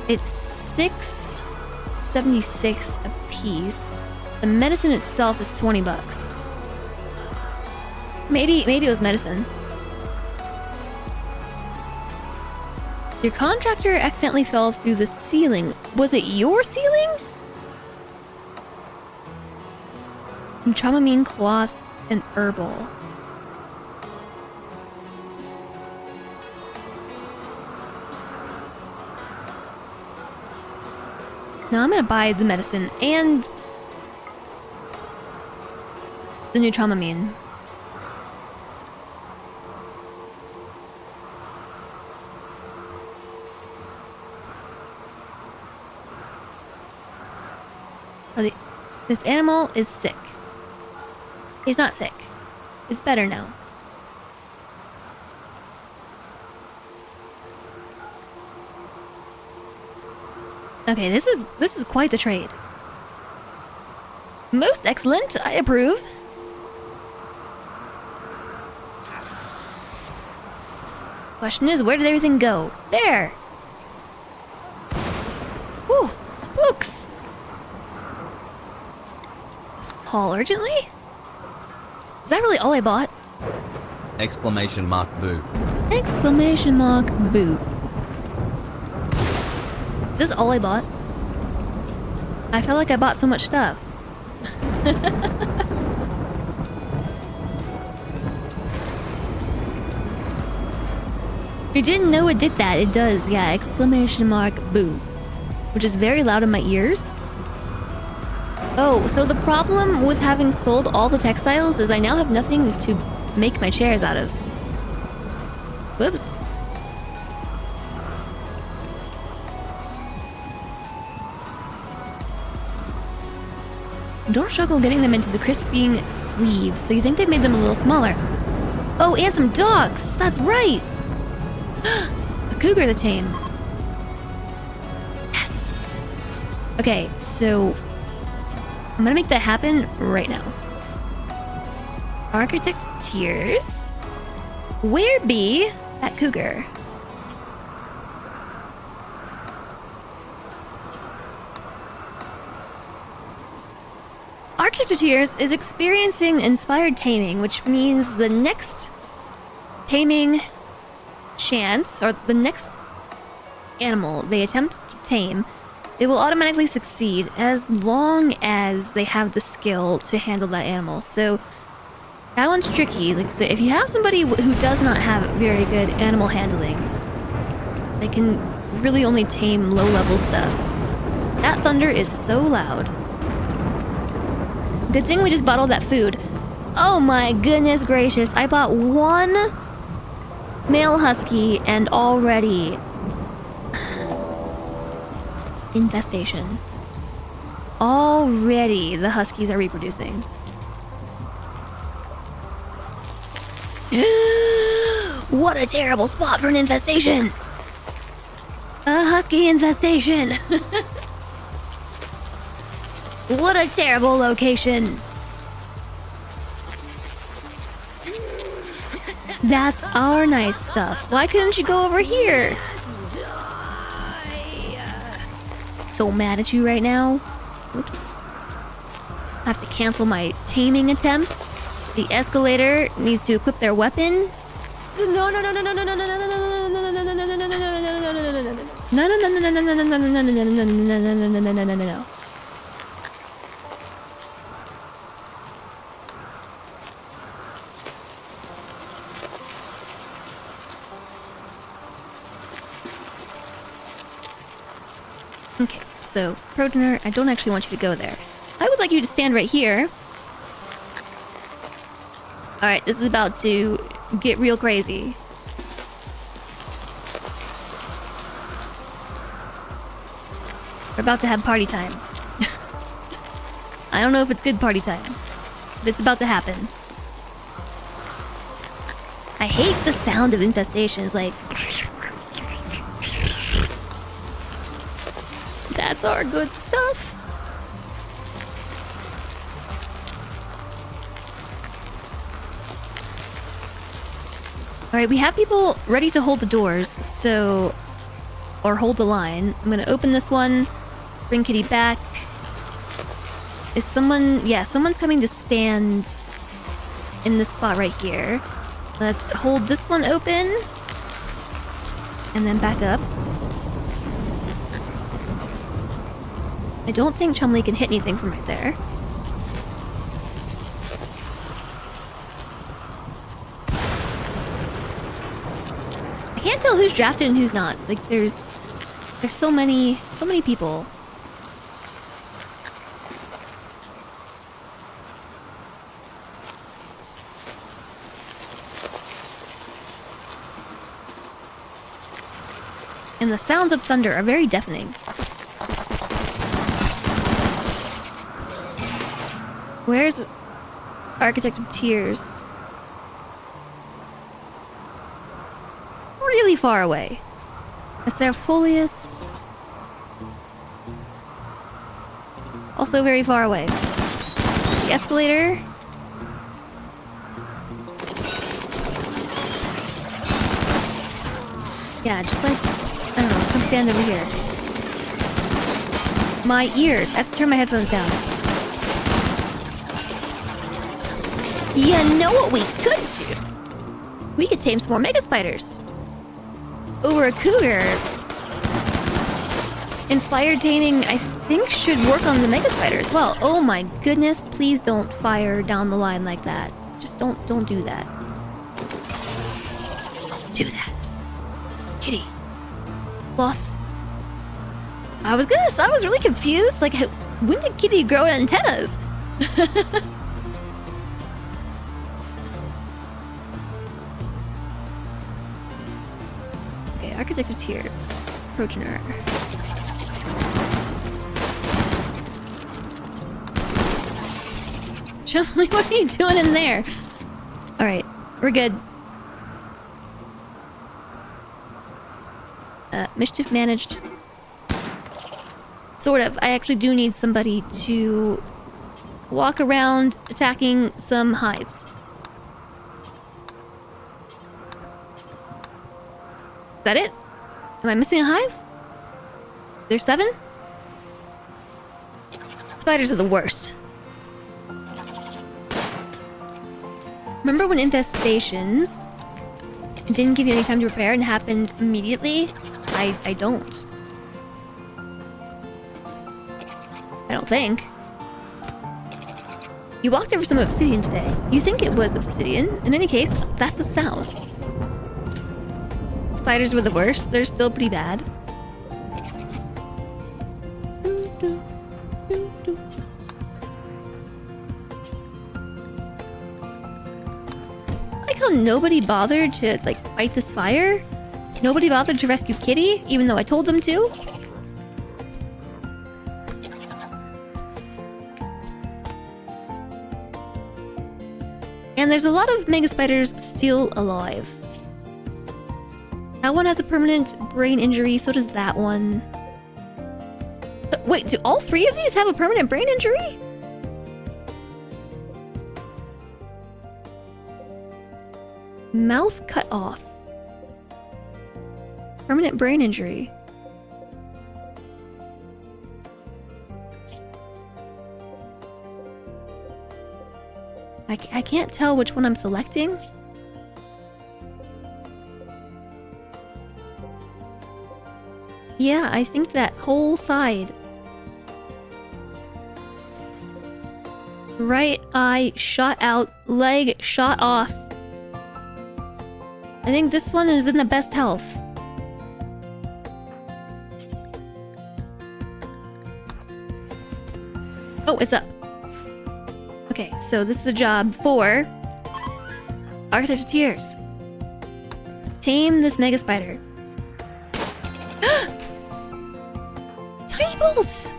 It's 6.76 a piece. The medicine itself is 20 bucks. Maybe it was medicine. Your contractor accidentally fell through the ceiling. Was it your ceiling? Dramamine, cloth, and herbal. Now I'm gonna buy the medicine and the new Dramamine. Oh, this animal is sick. He's not sick. It's better now. Okay, this is quite the trade. Most excellent. I approve. Question is, where did everything go? There. Whew, spooks. Haul urgently? Is that really all I bought? Exclamation mark boo. Exclamation mark boo. Is this all I bought? I felt like I bought so much stuff. You didn't know it did that. It does, yeah. Exclamation mark boo. Which is very loud in my ears. Oh, so the problem with having sold all the textiles is I now have nothing to make my chairs out of. Whoops. Don't struggle getting them into the crisping sleeve, so you think they've made them a little smaller. Oh, and some dogs! That's right! A cougar to tame. Yes! Okay, so I'm gonna make that happen right now. Architect of Tears. Where be that cougar? Architect of Tears is experiencing inspired taming, which means the next taming chance, or the next animal they attempt to tame, they will automatically succeed as long as they have the skill to handle that animal. So that one's tricky. Like, so if you have somebody who does not have very good animal handling, they can really only tame low-level stuff. That thunder is so loud. Good thing we just bought all that food. Oh my goodness gracious, I bought one male husky and already infestation. Already the huskies are reproducing. What a terrible spot for an infestation! A husky infestation! What a terrible location! That's our nice stuff. Why couldn't you go over here? So mad at you right now. Oops. I have to cancel my taming attempts. The escalator needs to equip their weapon. No, no, no, no, no, no, no, no, no, no, no, no. Okay, so, Proteiner, I don't actually want you to go there. I would like you to stand right here. Alright, this is about to get real crazy. We're about to have party time. I don't know if it's good party time, but it's about to happen. I hate the sound of infestations, like... That's our good stuff. Alright, we have people ready to hold the doors, so... Or hold the line. I'm gonna open this one, bring Kitty back. Is someone... Yeah, someone's coming to stand in this spot right here. Let's hold this one open. And then back up. I don't think Chumley can hit anything from right there. I can't tell who's drafted and who's not. Like, there's so many people. And the sounds of thunder are very deafening. Where's Architect of Tears? Really far away. Acerfolius. Also very far away. The escalator. Yeah, just like, I don't know, come stand over here. My ears. I have to turn my headphones down. You know what we could do? We could tame some more mega spiders. Over a cougar. Inspired taming, I think, should work on the mega spider as well. Oh my goodness, please don't fire down the line like that. Just don't do that. Don't do that. Kitty. Boss. I was really confused. Like, when did Kitty grow antennas? Architect of Tears. Proteiner. Chumley, what are you doing in there? Alright, we're good. Mischief managed. Sort of. I actually do need somebody to walk around attacking some hives. Is that it? Am I missing a hive? There's 7? Spiders are the worst. Remember when infestations didn't give you any time to prepare and happened immediately? I don't. I don't think. You walked over some obsidian today. You think it was obsidian. In any case, that's a sound. Spiders were the worst. They're still pretty bad. I like how nobody bothered to, like, fight this fire. Nobody bothered to rescue Kitty, even though I told them to. And there's a lot of mega spiders still alive. That one has a permanent brain injury, so does that one. Wait, do all 3 of these have a permanent brain injury? Mouth cut off. Permanent brain injury. I I can't tell which one I'm selecting. Yeah, I think that whole side. Right eye shot out, leg shot off. I think this one is in the best health. Oh, it's up. Okay, so this is a job for Architect of Tears. Tame this mega spider. Tiny bolts!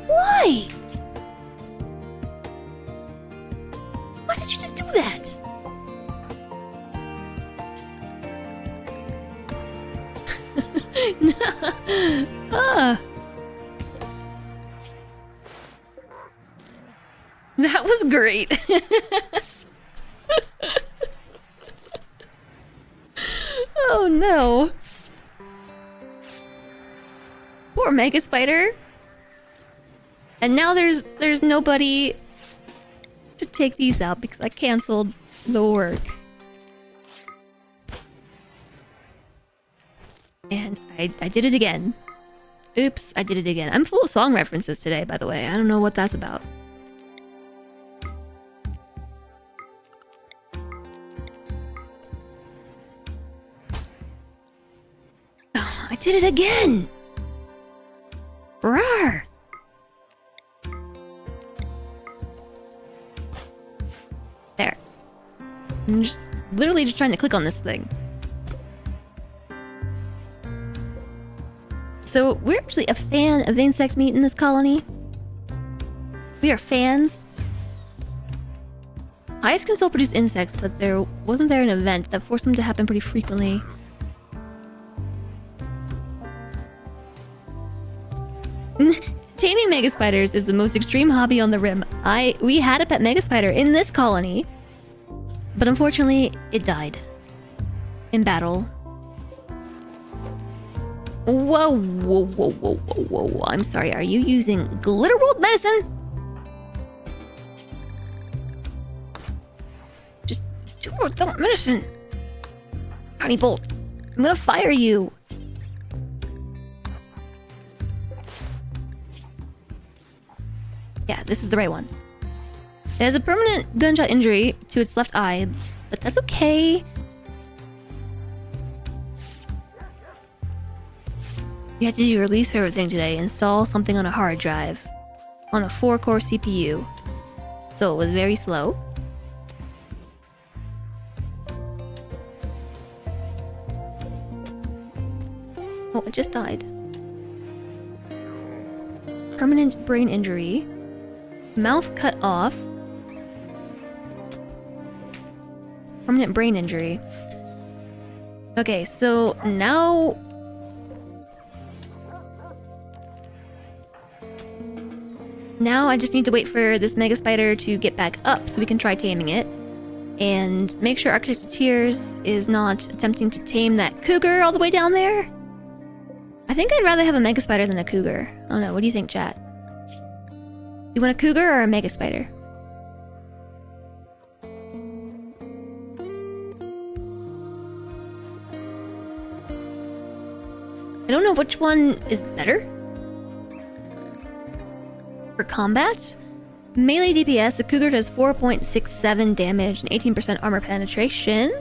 Why? Why did you just do that? Ah. That was great. Oh no. Poor Mega Spider. And now there's nobody to take these out because I canceled the work. And I did it again. Oops, I did it again. I'm full of song references today, by the way. I don't know what that's about. Oh, I did it again! Rawr! There. I'm just literally just trying to click on this thing. So, we're actually a fan of insect meat in this colony. We are fans. Hives can still produce insects, but wasn't there an event that forced them to happen pretty frequently. Taming mega spiders is the most extreme hobby on the rim. We had a pet mega spider in this colony, but unfortunately, it died in battle. Whoa, whoa, whoa, whoa, whoa, whoa. I'm sorry, are you using Glitter World medicine? Just do it without medicine. Tiny Bolt, I'm gonna fire you. Yeah, this is the right one. It has a permanent gunshot injury to its left eye, but that's okay. You had to do your least favorite thing today, install something on a hard drive. On a 4-core CPU. So it was very slow. Oh, it just died. Permanent brain injury. Mouth cut off. Permanent brain injury. Okay, so now... Now I just need to wait for this mega spider to get back up so we can try taming it. And make sure Architect of Tears is not attempting to tame that cougar all the way down there. I think I'd rather have a mega spider than a cougar. I don't know, what do you think, chat? You want a cougar or a mega spider? I don't know which one is better. For combat, melee DPS, a cougar does 4.67 damage and 18% armor penetration.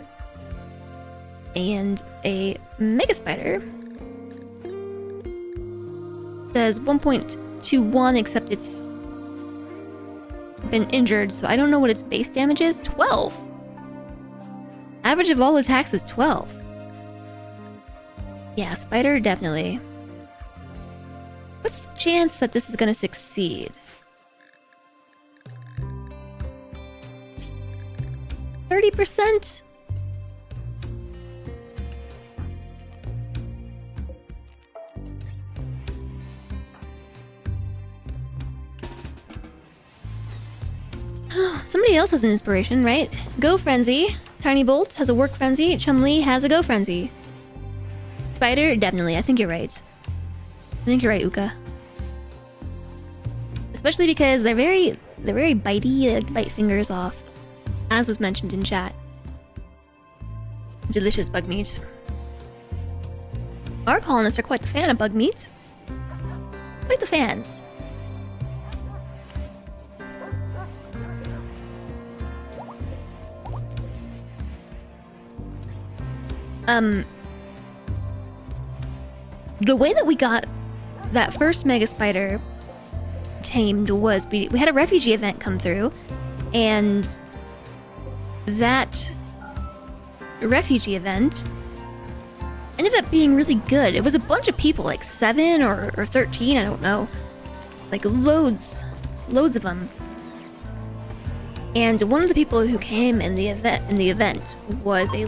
And a mega spider does 1.21, except it's been injured, so I don't know what its base damage is. 12. Average of all attacks is 12. Yeah, spider definitely. What's the chance that this is gonna succeed? 30%? Somebody else has an inspiration, right? Go Frenzy. Tiny Bolt has a Work Frenzy. Chumli has a Go Frenzy. Spider, definitely. I think you're right. I think you're right, Uka. especially because they're very bitey. They like to bite fingers off, as was mentioned in chat. Delicious bug meat. Our colonists are quite the fan of bug meat. Quite the fans. The way that we got that first mega spider tamed was we had a refugee event come through, and that refugee event ended up being really good. It was a bunch of people, like 7 or 13, I don't know. Like loads of them. And one of the people who came in the event was I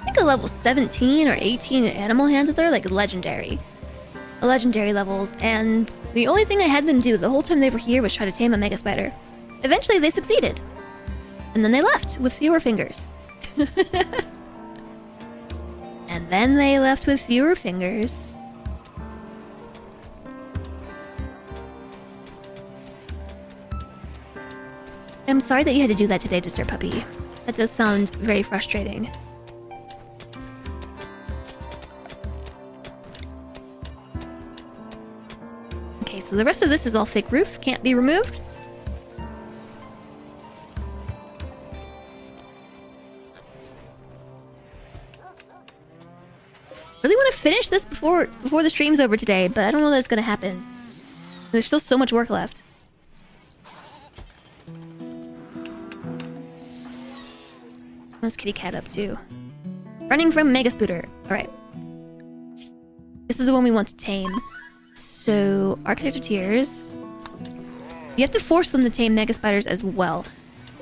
think a level 17 or 18 animal handler, like legendary levels, and the only thing I had them do the whole time they were here was try to tame a mega spider. Eventually they succeeded. And then they left with fewer fingers. And then they left with fewer fingers. I'm sorry that you had to do that today, Disturb Puppy. That does sound very frustrating. Okay, so the rest of this is all thick roof, can't be removed. Really want to finish this before the stream's over today, but I don't know that's gonna happen. There's still so much work left. What's Kitty Cat up to? Running from Mega Spooter. Alright. This is the one we want to tame. So, Architect of Tears. You have to force them to tame Mega Spiders as well.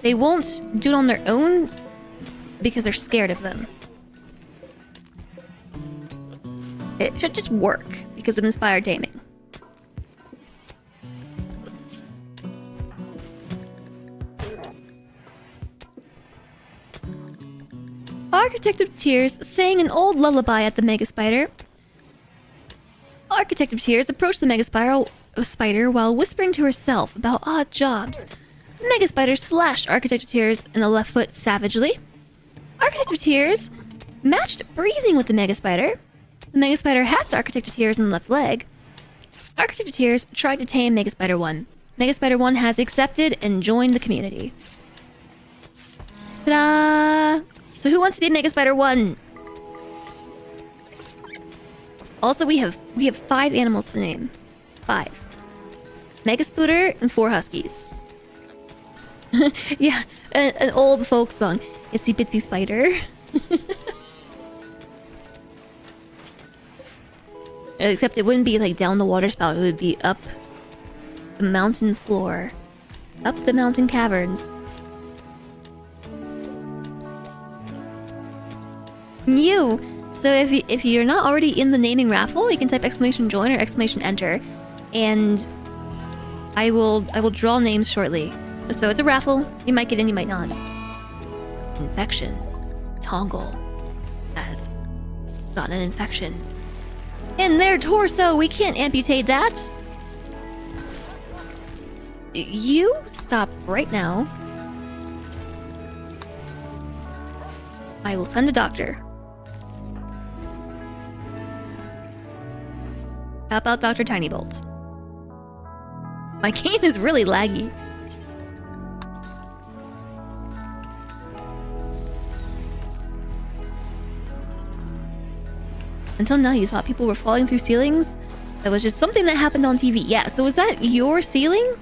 They won't do it on their own because they're scared of them. It should just work because of Inspired Taming. Architect of Tears sang an old lullaby at the Mega Spider. Architect of Tears approached the Mega Spider while whispering to herself about odd jobs. The Mega Spider slashed Architect of Tears in the left foot savagely. Architect of Tears matched breathing with the Mega Spider. The Mega Spider hacked Architect of Tears in the left leg. Architect of Tears tried to tame Mega Spider 1. Mega Spider 1 has accepted and joined the community. Ta-da! So who wants to be Mega Spider 1? Also, we have 5 animals to name. 5. Mega Spooter and 4 Huskies. Yeah, an old folk song. Itsy Bitsy Spider. Except it wouldn't be like down the water spout, it would be up the mountain floor. Up the mountain caverns. New! So if you're not already in the naming raffle, you can type !join or !enter, and I will draw names shortly. So it's a raffle. You might get in, you might not. Infection. Tongle has gotten an infection in their torso. We can't amputate that. You stop right now. I will send a doctor. How about Dr. Tinybolt? My game is really laggy. Until now, you thought people were falling through ceilings? That was just something that happened on TV. Yeah, so was that your ceiling?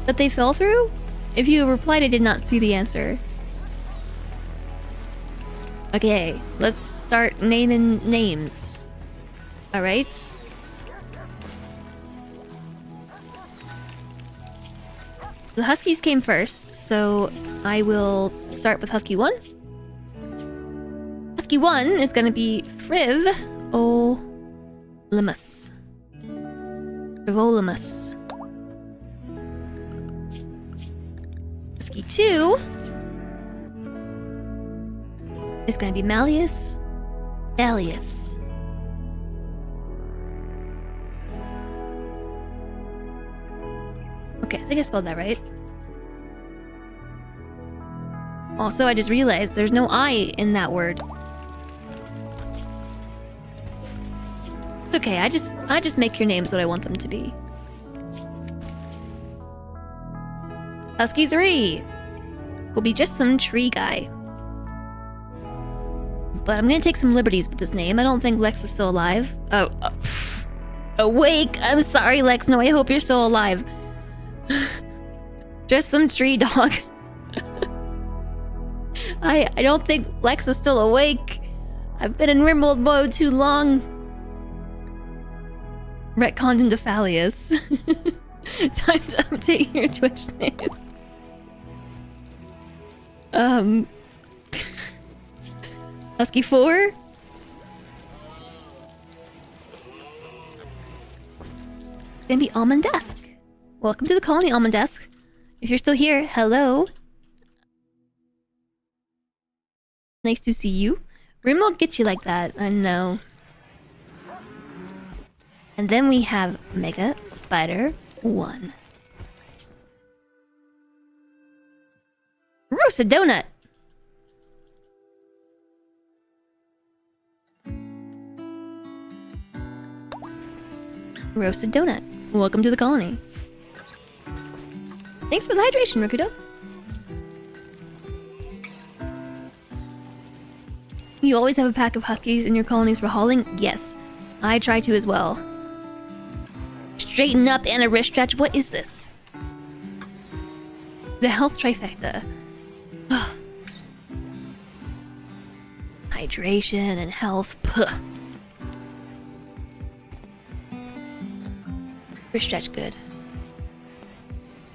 That they fell through? If you replied, I did not see the answer. Okay, let's start naming names. Alright. The Huskies came first, so I will start with Husky 1. Husky 1 is gonna be Frivolimus. Frivolimus. Husky 2 is gonna be Malleus Malleus. Okay, I think I spelled that right. Also, I just realized there's no I in that word. It's okay, I just make your names what I want them to be. Husky 3 will be just some tree guy. But I'm gonna take some liberties with this name. I don't think Lex is still alive. Oh, awake! I'm sorry, Lex. No, I hope you're still alive. Just some tree dog. I don't think Lex is still awake. I've been in rimworld mode too long. Retconned into Phalius. Time to update your Twitch name. Husky 4? Gonna be Almondesk. Welcome to the colony, Almondesk. If you're still here, hello. Nice to see you. Rim won't get you like that, I know. And then we have Mega Spider 1. Roasted donut! Roasted donut. Welcome to the colony. Thanks for the hydration, Rikudo. You always have a pack of huskies in your colonies for hauling? Yes. I try to as well. Straighten up and a wrist stretch. What is this? The health trifecta. Hydration and health. Puh. Wrist stretch good.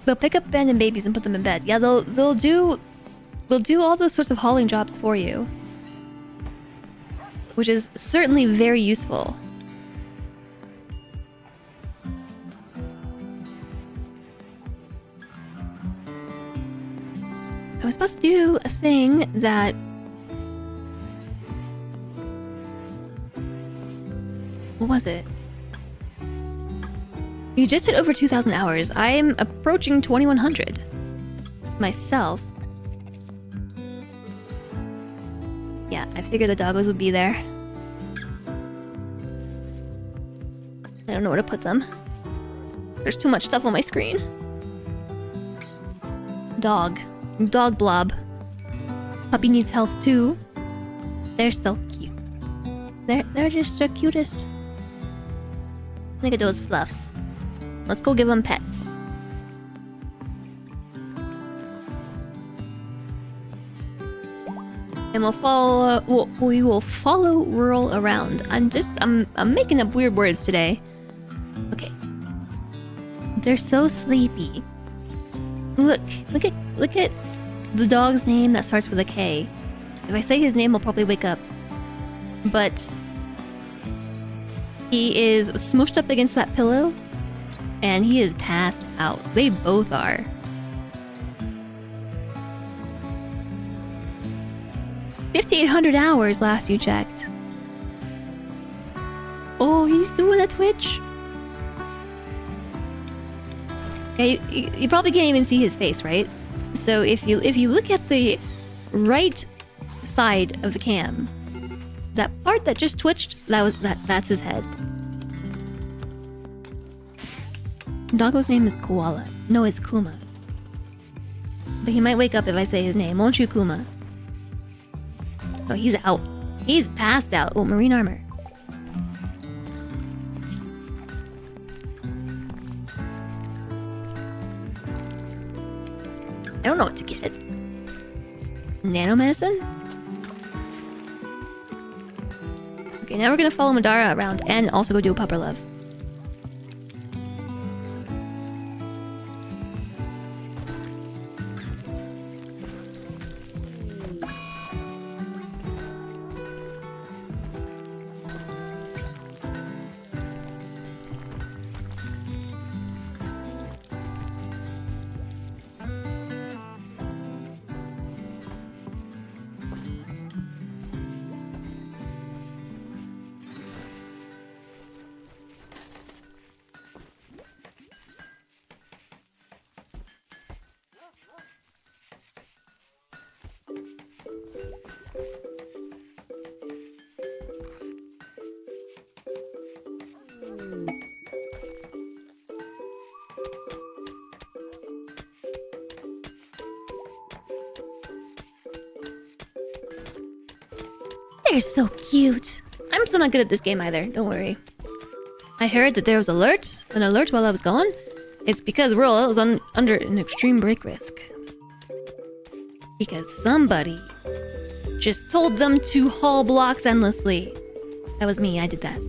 They'll pick up abandoned babies and put them in bed. Yeah, they'll do all those sorts of hauling jobs for you. Which is certainly very useful. I was supposed to do a thing that... What was it? You just hit over 2,000 hours. I'm approaching 2,100. Myself. Yeah, I figured the doggos would be there. I don't know where to put them. There's too much stuff on my screen. Dog. Dog blob. Puppy needs health too. They're so cute. They're just the cutest. Look at those fluffs. Let's go give them pets. And we'll follow. We will follow Rural around. I'm making up weird words today. Okay. They're so sleepy. Look at the dog's name that starts with a K. If I say his name, he'll probably wake up. But he is smooshed up against that pillow, and he is passed out. They both are. $5,800 hours last you checked. Oh, he's doing a Twitch. Okay, you probably can't even see his face, right? So if you look at the right side of the cam, that part that just twitched, that's his head. Doggo's name is Koala. No, it's Kuma. But he might wake up if I say his name, won't you, Kuma? Oh, he's out. He's passed out. Oh, marine armor. I don't know what to get. Nanomedicine? Okay, now we're gonna follow Madara around and also go do a pupper love. They're so cute. I'm still not good at this game either, don't worry. I heard that there was an alert while I was gone. It's because Rolla was under an extreme break risk. Because somebody just told them to haul blocks endlessly. That was me, I did that.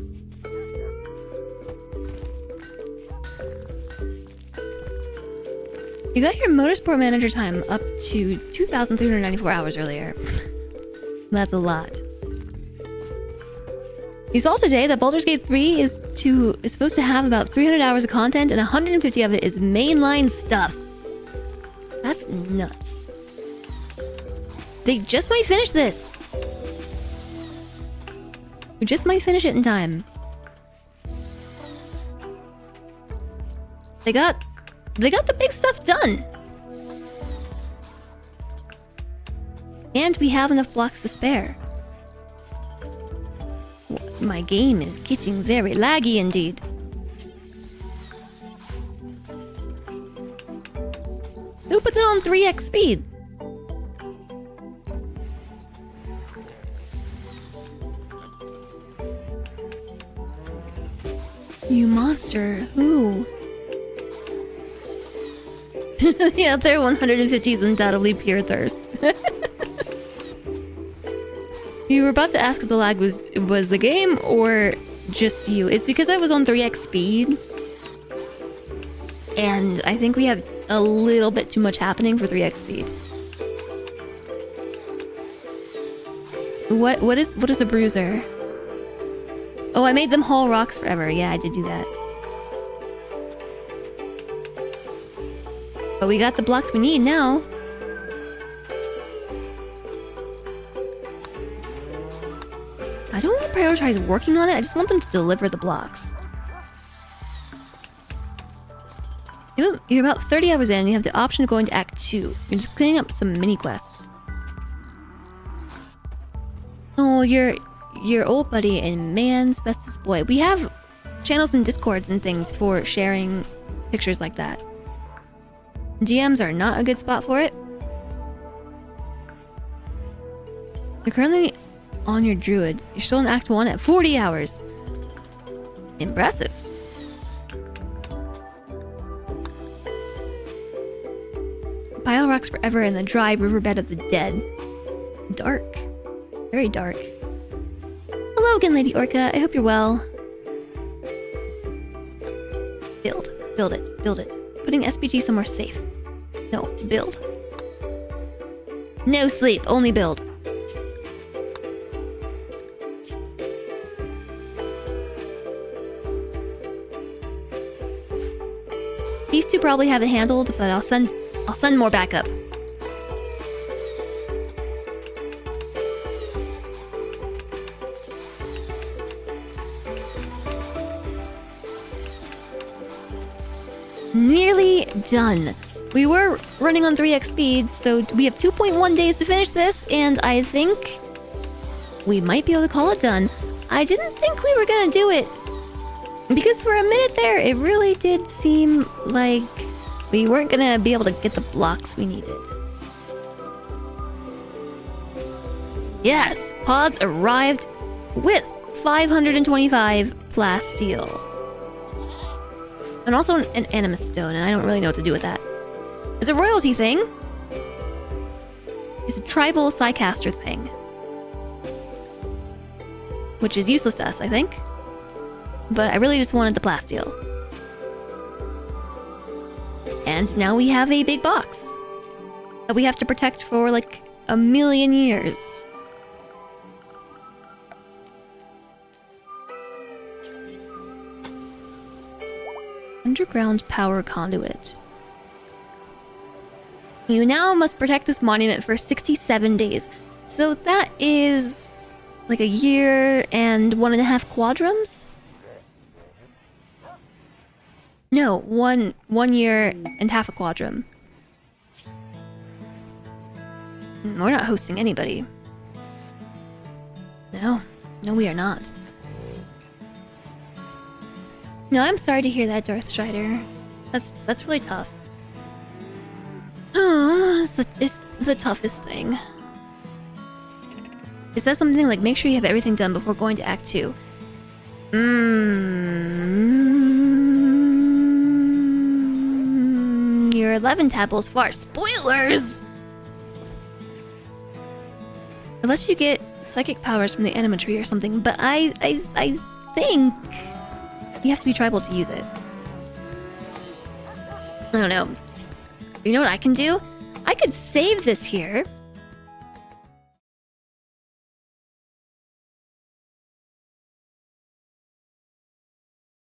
You got your Motorsport Manager time up to 2,394 hours earlier. That's a lot. You saw today that Baldur's Gate 3 is supposed to have about 300 hours of content, and 150 of it is mainline stuff. That's nuts. They just might finish this. We just might finish it in time. They got the big stuff done. And we have enough blocks to spare. My game is getting very laggy indeed. Who put it on 3x speed? You monster, who? Yeah, their 150 is undoubtedly pure thirst. You were about to ask if the lag was the game or just you. It's because I was on 3x speed. And I think we have a little bit too much happening for 3x speed. What is a bruiser? Oh, I made them haul rocks forever. Yeah, I did do that. But we got the blocks we need now. I don't want to prioritize working on it, I just want them to deliver the blocks. You're about 30 hours in, you have the option of going to Act 2. You're just cleaning up some mini-quests. Oh, your old buddy and man's bestest boy. We have channels and discords and things for sharing pictures like that. DMs are not a good spot for it. You're currently on your druid. You're still in Act 1 at 40 hours. Impressive. Pile rocks forever in the dry riverbed of the dead. Dark. Very dark. Hello again, Lady Orca. I hope you're well. Build. Build it. Build it. Putting SPG somewhere safe. No, build. No sleep, only build. These two probably have it handled, but I'll send more backup. Nearly done. We were running on 3x speed, so we have 2.1 days to finish this, and I think we might be able to call it done. I didn't think we were gonna do it, because for a minute there, it really did seem like we weren't gonna be able to get the blocks we needed. Yes, pods arrived with 525 plasteel. And also an animus stone, and I don't really know what to do with that. It's a royalty thing. It's a tribal psycaster thing. Which is useless to us, I think. But I really just wanted the plasteel. And now we have a big box that we have to protect for like 1,000,000 years. Underground power conduit. You now must protect this monument for 67 days. So that is like a year and 1.5 quadrums? No, one year and half a quadrum. We're not hosting anybody. No, we are not. No, I'm sorry to hear that, Darth Strider. That's really tough. It's the toughest thing. It says something like, make sure you have everything done before going to Act 2. Your 11 tadpoles far. Spoilers! It lets you get psychic powers from the anima tree or something, but I think you have to be tribal to use it. I don't know. You know what I can do? I could save this here.